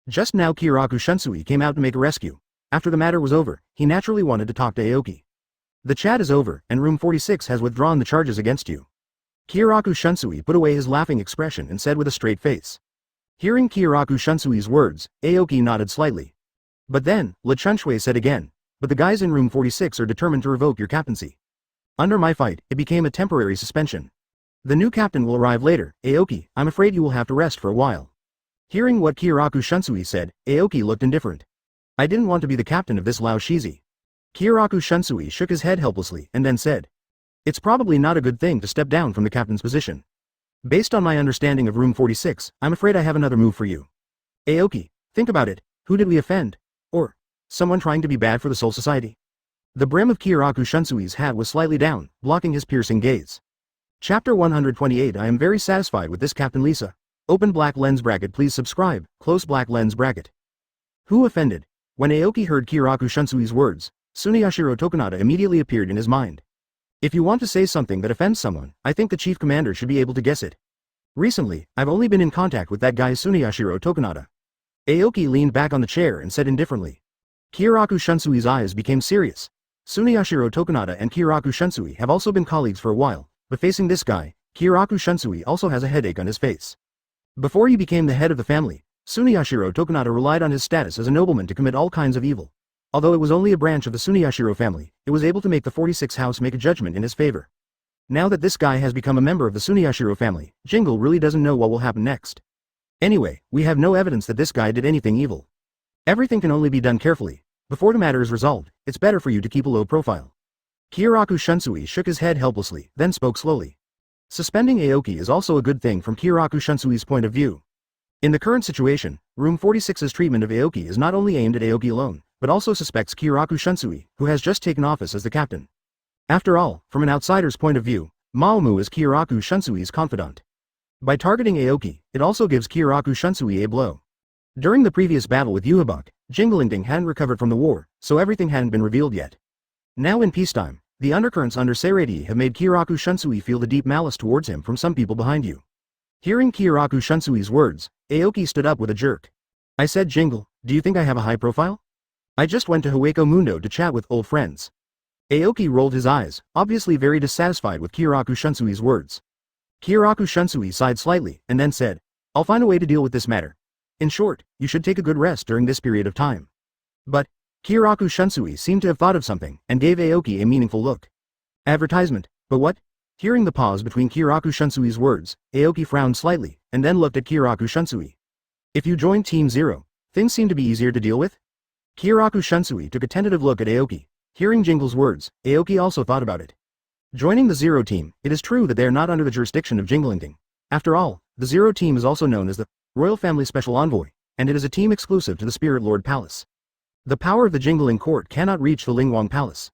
Just now Kiraku Shunsui came out to make a rescue. After the matter was over, he naturally wanted to talk to Aoki. The chat is over, and room 46 has withdrawn the charges against you. Kiraku Shunsui put away his laughing expression and said with a straight face. Hearing Kiraku Shunsui's words, Aoki nodded slightly. But then, Le Chunshui said again, but the guys in room 46 are determined to revoke your captaincy. Under my fight, it became a temporary suspension. The new captain will arrive later. Aoki, I'm afraid you will have to rest for a while. Hearing what Kiraku Shunsui said, Aoki looked indifferent. I didn't want to be the captain of this Lao Shizi. Kiraku Shunsui shook his head helplessly and then said. It's probably not a good thing to step down from the captain's position. Based on my understanding of room 46, I'm afraid I have another move for you. Aoki, think about it, who did we offend? Or, someone trying to be bad for the Soul Society? The brim of Kiraku Shunsui's hat was slightly down, blocking his piercing gaze. Chapter 128 I am very satisfied with this Captain Lisa. Open black lens bracket please subscribe, close black lens bracket. Who offended? When Aoki heard Kiraku Shunsui's words, Suneyashiro Tokunada immediately appeared in his mind. If you want to say something that offends someone, I think the chief commander should be able to guess it. Recently, I've only been in contact with that guy Suneyashiro Tokunada. Aoki leaned back on the chair and said indifferently. Kiraku Shunsui's eyes became serious. Suneyashiro Tokunada and Kiraku Shunsui have also been colleagues for a while, but facing this guy, Kiraku Shunsui also has a headache on his face. Before he became the head of the family, Suneyashiro Tokunada relied on his status as a nobleman to commit all kinds of evil. Although it was only a branch of the Suneyashiro family, it was able to make the 46th house make a judgment in his favor. Now that this guy has become a member of the Suneyashiro family, Jingle really doesn't know what will happen next. Anyway, we have no evidence that this guy did anything evil. Everything can only be done carefully. Before the matter is resolved, it's better for you to keep a low profile. Kiraku Shunsui shook his head helplessly, then spoke slowly. Suspending Aoki is also a good thing from Kiraku Shunsui's point of view. In the current situation, room 46's treatment of Aoki is not only aimed at Aoki alone, but also suspects Kiraku Shunsui, who has just taken office as the captain. After all, from an outsider's point of view, Maomu is Kiraku Shunsui's confidant. By targeting Aoki, it also gives Kiraku Shunsui a blow. During the previous battle with Yuhabak, Jinglingding hadn't recovered from the war, so everything hadn't been revealed yet. Now in peacetime, the undercurrents under Seireitei have made Kiraku Shunsui feel the deep malice towards him from some people behind you. Hearing Kiraku Shunsui's words, Aoki stood up with a jerk. I said Jingle, do you think I have a high profile? I just went to Hueco Mundo to chat with old friends. Aoki rolled his eyes, obviously very dissatisfied with Kiraku Shunsui's words. Kiraku Shunsui sighed slightly, and then said, I'll find a way to deal with this matter. In short, you should take a good rest during this period of time. But, Kiraku Shunsui seemed to have thought of something, and gave Aoki a meaningful look. Advertisement, but what? Hearing the pause between Kiraku Shunsui's words, Aoki frowned slightly, and then looked at Kiraku Shunsui. If you join Team Zero, things seem to be easier to deal with? Kiraku Shunsui took a tentative look at Aoki. Hearing Jingle's words, Aoki also thought about it. Joining the Zero team, it is true that they are not under the jurisdiction of Jinglingding. After all, the Zero team is also known as the Royal Family Special Envoy, and it is a team exclusive to the Spirit Lord Palace. The power of the Jingling Court cannot reach the Lingwang Palace.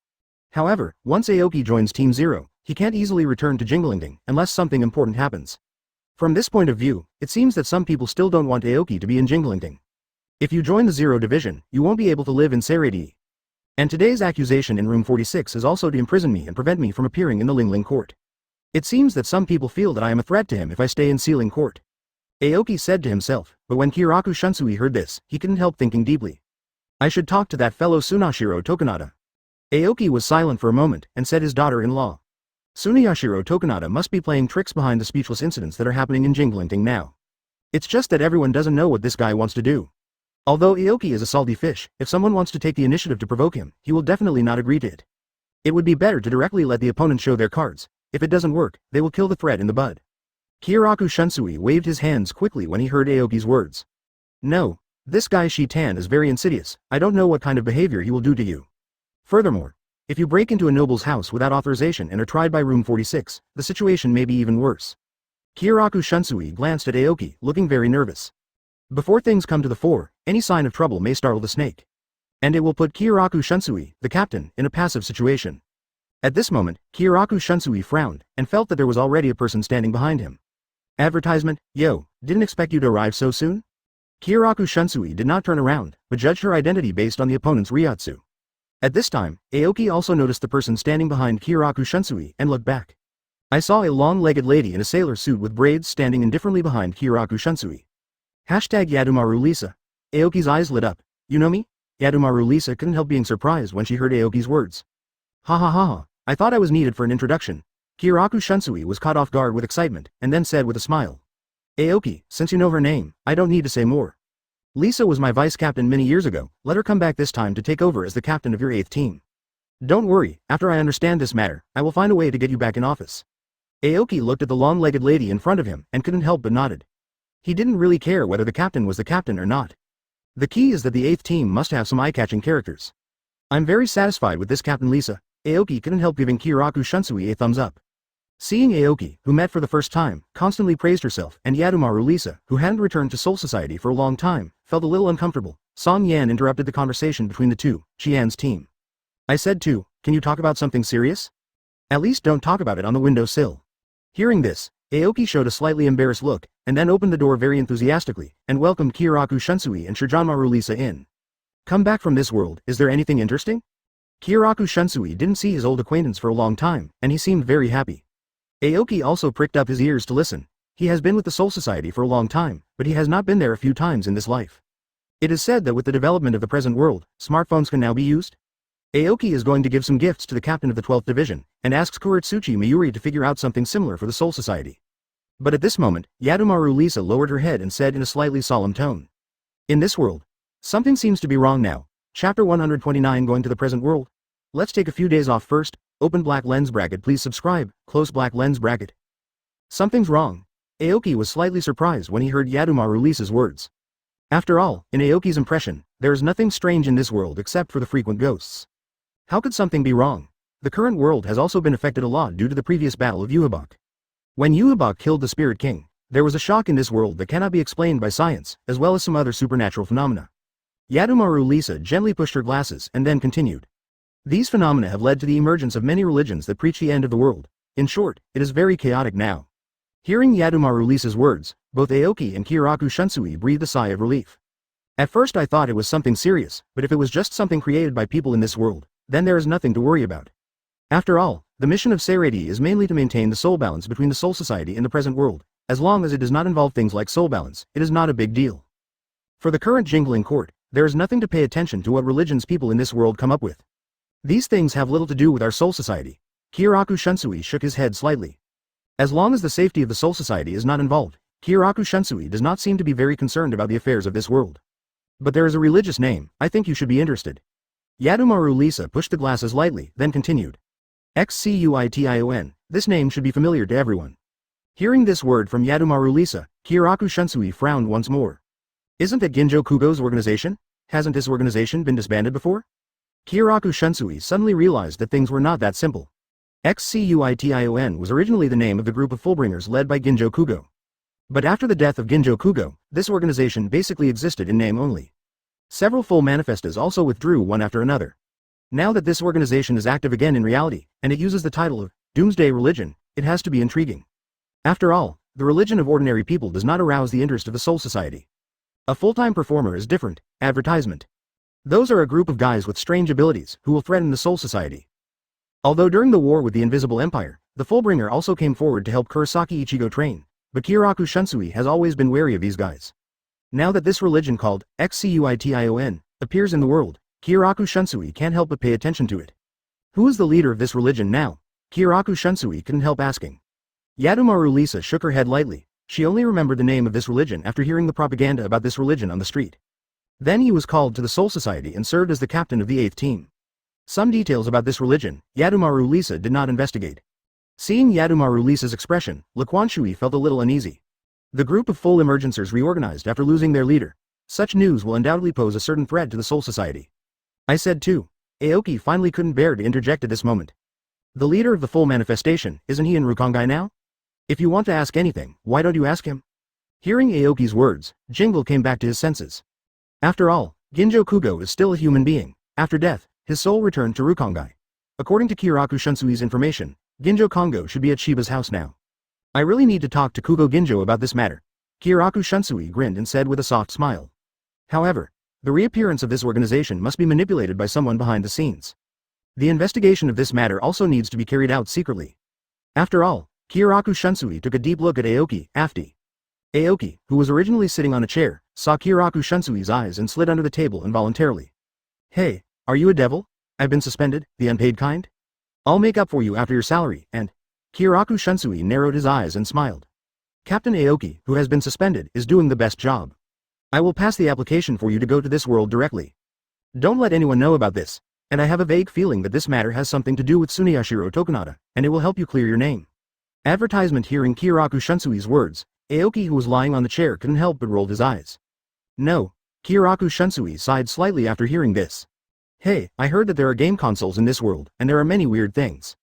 However, once Aoki joins Team Zero, he can't easily return to Jinglingding unless something important happens. From this point of view, it seems that some people still don't want Aoki to be in Jinglingding. If you join the Zero Division, you won't be able to live in Seireitei. And today's accusation in room 46 is also to imprison me and prevent me from appearing in the Lingling Court. It seems that some people feel that I am a threat to him if I stay in Sealing Court. Aoki said to himself, but when Kiraku Shunsui heard this, he couldn't help thinking deeply. I should talk to that fellow Sunashiro Tokunada. Aoki was silent for a moment, and said his daughter-in-law. Suneyashiro Tokunada must be playing tricks behind the speechless incidents that are happening in Jinglingding now. It's just that everyone doesn't know what this guy wants to do. Although Aoki is a salty fish, if someone wants to take the initiative to provoke him, he will definitely not agree to it. It would be better to directly let the opponent show their cards. If it doesn't work, they will kill the threat in the bud. Kiraku Shunsui waved his hands quickly when he heard Aoki's words. No, this guy Shitan is very insidious. I don't know what kind of behavior he will do to you. Furthermore, if you break into a noble's house without authorization and are tried by room 46, the situation may be even worse. Kiraku Shunsui glanced at Aoki, looking very nervous. Before things come to the fore, any sign of trouble may startle the snake. And it will put Kiraku Shunsui, the captain, in a passive situation. At this moment, Kiraku Shunsui frowned, and felt that there was already a person standing behind him. Advertisement, yo, didn't expect you to arrive so soon? Kiraku Shunsui did not turn around, but judged her identity based on the opponent's Reiatsu. At this time, Aoki also noticed the person standing behind Kiraku Shunsui and looked back. I saw a long-legged lady in a sailor suit with braids standing indifferently behind Kiraku Shunsui. Hashtag Yadumaru Lisa. Aoki's eyes lit up. You know me? Yadomaru Lisa couldn't help being surprised when she heard Aoki's words. Ha ha ha ha, I thought I was needed for an introduction. Kiraku Shunsui was caught off guard with excitement, and then said with a smile. Aoki, since you know her name, I don't need to say more. Lisa was my vice captain many years ago, let her come back this time to take over as the captain of your 8th team. Don't worry, after I understand this matter, I will find a way to get you back in office. Aoki looked at the long-legged lady in front of him and couldn't help but nodded. He didn't really care whether the captain was the captain or not. The key is that the 8th team must have some eye-catching characters. I'm very satisfied with this Captain Lisa. Aoki couldn't help giving Kiraku Shunsui a thumbs up. Seeing Aoki, who met for the first time, constantly praised herself, and Yadomaru Lisa, who hadn't returned to Soul Society for a long time, felt a little uncomfortable. Song Yan interrupted the conversation between the two, Qian's team. I said too, can you talk about something serious? At least don't talk about it on the windowsill. Hearing this, Aoki showed a slightly embarrassed look, and then opened the door very enthusiastically, and welcomed Kiraku Shunsui and Shiranmaru Lisa in. Come back from this world, is there anything interesting? Kiraku Shunsui didn't see his old acquaintance for a long time, and he seemed very happy. Aoki also pricked up his ears to listen. He has been with the Soul Society for a long time, but he has not been there a few times in this life. It is said that with the development of the present world, smartphones can now be used. Aoki is going to give some gifts to the captain of the 12th Division, and asks Kuretsuchi Mayuri to figure out something similar for the Soul Society. But at this moment, Yadomaru Lisa lowered her head and said in a slightly solemn tone. In this world, something seems to be wrong now. Chapter 129 going to the present world. Let's take a few days off first. Open black lens bracket, please subscribe, close black lens bracket. Something's wrong. Aoki was slightly surprised when he heard Yadomaru Lisa's words. After all, in Aoki's impression, there is nothing strange in this world except for the frequent ghosts. How could something be wrong? The current world has also been affected a lot due to the previous battle of Yuhabak. When Yuhabak killed the Spirit King, there was a shock in this world that cannot be explained by science, as well as some other supernatural phenomena. Yadomaru Lisa gently pushed her glasses and then continued. These phenomena have led to the emergence of many religions that preach the end of the world. In short, it is very chaotic now. Hearing Yadomaru Lisa's words, both Aoki and Kiraku Shunsui breathed a sigh of relief. At first I thought it was something serious, but if it was just something created by people in this world, then there is nothing to worry about. After all, the mission of Seireitei is mainly to maintain the soul balance between the Soul Society and the present world. As long as it does not involve things like soul balance, it is not a big deal. For the current jingling court, there is nothing to pay attention to what religions people in this world come up with. These things have little to do with our Soul Society. Kiraku Shunsui shook his head slightly. As long as the safety of the Soul Society is not involved, Kiraku Shunsui does not seem to be very concerned about the affairs of this world. But there is a religious name, I think you should be interested. Yadomaru Lisa pushed the glasses lightly, then continued. Xcuition, this name should be familiar to everyone. Hearing this word from Yadomaru Lisa, Kiraku Shunsui frowned once more. Isn't that Ginjo Kugo's organization? Hasn't this organization been disbanded before? Kiraku Shunsui suddenly realized that things were not that simple. Xcuition was originally the name of the group of Fullbringers led by Ginjo Kugo. But after the death of Ginjo Kugo, this organization basically existed in name only. Several full manifestas also withdrew one after another. Now that this organization is active again in reality, and it uses the title of Doomsday Religion, it has to be intriguing. After all, the religion of ordinary people does not arouse the interest of the Soul Society. A full-time performer is different. Advertisement. Those are a group of guys with strange abilities who will threaten the Soul Society. Although during the war with the Invisible Empire, the Fullbringer also came forward to help Kurosaki Ichigo train, but Kiraku Shunsui has always been wary of these guys. Now that this religion called Xcuition appears in the world, Kiraku Shunsui can't help but pay attention to it. Who is the leader of this religion now? Kiraku Shunsui couldn't help asking. Yadomaru Lisa shook her head lightly. She only remembered the name of this religion after hearing the propaganda about this religion on the street. Then he was called to the Soul Society and served as the captain of the 8th team. Some details about this religion, Yadomaru Lisa did not investigate. Seeing Yadomaru Lisa's expression, Laquanshui felt a little uneasy. The group of full emergencers reorganized after losing their leader. Such news will undoubtedly pose a certain threat to the Soul Society. I said too. Aoki finally couldn't bear to interject at this moment. The leader of the full manifestation, isn't he in Rukongai now? If you want to ask anything, why don't you ask him? Hearing Aoki's words, Jingle came back to his senses. After all, Ginjo Kugo is still a human being. After death, his soul returned to Rukongai. According to Kiraku Shunsui's information, Ginjo Kongo should be at Shiba's house now. I really need to talk to Kugo Ginjo about this matter. Kiraku Shunsui grinned and said with a soft smile. However, the reappearance of this organization must be manipulated by someone behind the scenes. The investigation of this matter also needs to be carried out secretly. After all, Kiraku Shunsui took a deep look at Aoki, Afti. Aoki, who was originally sitting on a chair, saw Kiraku Shunsui's eyes and slid under the table involuntarily. Hey, are you a devil? I've been suspended, the unpaid kind? I'll make up for you after your salary, and… Kiraku Shunsui narrowed his eyes and smiled. Captain Aoki, who has been suspended, is doing the best job. I will pass the application for you to go to this world directly. Don't let anyone know about this, and I have a vague feeling that this matter has something to do with Suneyashiro Tokunada, and it will help you clear your name. Advertisement. Hearing Kiraku Shunsui's words, Aoki, who was lying on the chair, couldn't help but rolled his eyes. No. Kiraku Shunsui sighed slightly after hearing this. Hey, I heard that there are game consoles in this world, and there are many weird things.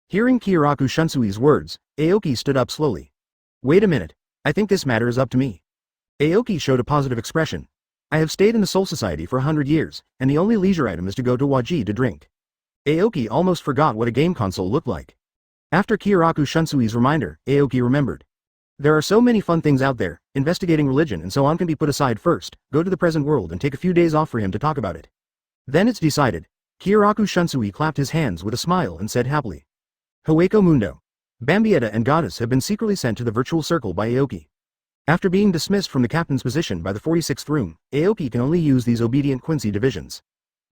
Hearing Kiraku Shunsui's words, Aoki stood up slowly. Wait a minute, I think this matter is up to me. Aoki showed a positive expression. I have stayed in the Soul Society for 100 years, and the only leisure item is to go to Waji to drink. Aoki almost forgot what a game console looked like. After Kiraku Shunsui's reminder, Aoki remembered. There are so many fun things out there, investigating religion and so on can be put aside first, go to the present world and take a few days off for him to talk about it. Then it's decided. Kiraku Shunsui clapped his hands with a smile and said happily. Hueco Mundo. Bambietta and Goddess have been secretly sent to the virtual circle by Aoki. After being dismissed from the captain's position by the 46th room, Aoki can only use these obedient Quincy divisions.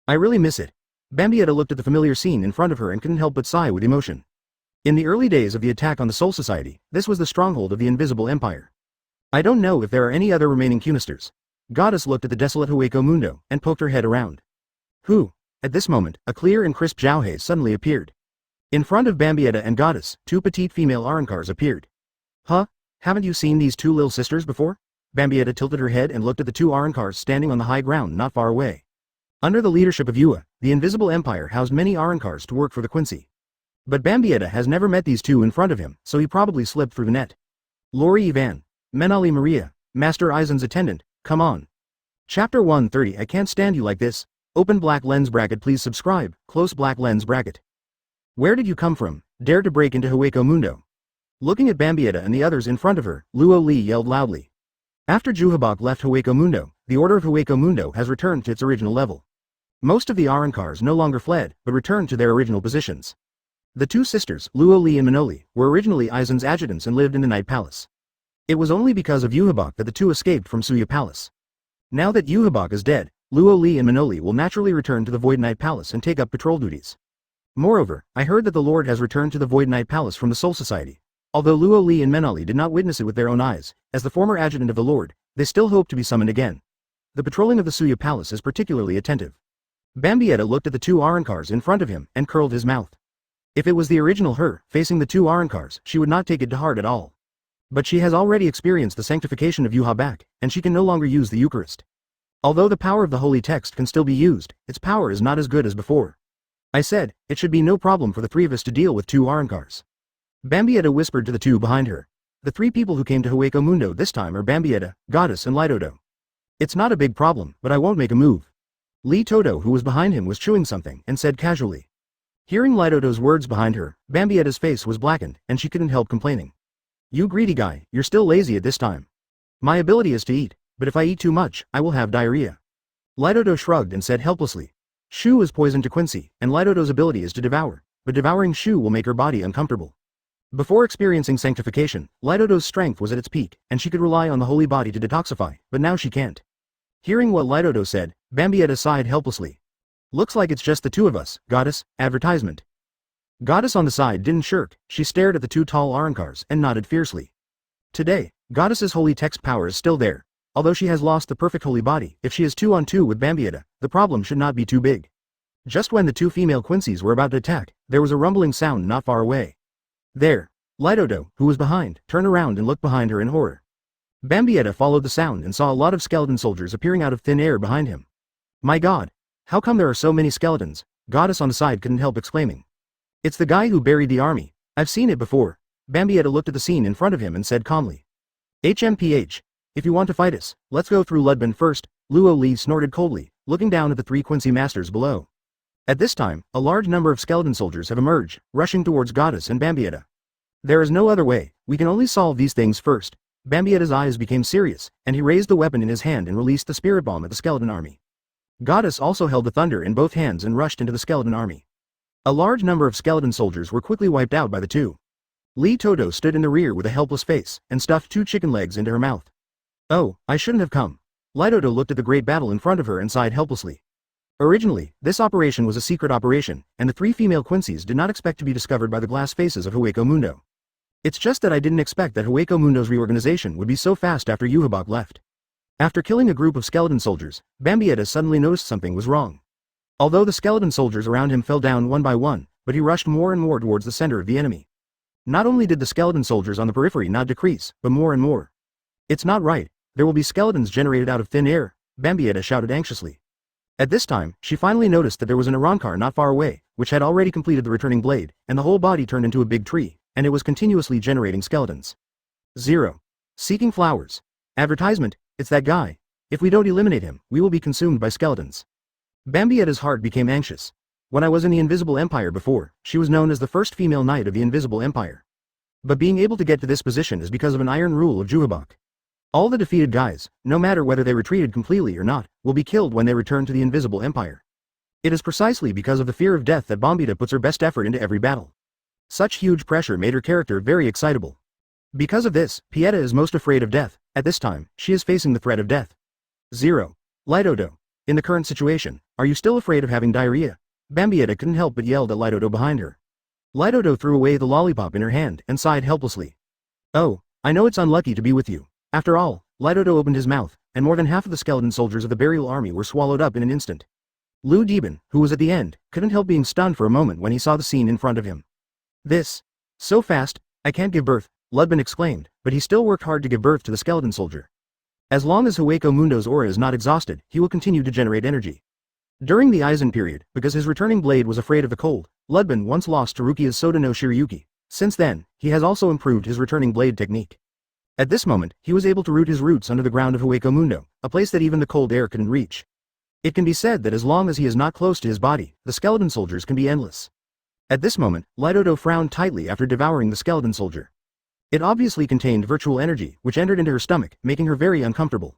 I really miss it. Bambietta looked at the familiar scene in front of her and couldn't help but sigh with emotion. In the early days of the attack on the Soul Society, this was the stronghold of the Invisible Empire. I don't know if there are any other remaining Cunisters. Goddess looked at the desolate Hueco Mundo and poked her head around. Who? At this moment, a clear and crisp Zhao suddenly appeared. In front of Bambietta and Goddess, two petite female Arrancars appeared. Huh? Haven't you seen these two little sisters before? Bambietta tilted her head and looked at the two Arrancars standing on the high ground not far away. Under the leadership of Yua, the Invisible Empire housed many Arrancars to work for the Quincy. But Bambietta has never met these two in front of him, so he probably slipped through the net. Lori Ivan, Menali Maria, Master Aizen's attendant, come on. Chapter 130. I can't stand you like this. Open black lens bracket. Please subscribe, close black lens bracket. Where did you come from? Dare to break into Hueco Mundo? Looking at Bambietta and the others in front of her, Luo Li yelled loudly. After Juhabak left Hueco Mundo, the order of Hueco Mundo has returned to its original level. Most of the Arrancars no longer fled, but returned to their original positions. The two sisters, Luo Li and Manoli, were originally Aizen's adjutants and lived in the Night Palace. It was only because of Yuhabak that the two escaped from Suya Palace. Now that Yuhabak is dead, Luo Li and Manoli will naturally return to the Void Night Palace and take up patrol duties. Moreover, I heard that the Lord has returned to the Void Night Palace from the Soul Society. Although Luo Li and Menali did not witness it with their own eyes, as the former adjutant of the Lord, they still hope to be summoned again. The patrolling of the Suya Palace is particularly attentive. Bambietta looked at the two Arrancars in front of him and curled his mouth. If it was the original her, facing the two Arrancars, she would not take it to heart at all. But she has already experienced the sanctification of Yuhabak, and she can no longer use the Eucharist. Although the power of the holy text can still be used, its power is not as good as before. I said, it should be no problem for the three of us to deal with two Arrancars. Bambietta whispered to the two behind her. The three people who came to Hueco Mundo this time are Bambietta, Goddess and Lidodo. It's not a big problem, but I won't make a move. Lee Toto, who was behind him, was chewing something and said casually. Hearing Lidodo's words behind her, Bambietta's face was blackened, and she couldn't help complaining. You greedy guy, you're still lazy at this time. My ability is to eat, but if I eat too much, I will have diarrhea. Lidodo shrugged and said helplessly. Shu is poison to Quincy, and Lidodo's ability is to devour, but devouring Shu will make her body uncomfortable. Before experiencing sanctification, Lidodo's strength was at its peak, and she could rely on the holy body to detoxify, but now she can't. Hearing what Lidodo said, Bambietta sighed helplessly. Looks like it's just the two of us, Goddess. Advertisement. Goddess on the side didn't shirk, she stared at the two tall Arrancars and nodded fiercely. Today, Goddess's holy text power is still there. Although she has lost the perfect holy body, if she is 2-on-2 with Bambietta, the problem should not be too big. Just when the two female Quincies were about to attack, there was a rumbling sound not far away. There. Lidodo, who was behind, turned around and looked behind her in horror. Bambietta followed the sound and saw a lot of skeleton soldiers appearing out of thin air behind him. My god! How come there are so many skeletons? Goddess on the side couldn't help exclaiming. It's the guy who buried the army. I've seen it before. Bambietta looked at the scene in front of him and said calmly. HMPH. If you want to fight us, let's go through Ludban first. Luo Li snorted coldly, looking down at the three Quincy masters below. At this time, a large number of skeleton soldiers have emerged, rushing towards Goddess and Bambietta. There is no other way, we can only solve these things first. Bambietta's eyes became serious, and he raised the weapon in his hand and released the spirit bomb at the skeleton army. Goddess also held the thunder in both hands and rushed into the skeleton army. A large number of skeleton soldiers were quickly wiped out by the two. Lee Toto stood in the rear with a helpless face, and stuffed two chicken legs into her mouth. Oh, I shouldn't have come. Lidodo looked at the great battle in front of her and sighed helplessly. Originally, this operation was a secret operation, and the three female Quincy's did not expect to be discovered by the glass faces of Hueco Mundo. It's just that I didn't expect that Hueco Mundo's reorganization would be so fast after Yuhabak left. After killing a group of skeleton soldiers, Bambietta suddenly noticed something was wrong. Although the skeleton soldiers around him fell down one by one, but he rushed more and more towards the center of the enemy. Not only did the skeleton soldiers on the periphery not decrease, but more and more. It's not right, there will be skeletons generated out of thin air, Bambietta shouted anxiously. At this time, she finally noticed that there was an Arrancar not far away, which had already completed the returning blade, and the whole body turned into a big tree, and it was continuously generating skeletons. 0. Seeking flowers. Advertisement, it's that guy. If we don't eliminate him, we will be consumed by skeletons. Bambietta's heart became anxious. When I was in the Invisible Empire before, she was known as the first female knight of the Invisible Empire. But being able to get to this position is because of an iron rule of Juhabak. All the defeated guys, no matter whether they retreated completely or not, will be killed when they return to the Invisible Empire. It is precisely because of the fear of death that Bambietta puts her best effort into every battle. Such huge pressure made her character very excitable. Because of this, Pieta is most afraid of death. At this time, she is facing the threat of death. 0. Lidodo. In the current situation, are you still afraid of having diarrhea? Bambietta couldn't help but yelled at Lidodo behind her. Lidodo threw away the lollipop in her hand and sighed helplessly. Oh, I know it's unlucky to be with you. After all, Lidodo opened his mouth, and more than half of the skeleton soldiers of the burial army were swallowed up in an instant. Lu Deben, who was at the end, couldn't help being stunned for a moment when he saw the scene in front of him. This. So fast, I can't give birth, Ludben exclaimed, but he still worked hard to give birth to the skeleton soldier. As long as Hueco Mundo's aura is not exhausted, he will continue to generate energy. During the Eisen period, because his returning blade was afraid of the cold, Ludben once lost to Rukia's Soda no Shirayuki. Since then, he has also improved his returning blade technique. At this moment, he was able to root his roots under the ground of Hueco Mundo, a place that even the cold air couldn't reach. It can be said that as long as he is not close to his body, the skeleton soldiers can be endless. At this moment, Lidodo frowned tightly after devouring the skeleton soldier. It obviously contained virtual energy, which entered into her stomach, making her very uncomfortable.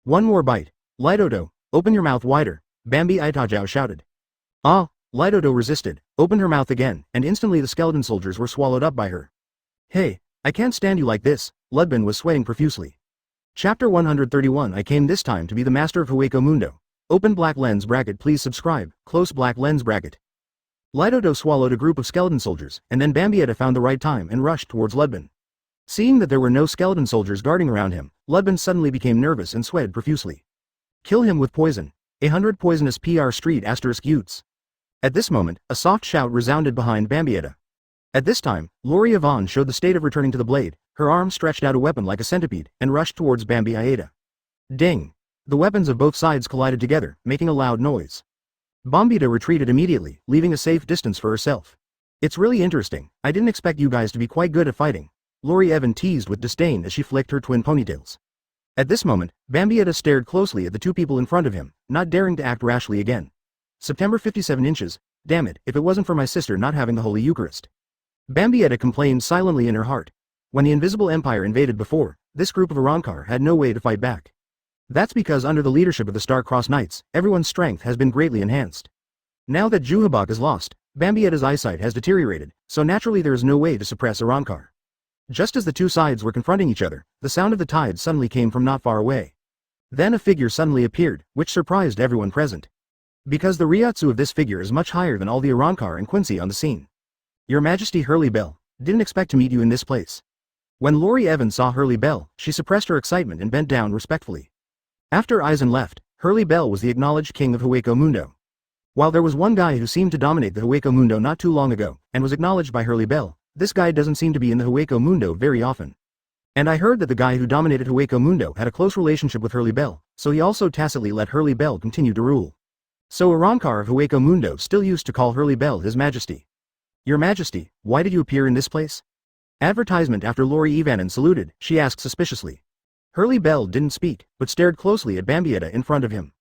One more bite. Lidodo, open your mouth wider, Bambi Itajao shouted. Ah, Lidodo resisted, opened her mouth again, and instantly the skeleton soldiers were swallowed up by her. Hey, I can't stand you like this, Ludben was sweating profusely. Chapter 131 I came this time to be the master of Hueco Mundo. Open black lens bracket please subscribe, close black lens bracket. Lidodo swallowed a group of skeleton soldiers, and then Bambietta found the right time and rushed towards Ludben. Seeing that there were no skeleton soldiers guarding around him, Ludben suddenly became nervous and sweated profusely. Kill him with poison. 100 poisonous PR Street * Utes. At this moment, a soft shout resounded behind Bambietta. At this time, Lori Yvonne showed the state of returning to the blade, her arm stretched out a weapon like a centipede, and rushed towards Bambi Aida. Ding! The weapons of both sides collided together, making a loud noise. Bambietta retreated immediately, leaving a safe distance for herself. It's really interesting, I didn't expect you guys to be quite good at fighting. Lori Evan teased with disdain as she flicked her twin ponytails. At this moment, Bambietta stared closely at the two people in front of him, not daring to act rashly again. September 57 inches, damn it, if it wasn't for my sister not having the Holy Eucharist. Bambietta complained silently in her heart. When the Invisible Empire invaded before, this group of Arrancar had no way to fight back. That's because under the leadership of the Star-Crossed Knights, everyone's strength has been greatly enhanced. Now that Juhabak is lost, Bambietta's eyesight has deteriorated, so naturally there is no way to suppress Arrancar. Just as the two sides were confronting each other, the sound of the tide suddenly came from not far away. Then a figure suddenly appeared, which surprised everyone present. Because the Reiatsu of this figure is much higher than all the Arrancar and Quincy on the scene. Your Majesty Hurley Bell, didn't expect to meet you in this place. When Lori Evans saw Hurley Bell, she suppressed her excitement and bent down respectfully. After Eisen left, Hurley Bell was the acknowledged king of Hueco Mundo. While there was one guy who seemed to dominate the Hueco Mundo not too long ago, and was acknowledged by Hurley Bell, this guy doesn't seem to be in the Hueco Mundo very often. And I heard that the guy who dominated Hueco Mundo had a close relationship with Hurley Bell, so he also tacitly let Hurley Bell continue to rule. So Arrancar of Hueco Mundo still used to call Hurley Bell His Majesty. Your Majesty, why did you appear in this place? Advertisement. After Lori Evanen saluted, she asked suspiciously. Hurley Bell didn't speak, but stared closely at Bambietta in front of him.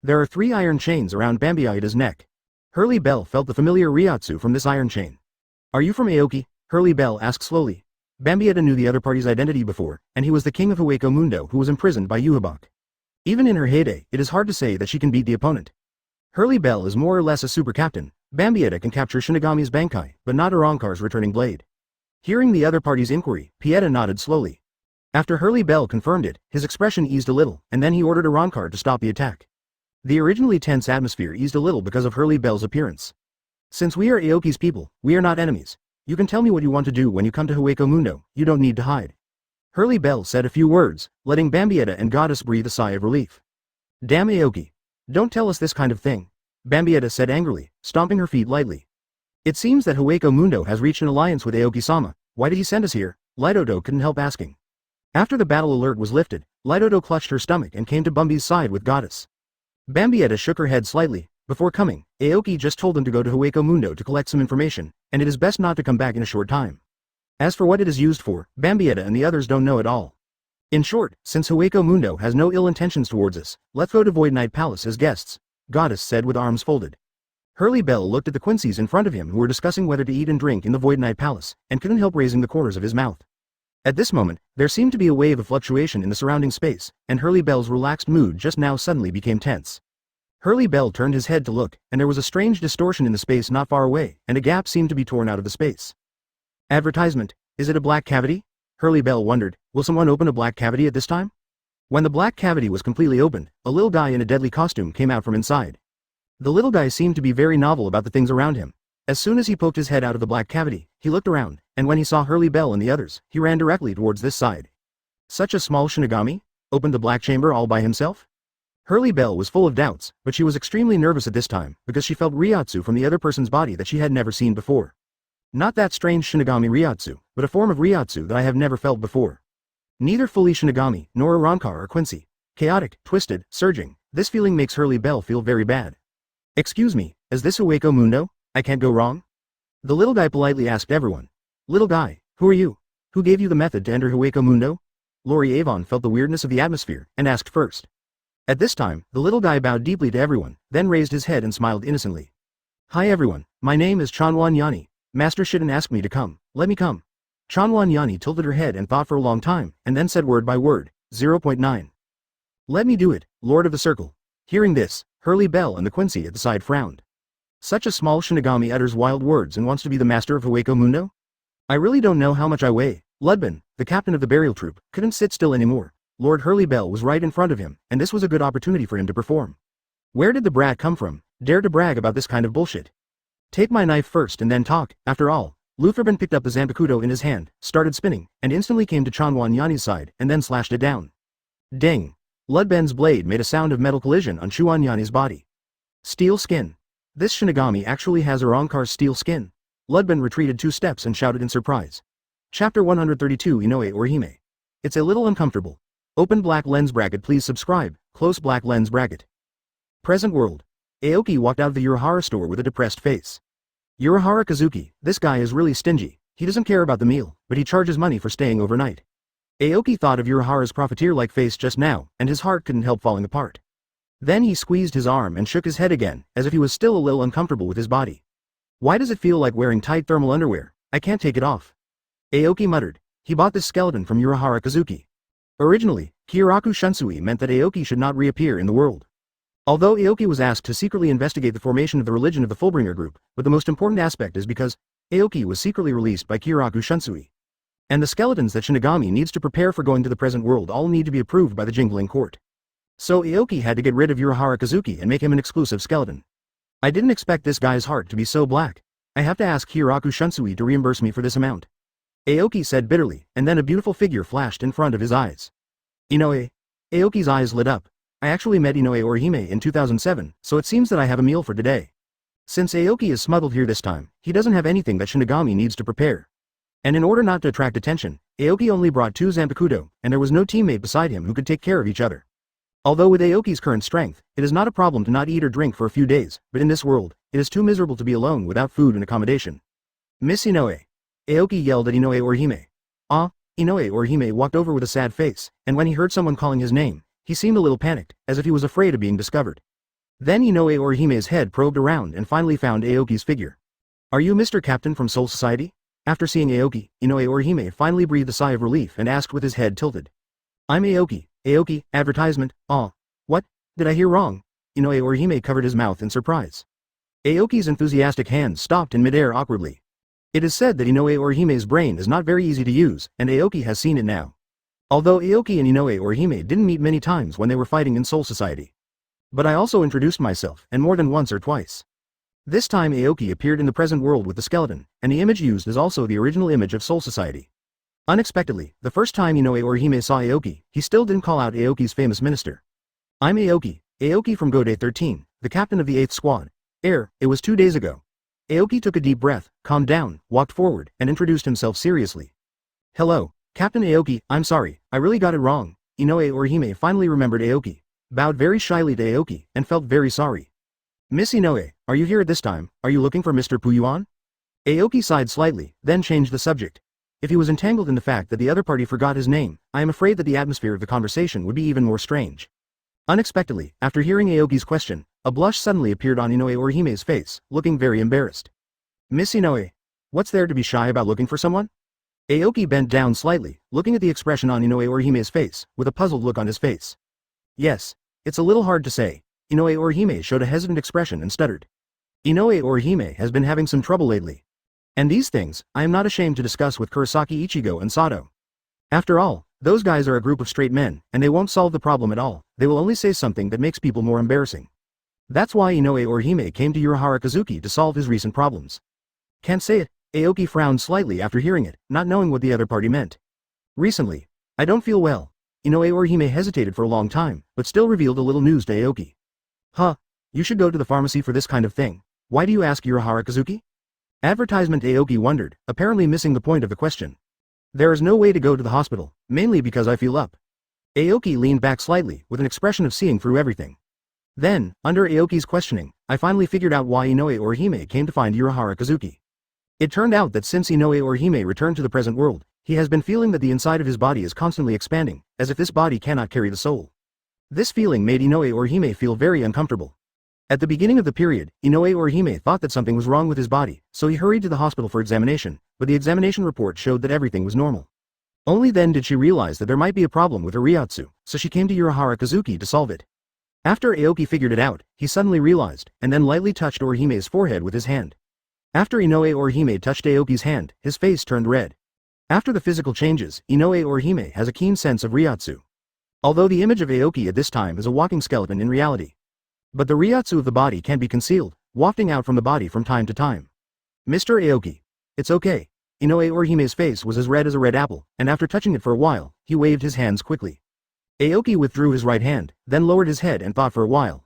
There are 3 iron chains around Bambietta's neck. Hurley Bell felt the familiar Reiatsu from this iron chain. Are you from Aoki? Hurley Bell asked slowly. Bambietta knew the other party's identity before, and he was the king of Hueco Mundo who was imprisoned by Yuhabak. Even in her heyday, it is hard to say that she can beat the opponent. Hurley Bell is more or less a super captain. Bambietta can capture Shinigami's Bankai, but not Arrancar's returning blade. Hearing the other party's inquiry, Pieta nodded slowly. After Hurley Bell confirmed it, his expression eased a little, and then he ordered Arrancar to stop the attack. The originally tense atmosphere eased a little because of Hurley Bell's appearance. Since we are Aoki's people, we are not enemies. You can tell me what you want to do when you come to Hueco Mundo, you don't need to hide. Hurley Bell said a few words, letting Bambietta and Goddess breathe a sigh of relief. Damn Aoki. Don't tell us this kind of thing. Bambietta said angrily, stomping her feet lightly. It seems that Hueco Mundo has reached an alliance with Aoki-sama. Why did he send us here? Lidodo couldn't help asking. After the battle alert was lifted, Lidodo clutched her stomach and came to Bumby's side with Goddess. Bambietta shook her head slightly. Before coming, Aoki just told them to go to Hueco Mundo to collect some information, and it is best not to come back in a short time. As for what it is used for, Bambietta and the others don't know at all. In short, since Hueco Mundo has no ill intentions towards us, let's go to Void Knight Palace as guests, Goddess said with arms folded. Hurley Bell looked at the Quincy's in front of him who were discussing whether to eat and drink in the Void Knight Palace, and couldn't help raising the corners of his mouth. At this moment, there seemed to be a wave of fluctuation in the surrounding space, and Hurley Bell's relaxed mood just now suddenly became tense. Hurley Bell turned his head to look, and there was a strange distortion in the space not far away, and a gap seemed to be torn out of the space. Advertisement. Is it a black cavity? Hurley Bell wondered, will someone open a black cavity at this time? When the black cavity was completely opened, a little guy in a deadly costume came out from inside. The little guy seemed to be very novel about the things around him. As soon as he poked his head out of the black cavity, he looked around, and when he saw Hurley Bell and the others, he ran directly towards this side. Such a small Shinigami? Opened the black chamber all by himself? Hurley Bell was full of doubts, but she was extremely nervous at this time, because she felt Reiatsu from the other person's body that she had never seen before. Not that strange Shinigami Reiatsu, but a form of Reiatsu that I have never felt before. Neither fully Shinigami, nor Arrancar or Quincy. Chaotic, twisted, surging, this feeling makes Hurley Bell feel very bad. Excuse me, is this Hueco Mundo? I can't go wrong? The little guy politely asked everyone. Little guy, who are you? Who gave you the method to enter Hueco Mundo? Lori Avon felt the weirdness of the atmosphere, and asked first. At this time, the little guy bowed deeply to everyone, then raised his head and smiled innocently. Hi everyone, my name is Chanwan Yani. Master Shiden asked me to come, let me come. Chanwan Yani tilted her head and thought for a long time, and then said word by word, 0.9. Let me do it, Lord of the Circle. Hearing this, Hurley Bell and the Quincy at the side frowned. Such a small Shinigami utters wild words and wants to be the master of Hueco Mundo? I really don't know how much I weigh. Ludban, the captain of the burial troop, couldn't sit still anymore. Lord Hurley Bell was right in front of him, and this was a good opportunity for him to perform. Where did the brat come from? Dare to brag about this kind of bullshit. Take my knife first and then talk. After all, Lutherban picked up the Zanpakuto in his hand, started spinning, and instantly came to Chanwan Yani's side, and then slashed it down. Ding! Ludban's blade made a sound of metal collision on Chuan Yani's body. Steel skin. This Shinigami actually has Arrancar's steel skin. Ludban retreated 2 steps and shouted in surprise. Chapter 132 Inoue Orihime. It's a little uncomfortable. Open black lens bracket please subscribe, close black lens bracket. Present world. Aoki walked out of the Urahara store with a depressed face. Urahara Kazuki, this guy is really stingy. He doesn't care about the meal, but he charges money for staying overnight. Aoki thought of Urahara's profiteer-like face just now, and his heart couldn't help falling apart. Then he squeezed his arm and shook his head again, as if he was still a little uncomfortable with his body. Why does it feel like wearing tight thermal underwear? I can't take it off. Aoki muttered. He bought this skeleton from Urahara Kazuki. Originally, Kyoraku Shunsui meant that Aoki should not reappear in the world. Although Aoki was asked to secretly investigate the formation of the religion of the Fullbringer group, but the most important aspect is because Aoki was secretly released by Kyoraku Shunsui. And the skeletons that Shinigami needs to prepare for going to the present world all need to be approved by the Jingling Court. So Aoki had to get rid of Urahara Kazuki and make him an exclusive skeleton. I didn't expect this guy's heart to be so black. I have to ask Kyoraku Shunsui to reimburse me for this amount. Aoki said bitterly, and then a beautiful figure flashed in front of his eyes. Inoue. Aoki's eyes lit up. I actually met Inoue Orihime in 2007, so it seems that I have a meal for today. Since Aoki is smuggled here this time, he doesn't have anything that Shinigami needs to prepare. And in order not to attract attention, Aoki only brought 2 Zanpakuto, and there was no teammate beside him who could take care of each other. Although with Aoki's current strength, it is not a problem to not eat or drink for a few days, but in this world, it is too miserable to be alone without food and accommodation. Miss Inoue. Aoki yelled at Inoue Orihime. Ah, Inoue Orihime walked over with a sad face, and when he heard someone calling his name, he seemed a little panicked, as if he was afraid of being discovered. Then Inoue Orihime's head probed around and finally found Aoki's figure. Are you Mr. Captain from Soul Society? After seeing Aoki, Inoue Orihime finally breathed a sigh of relief and asked with his head tilted. I'm Aoki. Aoki, advertisement, ah. What? Did I hear wrong? Inoue Orihime covered his mouth in surprise. Aoki's enthusiastic hands stopped in midair awkwardly. It is said that Inoue Orihime's brain is not very easy to use, and Aoki has seen it now. Although Aoki and Inoue Orihime didn't meet many times when they were fighting in Soul Society. But I also introduced myself, and more than once or twice. This time Aoki appeared in the present world with the skeleton, and the image used is also the original image of Soul Society. Unexpectedly, the first time Inoue Orihime saw Aoki, he still didn't call out Aoki's famous minister. I'm Aoki, Aoki from Gode 13, the captain of the 8th squad. It was 2 days ago. Aoki took a deep breath, calmed down, walked forward, and introduced himself seriously. Hello, Captain Aoki, I'm sorry, I really got it wrong. Inoue Orihime finally remembered Aoki, bowed very shyly to Aoki, and felt very sorry. Miss Inoue, are you here at this time? Are you looking for Mr. Puyuan? Aoki sighed slightly, then changed the subject. If he was entangled in the fact that the other party forgot his name, I am afraid that the atmosphere of the conversation would be even more strange. Unexpectedly, after hearing Aoki's question, a blush suddenly appeared on Inoue Orihime's face, looking very embarrassed. Miss Inoue, what's there to be shy about looking for someone? Aoki bent down slightly, looking at the expression on Inoue Orihime's face, with a puzzled look on his face. Yes, it's a little hard to say. Inoue Orihime showed a hesitant expression and stuttered. Inoue Orihime has been having some trouble lately. And these things, I am not ashamed to discuss with Kurosaki Ichigo and Sato. After all, those guys are a group of straight men, and they won't solve the problem at all, they will only say something that makes people more embarrassing. That's why Inoue Orihime came to Urahara Kazuki to solve his recent problems. Can't say it. Aoki frowned slightly after hearing it, not knowing what the other party meant. Recently, I don't feel well. Inoue Orihime hesitated for a long time, but still revealed a little news to Aoki. Huh, you should go to the pharmacy for this kind of thing. Why do you ask Urahara Kazuki? Advertisement. Aoki wondered, apparently missing the point of the question. There is no way to go to the hospital, mainly because I feel up. Aoki leaned back slightly, with an expression of seeing through everything. Then, under Aoki's questioning, I finally figured out why Inoue Orihime came to find Urahara Kazuki. It turned out that since Inoue Orihime returned to the present world, he has been feeling that the inside of his body is constantly expanding, as if this body cannot carry the soul. This feeling made Inoue Orihime feel very uncomfortable. At the beginning of the period, Inoue Orihime thought that something was wrong with his body, so he hurried to the hospital for examination, but the examination report showed that everything was normal. Only then did she realize that there might be a problem with her Reiatsu, so she came to Urahara Kazuki to solve it. After Aoki figured it out, he suddenly realized, and then lightly touched Orihime's forehead with his hand. After Inoue Orihime touched Aoki's hand, his face turned red. After the physical changes, Inoue Orihime has a keen sense of Reiatsu. Although the image of Aoki at this time is a walking skeleton in reality. But the Reiatsu of the body can be concealed, wafting out from the body from time to time. Mr. Aoki. It's okay. Inoue Orihime's face was as red as a red apple, and after touching it for a while, he waved his hands quickly. Aoki withdrew his right hand, then lowered his head and thought for a while.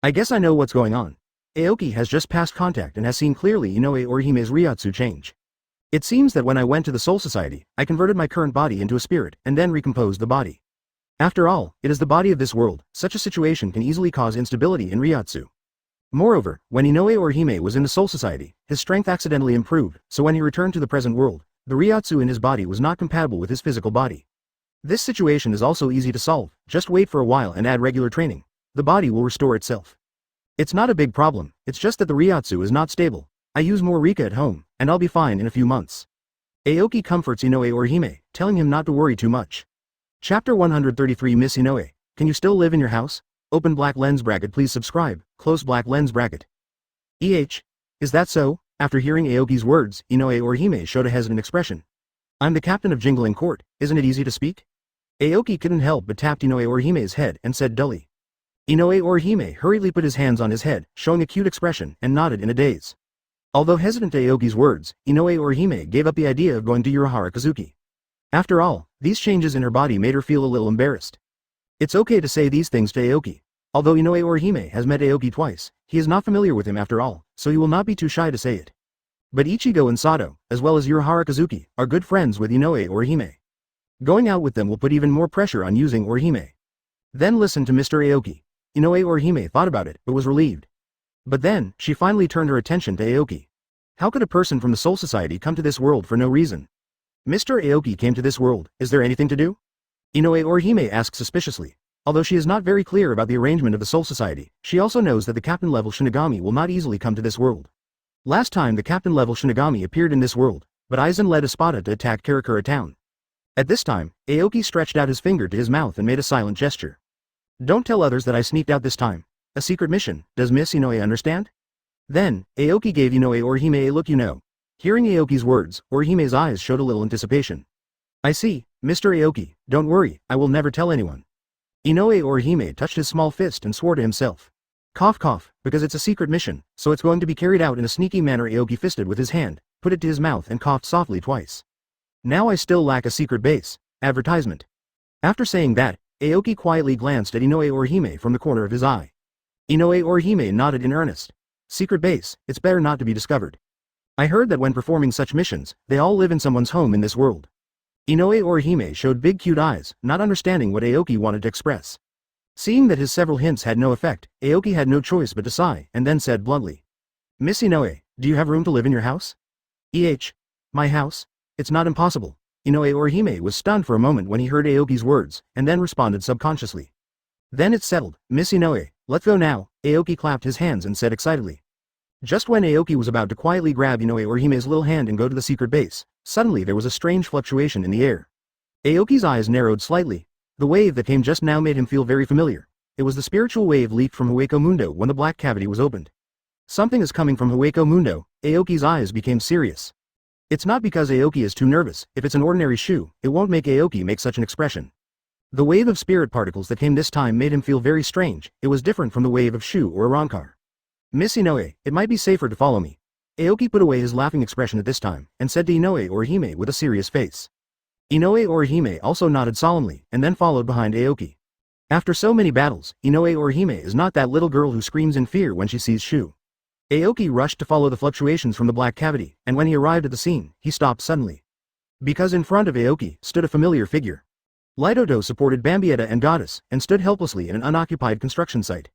I guess I know what's going on. Aoki has just passed contact and has seen clearly Inoue Orihime's Reiatsu change. It seems that when I went to the Soul Society, I converted my current body into a spirit and then recomposed the body. After all, it is the body of this world, such a situation can easily cause instability in Reiatsu. Moreover, when Inoue Orihime was in the Soul Society, his strength accidentally improved, so when he returned to the present world, the Reiatsu in his body was not compatible with his physical body. This situation is also easy to solve, just wait for a while and add regular training. The body will restore itself. It's not a big problem, it's just that the Reiatsu is not stable. I use more Rika at home, and I'll be fine in a few months. Aoki comforts Inoue Orihime, telling him not to worry too much. Chapter 133. Miss Inoue, can you still live in your house? Open black lens bracket. Please subscribe, close black lens bracket. Is that so? After hearing Aoki's words, Inoue Orihime showed a hesitant expression. I'm the captain of Jingling Court, isn't it easy to speak? Aoki couldn't help but tapped Inoue Orihime's head and said dully. Inoue Orihime hurriedly put his hands on his head, showing a cute expression, and nodded in a daze. Although hesitant to Aoki's words, Inoue Orihime gave up the idea of going to Urahara Kazuki. After all, these changes in her body made her feel a little embarrassed. It's okay to say these things to Aoki. Although Inoue Orihime has met Aoki twice, he is not familiar with him after all, so he will not be too shy to say it. But Ichigo and Sato, as well as Urahara Kazuki, are good friends with Inoue Orihime. Going out with them will put even more pressure on using Orihime. Then listen to Mr. Aoki. Inoue Orihime thought about it, but was relieved. But then, she finally turned her attention to Aoki. How could a person from the Soul Society come to this world for no reason? Mr. Aoki came to this world, is there anything to do? Inoue Orihime asked suspiciously. Although she is not very clear about the arrangement of the Soul Society, she also knows that the captain-level Shinigami will not easily come to this world. Last time the captain-level Shinigami appeared in this world, but Aizen led Espada to attack Karakura Town. At this time, Aoki stretched out his finger to his mouth and made a silent gesture. Don't tell others that I sneaked out this time. A secret mission, does Miss Inoue understand? Then, Aoki gave Inoue Orihime a look. Hearing Aoki's words, Orihime's eyes showed a little anticipation. I see, Mr. Aoki, don't worry, I will never tell anyone. Inoue Orihime touched his small fist and swore to himself. Cough cough, because it's a secret mission, so it's going to be carried out in a sneaky manner. Aoki fisted with his hand, put it to his mouth and coughed softly twice. Now I still lack a secret base. Advertisement. After saying that, Aoki quietly glanced at Inoue Orihime from the corner of his eye. Inoue Orihime nodded in earnest. Secret base, it's better not to be discovered. I heard that when performing such missions, they all live in someone's home in this world. Inoue Orihime showed big cute eyes, not understanding what Aoki wanted to express. Seeing that his several hints had no effect, Aoki had no choice but to sigh, and then said bluntly. Miss Inoue, do you have room to live in your house? My house? It's not impossible. Inoue Orihime was stunned for a moment when he heard Aoki's words, and then responded subconsciously. Then it's settled, Miss Inoue, let's go now. Aoki clapped his hands and said excitedly. Just when Aoki was about to quietly grab Inoue Orihime's little hand and go to the secret base, suddenly there was a strange fluctuation in the air. Aoki's eyes narrowed slightly. The wave that came just now made him feel very familiar. It was the spiritual wave leaked from Hueco Mundo when the black cavity was opened. Something is coming from Hueco Mundo. Aoki's eyes became serious. It's not because Aoki is too nervous. If it's an ordinary shoe, it won't make Aoki make such an expression. The wave of spirit particles that came this time made him feel very strange. It was different from the wave of Shu or Arrancar. Miss Inoue, it might be safer to follow me. Aoki put away his laughing expression at this time, and said to Inoue Orihime with a serious face. Inoue Orihime also nodded solemnly, and then followed behind Aoki. After so many battles, Inoue Orihime is not that little girl who screams in fear when she sees Shu. Aoki rushed to follow the fluctuations from the black cavity, and when he arrived at the scene, he stopped suddenly. Because in front of Aoki stood a familiar figure. Lidodo supported Bambietta and Goddess, and stood helplessly in an unoccupied construction site.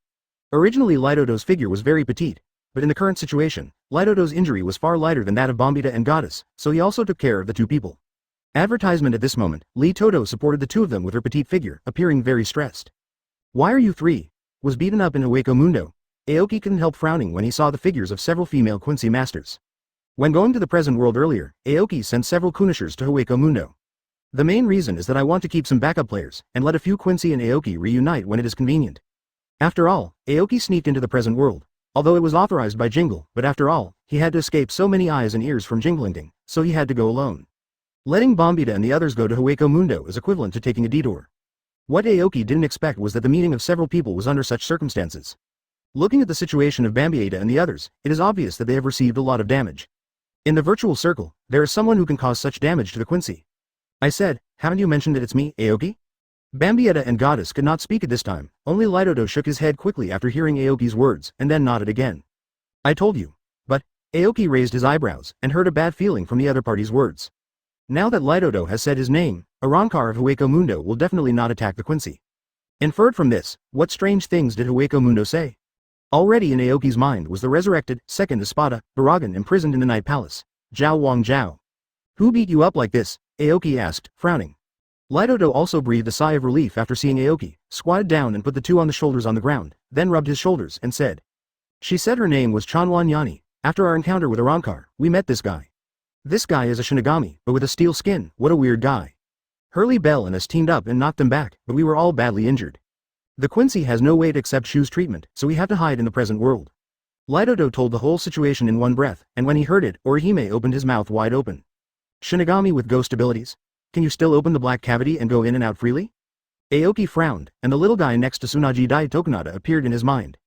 Originally Lidodo's figure was very petite, but in the current situation, Lidodo's injury was far lighter than that of Bambietta and Goddess, so he also took care of the two people. Advertisement at this moment, Lee Toto supported the two of them with her petite figure, appearing very stressed. Why are you three? Was beaten up in Hueco Mundo. Aoki couldn't help frowning when he saw the figures of several female Quincy masters. When going to the present world earlier, Aoki sent several Kunishers to Hueco Mundo. The main reason is that I want to keep some backup players, and let a few Quincy and Aoki reunite when it is convenient. After all, Aoki sneaked into the present world. Although it was authorized by Jingle, but after all, he had to escape so many eyes and ears from Jinglingding, so he had to go alone. Letting Bambietta and the others go to Hueco Mundo is equivalent to taking a detour. What Aoki didn't expect was that the meeting of several people was under such circumstances. Looking at the situation of Bambietta and the others, it is obvious that they have received a lot of damage. In the virtual circle, there is someone who can cause such damage to the Quincy. I said, haven't you mentioned that it's me, Aoki? Bambietta and Goddess could not speak at this time, only Lidodo shook his head quickly after hearing Aoki's words, and then nodded again. I told you. But, Aoki raised his eyebrows, and heard a bad feeling from the other party's words. Now that Lidodo has said his name, Arrancar of Hueco Mundo will definitely not attack the Quincy. Inferred from this, what strange things did Hueco Mundo say? Already in Aoki's mind was the resurrected, second Espada, Baragan imprisoned in the Night Palace. Zhao Wang Zhao. Who beat you up like this? Aoki asked, frowning. Lidodo also breathed a sigh of relief after seeing Aoki, squatted down and put the two on the shoulders on the ground, then rubbed his shoulders and said. She said her name was Chanwan Yani. After our encounter with Arrancar, we met this guy. This guy is a Shinigami, but with a steel skin. What a weird guy. Hurley Bell and us teamed up and knocked them back, but we were all badly injured. The Quincy has no way to accept Shu's treatment, so we have to hide in the present world. Lidodo told the whole situation in one breath, and when he heard it, Orihime opened his mouth wide open. Shinigami with ghost abilities? Can you still open the black cavity and go in and out freely? Aoki frowned, and the little guy next to Tsunaji Dai Tokunada appeared in his mind.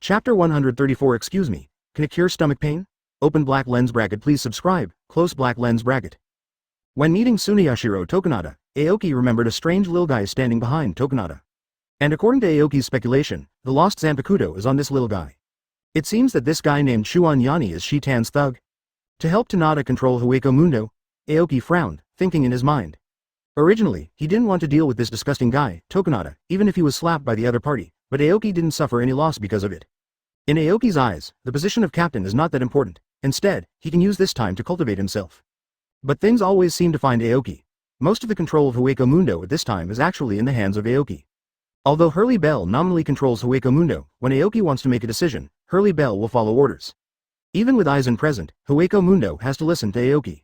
Chapter 134. Excuse me, can it cure stomach pain? Open black lens bracket. Please subscribe, close black lens bracket. When meeting Tsuneyashiro Tokunada, Aoki remembered a strange little guy standing behind Tokunada. And according to Aoki's speculation, the lost Zanpakuto is on this little guy. It seems that this guy named Chuan Yani is Shitan's thug. To help Tanada control Hueco Mundo, Aoki frowned, thinking in his mind. Originally, he didn't want to deal with this disgusting guy, Tokunada, even if he was slapped by the other party, but Aoki didn't suffer any loss because of it. In Aoki's eyes, the position of captain is not that important. Instead, he can use this time to cultivate himself. But things always seem to find Aoki. Most of the control of Hueco Mundo at this time is actually in the hands of Aoki. Although Hurley Bell nominally controls Hueco Mundo, when Aoki wants to make a decision, Hurley Bell will follow orders. Even with Aizen present, Hueco Mundo has to listen to Aoki.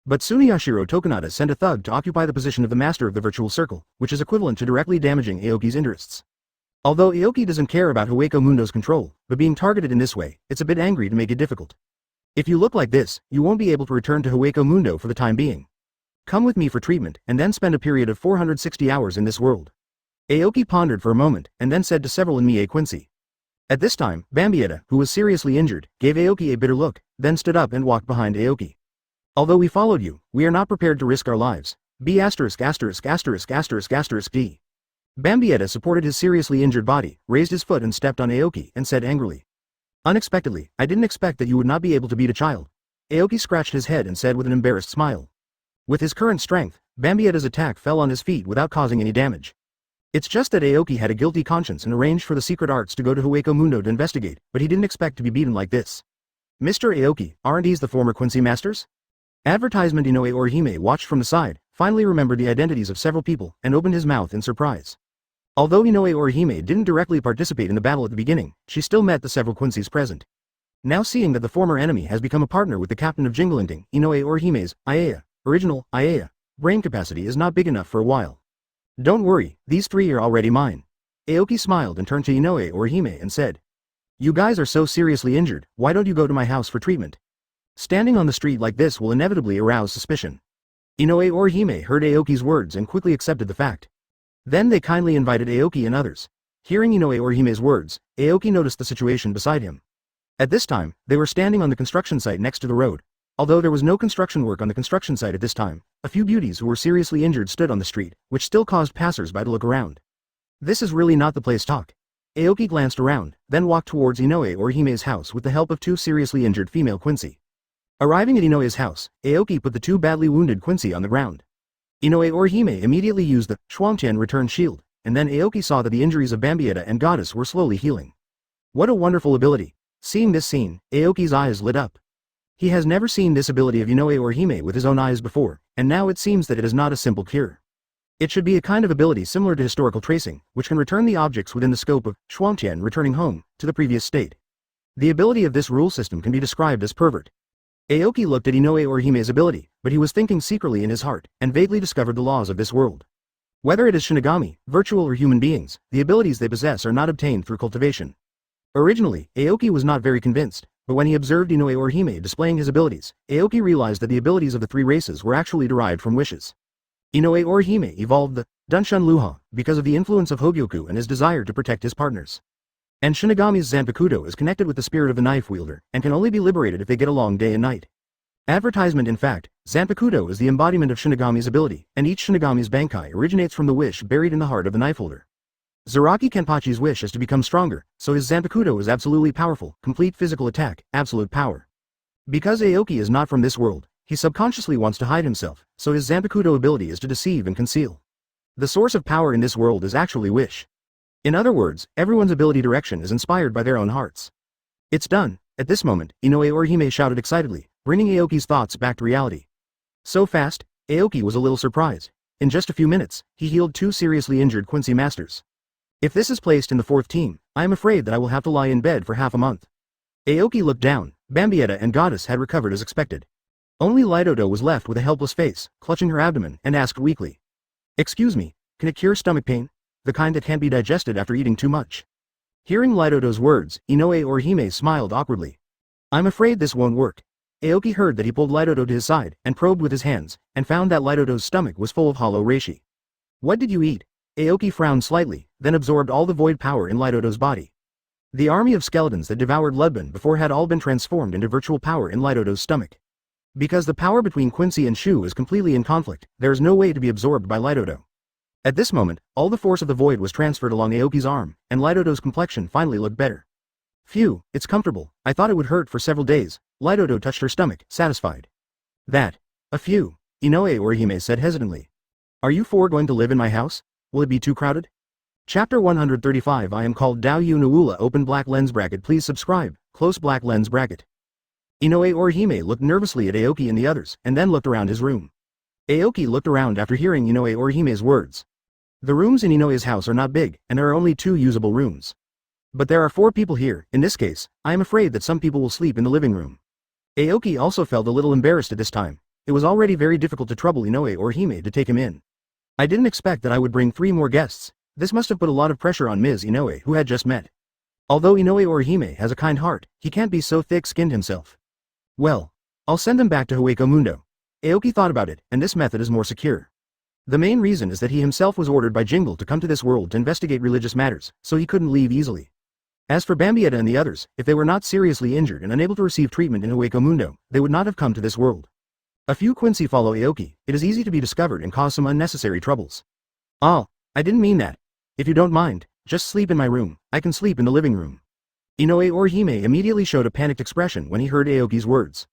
But Tsuneyashiro Tokunada sent a thug to occupy the position of the master of the virtual circle, which is equivalent to directly damaging Aoki's interests. Although Aoki doesn't care about Hueco Mundo's control, but being targeted in this way, it's a bit angry to make it difficult. If you look like this, you won't be able to return to Hueco Mundo for the time being. Come with me for treatment and then spend a period of 460 hours in this world. Aoki pondered for a moment and then said to several in Mie Quincy. At this time, Bambietta, who was seriously injured, gave Aoki a bitter look, then stood up and walked behind Aoki. Although we followed you, we are not prepared to risk our lives. B*****************. D. Bambietta supported his seriously injured body, raised his foot and stepped on Aoki and said angrily. Unexpectedly, I didn't expect that you would not be able to beat a child. Aoki scratched his head and said with an embarrassed smile. With his current strength, Bambietta's attack fell on his feet without causing any damage. It's just that Aoki had a guilty conscience and arranged for the secret arts to go to Hueco Mundo to investigate, but he didn't expect to be beaten like this. Mr. Aoki, aren't these the former Quincy masters? Advertisement. Inoue Orihime watched from the side, finally remembered the identities of several people, and opened his mouth in surprise. Although Inoue Orihime didn't directly participate in the battle at the beginning, she still met the several Quincy's present. Now seeing that the former enemy has become a partner with the captain of Jinglinting, Inoue Orihime's, Aiea, original, Aiea, brain capacity is not big enough for a while. Don't worry, these three are already mine. Aoki smiled and turned to Inoue Orihime and said. You guys are so seriously injured, why don't you go to my house for treatment? Standing on the street like this will inevitably arouse suspicion. Inoue Orihime heard Aoki's words and quickly accepted the fact. Then they kindly invited Aoki and others. Hearing Inoue Orihime's words, Aoki noticed the situation beside him. At this time, they were standing on the construction site next to the road. Although there was no construction work on the construction site at this time, a few beauties who were seriously injured stood on the street, which still caused passers-by to look around. This is really not the place to talk. Aoki glanced around, then walked towards Inoue Orihime's house with the help of two seriously injured female Quincy. Arriving at Inoue's house, Aoki put the two badly wounded Quincy on the ground. Inoue Orihime immediately used the Shuangtian return shield, and then Aoki saw that the injuries of Bambietta and Goddess were slowly healing. What a wonderful ability! Seeing this scene, Aoki's eyes lit up. He has never seen this ability of Inoue Orihime with his own eyes before, and now it seems that it is not a simple cure. It should be a kind of ability similar to historical tracing, which can return the objects within the scope of Shuangtian returning home to the previous state. The ability of this rule system can be described as pervert. Aoki looked at Inoue Orihime's ability, but he was thinking secretly in his heart, and vaguely discovered the laws of this world. Whether it is Shinigami, virtual or human beings, the abilities they possess are not obtained through cultivation. Originally, Aoki was not very convinced, but when he observed Inoue Orihime displaying his abilities, Aoki realized that the abilities of the three races were actually derived from wishes. Inoue Orihime evolved the Dunshan Luha because of the influence of Hogyoku and his desire to protect his partners. And Shinigami's Zanpakuto is connected with the spirit of the knife wielder, and can only be liberated if they get along day and night. Advertisement. In fact, Zanpakuto is the embodiment of Shinigami's ability, and each Shinigami's Bankai originates from the wish buried in the heart of the knife holder. Zaraki Kenpachi's wish is to become stronger, so his Zanpakuto is absolutely powerful, complete physical attack, absolute power. Because Aoki is not from this world, he subconsciously wants to hide himself, so his Zanpakuto ability is to deceive and conceal. The source of power in this world is actually wish. In other words, everyone's ability direction is inspired by their own hearts. It's done. At this moment, Inoue Orihime shouted excitedly, bringing Aoki's thoughts back to reality. So fast, Aoki was a little surprised. In just a few minutes, he healed two seriously injured Quincy masters. If this is placed in the fourth team, I am afraid that I will have to lie in bed for half a month. Aoki looked down. Bambietta and Goddess had recovered as expected. Only Lidodo was left with a helpless face, clutching her abdomen, and asked weakly. Excuse me, can it cure stomach pain? The kind that can't be digested after eating too much. Hearing Lidodo's words, Inoue Orihime smiled awkwardly. I'm afraid this won't work. Aoki heard that he pulled Lidodo to his side, and probed with his hands, and found that Lidodo's stomach was full of hollow reishi. What did you eat? Aoki frowned slightly, then absorbed all the void power in Lidodo's body. The army of skeletons that devoured Ludban before had all been transformed into virtual power in Lidodo's stomach. Because the power between Quincy and Shu is completely in conflict, there is no way to be absorbed by Lidodo. At this moment, all the force of the void was transferred along Aoki's arm, and Lidodo's complexion finally looked better. Phew, it's comfortable. I thought it would hurt for several days. Lidodo touched her stomach, satisfied. That. A few. Inoue Orihime said hesitantly. Are you four going to live in my house? Will it be too crowded? Chapter 135. I am called Dao Yu Nuula. Open black lens bracket. Please subscribe. Close black lens bracket. Inoue Orihime looked nervously at Aoki and the others, and then looked around his room. Aoki looked around after hearing Inoue Orihime's words. The rooms in Inoue's house are not big, and there are only 2 usable rooms. But there are 4 people here. In this case, I am afraid that some people will sleep in the living room. Aoki also felt a little embarrassed at this time. It was already very difficult to trouble Inoue Orihime to take him in. I didn't expect that I would bring 3 more guests. This must have put a lot of pressure on Ms. Inoue, who had just met. Although Inoue Orihime has a kind heart, he can't be so thick-skinned himself. Well, I'll send them back to Hueco Mundo. Aoki thought about it, and this method is more secure. The main reason is that he himself was ordered by Jingle to come to this world to investigate religious matters, so he couldn't leave easily. As for Bambietta and the others, if they were not seriously injured and unable to receive treatment in Hueco Mundo, they would not have come to this world. A few Quincy follow Aoki, it is easy to be discovered and cause some unnecessary troubles. Oh, I didn't mean that. If you don't mind, just sleep in my room, I can sleep in the living room. Inoue Orihime immediately showed a panicked expression when he heard Aoki's words.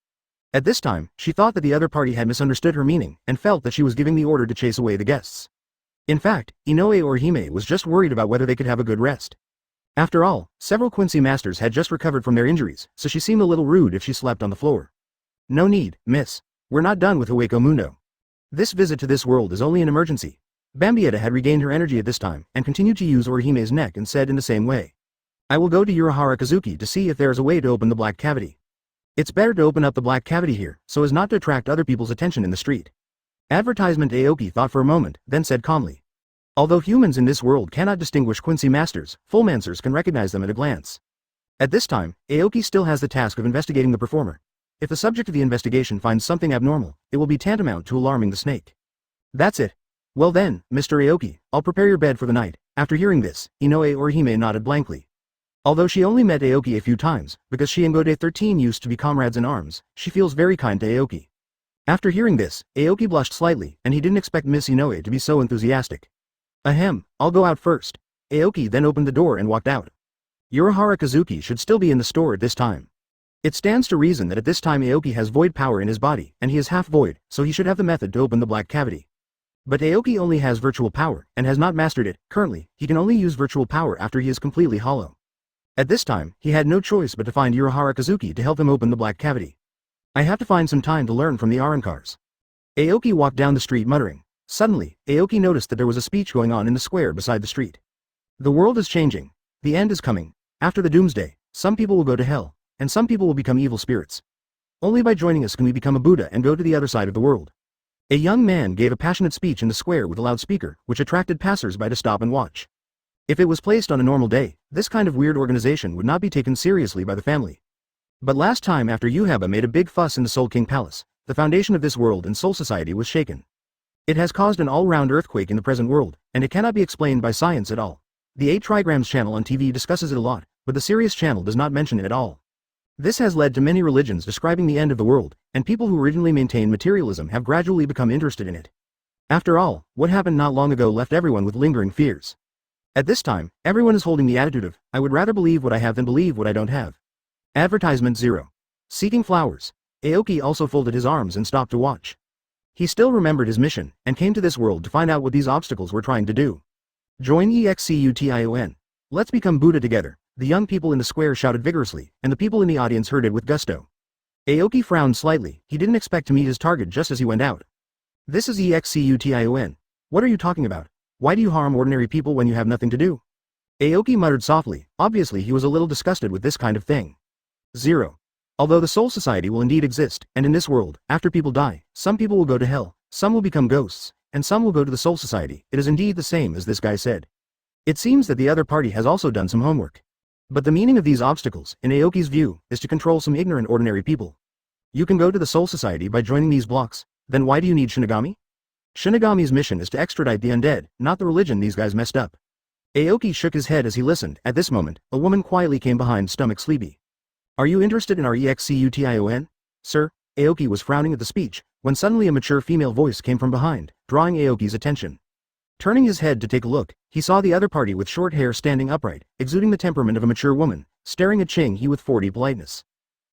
At this time, she thought that the other party had misunderstood her meaning and felt that she was giving the order to chase away the guests. In fact, Inoue Orihime was just worried about whether they could have a good rest. After all, several Quincy masters had just recovered from their injuries, so she seemed a little rude if she slept on the floor. No need, miss. We're not done with Hueco Mundo. This visit to this world is only an emergency. Bambietta had regained her energy at this time and continued to use Orihime's neck and said in the same way. I will go to Urahara Kazuki to see if there is a way to open the black cavity. It's better to open up the black cavity here, so as not to attract other people's attention in the street. Advertisement Aoki thought for a moment, then said calmly. Although humans in this world cannot distinguish Quincy masters, Fullmancers can recognize them at a glance. At this time, Aoki still has the task of investigating the performer. If the subject of the investigation finds something abnormal, it will be tantamount to alarming the snake. That's it. Well then, Mr. Aoki, I'll prepare your bed for the night. After hearing this, Inoue Orihime nodded blankly. Although she only met Aoki a few times, because she and Gode 13 used to be comrades in arms, she feels very kind to Aoki. After hearing this, Aoki blushed slightly, and he didn't expect Miss Inoue to be so enthusiastic. Ahem, I'll go out first. Aoki then opened the door and walked out. Urahara Kazuki should still be in the store at this time. It stands to reason that at this time Aoki has void power in his body, and he is half void, so he should have the method to open the black cavity. But Aoki only has virtual power, and has not mastered it. Currently, he can only use virtual power after he is completely hollow. At this time, he had no choice but to find Urahara Kazuki to help him open the black cavity. I have to find some time to learn from the Arrancars. Aoki walked down the street muttering. Suddenly, Aoki noticed that there was a speech going on in the square beside the street. The world is changing. The end is coming. After the doomsday, some people will go to hell, and some people will become evil spirits. Only by joining us can we become a Buddha and go to the other side of the world. A young man gave a passionate speech in the square with a loudspeaker, which attracted passers-by to stop and watch. If it was placed on a normal day, this kind of weird organization would not be taken seriously by the family. But last time after Yuhaba made a big fuss in the Soul King Palace, the foundation of this world and Soul Society was shaken. It has caused an all-round earthquake in the present world, and it cannot be explained by science at all. The 8 Trigrams channel on TV discusses it a lot, but the Sirius channel does not mention it at all. This has led to many religions describing the end of the world, and people who originally maintained materialism have gradually become interested in it. After all, what happened not long ago left everyone with lingering fears. At this time, everyone is holding the attitude of, I would rather believe what I have than believe what I don't have. Advertisement 0. Seeking flowers. Aoki also folded his arms and stopped to watch. He still remembered his mission, and came to this world to find out what these obstacles were trying to do. Join EXCUTION. Let's become Buddha together. The young people in the square shouted vigorously, and the people in the audience heard it with gusto. Aoki frowned slightly. He didn't expect to meet his target just as he went out. This is EXCUTION. What are you talking about? Why do you harm ordinary people when you have nothing to do? Aoki muttered softly. Obviously he was a little disgusted with this kind of thing. 0. Although the Soul Society will indeed exist, and in this world, after people die, some people will go to hell, some will become ghosts, and some will go to the Soul Society, it is indeed the same as this guy said. It seems that the other party has also done some homework. But the meaning of these obstacles, in Aoki's view, is to control some ignorant ordinary people. You can go to the Soul Society by joining these blocks, then why do you need Shinigami? Shinigami's mission is to extradite the undead, not the religion these guys messed up. Aoki shook his head as he listened. At this moment, a woman quietly came behind, stomach sleepy. Are you interested in our EXCUTION? Sir? Aoki was frowning at the speech, when suddenly a mature female voice came from behind, drawing Aoki's attention. Turning his head to take a look, he saw the other party with short hair standing upright, exuding the temperament of a mature woman, staring at Ching-He with 40 politeness.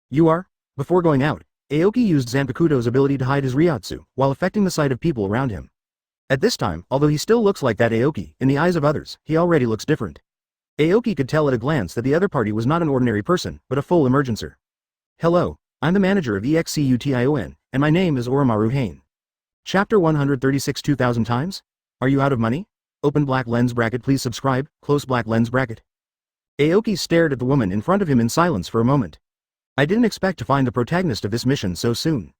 You are? Before going out, Aoki used Zanpakuto's ability to hide his Reiatsu, while affecting the sight of people around him. At this time, although he still looks like that Aoki, in the eyes of others, he already looks different. Aoki could tell at a glance that the other party was not an ordinary person, but a full emergencer. Hello, I'm the manager of EXCUTION, and my name is Oromaru Hain. Chapter 136 2000 times? Are you out of money? Open black lens bracket, please subscribe, close black lens bracket. Aoki stared at the woman in front of him in silence for a moment. I didn't expect to find the protagonist of this mission so soon.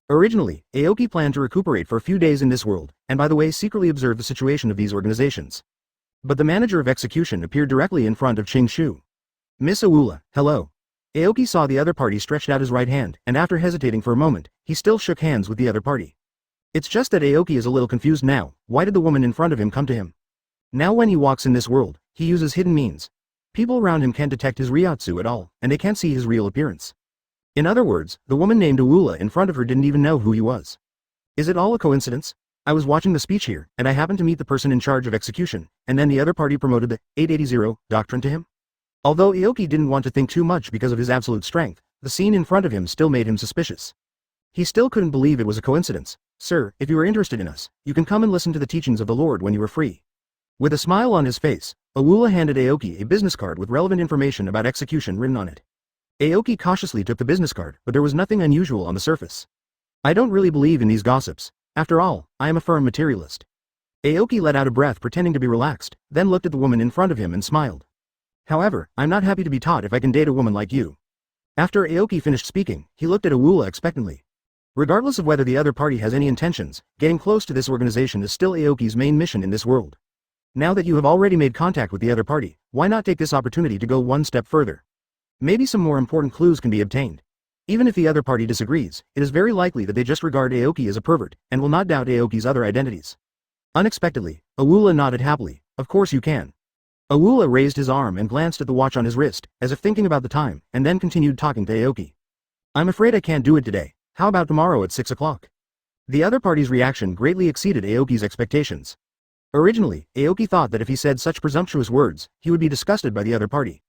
Originally, Aoki planned to recuperate for a few days in this world, and by the way secretly observe the situation of these organizations. But the manager of execution appeared directly in front of Ching-Shu. Miss Awula, hello. Aoki saw the other party stretched out his right hand, and after hesitating for a moment, he he still shook hands with the other party. It's just that Aoki is a little confused now. Why did the woman in front of him come to him? Now when he walks in this world, he uses hidden means. People around him can't detect his Reiatsu at all, and they can't see his real appearance. In other words, the woman named Awula in front of her didn't even know who he was. Is it all a coincidence? I was watching the speech here, and I happened to meet the person in charge of execution, and then the other party promoted the 880 doctrine to him? Although Aoki didn't want to think too much because of his absolute strength, the scene in front of him still made him suspicious. He still couldn't believe it was a coincidence. Sir, if you are interested in us, you can come and listen to the teachings of the Lord when you are free. With a smile on his face, Awula handed Aoki a business card with relevant information about execution written on it. Aoki cautiously took the business card, but there was nothing unusual on the surface. I don't really believe in these gossips. After all, I am a firm materialist. Aoki let out a breath pretending to be relaxed, then looked at the woman in front of him and smiled. However, I'm not happy to be taught if I can date a woman like you. After Aoki finished speaking, he looked at Awula expectantly. Regardless of whether the other party has any intentions, getting close to this organization is still Aoki's main mission in this world. Now that you have already made contact with the other party, why not take this opportunity to go one step further? Maybe some more important clues can be obtained. Even if the other party disagrees, it is very likely that they just regard Aoki as a pervert, and will not doubt Aoki's other identities. Unexpectedly, Awula nodded happily. Of course you can. Awula raised his arm and glanced at the watch on his wrist, as if thinking about the time, and then continued talking to Aoki. I'm afraid I can't do it today. How about tomorrow at 6 o'clock? The other party's reaction greatly exceeded Aoki's expectations. Originally, Aoki thought that if he said such presumptuous words, he would be disgusted by the other party.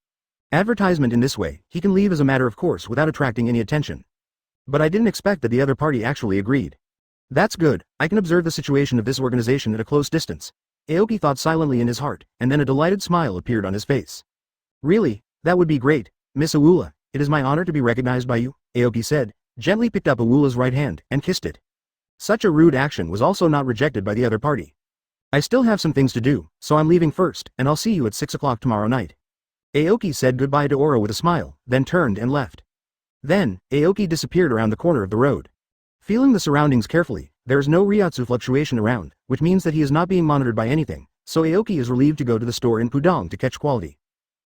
Advertisement in this way, he can leave as a matter of course without attracting any attention. But I didn't expect that the other party actually agreed. That's good, I can observe the situation of this organization at a close distance. Aoki thought silently in his heart, and then a delighted smile appeared on his face. Really, that would be great, Miss Awula, it is my honor to be recognized by you, Aoki said, gently picked up Awula's right hand, and kissed it. Such a rude action was also not rejected by the other party. I still have some things to do, so I'm leaving first, and I'll see you at 6 o'clock tomorrow night. Aoki said goodbye to Oro with a smile, then turned and left. Then, Aoki disappeared around the corner of the road. Feeling the surroundings carefully, there is no Reiatsu fluctuation around, which means that he is not being monitored by anything, so Aoki is relieved to go to the store in Pudong to catch quality.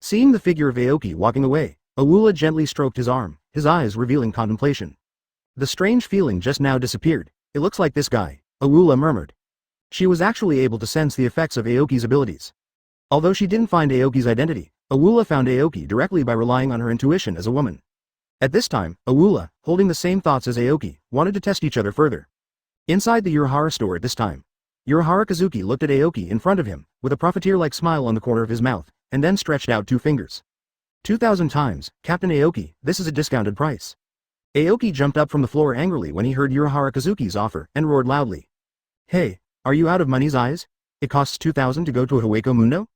Seeing the figure of Aoki walking away, Awula gently stroked his arm, his eyes revealing contemplation. The strange feeling just now disappeared. It looks like this guy, Awula murmured. She was actually able to sense the effects of Aoki's abilities. Although she didn't find Aoki's identity, Awula found Aoki directly by relying on her intuition as a woman. At this time, Awula, holding the same thoughts as Aoki, wanted to test each other further. Inside the Urahara store at this time, Urahara Kazuki looked at Aoki in front of him, with a profiteer-like smile on the corner of his mouth, and then stretched out 2 fingers. 2,000 times, Captain Aoki, this is a discounted price. Aoki jumped up from the floor angrily when he heard Urahara Kazuki's offer, and roared loudly. Hey, are you out of money's eyes? It costs 2,000 to go to a Hueco Mundo?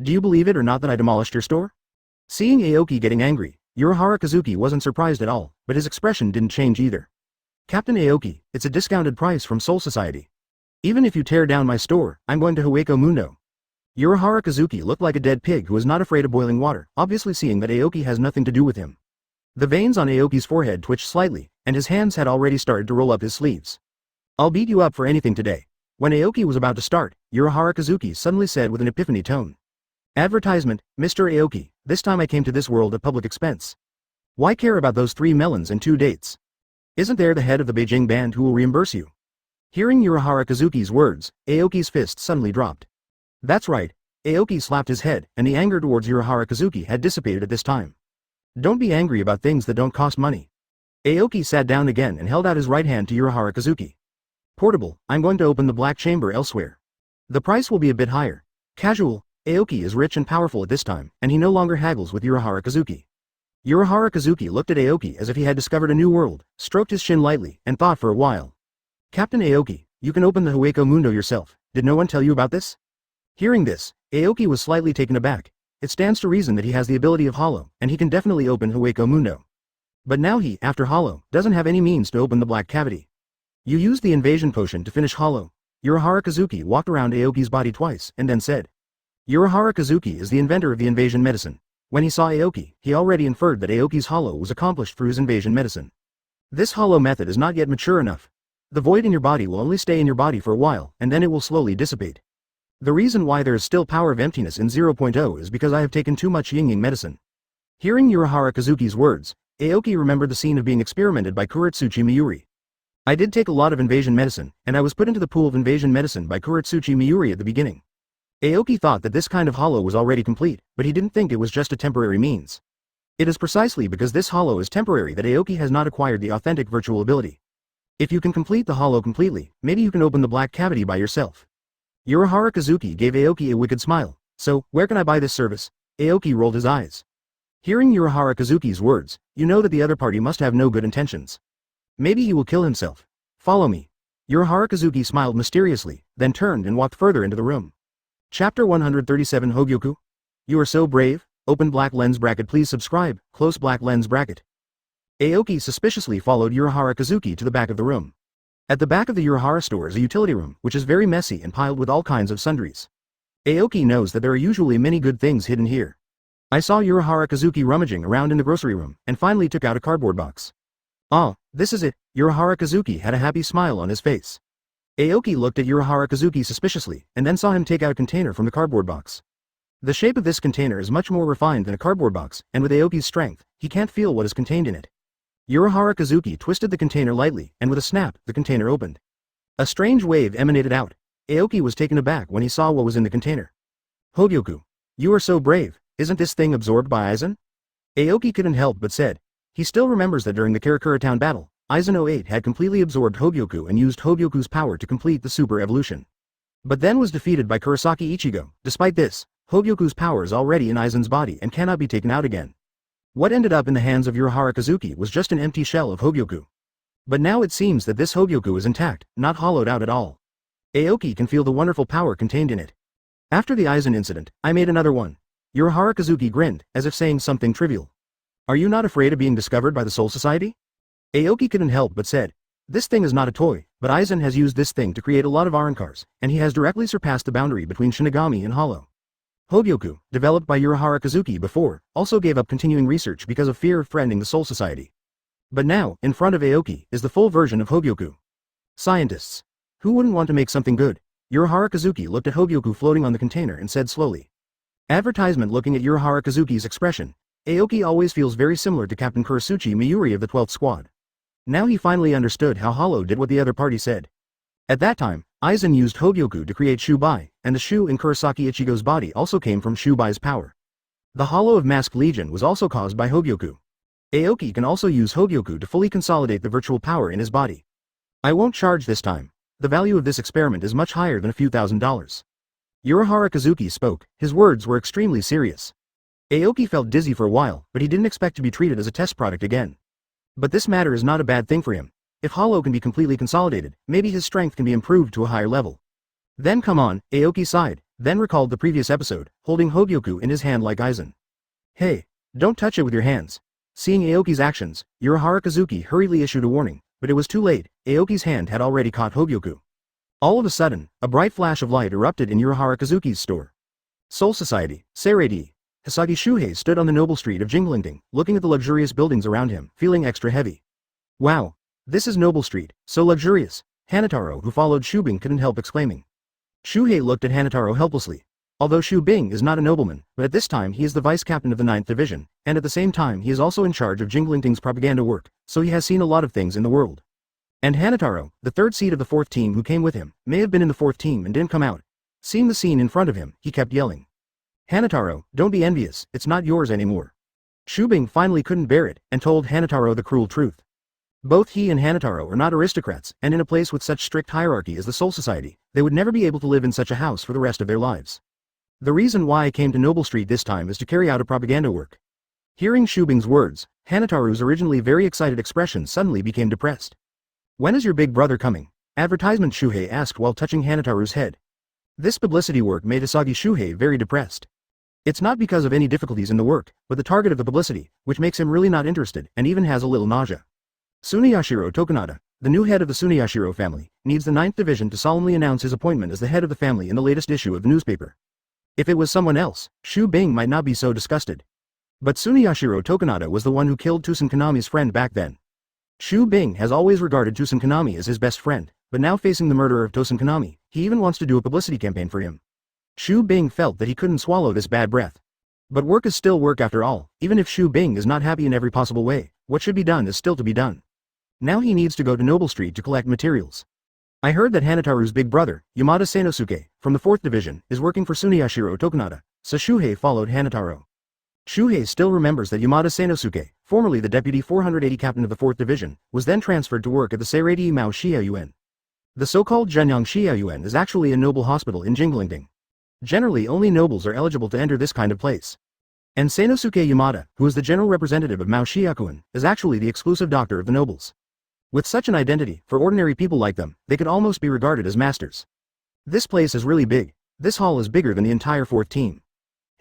Do you believe it or not that I demolished your store? Seeing Aoki getting angry, Urahara Kazuki wasn't surprised at all, but his expression didn't change either. Captain Aoki, it's a discounted price from Soul Society. Even if you tear down my store, I'm going to Hueco Mundo. Urahara Kazuki looked like a dead pig who was not afraid of boiling water, obviously seeing that Aoki has nothing to do with him. The veins on Aoki's forehead twitched slightly, and his hands had already started to roll up his sleeves. I'll beat you up for anything today. When Aoki was about to start, Urahara Kazuki suddenly said with an epiphany tone. Advertisement, Mr. Aoki, this time I came to this world at public expense. Why care about those 3 melons and 2 dates? Isn't there the head of the Beijing band who will reimburse you? Hearing Urahara Kazuki's words, Aoki's fist suddenly dropped. That's right, Aoki slapped his head, and the anger towards Urahara Kazuki had dissipated at this time. Don't be angry about things that don't cost money. Aoki sat down again and held out his right hand to Urahara Kazuki. Portable, I'm going to open the black chamber elsewhere. The price will be a bit higher. Casual, Aoki is rich and powerful at this time, and he no longer haggles with Urahara Kazuki. Urahara Kazuki looked at Aoki as if he had discovered a new world, stroked his chin lightly, and thought for a while. Captain Aoki, you can open the Hueco Mundo yourself, did no one tell you about this? Hearing this, Aoki was slightly taken aback. It stands to reason that he has the ability of Hollow, and he can definitely open Hueco Mundo. But now he, after Hollow, doesn't have any means to open the black cavity. You used the invasion potion to finish Hollow. Urahara Kazuki walked around Aoki's body twice, and then said. Urahara Kazuki is the inventor of the invasion medicine. When he saw Aoki, he already inferred that Aoki's Hollow was accomplished through his invasion medicine. This Hollow method is not yet mature enough. The void in your body will only stay in your body for a while, and then it will slowly dissipate. The reason why there is still power of emptiness in 0.0 is because I have taken too much yin-yang medicine. Hearing Urahara Kazuki's words, Aoki remembered the scene of being experimented by Kuretsuchi Miyuri. I did take a lot of invasion medicine, and I was put into the pool of invasion medicine by Kuretsuchi Miyuri at the beginning. Aoki thought that this kind of hollow was already complete, but he didn't think it was just a temporary means. It is precisely because this hollow is temporary that Aoki has not acquired the authentic virtual ability. If you can complete the hollow completely, maybe you can open the black cavity by yourself. Urahara Kazuki gave Aoki a wicked smile. So, where can I buy this service? Aoki rolled his eyes. Hearing Urahara Kazuki's words, you know that the other party must have no good intentions. Maybe he will kill himself. Follow me. Urahara Kazuki smiled mysteriously, then turned and walked further into the room. Chapter 137 Hogyoku? You are so brave. Open black lens bracket. Please subscribe. Close black lens bracket. Aoki suspiciously followed Urahara Kazuki to the back of the room. At the back of the Urahara store is a utility room, which is very messy and piled with all kinds of sundries. Aoki knows that there are usually many good things hidden here. I saw Urahara Kazuki rummaging around in the grocery room, and finally took out a cardboard box. Ah, this is it. Urahara Kazuki had a happy smile on his face. Aoki looked at Urahara Kazuki suspiciously, and then saw him take out a container from the cardboard box. The shape of this container is much more refined than a cardboard box, and with Aoki's strength, he can't feel what is contained in it. Urahara Kazuki twisted the container lightly, and with a snap, the container opened. A strange wave emanated out. Aoki was taken aback when he saw what was in the container. Hogyoku. You are so brave. Isn't this thing absorbed by Aizen? Aoki couldn't help but said. He still remembers that during the Karakura Town battle, Aizen 08 had completely absorbed Hogyoku and used Hogyoku's power to complete the super evolution. But then was defeated by Kurosaki Ichigo. Despite this, Hogyoku's power is already in Aizen's body and cannot be taken out again. What ended up in the hands of Urahara Kazuki was just an empty shell of Hogyoku. But now it seems that this Hogyoku is intact, not hollowed out at all. Aoki can feel the wonderful power contained in it. After the Aizen incident, I made another one. Urahara Kazuki grinned, as if saying something trivial. Are you not afraid of being discovered by the Soul Society? Aoki couldn't help but said. This thing is not a toy, but Aizen has used this thing to create a lot of Arrancars, and he has directly surpassed the boundary between Shinigami and Hollow. Hogyoku, developed by Urahara Kazuki before, also gave up continuing research because of fear of threatening the Soul Society. But now, in front of Aoki, is the full version of Hogyoku. Scientists. Who wouldn't want to make something good? Urahara Kazuki looked at Hogyoku floating on the container and said slowly. Advertisement. Looking at Urahara Kazuki's expression, Aoki always feels very similar to Captain Kuretsuchi Miyuri of the 12th Squad. Now he finally understood how Hollow did what the other party said. At that time, Aizen used Hogyoku to create Shubai, and the Shu in Kurosaki Ichigo's body also came from Shubai's power. The Hollow of Masked Legion was also caused by Hogyoku. Aoki can also use Hogyoku to fully consolidate the virtual power in his body. I won't charge this time. The value of this experiment is much higher than a few $1,000s. Urahara Kazuki spoke. His words were extremely serious. Aoki felt dizzy for a while, but he didn't expect to be treated as a test product again. But this matter is not a bad thing for him. If Hollow can be completely consolidated, maybe his strength can be improved to a higher level. Then come on, Aoki sighed, then recalled the previous episode, holding Hogyoku in his hand like Aizen. Hey, don't touch it with your hands. Seeing Aoki's actions, Urahara Kazuki hurriedly issued a warning, but it was too late. Aoki's hand had already caught Hogyoku. All of a sudden, a bright flash of light erupted in Urahara Kazuki's store. Soul Society, Seireitei. Hisagi Shuhei stood on the noble street of Jinglingding, looking at the luxurious buildings around him, feeling extra heavy. Wow! This is Noble Street, so luxurious. Hanataro, who followed Shubing, couldn't help exclaiming. Shuhei looked at Hanataro helplessly. Although Shubing is not a nobleman, but at this time he is the vice captain of the 9th Division, and at the same time he is also in charge of Jinglingding's propaganda work, so he has seen a lot of things in the world. And Hanataro, the 3rd seed of the 4th team who came with him, may have been in the 4th team and didn't come out. Seeing the scene in front of him, he kept yelling. Hanataro, don't be envious, it's not yours anymore. Shubing finally couldn't bear it, and told Hanataro the cruel truth. Both he and Hanataro are not aristocrats, and in a place with such strict hierarchy as the Soul Society, they would never be able to live in such a house for the rest of their lives. The reason why I came to Noble Street this time is to carry out a propaganda work. Hearing Shubing's words, Hanataru's originally very excited expression suddenly became depressed. When is your big brother coming? Advertisement, Shuhei asked while touching Hanataru's head. This publicity work made Hisagi Shuhei very depressed. It's not because of any difficulties in the work, but the target of the publicity, which makes him really not interested and even has a little nausea. Tsuneyashiro Tokunada, the new head of the Tsuneyashiro family, needs the 9th Division to solemnly announce his appointment as the head of the family in the latest issue of the newspaper. If it was someone else, Shubing might not be so disgusted. But Tsuneyashiro Tokunada was the one who killed Tosen Kanami's friend back then. Shubing has always regarded Tosen Kanami as his best friend, but now facing the murder of Tosen Kanami, he even wants to do a publicity campaign for him. Shubing felt that he couldn't swallow this bad breath. But work is still work after all. Even if Shubing is not happy in every possible way, what should be done is still to be done. Now he needs to go to Noble Street to collect materials. I heard that Hanataru's big brother, Yamada Seinosuke, from the 4th Division, is working for Suneyashiro Tokunada, so Shuhei followed Hanataru. Shuhei still remembers that Yamada Seinosuke, formerly the deputy 480 captain of the 4th Division, was then transferred to work at the Seireitei Mao Shiayuan. The so-called Zhenyang Shiayuan is actually a noble hospital in Jinglingding. Generally only nobles are eligible to enter this kind of place. And Seinosuke Yamada, who is the general representative of Mao Shiyakuan, is actually the exclusive doctor of the nobles. With such an identity, for ordinary people like them, they could almost be regarded as masters. This place is really big. This hall is bigger than the entire 4th team.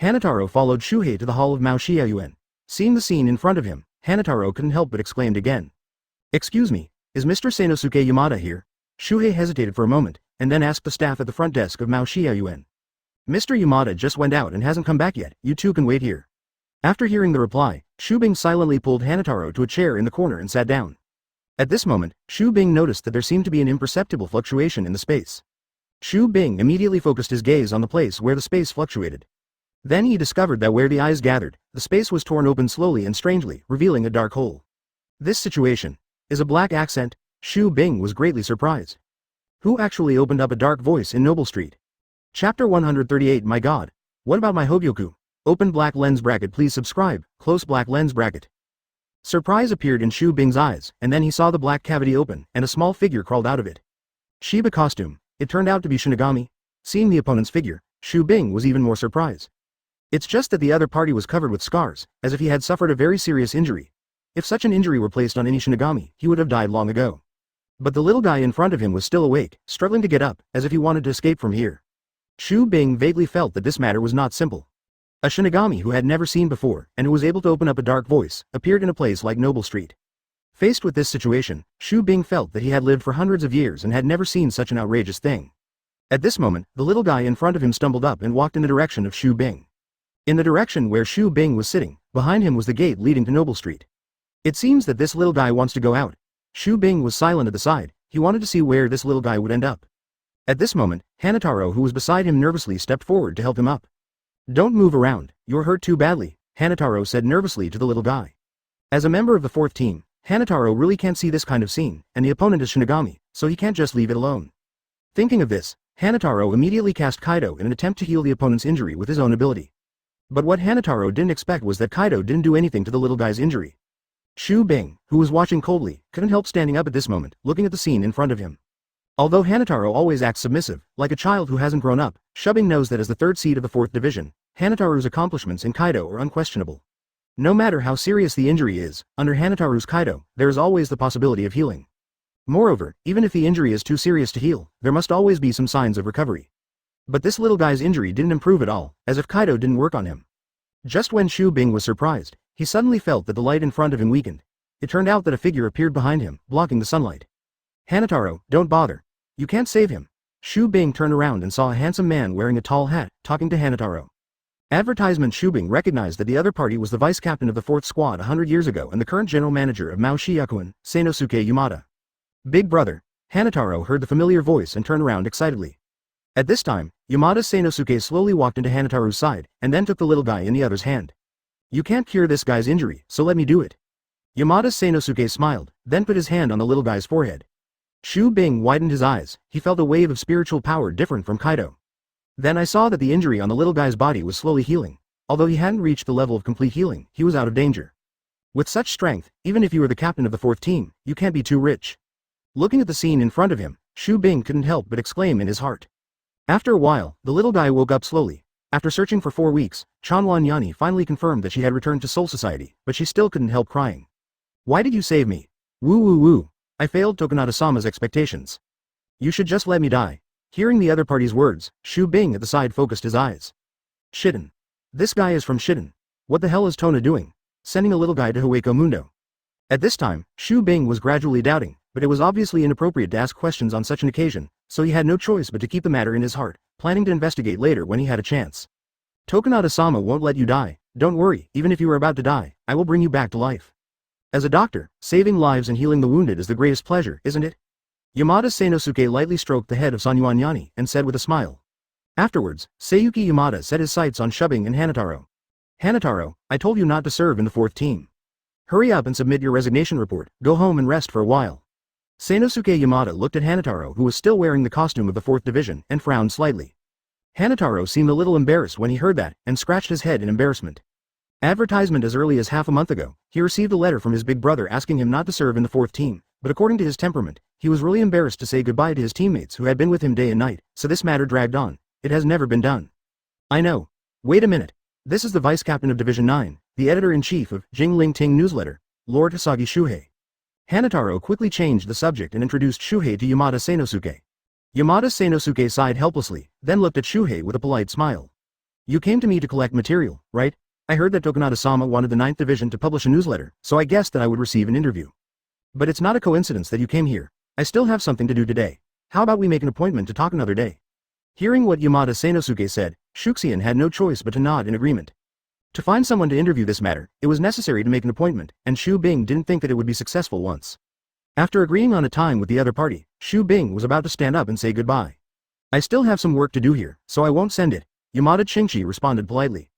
Hanataru followed Shuhei to the hall of Mao Shiayuan. Seeing the scene in front of him, Hanataru couldn't help but exclaimed again. "Excuse me, is Mr. Seinosuke Yamada here?" Shuhei hesitated for a moment, and then asked the staff at the front desk of Mao Shiayuan. "Mr. Yamada just went out and hasn't come back yet, you two can wait here." After hearing the reply, Shubing silently pulled Hanataru to a chair in the corner and sat down. At this moment, Shubing noticed that there seemed to be an imperceptible fluctuation in the space. Shubing immediately focused his gaze on the place where the space fluctuated. Then he discovered that where the eyes gathered, the space was torn open slowly and strangely, revealing a dark hole. This situation is a black accent. Shubing was greatly surprised. Who actually opened up a dark voice in Noble Street? Chapter 138. My god. What about my Hogyoku? Open black lens bracket. Please subscribe. Close black lens bracket. Surprise appeared in Shubing's eyes, and then he saw the black cavity open, and a small figure crawled out of it. Shiba costume. It turned out to be Shinigami. Seeing the opponent's figure, Shubing was even more surprised. It's just that the other party was covered with scars, as if he had suffered a very serious injury. If such an injury were placed on any Shinigami, he would have died long ago. But the little guy in front of him was still awake, struggling to get up, as if he wanted to escape from here. Shubing vaguely felt that this matter was not simple. A Shinigami who had never seen before, and who was able to open up a dark voice, appeared in a place like Noble Street. Faced with this situation, Shubing felt that he had lived for hundreds of years and had never seen such an outrageous thing. At this moment, the little guy in front of him stumbled up and walked in the direction of Shubing. In the direction where Shubing was sitting, behind him was the gate leading to Noble Street. It seems that this little guy wants to go out. Shubing was silent at the side. He wanted to see where this little guy would end up. At this moment, Hanataru, who was beside him, nervously stepped forward to help him up. "Don't move around, you're hurt too badly," Hanataru said nervously to the little guy. As a member of the 4th team, Hanataru really can't see this kind of scene, and the opponent is Shinigami, so he can't just leave it alone. Thinking of this, Hanataru immediately cast Kaido in an attempt to heal the opponent's injury with his own ability. But what Hanataru didn't expect was that Kaido didn't do anything to the little guy's injury. Shubing, who was watching coldly, couldn't help standing up at this moment, looking at the scene in front of him. Although Hanataru always acts submissive, like a child who hasn't grown up, Shubing knows that as the 3rd seed of the 4th Division, Hanataru's accomplishments in Kaido are unquestionable. No matter how serious the injury is, under Hanataru's Kaido, there is always the possibility of healing. Moreover, even if the injury is too serious to heal, there must always be some signs of recovery. But this little guy's injury didn't improve at all, as if Kaido didn't work on him. Just when Shubing was surprised, he suddenly felt that the light in front of him weakened. It turned out that a figure appeared behind him, blocking the sunlight. "Hanataru, don't bother. You can't save him." Shubing turned around and saw a handsome man wearing a tall hat, talking to Hanataru. Advertisement. Shubing recognized that the other party was the vice captain of the 4th squad 100 years ago and the current general manager of Mao Shiyakuan, Seinosuke Yamada. "Big brother." Hanataru heard the familiar voice and turned around excitedly. At this time, Yamada Seinosuke slowly walked into Hanataru's side, and then took the little guy in the other's hand. "You can't cure this guy's injury, so let me do it." Yamada Seinosuke smiled, then put his hand on the little guy's forehead. Shubing widened his eyes. He felt a wave of spiritual power different from Kaido. "Then I saw that the injury on the little guy's body was slowly healing. Although he hadn't reached the level of complete healing, he was out of danger. With such strength, even if you were the captain of the 4th team, you can't be too rich." Looking at the scene in front of him, Shubing couldn't help but exclaim in his heart. After a while, the little guy woke up slowly. After searching for 4 weeks, Chanwan Yani finally confirmed that she had returned to Soul Society, but she still couldn't help crying. "Why did you save me? Woo woo woo. I failed Tokunada-sama's expectations. You should just let me die." Hearing the other party's words, Shubing at the side focused his eyes. "Shitten. This guy is from Shitten. What the hell is Tona doing? Sending a little guy to Hueco Mundo?" At this time, Shubing was gradually doubting, but it was obviously inappropriate to ask questions on such an occasion, so he had no choice but to keep the matter in his heart, planning to investigate later when he had a chance. "Tokunada-sama won't let you die. Don't worry, even if you are about to die, I will bring you back to life. As a doctor, saving lives and healing the wounded is the greatest pleasure, isn't it?" Yamada Seinosuke lightly stroked the head of Sanyuan Yani and said with a smile. Afterwards, Seiyuki Yamada set his sights on Shubing and Hanataru. "Hanataru, I told you not to serve in the 4th team. Hurry up and submit your resignation report, go home and rest for a while. Sanosuke Yamada looked at Hanataro, who was still wearing the costume of the 4th Division, and frowned slightly. Hanataro seemed a little embarrassed when he heard that, and scratched his head in embarrassment. Advertisement as early as half a month ago, he received a letter from his big brother asking him not to serve in the 4th team, but according to his temperament, he was really embarrassed to say goodbye to his teammates who had been with him day and night, so this matter dragged on. It has never been done. I know. Wait a minute. This is the vice captain of Division 9, the editor-in-chief of Jingling Ting newsletter, Lord Hisagi Shuhei. Hanataro quickly changed the subject and introduced Shuhei to Yamada Sanosuke. Yamada Sanosuke sighed helplessly, then looked at Shuhei with a polite smile. You came to me to collect material, right? I heard that Tokunada-sama wanted the 9th Division to publish a newsletter, so I guessed that I would receive an interview. But it's not a coincidence that you came here. I still have something to do today. How about we make an appointment to talk another day? Hearing what Yamada Sanosuke said, Shuxian had no choice but to nod in agreement. To find someone to interview this matter, it was necessary to make an appointment, and Shu Bing didn't think that it would be successful once. After agreeing on a time with the other party, Shu Bing was about to stand up and say goodbye. I still have some work to do here, so I won't send it, Yamada Chingchi responded politely.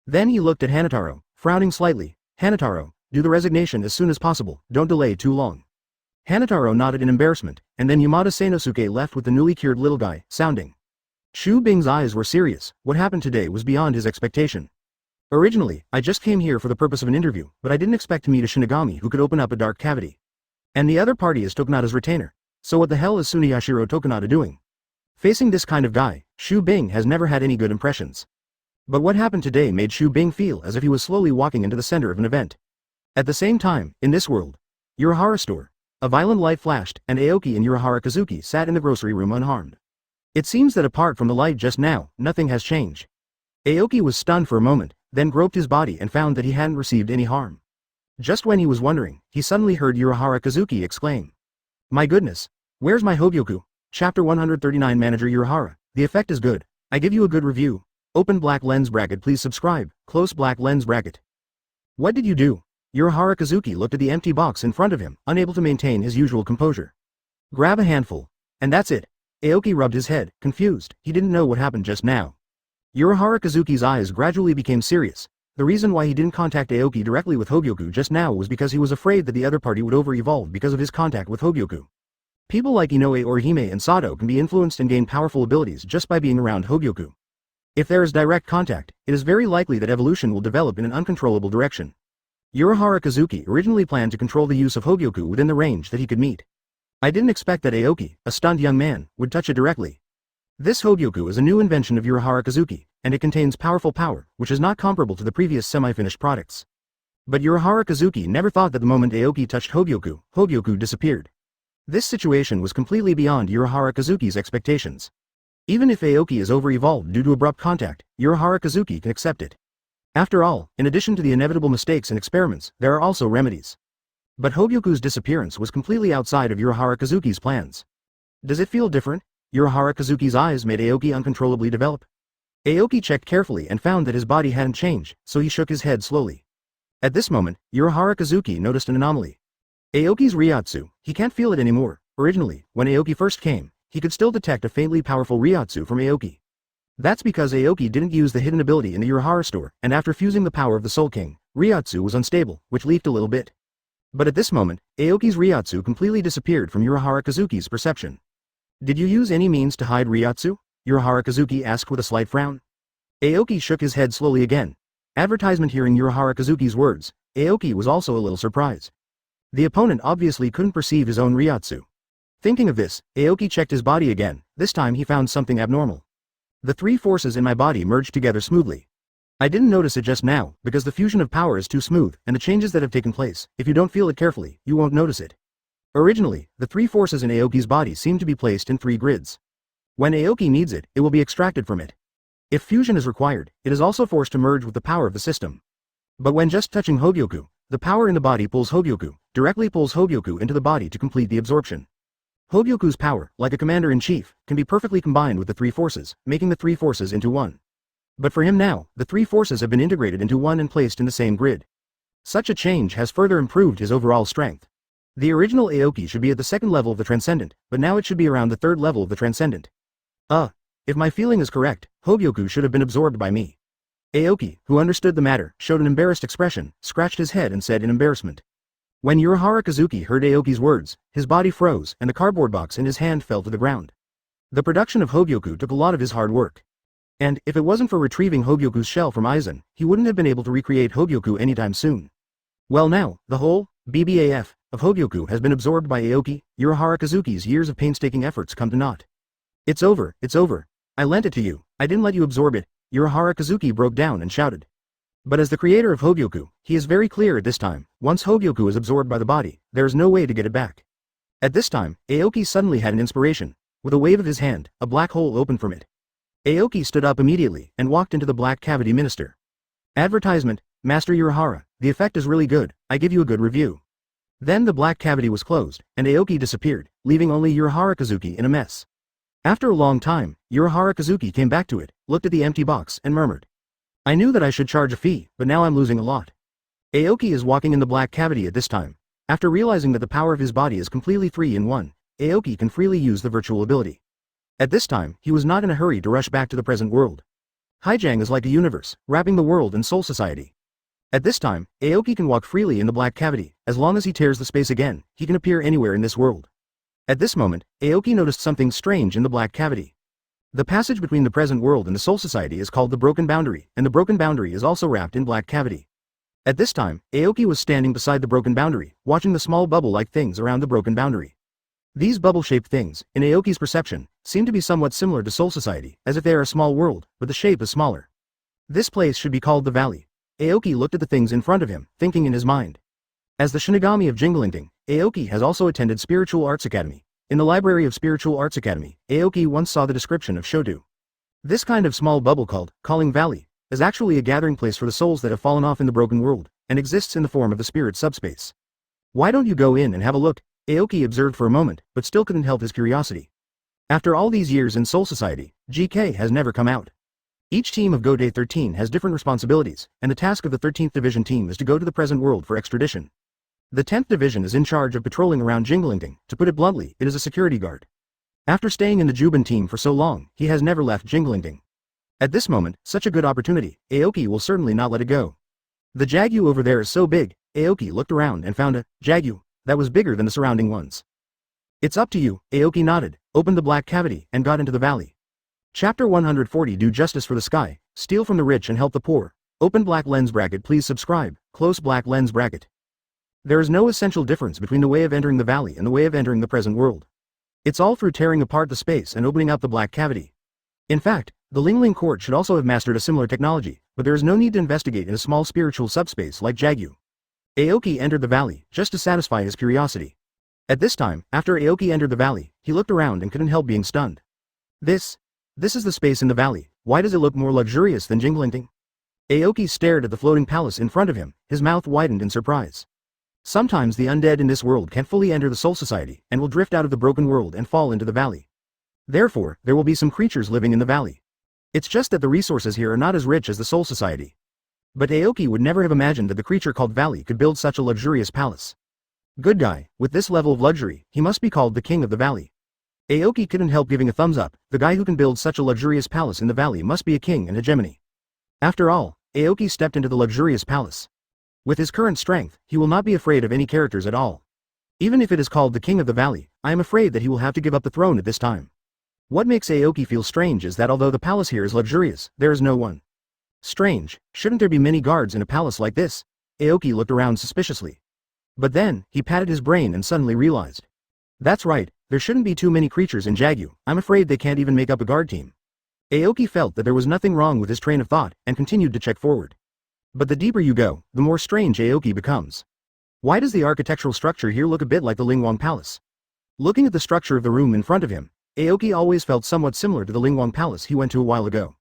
Then he looked at Hanataro, frowning slightly. Hanataro, do the resignation as soon as possible, don't delay too long. Hanataro nodded in embarrassment, and then Yamada Sanosuke left with the newly cured little guy, sounding. Shu Bing's eyes were serious. What happened today was beyond his expectation. Originally, I just came here for the purpose of an interview, but I didn't expect to meet a Shinigami who could open up a dark cavity. And the other party is Tokunada's retainer. So what the hell is Suniyashiro Tokunada doing? Facing this kind of guy, Shu Bing has never had any good impressions. But what happened today made Shu Bing feel as if he was slowly walking into the center of an event. At the same time, in this world, Urahara store, a violent light flashed, and Aoki and Urahara Kazuki sat in the grocery room unharmed. It seems that apart from the light just now, nothing has changed. Aoki was stunned for a moment, then groped his body and found that he hadn't received any harm. Just when he was wondering, he suddenly heard Urahara Kazuki exclaim. My goodness! Where's my Hogyoku? Chapter 139 Manager Urahara, the effect is good. I give you a good review. Open black lens bracket, please subscribe, close black lens bracket. What did you do? Urahara Kazuki looked at the empty box in front of him, unable to maintain his usual composure. Grab a handful. And that's it. Aoki rubbed his head, confused. He didn't know what happened just now. Urahara Kazuki's eyes gradually became serious. The reason why he didn't contact Aoki directly with Hogyoku just now was because he was afraid that the other party would over-evolve because of his contact with Hogyoku. People like Inoue Orihime and Sato can be influenced and gain powerful abilities just by being around Hogyoku. If there is direct contact, it is very likely that evolution will develop in an uncontrollable direction. Urahara Kazuki originally planned to control the use of Hogyoku within the range that he could meet. I didn't expect that Aoki, a stunned young man, would touch it directly. This Hogyoku is a new invention of Urahara Kazuki, and it contains powerful power, which is not comparable to the previous semi-finished products. But Urahara Kazuki never thought that the moment Aoki touched Hogyoku disappeared. This situation was completely beyond Urahara Kazuki's expectations. Even if Aoki is over-evolved due to abrupt contact, Urahara Kazuki can accept it. After all, in addition to the inevitable mistakes and experiments, there are also remedies. But Hogyoku's disappearance was completely outside of Urahara Kazuki's plans. Does it feel different? Urahara Kazuki's eyes made Aoki uncontrollably develop. Aoki checked carefully and found that his body hadn't changed, so he shook his head slowly. At this moment, Urahara Kazuki noticed an anomaly. Aoki's Reiatsu, he can't feel it anymore. Originally, when Aoki first came, he could still detect a faintly powerful Reiatsu from Aoki. That's because Aoki didn't use the hidden ability in the Urahara store, and after fusing the power of the Soul King, Reiatsu was unstable, which leaked a little bit. But at this moment, Aoki's Reiatsu completely disappeared from Urahara Kazuki's perception. Did you use any means to hide Reiatsu? Urahara Kazuki asked with a slight frown. Aoki shook his head slowly again. Advertisement hearing Urahara Kazuki's words, Aoki was also a little surprised. The opponent obviously couldn't perceive his own Reiatsu. Thinking of this, Aoki checked his body again. This time he found something abnormal. The three forces in my body merged together smoothly. I didn't notice it just now, because the fusion of power is too smooth, and the changes that have taken place, if you don't feel it carefully, you won't notice it. Originally, the three forces in Aoki's body seemed to be placed in 3 grids. When Aoki needs it, it will be extracted from it. If fusion is required, it is also forced to merge with the power of the system. But when just touching Hogyoku, the power in the body directly pulls Hogyoku into the body to complete the absorption. Hogyoku's power, like a commander-in-chief, can be perfectly combined with the 3 forces, making the 3 forces into one. But for him now, the 3 forces have been integrated into one and placed in the same grid. Such a change has further improved his overall strength. The original Aoki should be at the 2nd level of the Transcendent, but now it should be around the 3rd level of the Transcendent. If my feeling is correct, Hogyoku should have been absorbed by me. Aoki, who understood the matter, showed an embarrassed expression, scratched his head and said in embarrassment. When Urahara Kazuki heard Aoki's words, his body froze and the cardboard box in his hand fell to the ground. The production of Hogyoku took a lot of his hard work. And, if it wasn't for retrieving Hogyoku's shell from Aizen, he wouldn't have been able to recreate Hogyoku anytime soon. Well now, the whole BBAF of Hogyoku has been absorbed by Aoki. Urahara Kazuki's years of painstaking efforts come to naught. It's over, it's over. I lent it to you, I didn't let you absorb it. Urahara Kazuki broke down and shouted. But as the creator of Hogyoku, he is very clear at this time, once Hogyoku is absorbed by the body, there is no way to get it back. At this time, Aoki suddenly had an inspiration. With a wave of his hand, a black hole opened from it. Aoki stood up immediately and walked into the black cavity minister. Advertisement, Master Urahara, the effect is really good, I give you a good review. Then the black cavity was closed, and Aoki disappeared, leaving only Urahara Kazuki in a mess. After a long time, Urahara Kazuki came back to it, looked at the empty box and murmured. I knew that I should charge a fee, but now I'm losing a lot. Aoki is walking in the black cavity at this time. After realizing that the power of his body is completely 3-in-1, Aoki can freely use the virtual ability. At this time, he was not in a hurry to rush back to the present world. Haijang is like a universe, wrapping the world in soul society. At this time, Aoki can walk freely in the black cavity. As long as he tears the space again, he can appear anywhere in this world. At this moment, Aoki noticed something strange in the black cavity. The passage between the present world and the soul society is called the broken boundary, and the broken boundary is also wrapped in black cavity. At this time, Aoki was standing beside the broken boundary, watching the small bubble-like things around the broken boundary. These bubble-shaped things, in Aoki's perception, seem to be somewhat similar to Soul Society, as if they are a small world, but the shape is smaller. This place should be called the Valley. Aoki looked at the things in front of him, thinking in his mind. As the Shinigami of Jingling, Aoki has also attended Spiritual Arts Academy. In the library of Spiritual Arts Academy, Aoki once saw the description of Shodu. This kind of small bubble called Calling Valley is actually a gathering place for the souls that have fallen off in the broken world, and exists in the form of the spirit subspace. Why don't you go in and have a look? Aoki observed for a moment, but still couldn't help his curiosity. After all these years in Soul Society, GK has never come out. Each team of Go Day 13 has different responsibilities, and the task of the 13th Division team is to go to the present world for extradition. The 10th Division is in charge of patrolling around Jingling. To put it bluntly, it is a security guard. After staying in the Juban team for so long, he has never left Jingling. At this moment, such a good opportunity, Aoki will certainly not let it go. The Jagu over there is so big. Aoki looked around and found a Jagu that was bigger than the surrounding ones. It's up to you, Aoki nodded, opened the black cavity, and got into the valley. Chapter 140 Do Justice for the Sky, Steal from the Rich and Help the Poor. Open black lens bracket. Please subscribe, close black lens bracket. There is no essential difference between the way of entering the valley and the way of entering the present world. It's all through tearing apart the space and opening up the black cavity. In fact, the Lingling court should also have mastered a similar technology, but there is no need to investigate in a small spiritual subspace like Jagu. Aoki entered the valley, just to satisfy his curiosity. At this time, after Aoki entered the valley, he looked around and couldn't help being stunned. This is the space in the valley. Why does it look more luxurious than Jingling? Aoki stared at the floating palace in front of him, his mouth widened in surprise. Sometimes the undead in this world can't fully enter the Soul Society, and will drift out of the broken world and fall into the valley. Therefore, there will be some creatures living in the valley. It's just that the resources here are not as rich as the Soul Society. But Aoki would never have imagined that the creature called Valley could build such a luxurious palace. Good guy, with this level of luxury, he must be called the King of the Valley. Aoki couldn't help giving a thumbs up. The guy who can build such a luxurious palace in the valley must be a king and hegemony. After all, Aoki stepped into the luxurious palace. With his current strength, he will not be afraid of any characters at all. Even if it is called the King of the Valley, I am afraid that he will have to give up the throne at this time. What makes Aoki feel strange is that although the palace here is luxurious, there is no one. Strange, shouldn't there be many guards in a palace like this? Aoki looked around suspiciously. But then, he patted his brain and suddenly realized. That's right, there shouldn't be too many creatures in Jagu. I'm afraid they can't even make up a guard team. Aoki felt that there was nothing wrong with his train of thought, and continued to check forward. But the deeper you go, the more strange Aoki becomes. Why does the architectural structure here look a bit like the Lingwang Palace? Looking at the structure of the room in front of him, Aoki always felt somewhat similar to the Lingwang Palace he went to a while ago.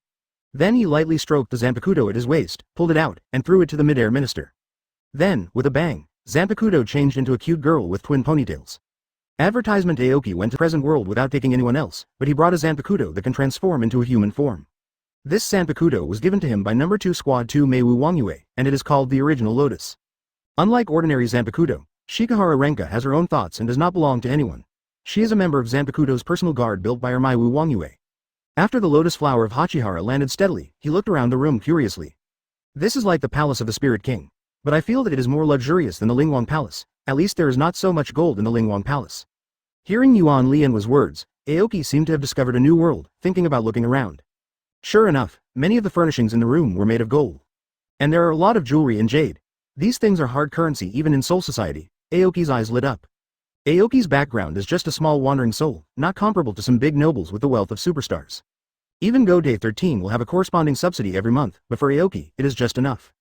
Then he lightly stroked the Zanpakuto at his waist, pulled it out, and threw it to the midair minister. Then, with a bang, Zanpakuto changed into a cute girl with twin ponytails. Advertisement Aoki went to present world without taking anyone else, but he brought a Zanpakuto that can transform into a human form. This Zanpakuto was given to him by number 2 Squad 2 Meiwu Wangyue, and it is called the Original Lotus. Unlike ordinary Zanpakuto, Shikahara Renka has her own thoughts and does not belong to anyone. She is a member of Zanpakuto's personal guard built by her Meiwu Wangyue. After the lotus flower of Hachihara landed steadily, he looked around the room curiously. This is like the palace of the Spirit King. But I feel that it is more luxurious than the Lingwang Palace, at least there is not so much gold in the Lingwang Palace. Hearing Yuan Lianhua's words, Aoki seemed to have discovered a new world, thinking about looking around. Sure enough, many of the furnishings in the room were made of gold. And there are a lot of jewelry and jade. These things are hard currency even in Soul Society. Aoki's eyes lit up. Aoki's background is just a small wandering soul, not comparable to some big nobles with the wealth of superstars. Even Godai 13 will have a corresponding subsidy every month, but for Aoki, it is just enough.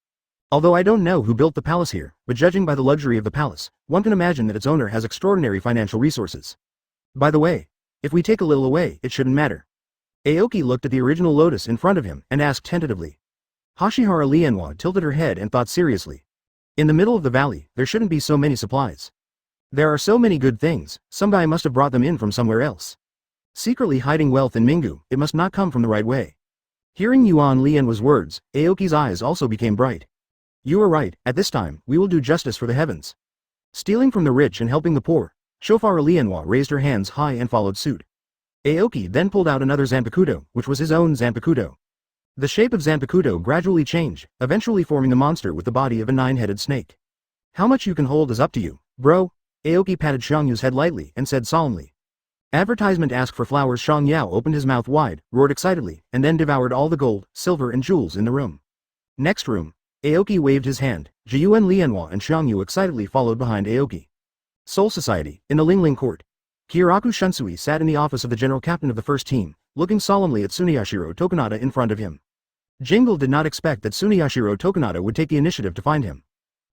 Although I don't know who built the palace here, but judging by the luxury of the palace, one can imagine that its owner has extraordinary financial resources. By the way, if we take a little away, it shouldn't matter. Aoki looked at the original lotus in front of him and asked tentatively. Hashihara Lianhua tilted her head and thought seriously. In the middle of the valley, there shouldn't be so many supplies. There are so many good things, some guy must have brought them in from somewhere else. Secretly hiding wealth in Mingu, it must not come from the right way. Hearing Yuan Lianhua's words, Aoki's eyes also became bright. You are right, at this time, we will do justice for the heavens. Stealing from the rich and helping the poor, Shofara Lianhua raised her hands high and followed suit. Aoki then pulled out another Zanpakuto, which was his own Zanpakuto. The shape of Zanpakuto gradually changed, eventually forming the monster with the body of a 9-headed snake. How much you can hold is up to you, bro. Aoki patted Xiangyu's head lightly and said solemnly. Advertisement ask for flowers. Xiang Yao opened his mouth wide, roared excitedly, and then devoured all the gold, silver and jewels in the room. Next room. Aoki waved his hand. Jiyuan Lianhua and Xiangyu excitedly followed behind Aoki. Soul Society, in the Lingling Court. Kiraku Shunsui sat in the office of the general captain of the first team, looking solemnly at Suniyashiro Tokunada in front of him. Jingle did not expect that Suniyashiro Tokunada would take the initiative to find him.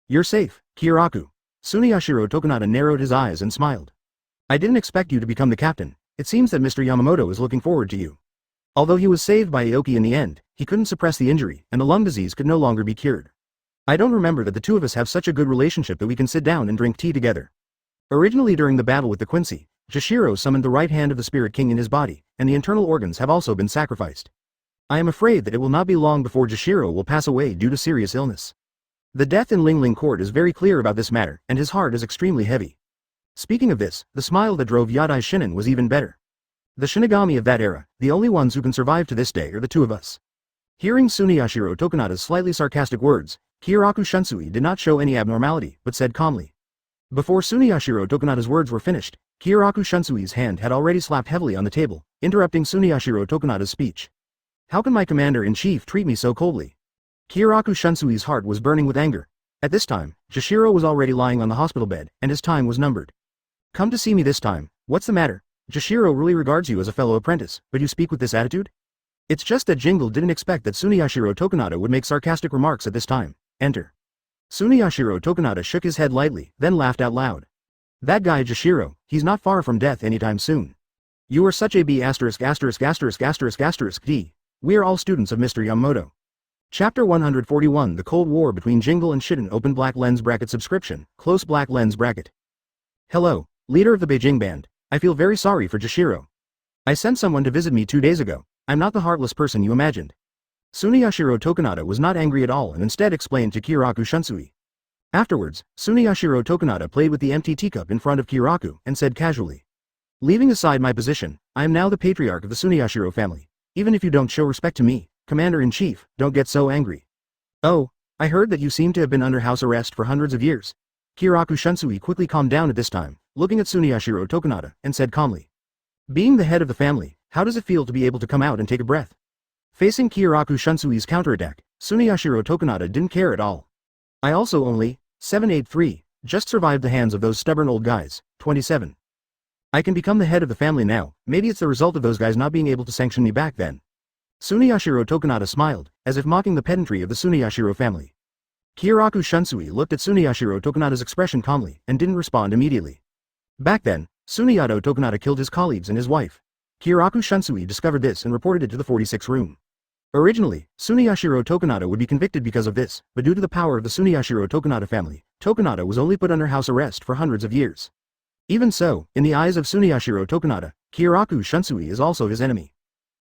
You're safe, Kiraku. Suniyashiro Tokunada narrowed his eyes and smiled. I didn't expect you to become the captain. It seems that Mr. Yamamoto is looking forward to you. Although he was saved by Aoki in the end, he couldn't suppress the injury, and the lung disease could no longer be cured. I don't remember that the two of us have such a good relationship that we can sit down and drink tea together. Originally during the battle with the Quincy, Jashiro summoned the right hand of the Spirit King in his body, and the internal organs have also been sacrificed. I am afraid that it will not be long before Jashiro will pass away due to serious illness. The death in Lingling Court is very clear about this matter, and his heart is extremely heavy. Speaking of this, the smile that drove Yadai Shinin was even better. The Shinigami of that era, the only ones who can survive to this day are the two of us. Hearing Suniyashiro Tokunada's slightly sarcastic words, Kiraku Shunsui did not show any abnormality, but said calmly. Before Suniyashiro Tokunada's words were finished, Kiraku Shunsui's hand had already slapped heavily on the table, interrupting Suniyashiro Tokunada's speech. How can my commander-in-chief treat me so coldly? Kiraku Shunsui's heart was burning with anger. At this time, Jashiro was already lying on the hospital bed, and his time was numbered. Come to see me this time, what's the matter? Jashiro really regards you as a fellow apprentice, but you speak with this attitude? It's just that Jingle didn't expect that Suniyashiro Tokunada would make sarcastic remarks at this time. Enter. Suniyashiro Tokunada shook his head lightly, then laughed out loud. That guy Jashiro, he's not far from death anytime soon. You are such a B******************. D. We are all students of Mr. Yamamoto. Chapter 141 The Cold War between Jingle and Shiden. Open black lens bracket subscription, close black lens bracket. Hello, leader of the Beijing band. I feel very sorry for Jashiro. I sent someone to visit me 2 days ago. I'm not the heartless person you imagined. Suniyashiro Tokunada was not angry at all and instead explained to Kiraku Shunsui. Afterwards, Suniyashiro Tokunada played with the empty teacup in front of Kiraku and said casually. Leaving aside my position, I am now the patriarch of the Suniyashiro family. Even if you don't show respect to me, Commander-in-Chief, don't get so angry. Oh, I heard that you seem to have been under house arrest for hundreds of years. Kiraku Shunsui quickly calmed down at this time, looking at Suniyashiro Tokunada, and said calmly. Being the head of the family, how does it feel to be able to come out and take a breath? Facing Kiraku Shunsui's counterattack, Suniyashiro Tokunada didn't care at all. I also only, 783, just survived the hands of those stubborn old guys, 27. I can become the head of the family now, maybe it's the result of those guys not being able to sanction me back then. Suniyashiro Tokunada smiled, as if mocking the pedantry of the Suniyashiro family. Kiraku Shunsui looked at Suniyashiro Tokunada's expression calmly, and didn't respond immediately. Back then, Suniyado Tokunada killed his colleagues and his wife. Kiraku Shunsui discovered this and reported it to the 46th room. Originally, Suniyashiro Tokunada would be convicted because of this, but due to the power of the Suniyashiro Tokunada family, Tokunada was only put under house arrest for hundreds of years. Even so, in the eyes of Suniyashiro Tokunada, Kiraku Shunsui is also his enemy.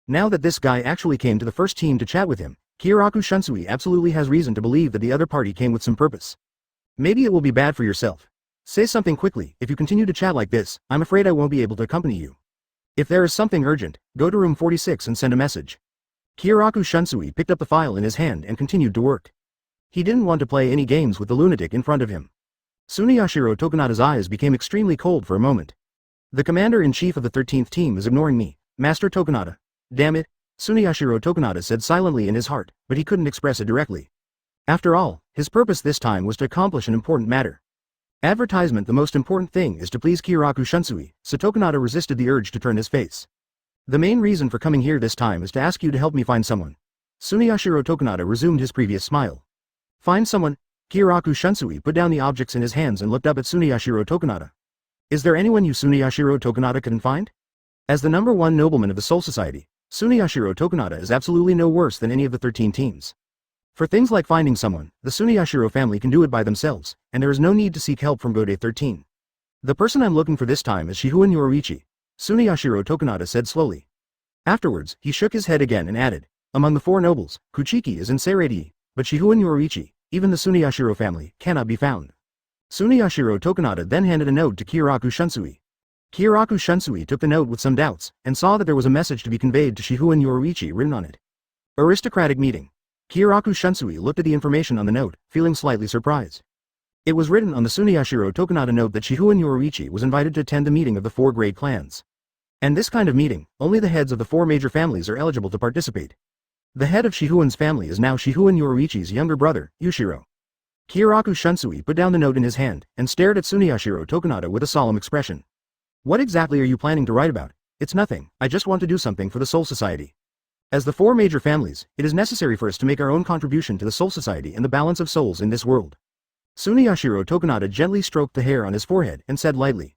Now that this guy actually came to the first team to chat with him, Kiraku Shunsui absolutely has reason to believe that the other party came with some purpose. Maybe it will be bad for yourself. Say something quickly. If you continue to chat like this, I'm afraid I won't be able to accompany you. If there is something urgent, go to room 46 and send a message. Kiraku Shunsui picked up the file in his hand and continued to work. He didn't want to play any games with the lunatic in front of him. Tsuneyashiro Tokunada's eyes became extremely cold for a moment. The commander-in-chief of the 13th team is ignoring me, Master Tokunada. Damn it, Tsuneyashiro Tokunada said silently in his heart, but he couldn't express it directly. After all, his purpose this time was to accomplish an important matter. Advertisement. The most important thing is to please Kiraku Shunsui, so Tokunada resisted the urge to turn his face. The main reason for coming here this time is to ask you to help me find someone. Tsuneyashiro Tokunada resumed his previous smile. Find someone? Kiraku Shunsui put down the objects in his hands and looked up at Tsuneyashiro Tokunada. Is there anyone you Tsuneyashiro Tokunada couldn't find? As the number one nobleman of the Soul Society, Tsuneyashiro Tokunada is absolutely no worse than any of the 13 teams. For things like finding someone, the Tsuneyashiro family can do it by themselves, and there is no need to seek help from Gode 13. The person I'm looking for this time is Shihuan Yoruichi, Tsuneyashiro Tokunada said slowly. Afterwards, he shook his head again and added, among the four nobles, Kuchiki is in Seireitei, but Shihuan Yoruichi, even the Tsuneyashiro family, cannot be found. Tsuneyashiro Tokunada then handed a note to Kiraku Shunsui. Kiraku Shunsui took the note with some doubts, and saw that there was a message to be conveyed to Shihuan Yoruichi written on it. Aristocratic meeting. Kiraku Shunsui looked at the information on the note, feeling slightly surprised. It was written on the Tsuneyashiro Tokunada note that Shihuan Yoruichi was invited to attend the meeting of the four great clans. And this kind of meeting, only the heads of the four major families are eligible to participate. The head of Shihuan's family is now Shihuan Yoruichi's younger brother, Yushiro. Kiraku Shunsui put down the note in his hand, and stared at Tsuneyashiro Tokunada with a solemn expression. What exactly are you planning to write about? It's nothing, I just want to do something for the Soul Society. As the four major families, it is necessary for us to make our own contribution to the Soul Society and the balance of souls in this world. Tsuneyashiro Tokunada gently stroked the hair on his forehead and said lightly.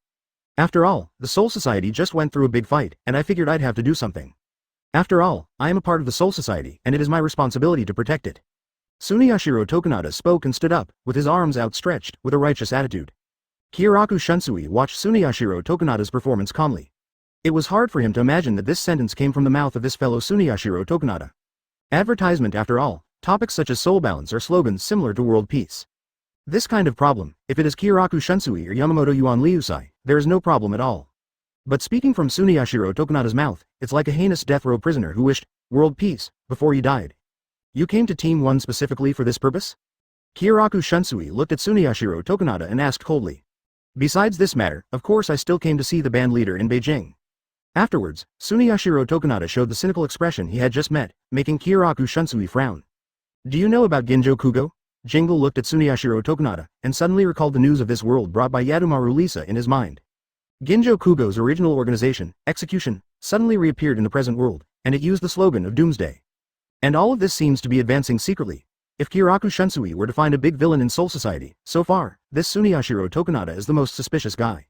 After all, the Soul Society just went through a big fight, and I figured I'd have to do something. After all, I am a part of the Soul Society, and it is my responsibility to protect it. Tsuneyashiro Tokunada spoke and stood up, with his arms outstretched, with a righteous attitude. Kiraku Shunsui watched Tsuneyashiro Tokunada's performance calmly. It was hard for him to imagine that this sentence came from the mouth of this fellow Tsuneyashiro Tokunada. Advertisement. After all, topics such as soul balance are slogans similar to world peace. This kind of problem, if it is Kiraku Shunsui or Yamamoto Yuan Liusai, there is no problem at all. But speaking from Tsuneyashiro Tokunada's mouth, it's like a heinous death row prisoner who wished world peace before he died. You came to Team 1 specifically for this purpose? Kiraku Shunsui looked at Tsuneyashiro Tokunada and asked coldly. Besides this matter, of course I still came to see the band leader in Beijing. Afterwards, Tsuneyashiro Tokunada showed the cynical expression he had just met, making Kiraku Shunsui frown. Do you know about Ginjo Kugo? Jingle looked at Tsuneyashiro Tokunada, and suddenly recalled the news of this world brought by Yadomaru Lisa in his mind. Ginjo Kugo's original organization, Execution, suddenly reappeared in the present world, and it used the slogan of Doomsday. And all of this seems to be advancing secretly. If Kiraku Shunsui were to find a big villain in Soul Society, so far, this Tsuneyashiro Tokunada is the most suspicious guy.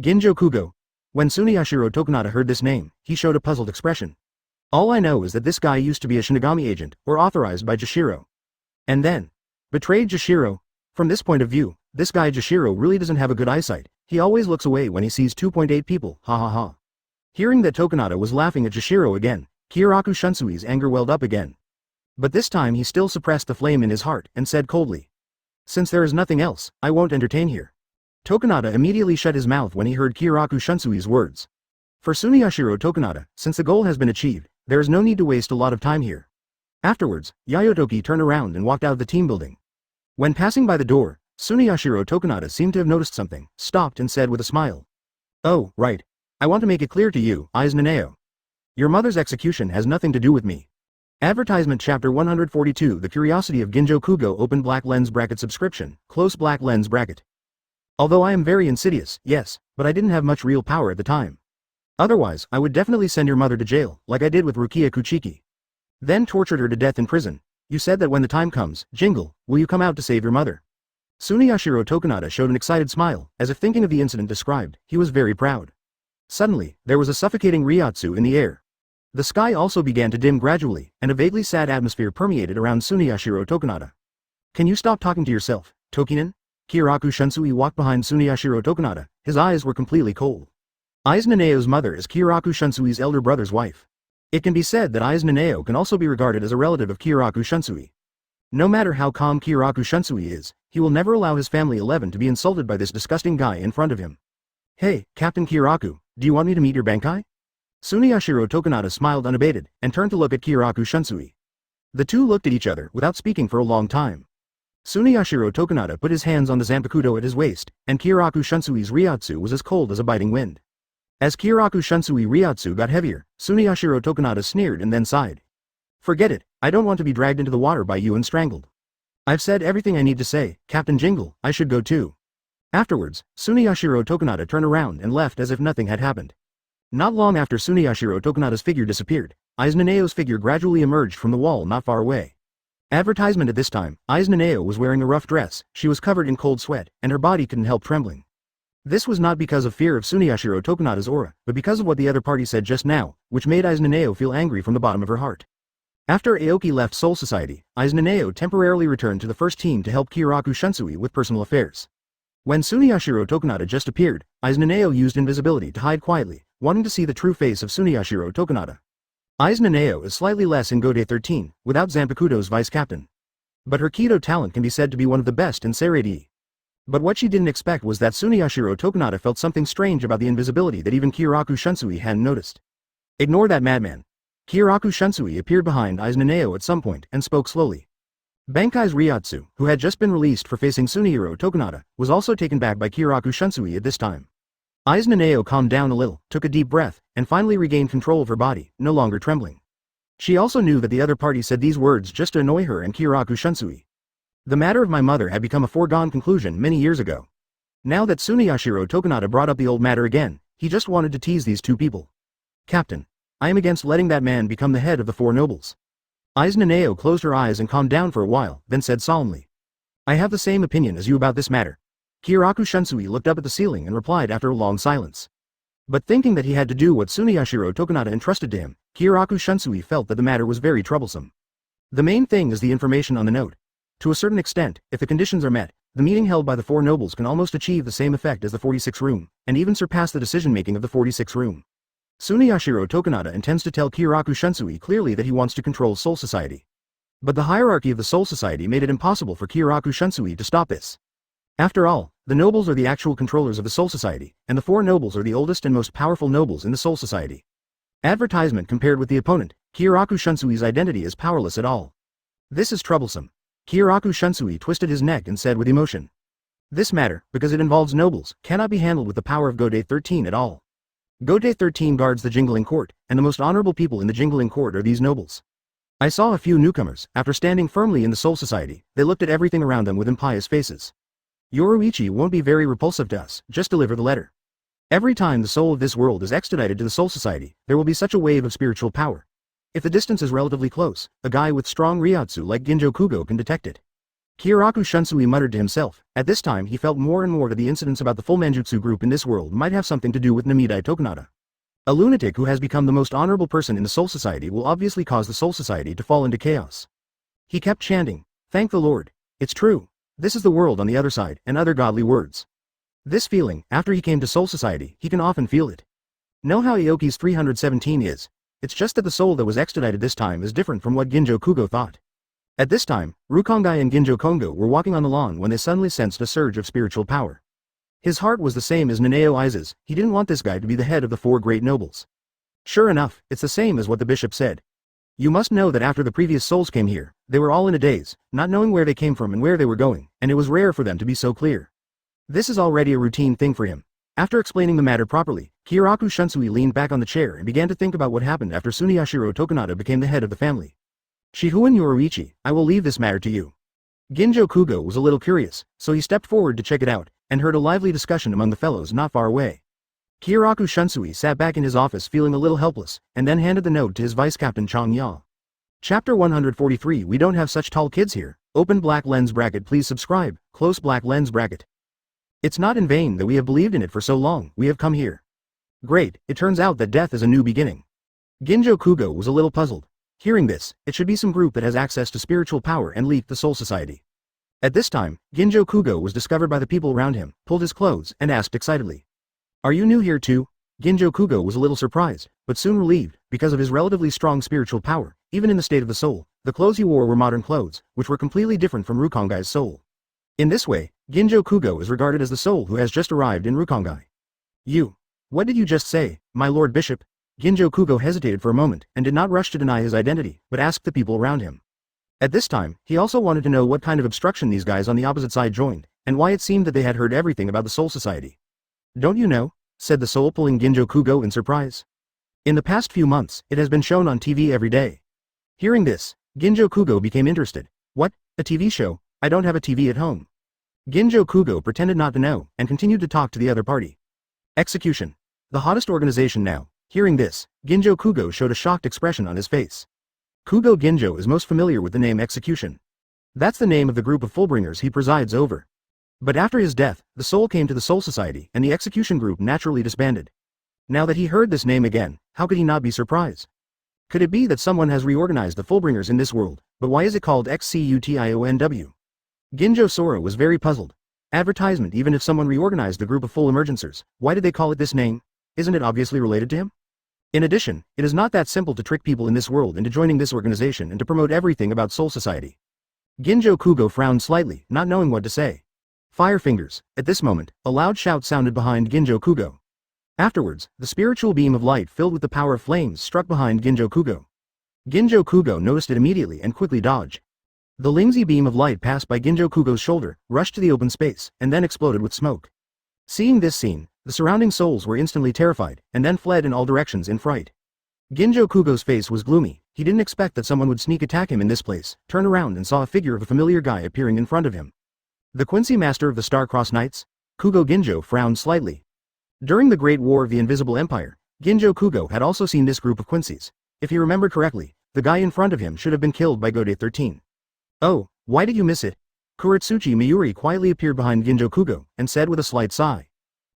Ginjo Kugo. When Tsuneyashiro Tokunada heard this name, he showed a puzzled expression. All I know is that this guy used to be a Shinigami agent, or authorized by Jashiro. And then, betrayed Jashiro. From this point of view, this guy Jashiro really doesn't have a good eyesight. He always looks away when he sees 2.8 people, ha ha ha. Hearing that Tokunada was laughing at Jashiro again, Kiraku Shunsui's anger welled up again. But this time he still suppressed the flame in his heart, and said coldly. Since there is nothing else, I won't entertain here. Tokunada immediately shut his mouth when he heard Kiraku Shunsui's words. For Tsuneyashiro Tokunada, since the goal has been achieved, there is no need to waste a lot of time here. Afterwards, Yayotoki turned around and walked out of the team building. When passing by the door, Tsuneyashiro Tokunada seemed to have noticed something, stopped and said with a smile. Oh, right. I want to make it clear to you, Aiz Naneo. Your mother's execution has nothing to do with me. Advertisement Chapter 142 The Curiosity of Ginjo Kugo Open Black Lens Bracket Subscription, Close Black Lens Bracket. Although I am very insidious, yes, but I didn't have much real power at the time. Otherwise, I would definitely send your mother to jail, like I did with Rukia Kuchiki. Then tortured her to death in prison. You said that when the time comes, Jingle, will you come out to save your mother? Tsuneyashiro Tokunada showed an excited smile, as if thinking of the incident described, he was very proud. Suddenly, there was a suffocating Reiatsu in the air. The sky also began to dim gradually, and a vaguely sad atmosphere permeated around Tsuneyashiro Tokunada. Can you stop talking to yourself, Tokinen? Kiraku Shunsui walked behind Tsuneyashiro Tokunada, his eyes were completely cold. Aiz Naneo's mother is Kiraku Shunsui's elder brother's wife. It can be said that Aiz Naneo can also be regarded as a relative of Kiraku Shunsui. No matter how calm Kiraku Shunsui is, he will never allow his family 11 to be insulted by this disgusting guy in front of him. Hey, Captain Kiraku, do you want me to meet your Bankai? Tsuneyashiro Tokunada smiled unabated, and turned to look at Kiraku Shunsui. The two looked at each other without speaking for a long time. Tsuneyashiro Tokunada put his hands on the Zanpakuto at his waist, and Kyoraku Shunsui's Reiatsu was as cold as a biting wind. As Kyoraku Shunsui Reiatsu got heavier, Tsuneyashiro Tokunada sneered and then sighed. Forget it, I don't want to be dragged into the water by you and strangled. I've said everything I need to say, Captain Jingle, I should go too. Afterwards, Tsuneyashiro Tokunada turned around and left as if nothing had happened. Not long after Tsuneyashiro Tokunada's figure disappeared, Aiz Naneo's figure gradually emerged from the wall not far away. Advertisement at this time, Aiz Naneo was wearing a rough dress, she was covered in cold sweat, and her body couldn't help trembling. This was not because of fear of Tsuneyashiro Tokunada's aura, but because of what the other party said just now, which made Aiz Naneo feel angry from the bottom of her heart. After Aoki left Soul Society, Aiz Naneo temporarily returned to the first team to help Kyoraku Shunsui with personal affairs. When Tsuneyashiro Tokunada just appeared, Aiz Naneo used invisibility to hide quietly, wanting to see the true face of Tsuneyashiro Tokunada. Aiz Naneo is slightly less in Gode 13, without Zanpakuto's vice captain. But her Kido talent can be said to be one of the best in Seireitei. But what she didn't expect was that Tsuneyashiro Tokunada felt something strange about the invisibility that even Kyoraku Shunsui hadn't noticed. Ignore that madman. Kyoraku Shunsui appeared behind Aiz Naneo at some point and spoke slowly. Bankai's Reiatsu, who had just been released for facing Tsuneyashiro Tokunada, was also taken back by Kyoraku Shunsui at this time. Aiz Naneo calmed down a little, took a deep breath, and finally regained control of her body, no longer trembling. She also knew that the other party said these words just to annoy her and Kyoraku Shunsui. The matter of my mother had become a foregone conclusion many years ago. Now that Tsuneyashiro Tokunada brought up the old matter again, he just wanted to tease these two people. Captain, I am against letting that man become the head of the four nobles. Aiz Naneo closed her eyes and calmed down for a while, then said solemnly. I have the same opinion as you about this matter. Kyoraku Shunsui looked up at the ceiling and replied after a long silence. But thinking that he had to do what Tsuneyashiro Tokunada entrusted to him, Kyoraku Shunsui felt that the matter was very troublesome. The main thing is the information on the note. To a certain extent, if the conditions are met, the meeting held by the four nobles can almost achieve the same effect as the 46 room, and even surpass the decision-making of the 46 room. Tsuneyashiro Tokunada intends to tell Kyoraku Shunsui clearly that he wants to control Soul Society. But the hierarchy of the Soul Society made it impossible for Kyoraku Shunsui to stop this. After all, the nobles are the actual controllers of the Soul Society, and the four nobles are the oldest and most powerful nobles in the Soul Society. Advertisement compared with the opponent, Kyoraku Shunsui's identity is powerless at all. This is troublesome. Kyoraku Shunsui twisted his neck and said with emotion. This matter, because it involves nobles, cannot be handled with the power of Gode 13 at all. Gode 13 guards the Jingling Court, and the most honorable people in the Jingling Court are these nobles. I saw a few newcomers, after standing firmly in the Soul Society, they looked at everything around them with impious faces. Yoruichi won't be very repulsive to us, just deliver the letter. Every time the soul of this world is extradited to the Soul Society, there will be such a wave of spiritual power. If the distance is relatively close, a guy with strong Reiatsu like Ginjo Kugo can detect it. Kyoraku Shunsui muttered to himself. At this time he felt more and more that the incidents about the full Manjutsu group in this world might have something to do with Namidai Tokunada. A lunatic who has become the most honorable person in the Soul Society will obviously cause the Soul Society to fall into chaos. He kept chanting, "Thank the Lord. It's true. This is the world on the other side," and other godly words. This feeling, after he came to Soul Society, he can often feel it. Know how Aoki's 317 is? It's just that the soul that was extradited this time is different from what Ginjo Kugo thought. At this time, Rukongai and Ginjo Kongo were walking on the lawn when they suddenly sensed a surge of spiritual power. His heart was the same as Naneo Aiza's, he didn't want this guy to be the head of the four great nobles. Sure enough, it's the same as what the bishop said. You must know that after the previous souls came here, they were all in a daze, not knowing where they came from and where they were going, and it was rare for them to be so clear. This is already a routine thing for him. After explaining the matter properly, Kyoraku Shunsui leaned back on the chair and began to think about what happened after Tsuneyashiro Tokunada became the head of the family. Shihuan Yoruichi, I will leave this matter to you. Ginjo Kugo was a little curious, so he stepped forward to check it out, and heard a lively discussion among the fellows not far away. Kyoraku Shunsui sat back in his office feeling a little helpless, and then handed the note to his vice-captain Chang Ya. Chapter 143 We don't have such tall kids here. Open black lens bracket. Please subscribe, close black lens bracket. It's not in vain that we have believed in it for so long, we have come here. Great, it turns out that death is a new beginning. Ginjo Kugo was a little puzzled. Hearing this, it should be some group that has access to spiritual power and leaked the Soul Society. At this time, Ginjo Kugo was discovered by the people around him, pulled his clothes, and asked excitedly. Are you new here too? Ginjo Kugo was a little surprised, but soon relieved, because of his relatively strong spiritual power, even in the state of the soul, the clothes he wore were modern clothes, which were completely different from Rukongai's soul. In this way, Ginjo Kugo is regarded as the soul who has just arrived in Rukongai. You. What did you just say, my lord bishop? Ginjo Kugo hesitated for a moment and did not rush to deny his identity, but asked the people around him. At this time, he also wanted to know what kind of obstruction these guys on the opposite side joined, and why it seemed that they had heard everything about the Soul Society. "Don't you know?" said the Soul, pulling Ginjo Kugo in surprise. "In the past few months, it has been shown on TV every day." Hearing this, Ginjo Kugo became interested. "What? A TV show? I don't have a TV at home." Ginjo Kugo pretended not to know, and continued to talk to the other party. Execution. The hottest organization now. Hearing this, Ginjo Kugo showed a shocked expression on his face. Kugo Ginjo is most familiar with the name Execution. That's the name of the group of Fullbringers he presides over. But after his death, the soul came to the Soul Society, and the Execution group naturally disbanded. Now that he heard this name again, how could he not be surprised? Could it be that someone has reorganized the Fullbringers in this world, but why is it called XCUTIONW? Ginjo Sora was very puzzled. Advertisement. Even if someone reorganized the group of full emergencers, why did they call it this name? Isn't it obviously related to him? In addition, it is not that simple to trick people in this world into joining this organization and to promote everything about Soul Society. Ginjo Kugo frowned slightly, not knowing what to say. Fire fingers. At this moment, a loud shout sounded behind Ginjo Kugo. Afterwards, the spiritual beam of light filled with the power of flames struck behind Ginjo Kugo. Ginjo Kugo noticed it immediately and quickly dodged. The Lingzi beam of light passed by Ginjo Kugo's shoulder, rushed to the open space, and then exploded with smoke. Seeing this scene, the surrounding souls were instantly terrified, and then fled in all directions in fright. Ginjo Kugo's face was gloomy. He didn't expect that someone would sneak attack him in this place, turned around and saw a figure of a familiar guy appearing in front of him. The Quincy Master of the Star-Crossed Knights? Kugo Ginjo frowned slightly. During the Great War of the Invisible Empire, Ginjo Kugo had also seen this group of Quincy's. If he remembered correctly, the guy in front of him should have been killed by Gode 13. "Oh, why did you miss it?" Kuretsuchi Miyuri quietly appeared behind Ginjo Kugo, and said with a slight sigh.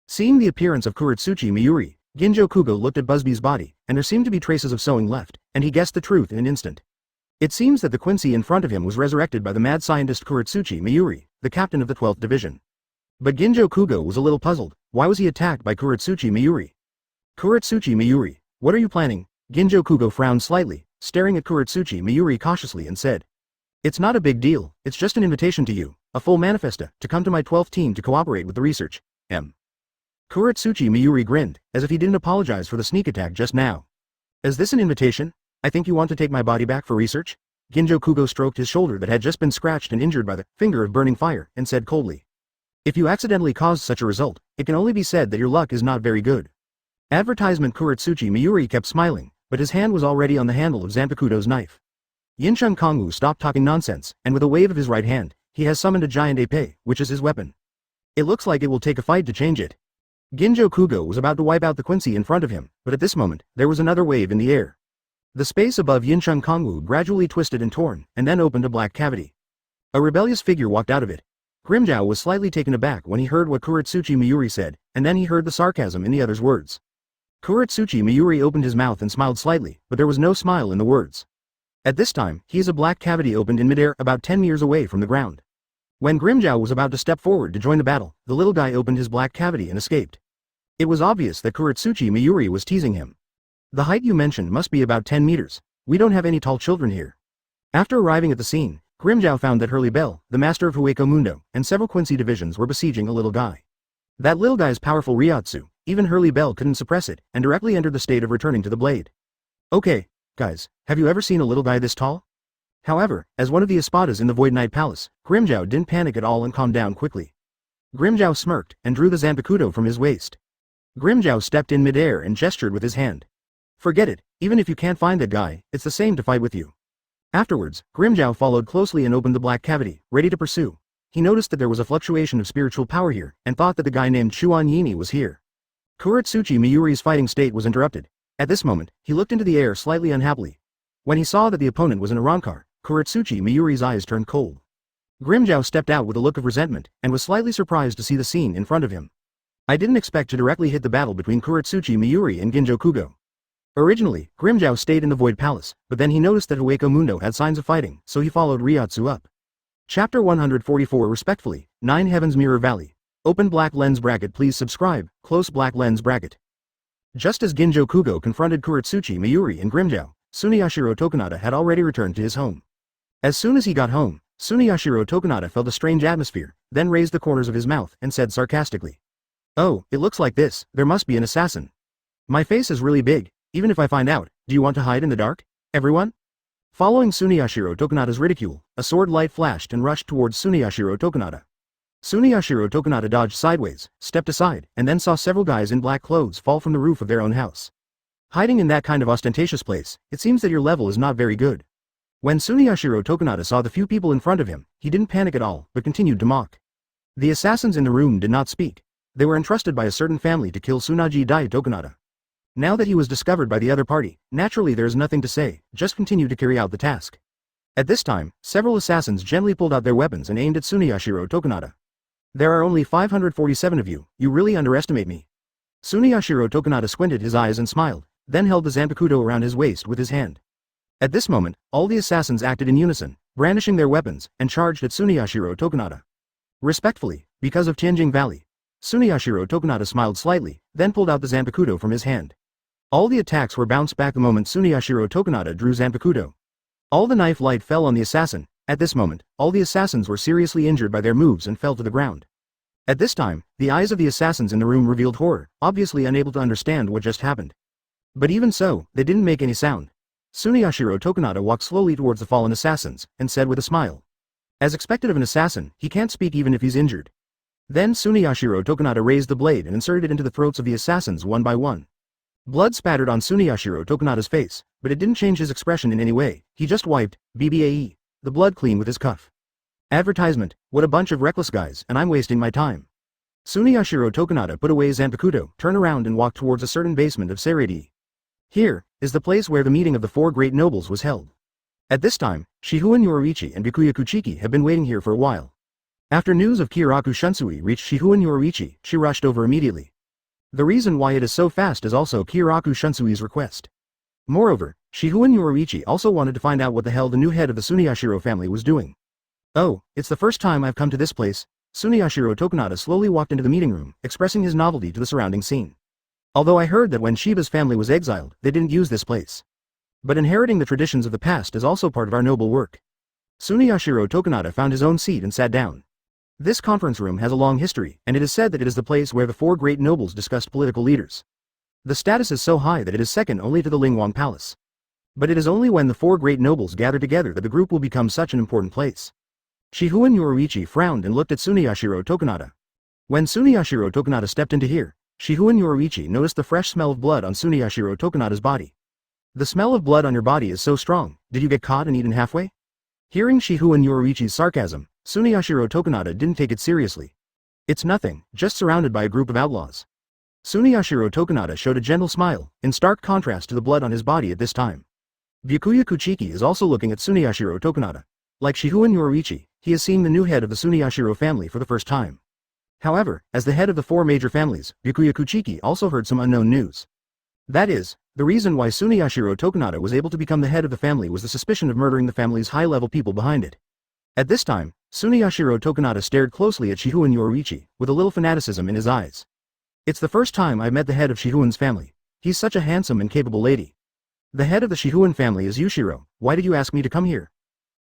Seeing the appearance of Kuretsuchi Miyuri, Ginjo Kugo looked at Busby's body, and there seemed to be traces of sewing left, and he guessed the truth in an instant. It seems that the Quincy in front of him was resurrected by the mad scientist Kuretsuchi Miyuri, the captain of the 12th Division. But Ginjo Kugo was a little puzzled. Why was he attacked by Kuretsuchi Miyuri? "Kuretsuchi Miyuri, what are you planning?" Ginjo Kugo frowned slightly, staring at Kuretsuchi Miyuri cautiously, and said, "It's not a big deal, it's just an invitation to you, a full manifesta, to come to my 12th team to cooperate with the research. Kuretsuchi Miyuri grinned, as if he didn't apologize for the sneak attack just now. "Is this an invitation? I think you want to take my body back for research?" Ginjo Kugo stroked his shoulder that had just been scratched and injured by the finger of burning fire, and said coldly, "If you accidentally caused such a result, it can only be said that your luck is not very good." Advertisement. Kuretsuchi Miyuri kept smiling, but his hand was already on the handle of Zanpakuto's knife. Yinchun Kongwu stopped talking nonsense, and with a wave of his right hand, he has summoned a giant épée, which is his weapon. It looks like it will take a fight to change it. Ginjo Kugo was about to wipe out the Quincy in front of him, but at this moment, there was another wave in the air. The space above Yinchun Kongwu gradually twisted and torn, and then opened a black cavity. A rebellious figure walked out of it. Grimjow was slightly taken aback when he heard what Kuretsuchi Miyuri said, and then he heard the sarcasm in the other's words. Kuretsuchi Miyuri opened his mouth and smiled slightly, but there was no smile in the words. At this time, a black cavity opened in midair about 10 meters away from the ground. When Grimjow was about to step forward to join the battle, the little guy opened his black cavity and escaped. It was obvious that Kuretsuchi Miyuri was teasing him. "The height you mentioned must be about 10 meters. We don't have any tall children here." After arriving at the scene, Grimjow found that Hurley Bell, the master of Hueco Mundo, and several Quincy divisions were besieging a little guy. That little guy's powerful Reiatsu, even Hurley Bell couldn't suppress it, and directly entered the state of returning to the blade. "Okay, guys, have you ever seen a little guy this tall?" However, as one of the espadas in the Void Knight Palace, Grimjow didn't panic at all and calmed down quickly. Grimjow smirked, and drew the Zanpakuto from his waist. Grimjow stepped in midair and gestured with his hand. "Forget it, even if you can't find that guy, it's the same to fight with you." Afterwards, Grimjow followed closely and opened the black cavity, ready to pursue. He noticed that there was a fluctuation of spiritual power here, and thought that the guy named Chuan Yini was here. Kuretsuchi Miyuri's fighting state was interrupted. At this moment, he looked into the air slightly unhappily. When he saw that the opponent was an Arrancar, Kuretsuchi Miyuri's eyes turned cold. Grimjow stepped out with a look of resentment, and was slightly surprised to see the scene in front of him. "I didn't expect to directly hit the battle between Kuretsuchi Miyuri and Ginjo Kugo." Originally, Grimjow stayed in the Void Palace, but then he noticed that Hueco Mundo had signs of fighting, so he followed Reiatsu up. Chapter 144. Respectfully, 9 Heavens Mirror Valley. Open black lens bracket. Please subscribe, close black lens bracket. Just as Ginjo Kugo confronted Kuretsuchi Miyuri and Grimjow, Suneyashiro Tokunada had already returned to his home. As soon as he got home, Suneyashiro Tokunada felt a strange atmosphere, then raised the corners of his mouth and said sarcastically, "Oh, it looks like this, there must be an assassin. My face is really big. Even if I find out, do you want to hide in the dark, everyone?" Following Suneyashiro Tokunada's ridicule, a sword light flashed and rushed towards Suneyashiro Tokunada. Suneyashiro Tokunada dodged sideways, stepped aside, and then saw several guys in black clothes fall from the roof of their own house. Hiding in that kind of ostentatious place, it seems that your level is not very good. When Suneyashiro Tokunada saw the few people in front of him, he didn't panic at all, but continued to mock. The assassins in the room did not speak. They were entrusted by a certain family to kill Tsunaji Dai Tokunada. Now that he was discovered by the other party, naturally there is nothing to say, just continue to carry out the task. At this time, several assassins gently pulled out their weapons and aimed at Suneyashiro Tokunada. There are only 547 of you, you really underestimate me. Suneyashiro Tokunada squinted his eyes and smiled, then held the zanpakuto around his waist with his hand. At this moment, all the assassins acted in unison, brandishing their weapons, and charged at Suneyashiro Tokunada. Respectfully, because of Tianjing Valley. Suneyashiro Tokunada smiled slightly, then pulled out the zanpakuto from his hand. All the attacks were bounced back the moment Suneyashiro Tokunada drew zanpakuto. All the knife light fell on the assassin. At this moment, all the assassins were seriously injured by their moves and fell to the ground. At this time, the eyes of the assassins in the room revealed horror, obviously unable to understand what just happened. But even so, they didn't make any sound. Suneyashiro Tokunada walked slowly towards the fallen assassins, and said with a smile. As expected of an assassin, he can't speak even if he's injured. Then Suneyashiro Tokunada raised the blade and inserted it into the throats of the assassins one by one. Blood spattered on Suneyashiro Tokunada's face, but it didn't change his expression in any way. He just wiped, BBAE, the blood clean with his cuff. Advertisement, what a bunch of reckless guys, and I'm wasting my time. Suneyashiro Tokunada put away zanpakuto, turned around and walked towards a certain basement of Seireitei. Here is the place where the meeting of the four great nobles was held. At this time, Shihuan Yoruichi and Byakuya Kuchiki have been waiting here for a while. After news of Kiraku Shunsui reached Shihuan Yoruichi, she rushed over immediately. The reason why it is so fast is also Kiraku Shunsui's request. Moreover, Shihuan Yoruichi also wanted to find out what the hell the new head of the Suneyashiro family was doing. Oh, it's the first time I've come to this place. Suneyashiro Tokunada slowly walked into the meeting room, expressing his novelty to the surrounding scene. Although I heard that when Shiba's family was exiled, they didn't use this place. But inheriting the traditions of the past is also part of our noble work. Suneyashiro Tokunada found his own seat and sat down. This conference room has a long history, and it is said that it is the place where the four great nobles discussed political leaders. The status is so high that it is second only to the Lingwang Palace. But it is only when the four great nobles gather together that the group will become such an important place. Shihuan Yoruichi frowned and looked at Suneyashiro Tokunada. When Suneyashiro Tokunada stepped into here, Shihuan Yoruichi noticed the fresh smell of blood on Suneyashiro Tokunada's body. The smell of blood on your body is so strong, did you get caught and eaten halfway? Hearing Shihuan Yoruichi's sarcasm, Suneyashiro Tokunada didn't take it seriously. It's nothing, just surrounded by a group of outlaws. Suneyashiro Tokunada showed a gentle smile, in stark contrast to the blood on his body at this time. Byakuya Kuchiki is also looking at Suneyashiro Tokunada. Like Shihuan Yoruichi, he is seeing the new head of the Suneyashiro family for the first time. However, as the head of the four major families, Byakuya Kuchiki also heard some unknown news. That is, the reason why Suneyashiro Tokunada was able to become the head of the family was the suspicion of murdering the family's high-level people behind it. At this time, Suneyashiro Tokunada stared closely at Shihuan Yoruichi, with a little fanaticism in his eyes. It's the first time I've met the head of Shihuan's family. He's such a handsome and capable lady. The head of the Shihuan family is Yushiro, why did you ask me to come here?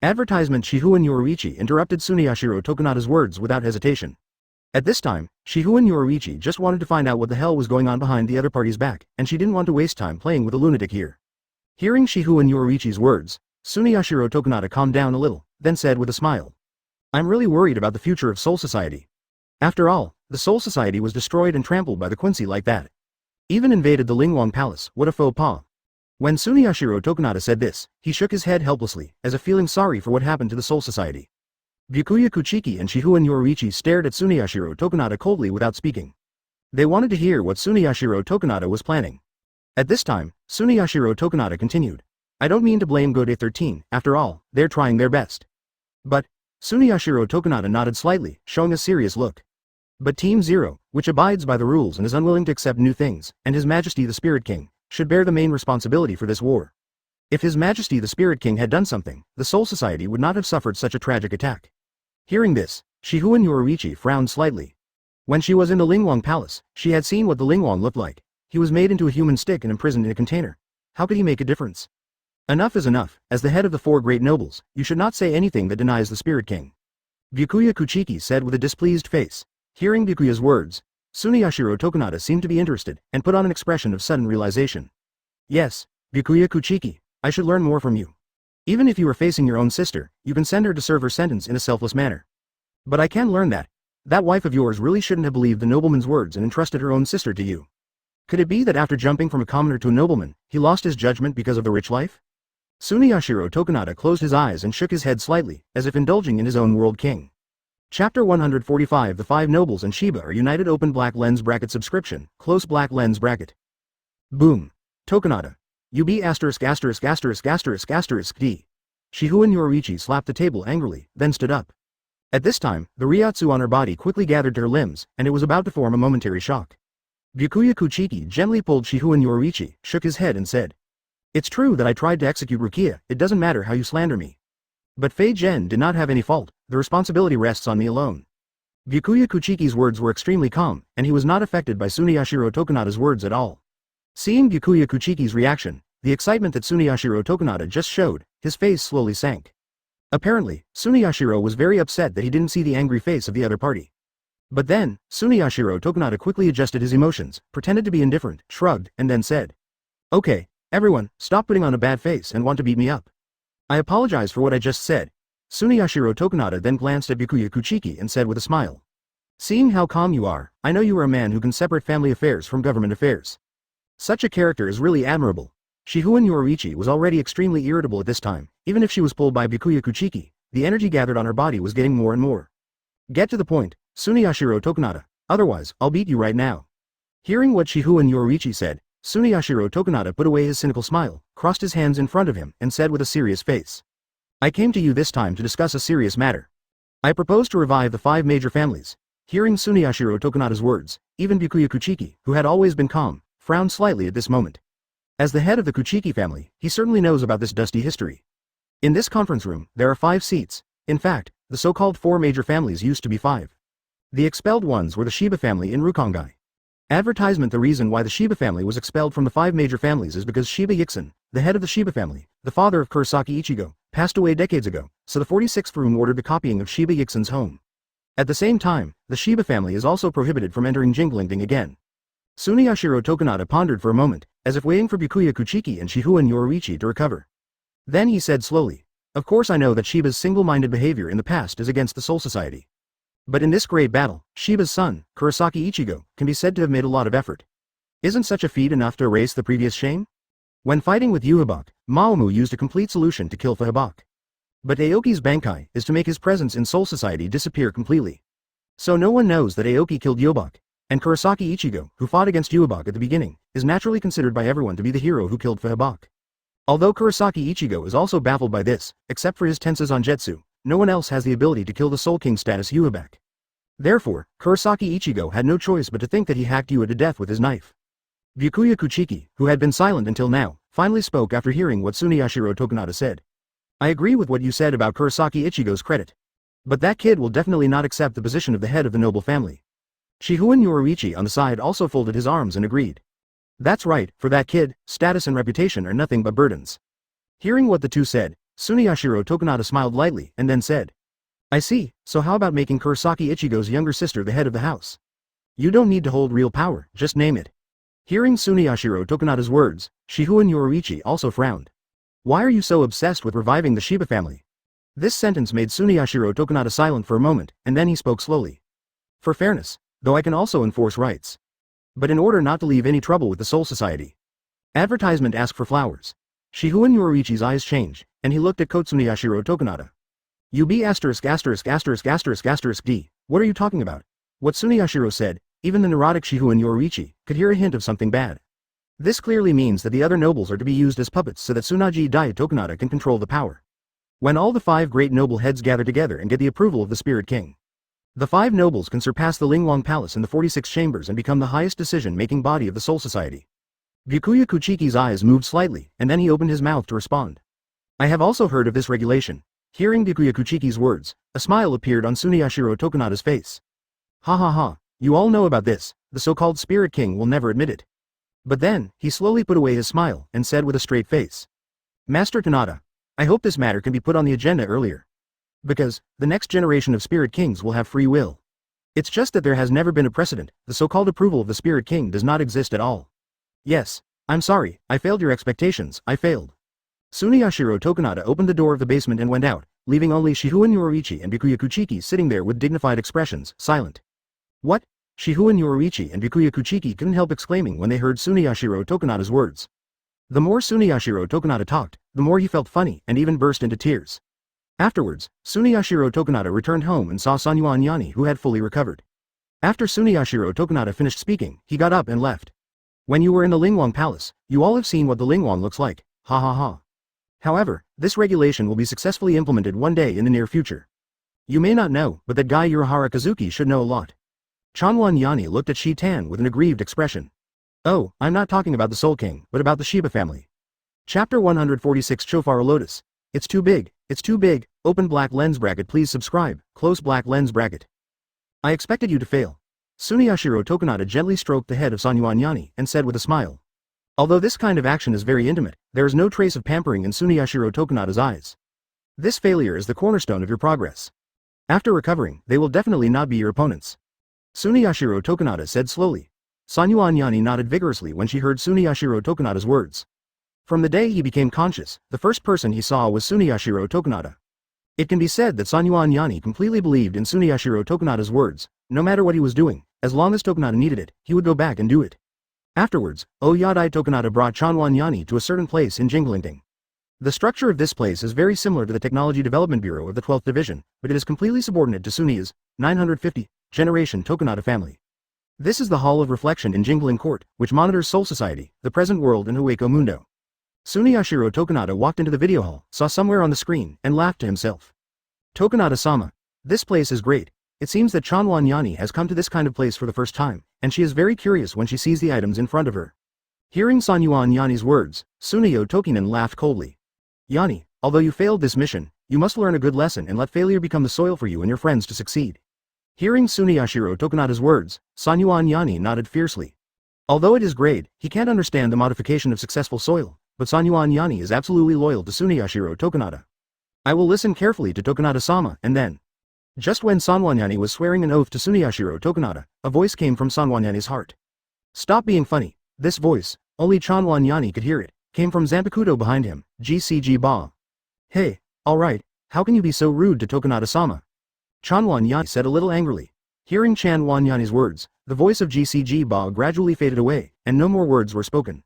Advertisement. Shihuan Yoruichi interrupted Suneyashiro Tokunada's words without hesitation. At this time, Shihuan Yoruichi just wanted to find out what the hell was going on behind the other party's back, and she didn't want to waste time playing with a lunatic here. Hearing Shihuan Yoruichi's words, Suneyashiro Tokunada calmed down a little, then said with a smile. I'm really worried about the future of Soul Society. After all, the Soul Society was destroyed and trampled by the Quincy like that. Even invaded the Lingwang Palace, what a faux pas. When Suneyashiro Tokunada said this, he shook his head helplessly, as if feeling sorry for what happened to the Soul Society. Byakuya Kuchiki and Shihuan Yoruichi stared at Suneyashiro Tokunada coldly without speaking. They wanted to hear what Suneyashiro Tokunada was planning. At this time, Suneyashiro Tokunada continued. I don't mean to blame Gode 13, after all, they're trying their best. But, Suneyashiro Tokunada nodded slightly, showing a serious look. But Team Zero, which abides by the rules and is unwilling to accept new things, and His Majesty the Spirit King, should bear the main responsibility for this war. If His Majesty the Spirit King had done something, the Soul Society would not have suffered such a tragic attack. Hearing this, Shihuan Yoruichi frowned slightly. When she was in the Lingwang Palace, she had seen what the Lingwang looked like. He was made into a human stick and imprisoned in a container. How could he make a difference? Enough is enough. As the head of the four great nobles, you should not say anything that denies the Spirit King. Byakuya Kuchiki said with a displeased face. Hearing Byakuya's words, Suneyashiro Tokunada seemed to be interested, and put on an expression of sudden realization. Yes, Byakuya Kuchiki, I should learn more from you. Even if you are facing your own sister, you can send her to serve her sentence in a selfless manner. But I can learn that. That wife of yours really shouldn't have believed the nobleman's words and entrusted her own sister to you. Could it be that after jumping from a commoner to a nobleman, he lost his judgment because of the rich life? Tsuneyashiro Tokunada closed his eyes and shook his head slightly, as if indulging in his own world king. Chapter 145 The Five Nobles and Shiba are united. Open black lens bracket subscription, close black lens bracket. Boom. Tokunada. UB asterisk asterisk asterisk asterisk asterisk D. Shihu and Yoruichi slapped the table angrily, then stood up. At this time, the Reiatsu on her body quickly gathered to her limbs, and it was about to form a momentary shock. Byakuya Kuchiki gently pulled Shihu and Yoruichi, shook his head and said, "It's true that I tried to execute Rukia, it doesn't matter how you slander me. But Fei Gen did not have any fault, the responsibility rests on me alone." Byakuya Kuchiki's words were extremely calm, and he was not affected by Tsuneyashiro Tokunada's words at all. Seeing Byakuya Kuchiki's reaction, the excitement that Tsuneyashiro Tokunada just showed, his face slowly sank. Apparently, Tsuneyashiro was very upset that he didn't see the angry face of the other party. But then, Tsuneyashiro Tokunada quickly adjusted his emotions, pretended to be indifferent, shrugged, and then said, "Okay, everyone, stop putting on a bad face and want to beat me up. I apologize for what I just said." Tsuneyashiro Tokunada then glanced at Byakuya Kuchiki and said with a smile, "Seeing how calm you are, I know you are a man who can separate family affairs from government affairs. Such a character is really admirable." Shihuan Yoruichi was already extremely irritable at this time, even if she was pulled by Byakuya Kuchiki, the energy gathered on her body was getting more and more. "Get to the point, Tsuneyashiro Tokunada, otherwise, I'll beat you right now." Hearing what Shihuan Yoruichi said, Tsuneyashiro Tokunada put away his cynical smile, crossed his hands in front of him, and said with a serious face, "I came to you this time to discuss a serious matter. I propose to revive the 5 major families." Hearing Tsuneyashiro Tokunada's words, even Byakuya Kuchiki, who had always been calm, frowned slightly at this moment. As the head of the Kuchiki family, he certainly knows about this dusty history. In this conference room, there are 5 seats. In fact, the so-called 4 major families used to be 5. The expelled ones were the Shiba family in Rukongai. Advertisement: the reason why the Shiba family was expelled from the 5 major families is because Shiba Yiksen, the head of the Shiba family, the father of Kurosaki Ichigo, passed away decades ago, so the 46th room ordered the copying of Shiba Yiksen's home. At the same time, the Shiba family is also prohibited from entering Jinglingding again. Tsuneyashiro Tokunada pondered for a moment, as if waiting for Byakuya Kuchiki and Shihuan Yoruichi to recover. Then he said slowly, "Of course I know that Shiba's single-minded behavior in the past is against the Soul Society. But in this great battle, Shiba's son, Kurosaki Ichigo, can be said to have made a lot of effort. Isn't such a feat enough to erase the previous shame? When fighting with Yuhabak, Maomu used a complete solution to kill Fuhabak. But Aoki's Bankai is to make his presence in Soul Society disappear completely. So no one knows that Aoki killed Yuhabak. And Kurosaki Ichigo, who fought against Yuhabak at the beginning, is naturally considered by everyone to be the hero who killed Fuhabak. Although Kurosaki Ichigo is also baffled by this, except for his Tensei-Zanjetsu, no one else has the ability to kill the Soul King status Yuhabak. Therefore, Kurosaki Ichigo had no choice but to think that he hacked Yua to death with his knife. Byakuya Kuchiki, who had been silent until now, finally spoke after hearing what Tsuneyashiro Tokunada said. "I agree with what you said about Kurosaki Ichigo's credit. But that kid will definitely not accept the position of the head of the noble family." Shihuan Yoruichi on the side also folded his arms and agreed. "That's right, for that kid, status and reputation are nothing but burdens." Hearing what the two said, Tsuneyashiro Tokunada smiled lightly and then said, "I see, so how about making Kurosaki Ichigo's younger sister the head of the house? You don't need to hold real power, just name it." Hearing Tsuneyashiro Tokunada's words, Shihuan Yoruichi also frowned. "Why are you so obsessed with reviving the Shiba family?" This sentence made Tsuneyashiro Tokunada silent for a moment, and then he spoke slowly. "For fairness. Though I can also enforce rights. But in order not to leave any trouble with the Soul Society." Advertisement: ask for flowers. Shihuan Yoruichi's eyes changed, and he looked at Tsuneyashiro Tokunada. "UB asterisk asterisk asterisk asterisk asterisk D, what are you talking about?" What Tsuneyashiro said, even the neurotic Shihuan Yoruichi could hear a hint of something bad. This clearly means that the other nobles are to be used as puppets so that Tsunaji Dai Tokunada can control the power. When all the 5 great noble heads gather together and get the approval of the Spirit King, the 5 nobles can surpass the Lingwang Palace in the 46 chambers and become the highest decision-making body of the Soul Society. Byakuya Kuchiki's eyes moved slightly, and then he opened his mouth to respond. "I have also heard of this regulation." Hearing Byakuya Kuchiki's words, a smile appeared on Tsuneyashiro Tokunada's face. "Ha ha ha, you all know about this, the so-called Spirit King will never admit it." But then, he slowly put away his smile, and said with a straight face, "Master Tanada, I hope this matter can be put on the agenda earlier. Because, the next generation of Spirit Kings will have free will. It's just that there has never been a precedent, the so-called approval of the Spirit King does not exist at all. Yes, I'm sorry, I failed your expectations, I failed." Suneyashiro Tokunada opened the door of the basement and went out, leaving only Shihoin Yoruichi and Bikuya Kuchiki sitting there with dignified expressions, silent. What? Shihoin Yoruichi and Bikuya Kuchiki couldn't help exclaiming when they heard Suneyashiro Tokunada's words. The more Suneyashiro Tokunada talked, the more he felt funny and even burst into tears. Afterwards, Suneyashiro Tokunada returned home and saw Sanyuan Yani, who had fully recovered. After Suneyashiro Tokunada finished speaking, he got up and left. When you were in the Lingwang Palace, you all have seen what the Lingwang looks like, ha ha ha. However, this regulation will be successfully implemented one day in the near future. You may not know, but that guy Urahara Kazuki should know a lot. Chanwan Yani looked at Shi-tan with an aggrieved expression. Oh, I'm not talking about the Soul King, but about the Shiba family. Chapter 146 Chofara Lotus. It's too big, open black lens bracket, please subscribe, close black lens bracket. I expected you to fail. Suneyashiro Tokunada gently stroked the head of Sanyuan Yani and said with a smile. Although this kind of action is very intimate, there is no trace of pampering in Suneyashiro Tokunada's eyes. This failure is the cornerstone of your progress. After recovering, they will definitely not be your opponents. Suneyashiro Tokunada said slowly. Sanyuan Yani nodded vigorously when she heard Suneyashiro Tokunada's words. From the day he became conscious, the first person he saw was Suneyashiro Tokunada. It can be said that Sanyuan Yani completely believed in Suneyashiro Tokunada's words. No matter what he was doing, as long as Tokunada needed it, he would go back and do it. Afterwards, Oyadai Tokunada brought Chanwan Yani to a certain place in Jinglingting. The structure of this place is very similar to the Technology Development Bureau of the 12th Division, but it is completely subordinate to Sunia's 950 generation Tokunada family. This is the Hall of Reflection in Jingling Court, which monitors Soul Society, the present world and Hueco Mundo. Suneyashiro Tokunada walked into the video hall, saw somewhere on the screen, and laughed to himself. Tokunada-sama. This place is great. It seems that Chanwan Yani has come to this kind of place for the first time, and she is very curious when she sees the items in front of her. Hearing Sanyuan Yani's words, Suneyo Tokinen laughed coldly. Yani, although you failed this mission, you must learn a good lesson and let failure become the soil for you and your friends to succeed. Hearing Suneyashiro Tokunada's words, Sanyuan Yani nodded fiercely. Although it is great, he can't understand the modification of successful soil, but Sanyuan Yani is absolutely loyal to Suneyashiro Tokunada. I will listen carefully to Tokunada-sama, and then. Just when Sanyuan Yani was swearing an oath to Suneyashiro Tokunada, a voice came from Sanyuan Yani's heart. Stop being funny. This voice, only Chanwan Yani could hear it, came from Zanpakuto behind him, GCG Ba. Hey, alright, how can you be so rude to Tokunada-sama? Chanwan Yani said a little angrily. Hearing Chanwan Yani's words, the voice of GCG Ba gradually faded away, and no more words were spoken.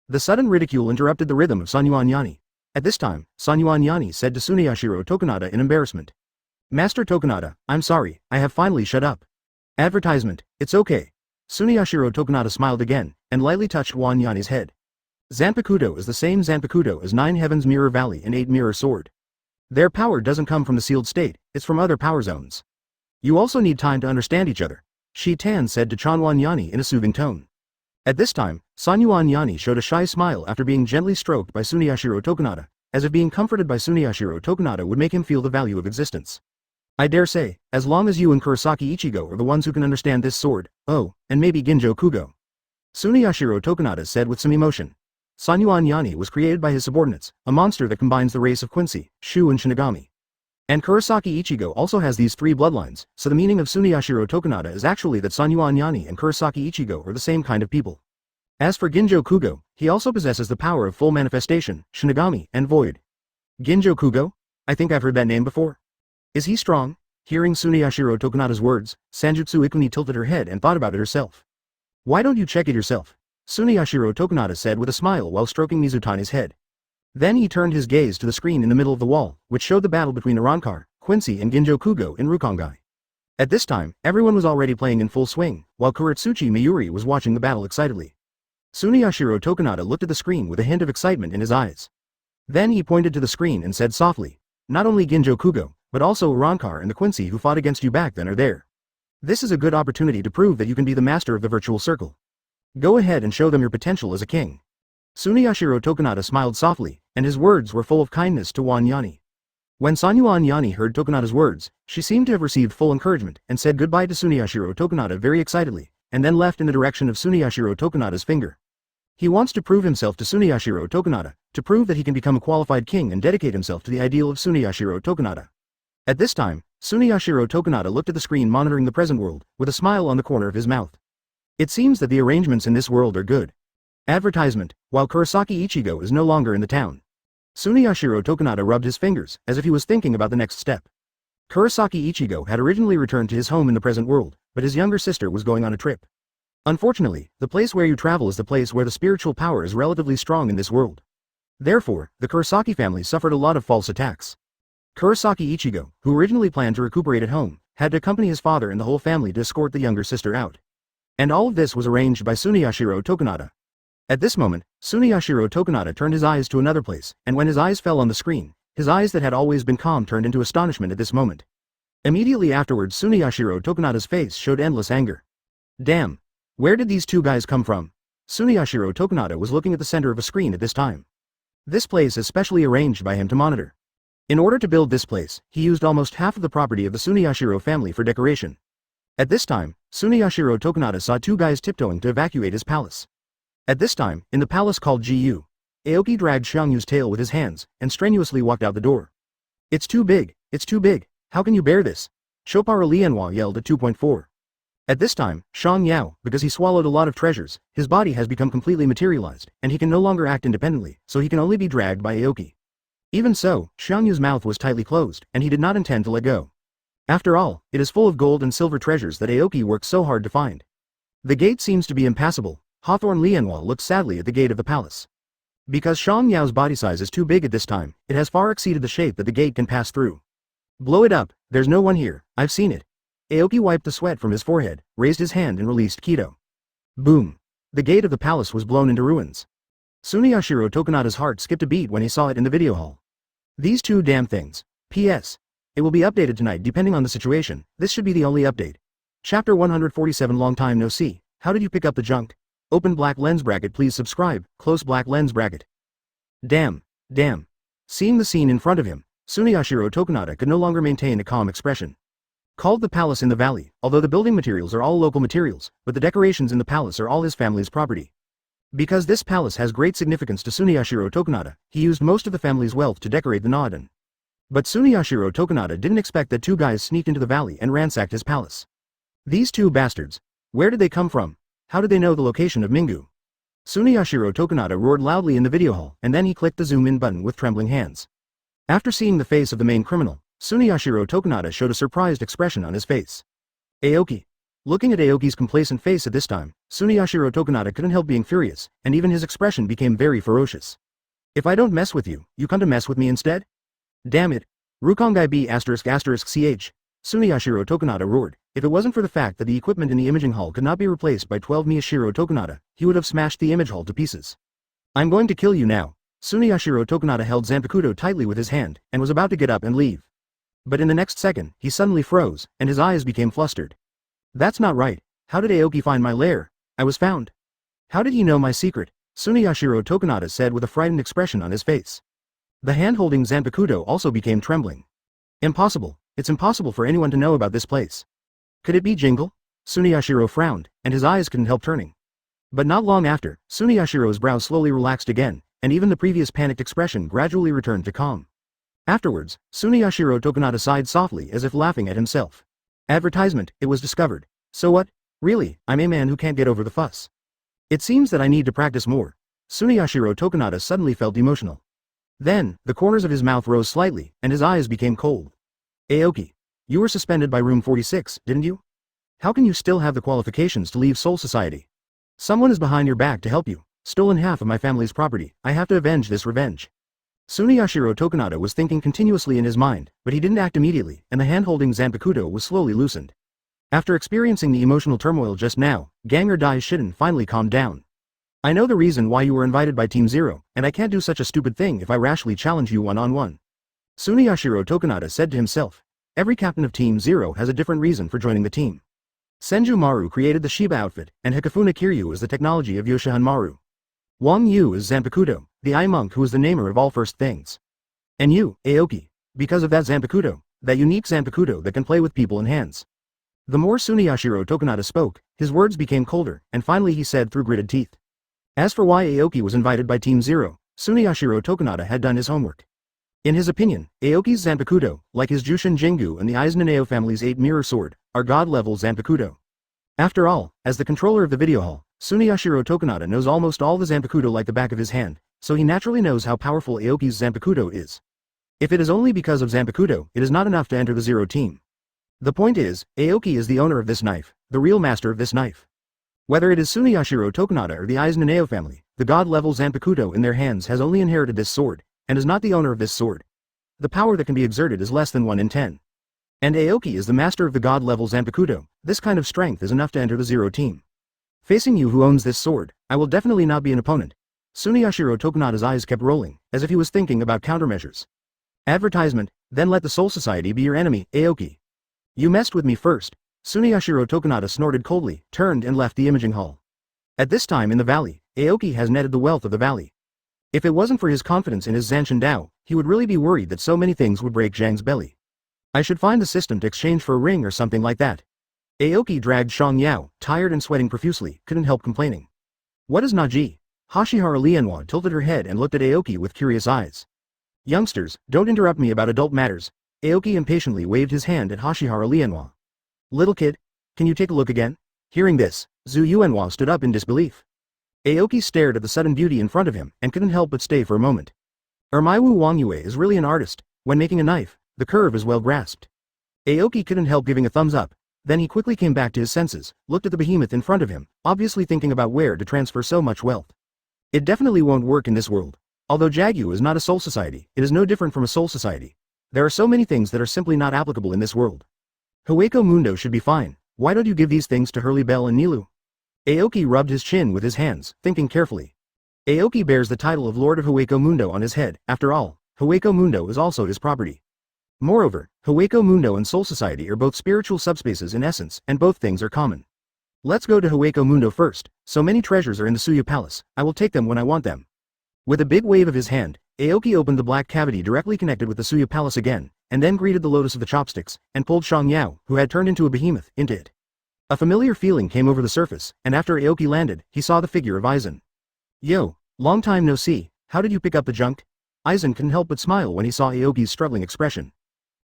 The sudden ridicule interrupted the rhythm of Sanyuan Yani. At this time, Sanyuan Yani said to Suneyashiro Tokunada in embarrassment. Master Tokunada, I'm sorry, I have finally shut up. Advertisement, it's okay. Suneyashiro Tokunada smiled again, and lightly touched Wan Yani's head. Zanpakuto is the same Zanpakuto as 9 Heavens Mirror Valley and 8 Mirror Sword. Their power doesn't come from the sealed state, it's from other power zones. You also need time to understand each other, Shi-tan said to Chanwan Yani in a soothing tone. At this time, Sanyuan Yani showed a shy smile after being gently stroked by Suneyashiro Tokunada, as if being comforted by Suneyashiro Tokunada would make him feel the value of existence. I dare say, as long as you and Kurosaki Ichigo are the ones who can understand this sword, oh, and maybe Ginjo Kugo. Suneyashiro Tokunada said with some emotion. Sanyuan Yani was created by his subordinates, a monster that combines the race of Quincy, Shu and Shinigami. And Kurosaki Ichigo also has these 3 bloodlines, so the meaning of Suneyashiro Tokunada is actually that Sanyuan Yani and Kurosaki Ichigo are the same kind of people. As for Ginjo Kugo, he also possesses the power of full manifestation, Shinigami, and Void. Ginjo Kugo? I think I've heard that name before. Is he strong? Hearing Suneyashiro Tokunada's words, Sanjutsu Ikuni tilted her head and thought about it herself. Why don't you check it yourself? Suneyashiro Tokunada said with a smile while stroking Mizutani's head. Then he turned his gaze to the screen in the middle of the wall, which showed the battle between Arrancar, Quincy and Ginjo Kugo in Rukongai. At this time, everyone was already playing in full swing, while Kuretsuchi Mayuri was watching the battle excitedly. Suneyashiro Tokunada looked at the screen with a hint of excitement in his eyes. Then he pointed to the screen and said softly, not only Ginjo Kugo, but also Arrancar and the Quincy who fought against you back then are there. This is a good opportunity to prove that you can be the master of the virtual circle. Go ahead and show them your potential as a king. Suneyashiro Tokunada smiled softly, and his words were full of kindness to Wan Yani. When Sanyuan Yani heard Tokunada's words, she seemed to have received full encouragement and said goodbye to Suneyashiro Tokunada very excitedly, and then left in the direction of Suneyashiro Tokunada's finger. He wants to prove himself to Suneyashiro Tokunada, to prove that he can become a qualified king and dedicate himself to the ideal of Suneyashiro Tokunada. At this time, Suneyashiro Tokunada looked at the screen monitoring the present world, with a smile on the corner of his mouth. It seems that the arrangements in this world are good. Advertisement, while Kurosaki Ichigo is no longer in the town. Tsuneyashiro Tokunada rubbed his fingers, as if he was thinking about the next step. Kurosaki Ichigo had originally returned to his home in the present world, but his younger sister was going on a trip. Unfortunately, the place where you travel is the place where the spiritual power is relatively strong in this world. Therefore, the Kurosaki family suffered a lot of false attacks. Kurosaki Ichigo, who originally planned to recuperate at home, had to accompany his father and the whole family to escort the younger sister out. And all of this was arranged by Tsuneyashiro Tokunada. At this moment, Tsuneyashiro Tokunada turned his eyes to another place, and when his eyes fell on the screen, his eyes that had always been calm turned into astonishment at this moment. Immediately afterwards, Tsuneyashiro Tokunada's face showed endless anger. Damn! Where did these two guys come from? Tsuneyashiro Tokunada was looking at the center of a screen at this time. This place is specially arranged by him to monitor. In order to build this place, he used almost half of the property of the Tsuneyashiro family for decoration. At this time, Tsuneyashiro Tokunada saw two guys tiptoeing to evacuate his palace. At this time, in the palace called Gu, Aoki dragged Xiangyu's tail with his hands, and strenuously walked out the door. It's too big, how can you bear this? Chopara Lianhua yelled at 2.4. At this time, Xiang Yao, because he swallowed a lot of treasures, his body has become completely materialized, and he can no longer act independently, so he can only be dragged by Aoki. Even so, Xiangyu's mouth was tightly closed, and he did not intend to let go. After all, it is full of gold and silver treasures that Aoki worked so hard to find. The gate seems to be impassable. Hawthorne Lianhua looked sadly at the gate of the palace. Because Xiang Yao's body size is too big at this time, it has far exceeded the shape that the gate can pass through. Blow it up, there's no one here, I've seen it. Aoki wiped the sweat from his forehead, raised his hand and released Kido. Boom! The gate of the palace was blown into ruins. Tsuneyashiro Tokunada's heart skipped a beat when he saw it in the video hall. These two damn things. P.S. It will be updated tonight depending on the situation, this should be the only update. Chapter 147 Long time no see, how did you pick up the junk? Open black lens bracket please subscribe, close black lens bracket. Damn. Seeing the scene in front of him, Tsuneyashiro Tokunada could no longer maintain a calm expression. Called the palace in the valley, although the building materials are all local materials, but the decorations in the palace are all his family's property. Because this palace has great significance to Tsuneyashiro Tokunada, he used most of the family's wealth to decorate the Noadan. But Tsuneyashiro Tokunada didn't expect that two guys sneaked into the valley and ransacked his palace. These two bastards. Where did they come from? How did they know the location of Mingu? Tsuneyashiro Tokunada roared loudly in the video hall, and then he clicked the zoom in button with trembling hands. After seeing the face of the main criminal, Tsuneyashiro Tokunada showed a surprised expression on his face. Aoki. Looking at Aoki's complacent face at this time, Tsuneyashiro Tokunada couldn't help being furious, and even his expression became very ferocious. If I don't mess with you, you come to mess with me instead? Damn it. Rukongai B******ch. Tsuneyashiro Tokunada roared. If it wasn't for the fact that the equipment in the imaging hall could not be replaced by 12 Miyashiro Tokunada, he would have smashed the image hall to pieces. I'm going to kill you now. Tsuneyashiro Tokunada held Zanpakuto tightly with his hand, and was about to get up and leave. But in the next second, he suddenly froze, and his eyes became flustered. That's not right. How did Aoki find my lair? I was found. How did he know my secret? Tsuneyashiro Tokunada said with a frightened expression on his face. The hand holding Zanpakuto also became trembling. Impossible. It's impossible for anyone to know about this place. Could it be Jingle? Tsuneyashiro frowned, and his eyes couldn't help turning. But not long after, Tsuneyashiro's brow slowly relaxed again, and even the previous panicked expression gradually returned to calm. Afterwards, Tsuneyashiro Tokunada sighed softly as if laughing at himself. Advertisement, it was discovered. So what? Really, I'm a man who can't get over the fuss. It seems that I need to practice more. Tsuneyashiro Tokunada suddenly felt emotional. Then, the corners of his mouth rose slightly, and his eyes became cold. Aoki. You were suspended by room 46, didn't you? How can you still have the qualifications to leave Soul Society? Someone is behind your back to help you. Stolen half of my family's property. I have to avenge this revenge. Tsuneyashiro Tokunada was thinking continuously in his mind, but he didn't act immediately, and the hand holding Zanpakuto was slowly loosened. After experiencing the emotional turmoil just now, Ganger Dai Shiden finally calmed down. I know the reason why you were invited by Team Zero, and I can't do such a stupid thing if I rashly challenge you one-on-one. Tsuneyashiro Tokunada said to himself. Every captain of Team Zero has a different reason for joining the team. Senju Maru created the Shiba outfit, and Hikafuna Kiryu is the technology of Yoshihan Maru. Wang Yu is Zanpakuto, the eye monk who is the namer of all first things. And you, Aoki, because of that Zanpakuto, that unique Zanpakuto that can play with people and hands. The more Tsuneyashiro Tokunada spoke, his words became colder, and finally he said through gritted teeth. As for why Aoki was invited by Team Zero, Tsuneyashiro Tokunada had done his homework. In his opinion, Aoki's Zanpakuto, like his Jushin Jingu and the Aiznaneo family's 8-mirror sword, are god-level Zanpakuto. After all, as the controller of the video hall, Tsuneyashiro Tokunada knows almost all the Zanpakuto like the back of his hand, so he naturally knows how powerful Aoki's Zanpakuto is. If it is only because of Zanpakuto, it is not enough to enter the Zero team. The point is, Aoki is the owner of this knife, the real master of this knife. Whether it is Tsuneyashiro Tokunada or the Aizen Nanao family, the god-level Zanpakuto in their hands has only inherited this sword, and is not the owner of this sword. The power that can be exerted is less than 1 in 10. And Aoki is the master of the god-level Zanpakuto. This kind of strength is enough to enter the Zero team. Facing you who owns this sword, I will definitely not be an opponent. Tsuneyashiro Tokunada's eyes kept rolling, as if he was thinking about countermeasures. Advertisement, then let the Soul Society be your enemy, Aoki. You messed with me first. Tsuneyashiro Tokunada snorted coldly, turned and left the imaging hall. At this time in the valley, Aoki has netted the wealth of the valley. If it wasn't for his confidence in his Zanshin Dao, he would really be worried that so many things would break Zhang's belly. I should find the system to exchange for a ring or something like that. Aoki dragged Shang Yao, tired and sweating profusely, couldn't help complaining. What is Naji? Hashihara Lianhua tilted her head and looked at Aoki with curious eyes. Youngsters, don't interrupt me about adult matters. Aoki impatiently waved his hand at Hashihara Lianhua. Little kid, can you take a look again? Hearing this, Zhu Yuanhua stood up in disbelief. Aoki stared at the sudden beauty in front of him and couldn't help but stay for a moment. Ermaiwu Wangyue is really an artist. When making a knife, the curve is well grasped. Aoki couldn't help giving a thumbs up. Then he quickly came back to his senses, looked at the behemoth in front of him, obviously thinking about where to transfer so much wealth. It definitely won't work in this world. Although Jagyu is not a soul society, it is no different from a soul society. There are so many things that are simply not applicable in this world. Hueco Mundo should be fine. Why don't you give these things to Hurley Bell and Nilu? Aoki rubbed his chin with his hands, thinking carefully. Aoki bears the title of Lord of Hueco Mundo on his head. After all, Hueco Mundo is also his property. Moreover, Hueco Mundo and Soul Society are both spiritual subspaces in essence, and both things are common. Let's go to Hueco Mundo first. So many treasures are in the Suya Palace, I will take them when I want them. With a big wave of his hand, Aoki opened the black cavity directly connected with the Suya Palace again, and then greeted the lotus of the chopsticks, and pulled Shang Yao, who had turned into a behemoth, into it. A familiar feeling came over the surface, and after Aoki landed, he saw the figure of Aizen. Yo, long time no see, how did you pick up the junk? Aizen couldn't help but smile when he saw Aoki's struggling expression.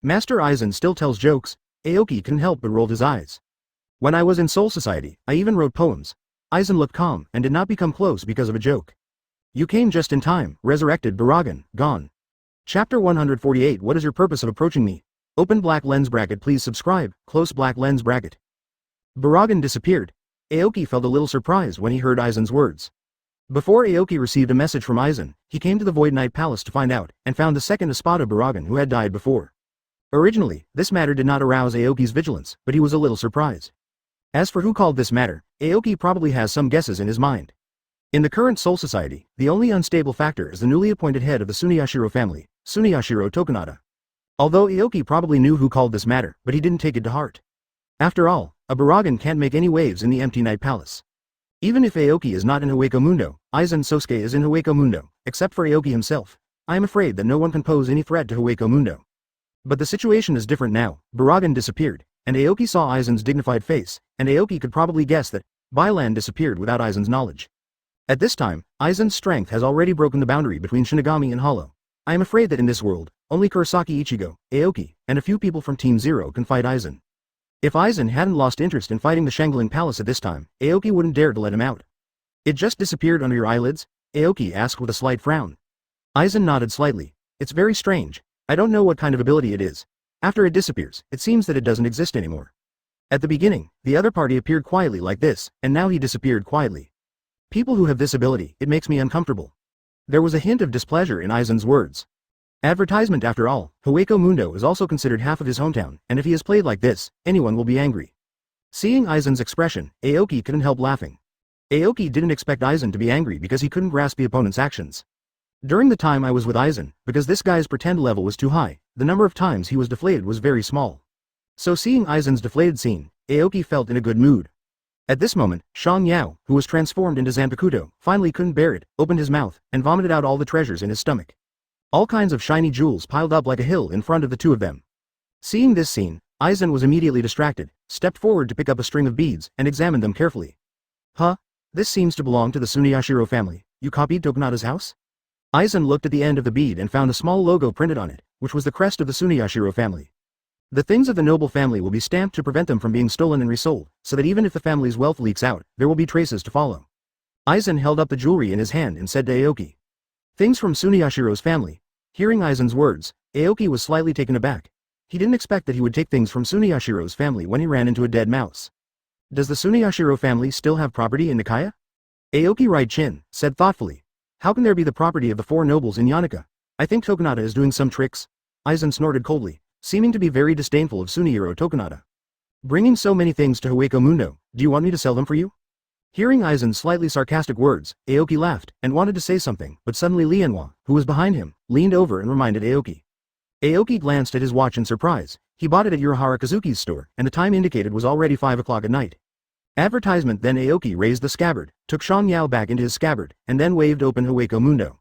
Master Aizen still tells jokes. Aoki couldn't help but rolled his eyes. When I was in Soul Society, I even wrote poems. Aizen looked calm and did not become close because of a joke. You came just in time, resurrected Baragan, gone. Chapter 148. What is your purpose of approaching me? Open black lens bracket. Please subscribe, close black lens bracket. Baragan disappeared. Aoki felt a little surprised when he heard Aizen's words. Before Aoki received a message from Aizen, he came to the Void Knight Palace to find out, and found the second Espada Baragan who had died before. Originally, this matter did not arouse Aoki's vigilance, but he was a little surprised. As for who called this matter, Aoki probably has some guesses in his mind. In the current Soul Society, the only unstable factor is the newly appointed head of the Tsuneyashiro family, Tsuneyashiro Tokunada. Although Aoki probably knew who called this matter, but he didn't take it to heart. After all, a Baragan can't make any waves in the empty Night Palace. Even if Aoki is not in Hueco Mundo, Aizen Sosuke is in Hueco Mundo, except for Aoki himself. I am afraid that no one can pose any threat to Hueco Mundo. But the situation is different now. Baragan disappeared, and Aoki saw Aizen's dignified face, and Aoki could probably guess that Bailan disappeared without Aizen's knowledge. At this time, Aizen's strength has already broken the boundary between Shinigami and Hollow. I am afraid that in this world, only Kurosaki Ichigo, Aoki, and a few people from Team Zero can fight Aizen. If Aizen hadn't lost interest in fighting the Shangling Palace at this time, Aoki wouldn't dare to let him out. It just disappeared under your eyelids? Aoki asked with a slight frown. Aizen nodded slightly. It's very strange. I don't know what kind of ability it is. After it disappears, it seems that it doesn't exist anymore. At the beginning, the other party appeared quietly like this, and now he disappeared quietly. People who have this ability, it makes me uncomfortable. There was a hint of displeasure in Aizen's words. Advertisement after all, Hueco Mundo is also considered half of his hometown, and if he is played like this, anyone will be angry. Seeing Aizen's expression, Aoki couldn't help laughing. Aoki didn't expect Aizen to be angry because he couldn't grasp the opponent's actions. During the time I was with Aizen, because this guy's pretend level was too high, the number of times he was deflated was very small. So seeing Aizen's deflated scene, Aoki felt in a good mood. At this moment, Shang Yao, who was transformed into Zanpakuto, finally couldn't bear it, opened his mouth, and vomited out all the treasures in his stomach. All kinds of shiny jewels piled up like a hill in front of the two of them. Seeing this scene, Aizen was immediately distracted, stepped forward to pick up a string of beads, and examined them carefully. Huh? This seems to belong to the Tsuneyashiro family. You copied Tokunada's house? Aizen looked at the end of the bead and found a small logo printed on it, which was the crest of the Tsuneyashiro family. The things of the noble family will be stamped to prevent them from being stolen and resold, so that even if the family's wealth leaks out, there will be traces to follow. Aizen held up the jewelry in his hand and said to Aoki. Things from Suneyashiro's family. Hearing Aizen's words, Aoki was slightly taken aback. He didn't expect that he would take things from Suneyashiro's family when he ran into a dead mouse. Does the Suneyashiro family still have property in Nikaya? Aoki Right-chin said thoughtfully. How can there be the property of the four nobles in Yanaka? I think Tokunada is doing some tricks. Aizen snorted coldly, seeming to be very disdainful of Sunihiro Tokunada. Bringing so many things to Hueco Mundo, do you want me to sell them for you? Hearing Aizen's slightly sarcastic words, Aoki laughed, and wanted to say something, but suddenly Lianhua, who was behind him, leaned over and reminded Aoki. Aoki glanced at his watch in surprise. He bought it at Urahara Kazuki's store, and the time indicated was already 5 o'clock at night. Advertisement. Then Aoki raised the scabbard, took Shang Yao back into his scabbard, and then waved open Hueco Mundo.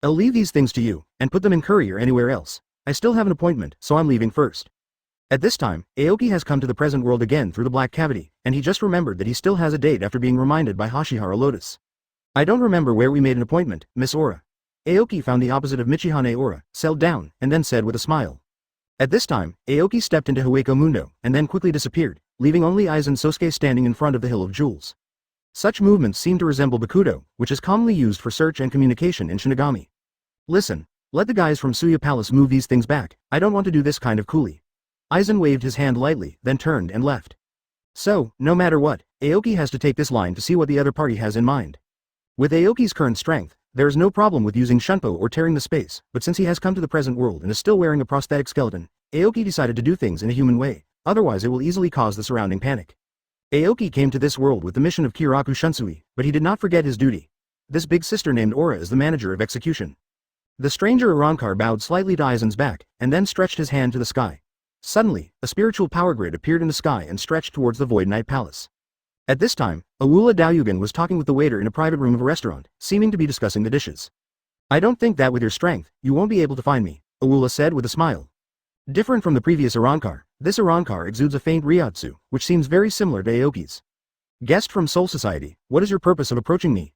I'll leave these things to you, and put them in curry or anywhere else. I still have an appointment, so I'm leaving first. At this time, Aoki has come to the present world again through the black cavity, and he just remembered that he still has a date after being reminded by Hashihara Lotus. I don't remember where we made an appointment, Miss Ora. Aoki found the opposite of Michihane Ora, settled down, and then said with a smile. At this time, Aoki stepped into Hueco Mundo, and then quickly disappeared, leaving only Aizen Sosuke standing in front of the Hill of Jewels. Such movements seem to resemble Bakudo, which is commonly used for search and communication in Shinigami. Listen, let the guys from Suya Palace move these things back, I don't want to do this kind of coolie. Aizen waved his hand lightly, then turned and left. So, no matter what, Aoki has to take this line to see what the other party has in mind. With Aoki's current strength, there is no problem with using Shunpo or tearing the space, but since he has come to the present world and is still wearing a prosthetic skeleton, Aoki decided to do things in a human way, otherwise it will easily cause the surrounding panic. Aoki came to this world with the mission of Kiraku Shunsui, but he did not forget his duty. This big sister named Ora is the manager of execution. The stranger Arrancar bowed slightly to Aizen's back, and then stretched his hand to the sky. Suddenly, a spiritual power grid appeared in the sky and stretched towards the Void Knight Palace. At this time, Awula Daoyugan was talking with the waiter in a private room of a restaurant, seeming to be discussing the dishes. I don't think that with your strength, you won't be able to find me, Awula said with a smile. Different from the previous Arrancar, this Arrancar exudes a faint Reiatsu, which seems very similar to Aoki's. Guest from Soul Society, what is your purpose of approaching me?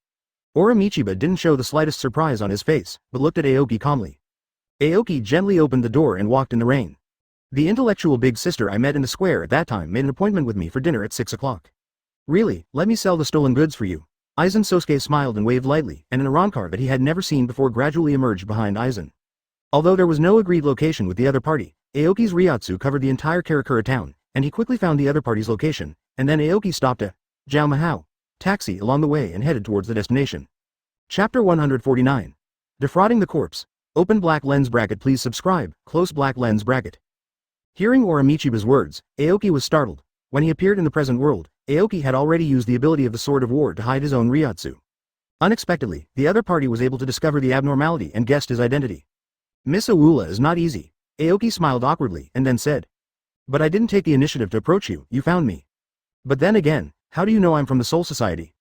Ora Michiba didn't show the slightest surprise on his face, but looked at Aoki calmly. Aoki gently opened the door and walked in the rain. The intellectual big sister I met in the square at that time made an appointment with me for dinner at 6 o'clock. Really, let me sell the stolen goods for you. Aizen Sosuke smiled and waved lightly, and an Arrancar that he had never seen before gradually emerged behind Aizen. Although there was no agreed location with the other party, Aoki's Reiatsu covered the entire Karakura Town, and he quickly found the other party's location, and then Aoki stopped a Jiao Mahao taxi along the way and headed towards the destination. Chapter 149. Defrauding the Corpse. Open black lens bracket. Please subscribe, close black lens bracket. Hearing Ora Michiba's words, Aoki was startled. When he appeared in the present world, Aoki had already used the ability of the Sword of War to hide his own Reiatsu. Unexpectedly, the other party was able to discover the abnormality and guessed his identity. Miss Awula is not easy. Aoki smiled awkwardly and then said. But I didn't take the initiative to approach you, you found me. But then again, how do you know I'm from the Soul Society?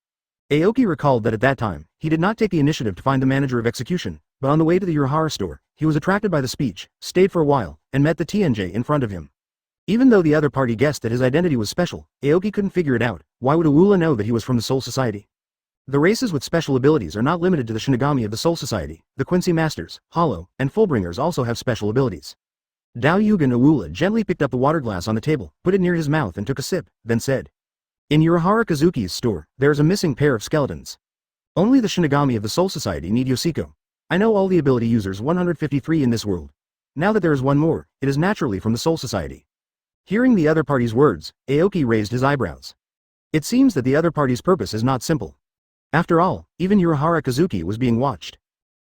Aoki recalled that at that time, he did not take the initiative to find the manager of execution, but on the way to the Urahara store, he was attracted by the speech, stayed for a while, and met the TNJ in front of him. Even though the other party guessed that his identity was special, Aoki couldn't figure it out. Why would Awula know that he was from the Soul Society? The races with special abilities are not limited to the Shinigami of the Soul Society. The Quincy Masters, Hollow, and Fullbringers also have special abilities. Daoyugan Awula gently picked up the water glass on the table, put it near his mouth and took a sip, then said. In Urahara Kazuki's store, there is a missing pair of skeletons. Only the Shinigami of the Soul Society need Yoshiko. I know all the ability users 153 in this world. Now that there is one more, it is naturally from the Soul Society. Hearing the other party's words, Aoki raised his eyebrows. It seems that the other party's purpose is not simple. After all, even Urahara Kazuki was being watched.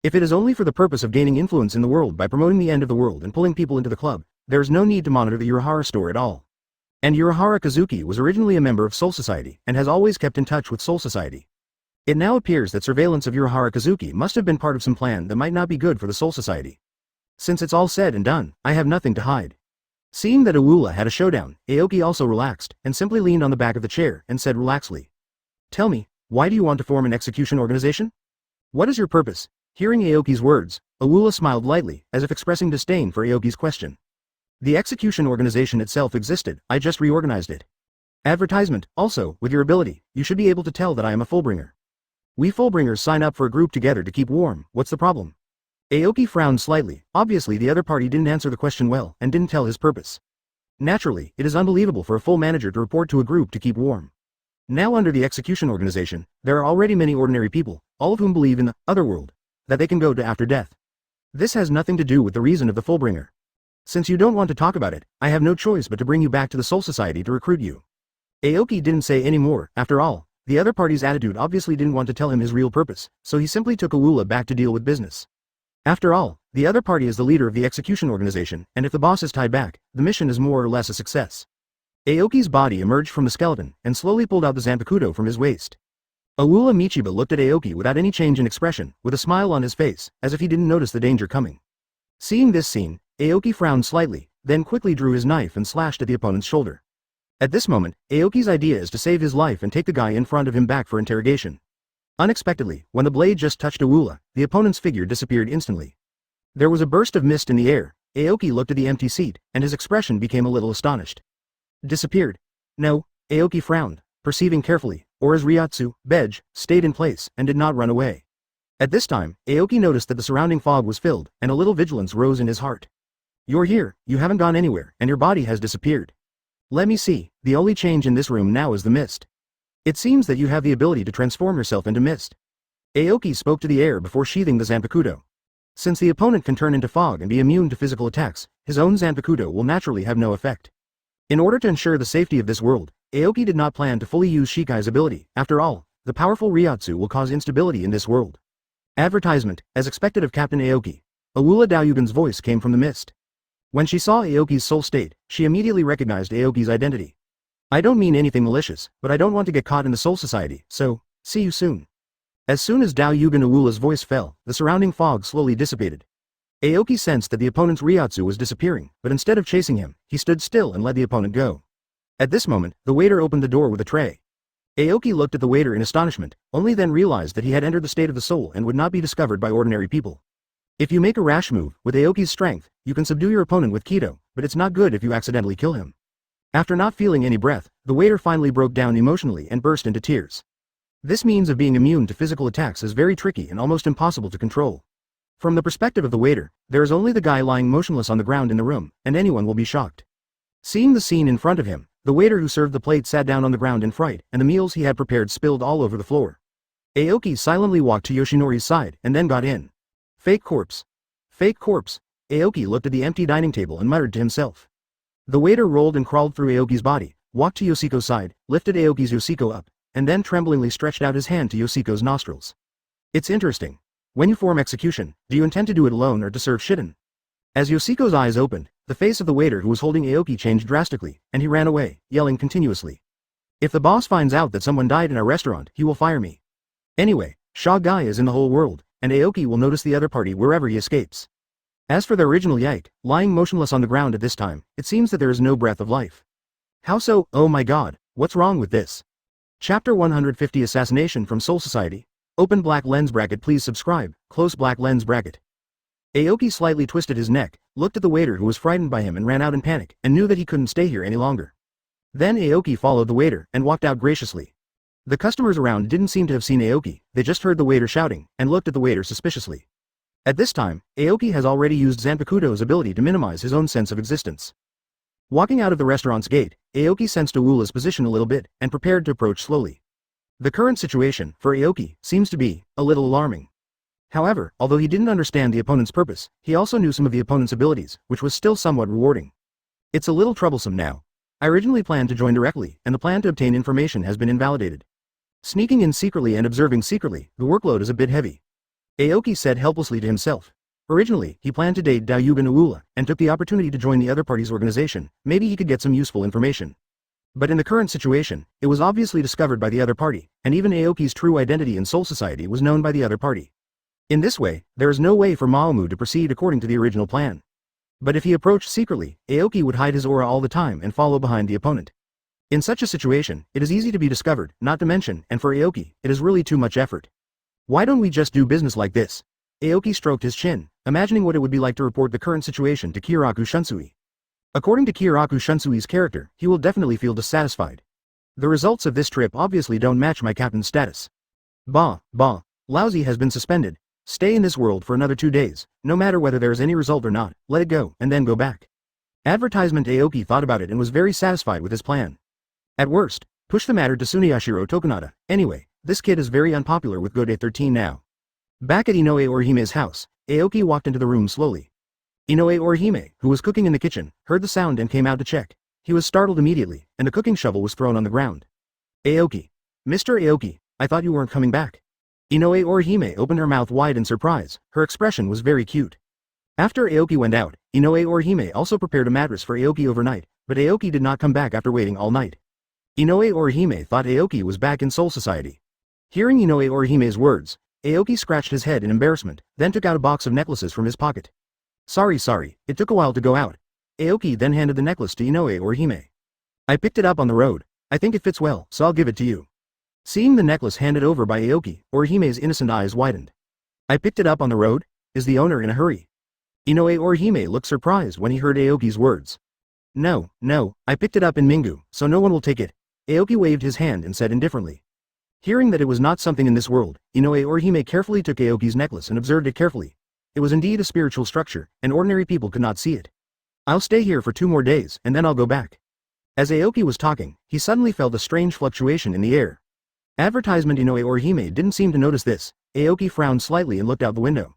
If it is only for the purpose of gaining influence in the world by promoting the end of the world and pulling people into the club, there is no need to monitor the Urahara store at all. And Urahara Kazuki was originally a member of Soul Society and has always kept in touch with Soul Society. It now appears that surveillance of Urahara Kazuki must have been part of some plan that might not be good for the Soul Society. Since it's all said and done, I have nothing to hide. Seeing that Awula had a showdown, Aoki also relaxed and simply leaned on the back of the chair and said relaxedly. Tell me, why do you want to form an execution organization? What is your purpose? Hearing Aoki's words, Awula smiled lightly, as if expressing disdain for Aoki's question. The execution organization itself existed, I just reorganized it. Advertisement. Also, with your ability, you should be able to tell that I am a Fullbringer. We Fullbringers sign up for a group together to keep warm, what's the problem? Aoki frowned slightly. Obviously the other party didn't answer the question well and didn't tell his purpose. Naturally, it is unbelievable for a full manager to report to a group to keep warm. Now under the execution organization, there are already many ordinary people, all of whom believe in the other world. that they can go to after death. This has nothing to do with the reason of the Fullbringer. Since you don't want to talk about it, I have no choice but to bring you back to the Soul Society to recruit you. Aoki didn't say any more. After all, the other party's attitude obviously didn't want to tell him his real purpose, so he simply took Awula back to deal with business. After all, the other party is the leader of the execution organization, and if the boss is tied back, the mission is more or less a success. Aoki's body emerged from the skeleton, and slowly pulled out the Zanpakuto from his waist. Awula Michiba looked at Aoki without any change in expression, with a smile on his face, as if he didn't notice the danger coming. Seeing this scene, Aoki frowned slightly, then quickly drew his knife and slashed at the opponent's shoulder. At this moment, Aoki's idea is to save his life and take the guy in front of him back for interrogation. Unexpectedly, when the blade just touched Awula, the opponent's figure disappeared instantly. There was a burst of mist in the air. Aoki looked at the empty seat, and his expression became a little astonished. Disappeared? No, Aoki frowned, perceiving carefully, or as Reiatsu, Bej, stayed in place, and did not run away. At this time, Aoki noticed that the surrounding fog was filled, and a little vigilance rose in his heart. You're here, you haven't gone anywhere, and your body has disappeared. Let me see, the only change in this room now is the mist. It seems that you have the ability to transform yourself into mist. Aoki spoke to the air before sheathing the Zanpakuto. Since the opponent can turn into fog and be immune to physical attacks, his own Zanpakuto will naturally have no effect. In order to ensure the safety of this world, Aoki did not plan to fully use Shikai's ability. After all, the powerful Reiatsu will cause instability in this world. Advertisement, as expected of Captain Aoki. Awula Daoyugan's voice came from the mist. When she saw Aoki's soul state, she immediately recognized Aoki's identity. I don't mean anything malicious, but I don't want to get caught in the Soul Society, so, see you soon. As soon as Daoyugan Awula's voice fell, the surrounding fog slowly dissipated. Aoki sensed that the opponent's Reiatsu was disappearing, but instead of chasing him, he stood still and let the opponent go. At this moment, the waiter opened the door with a tray. Aoki looked at the waiter in astonishment, only then realized that he had entered the state of the soul and would not be discovered by ordinary people. If you make a rash move, with Aoki's strength, you can subdue your opponent with Kido, but it's not good if you accidentally kill him. After not feeling any breath, the waiter finally broke down emotionally and burst into tears. This means of being immune to physical attacks is very tricky and almost impossible to control. From the perspective of the waiter, there is only the guy lying motionless on the ground in the room, and anyone will be shocked. Seeing the scene in front of him, the waiter who served the plate sat down on the ground in fright, and the meals he had prepared spilled all over the floor. Aoki silently walked to Yoshinori's side and then got in. Fake corpse. Fake corpse. Aoki looked at the empty dining table and muttered to himself. The waiter rolled and crawled through Aoki's body, walked to Yoshiko's side, lifted Aoki's Yoshiko up, and then tremblingly stretched out his hand to Yoshiko's nostrils. It's interesting. When you form execution, do you intend to do it alone or to serve shitten? As Yoshiko's eyes opened, the face of the waiter who was holding Aoki changed drastically, and he ran away, yelling continuously. If the boss finds out that someone died in our restaurant, he will fire me. Anyway, Shagai is in the whole world, and Aoki will notice the other party wherever he escapes. As for the original Yike, lying motionless on the ground at this time, it seems that there is no breath of life. How so? Oh my god, what's wrong with this? Chapter 150 Assassination from Soul Society. Open black lens bracket. Please subscribe, close black lens bracket. Aoki slightly twisted his neck, looked at the waiter who was frightened by him and ran out in panic, and knew that he couldn't stay here any longer. Then Aoki followed the waiter and walked out graciously. The customers around didn't seem to have seen Aoki, they just heard the waiter shouting, and looked at the waiter suspiciously. At this time, Aoki has already used Zanpakuto's ability to minimize his own sense of existence. Walking out of the restaurant's gate, Aoki sensed Awula's position a little bit, and prepared to approach slowly. The current situation, for Aoki, seems to be a little alarming. However, although he didn't understand the opponent's purpose, he also knew some of the opponent's abilities, which was still somewhat rewarding. It's a little troublesome now. I originally planned to join directly, and the plan to obtain information has been invalidated. Sneaking in secretly and observing secretly, the workload is a bit heavy. Aoki said helplessly to himself. Originally, he planned to date Daoyugan Awula, and took the opportunity to join the other party's organization. Maybe he could get some useful information. But in the current situation, it was obviously discovered by the other party, and even Aoki's true identity in Soul Society was known by the other party. In this way, there is no way for Maomu to proceed according to the original plan. But if he approached secretly, Aoki would hide his aura all the time and follow behind the opponent. In such a situation, it is easy to be discovered, not to mention, and for Aoki, it is really too much effort. Why don't we just do business like this? Aoki stroked his chin, imagining what it would be like to report the current situation to Kiraku Shunsui. According to Kiraku Shunsui's character, he will definitely feel dissatisfied. The results of this trip obviously don't match my captain's status. Bah. Lousy has been suspended. Stay in this world for another 2 days, no matter whether there is any result or not, let it go, and then go back. Advertisement. Aoki thought about it and was very satisfied with his plan. At worst, push the matter to Suniyashiro Tokunada. Anyway, this kid is very unpopular with Gode 13 now. Back at Inoue Orihime's house, Aoki walked into the room slowly. Inoue Orihime, who was cooking in the kitchen, heard the sound and came out to check. He was startled immediately, and the cooking shovel was thrown on the ground. Aoki. Mr. Aoki, I thought you weren't coming back. Inoue Orihime opened her mouth wide in surprise. Her expression was very cute. After Aoki went out, Inoue Orihime also prepared a mattress for Aoki overnight, but Aoki did not come back after waiting all night. Inoue Orihime thought Aoki was back in Soul Society. Hearing Inoue Orihime's words, Aoki scratched his head in embarrassment, then took out a box of necklaces from his pocket. Sorry, it took a while to go out. Aoki then handed the necklace to Inoue Orihime. I picked it up on the road. I think it fits well, so I'll give it to you. Seeing the necklace handed over by Aoki, Orihime's innocent eyes widened. I picked it up on the road? Is the owner in a hurry? Inoue Orihime looked surprised when he heard Aoki's words. No, I picked it up in Mingu, so no one will take it. Aoki waved his hand and said indifferently. Hearing that it was not something in this world, Inoue Orihime carefully took Aoki's necklace and observed it carefully. It was indeed a spiritual structure, and ordinary people could not see it. I'll stay here for 2 more days, and then I'll go back. As Aoki was talking, he suddenly felt a strange fluctuation in the air. Advertisement Inoue Orihime didn't seem to notice this. Aoki frowned slightly and looked out the window.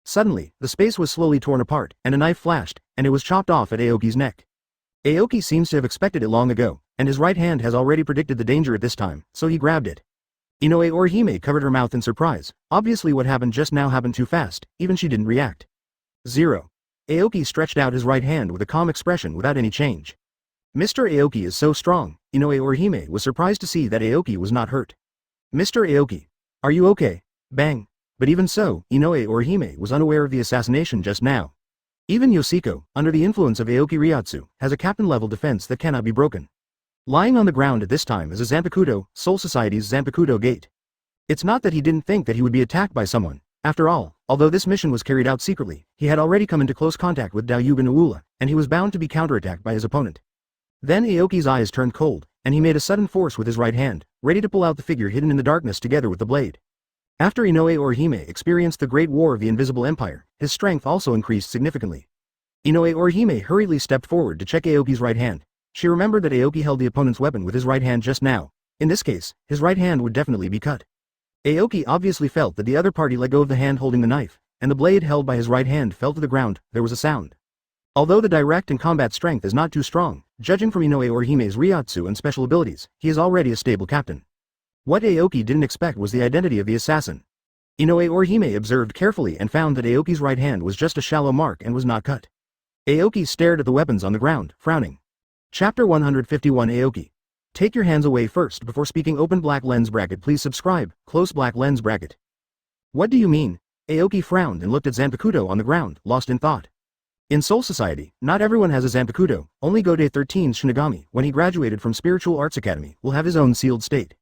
Suddenly, the space was slowly torn apart, and a knife flashed, and it was chopped off at Aoki's neck. Aoki seems to have expected it long ago, and his right hand has already predicted the danger at this time, so he grabbed it. Inoue Orihime covered her mouth in surprise. Obviously what happened just now happened too fast, even she didn't react. 0. Aoki stretched out his right hand with a calm expression without any change. Mr. Aoki is so strong. Inoue Orihime was surprised to see that Aoki was not hurt. Mr. Aoki. Are you okay? Bang. But even so, Inoue Orihime was unaware of the assassination just now. Even Yoshiko, under the influence of Aoki Reiatsu, has a captain-level defense that cannot be broken. Lying on the ground at this time is a Zanpakuto, Soul Society's Zanpakuto gate. It's not that he didn't think that he would be attacked by someone. After all, although this mission was carried out secretly, he had already come into close contact with Daiyuga Nuula, and he was bound to be counterattacked by his opponent. Then Aoki's eyes turned cold, and he made a sudden force with his right hand, ready to pull out the figure hidden in the darkness together with the blade. After Inoue Orihime experienced the Great War of the Invisible Empire, his strength also increased significantly. Inoue Orihime hurriedly stepped forward to check Aoki's right hand. She remembered that Aoki held the opponent's weapon with his right hand just now. In this case, his right hand would definitely be cut. Aoki obviously felt that the other party let go of the hand holding the knife, and the blade held by his right hand fell to the ground. There was a sound. Although the direct and combat strength is not too strong, judging from Inoue Orihime's Reiatsu and special abilities, he is already a stable captain. What Aoki didn't expect was the identity of the assassin. Inoue Orihime observed carefully and found that Aoki's right hand was just a shallow mark and was not cut. Aoki stared at the weapons on the ground, frowning. Chapter 151 Aoki. Take your hands away first before speaking. Open black lens bracket. Please subscribe. Close black lens bracket. What do you mean? Aoki frowned and looked at Zanpakuto on the ground, lost in thought. In Soul Society, not everyone has a Zanpakuto. Only Gode 13's Shinigami, when he graduated from Spiritual Arts Academy, will have his own sealed state.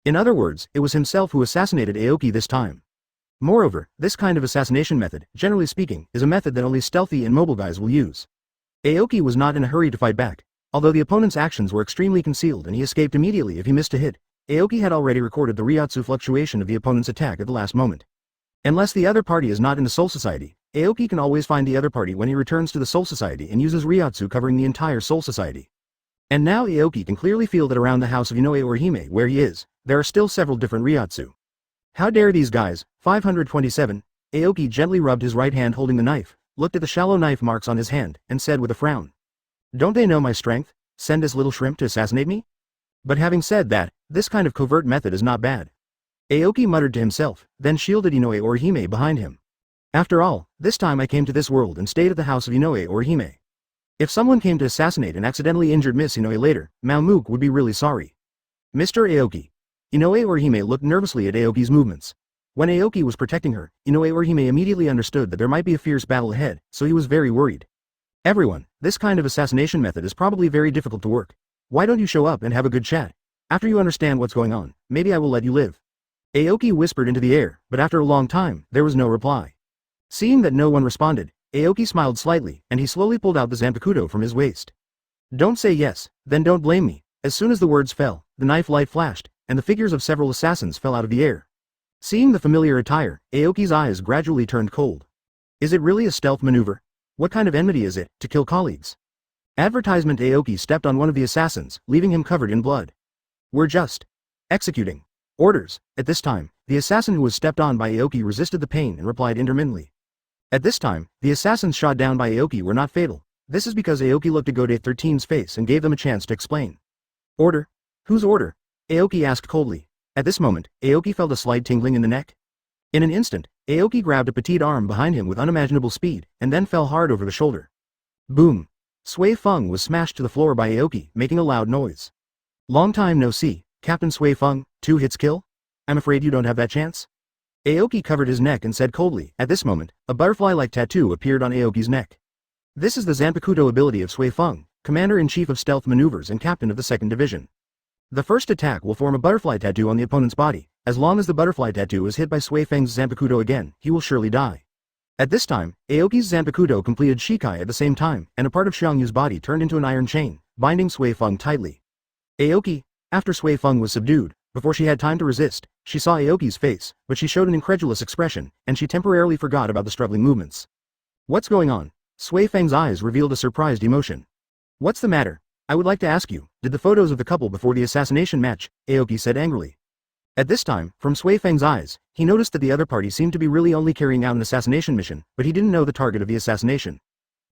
In other words, it was himself who assassinated Aoki this time. Moreover, this kind of assassination method, generally speaking, is a method that only stealthy and mobile guys will use. Aoki was not in a hurry to fight back. Although the opponent's actions were extremely concealed and he escaped immediately if he missed a hit, Aoki had already recorded the Reiatsu fluctuation of the opponent's attack at the last moment. Unless the other party is not in the Soul Society, Aoki can always find the other party when he returns to the Soul Society and uses Reiatsu covering the entire Soul Society. And now Aoki can clearly feel that around the house of Inoue Orihime, where he is, there are still several different Reiatsu. How dare these guys? 527. Aoki gently rubbed his right hand holding the knife, looked at the shallow knife marks on his hand, and said with a frown. Don't they know my strength? Send this little shrimp to assassinate me? But having said that, this kind of covert method is not bad. Aoki muttered to himself, then shielded Inoue Orihime behind him. After all, this time I came to this world and stayed at the house of Inoue Orihime. If someone came to assassinate and accidentally injured Miss Inoue later, Mamook would be really sorry. Mr. Aoki. Inoue Orihime looked nervously at Aoki's movements. When Aoki was protecting her, Inoue Orihime immediately understood that there might be a fierce battle ahead, so he was very worried. Everyone, this kind of assassination method is probably very difficult to work. Why don't you show up and have a good chat? After you understand what's going on, maybe I will let you live. Aoki whispered into the air, but after a long time, there was no reply. Seeing that no one responded, Aoki smiled slightly, and he slowly pulled out the Zanpakuto from his waist. Don't say yes, then don't blame me. As soon as the words fell, the knife light flashed, and the figures of several assassins fell out of the air. Seeing the familiar attire, Aoki's eyes gradually turned cold. Is it really a stealth maneuver? What kind of enmity is it, to kill colleagues? Advertisement. Aoki stepped on one of the assassins, leaving him covered in blood. We're just executing. Orders. At this time, the assassin who was stepped on by Aoki resisted the pain and replied intermittently. At this time, the assassins shot down by Aoki were not fatal. This is because Aoki looked at Gode 13's face and gave them a chance to explain. Order? Whose order? Aoki asked coldly. At this moment, Aoki felt a slight tingling in the neck. In an instant, Aoki grabbed a petite arm behind him with unimaginable speed, and then fell hard over the shoulder. Boom! Sui Feng was smashed to the floor by Aoki, making a loud noise. Long time no see, Captain Sui Feng, 2 hits kill? I'm afraid you don't have that chance? Aoki covered his neck and said coldly. At this moment, a butterfly-like tattoo appeared on Aoki's neck. This is the Zanpakuto ability of Sui Feng, Commander-in-Chief of Stealth Maneuvers and Captain of the 2nd Division. The first attack will form a butterfly tattoo on the opponent's body. As long as the butterfly tattoo is hit by Sui Feng's Zanpakuto again, he will surely die. At this time, Aoki's Zanpakuto completed Shikai at the same time, and a part of Xiangyu's body turned into an iron chain, binding Sui Feng tightly. Aoki, after Sui Feng was subdued, before she had time to resist, she saw Aoki's face, but she showed an incredulous expression, and she temporarily forgot about the struggling movements. What's going on? Sui Feng's eyes revealed a surprised emotion. What's the matter? I would like to ask you, did the photos of the couple before the assassination match? Aoki said angrily. At this time, from Sui Feng's eyes, he noticed that the other party seemed to be really only carrying out an assassination mission, but he didn't know the target of the assassination.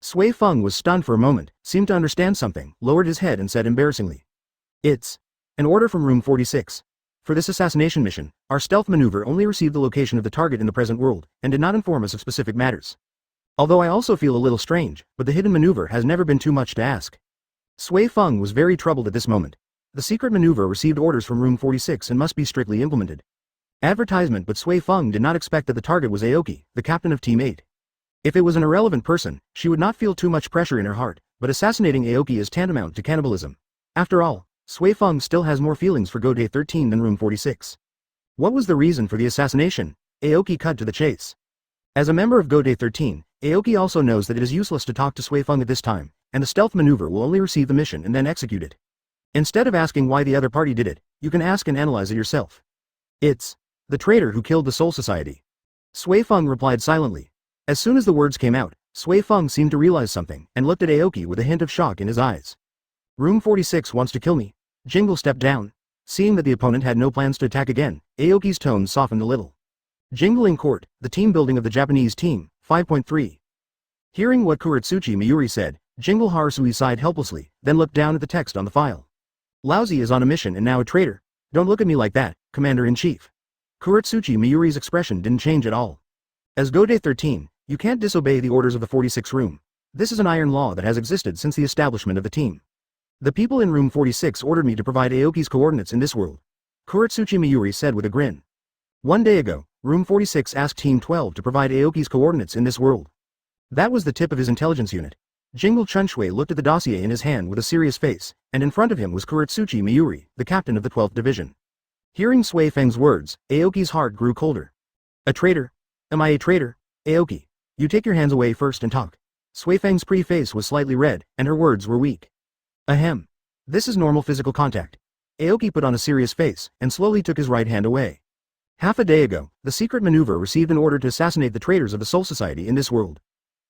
Sui Feng was stunned for a moment, seemed to understand something, lowered his head and said embarrassingly. It's an order from room 46. For this assassination mission, our stealth maneuver only received the location of the target in the present world, and did not inform us of specific matters. Although I also feel a little strange, but the hidden maneuver has never been too much to ask. Sui Feng was very troubled at this moment. The secret maneuver received orders from room 46 and must be strictly implemented. Advertisement, but Sui Feng did not expect that the target was Aoki, the captain of Team 8. If it was an irrelevant person, she would not feel too much pressure in her heart, but assassinating Aoki is tantamount to cannibalism. After all, Sui Feng still has more feelings for Gode 13 than room 46. What was the reason for the assassination? Aoki cut to the chase. As a member of Gode 13, Aoki also knows that it is useless to talk to Sui Feng at this time, and the stealth maneuver will only receive the mission and then execute it. Instead of asking why the other party did it, you can ask and analyze it yourself. It's the traitor who killed the Soul Society. Sui Feng replied silently. As soon as the words came out, Sui Feng seemed to realize something, and looked at Aoki with a hint of shock in his eyes. Room 46 wants to kill me. Jingle stepped down. Seeing that the opponent had no plans to attack again, Aoki's tone softened a little. Jingling Court, the team building of the Japanese team, 5.3. Hearing what Kuretsuchi Miyuri said, Jingle Harasui sighed helplessly, then looked down at the text on the file. Lousy is on a mission and now a traitor. Don't look at me like that, Commander-in-Chief. Kuretsuchi Miyuri's expression didn't change at all. As Gode 13, you can't disobey the orders of the 46 room. This is an iron law that has existed since the establishment of the team. The people in room 46 ordered me to provide Aoki's coordinates in this world. Kuretsuchi Miyuri said with a grin. 1 day ago, room 46 asked Team 12 to provide Aoki's coordinates in this world. That was the tip of his intelligence unit. Jingle Chunshui looked at the dossier in his hand with a serious face, and in front of him was Kuretsuchi Miyuri, the captain of the 12th Division. Hearing Sui Feng's words, Aoki's heart grew colder. A traitor? Am I a traitor? Aoki, you take your hands away first and talk. Sui Feng's pretty face was slightly red, and her words were weak. Ahem. This is normal physical contact. Aoki put on a serious face, and slowly took his right hand away. Half a day ago, the secret maneuver received an order to assassinate the traitors of the Soul Society in this world.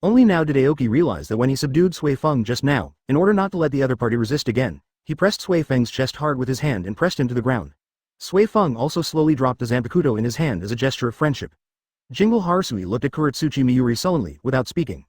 Only now did Aoki realize that when he subdued Sui Feng just now, in order not to let the other party resist again, he pressed Sui Feng's chest hard with his hand and pressed him to the ground. Sui Feng also slowly dropped the Zanpakuto in his hand as a gesture of friendship. Jingle Harasui looked at Kuretsuchi Miyuri sullenly, without speaking.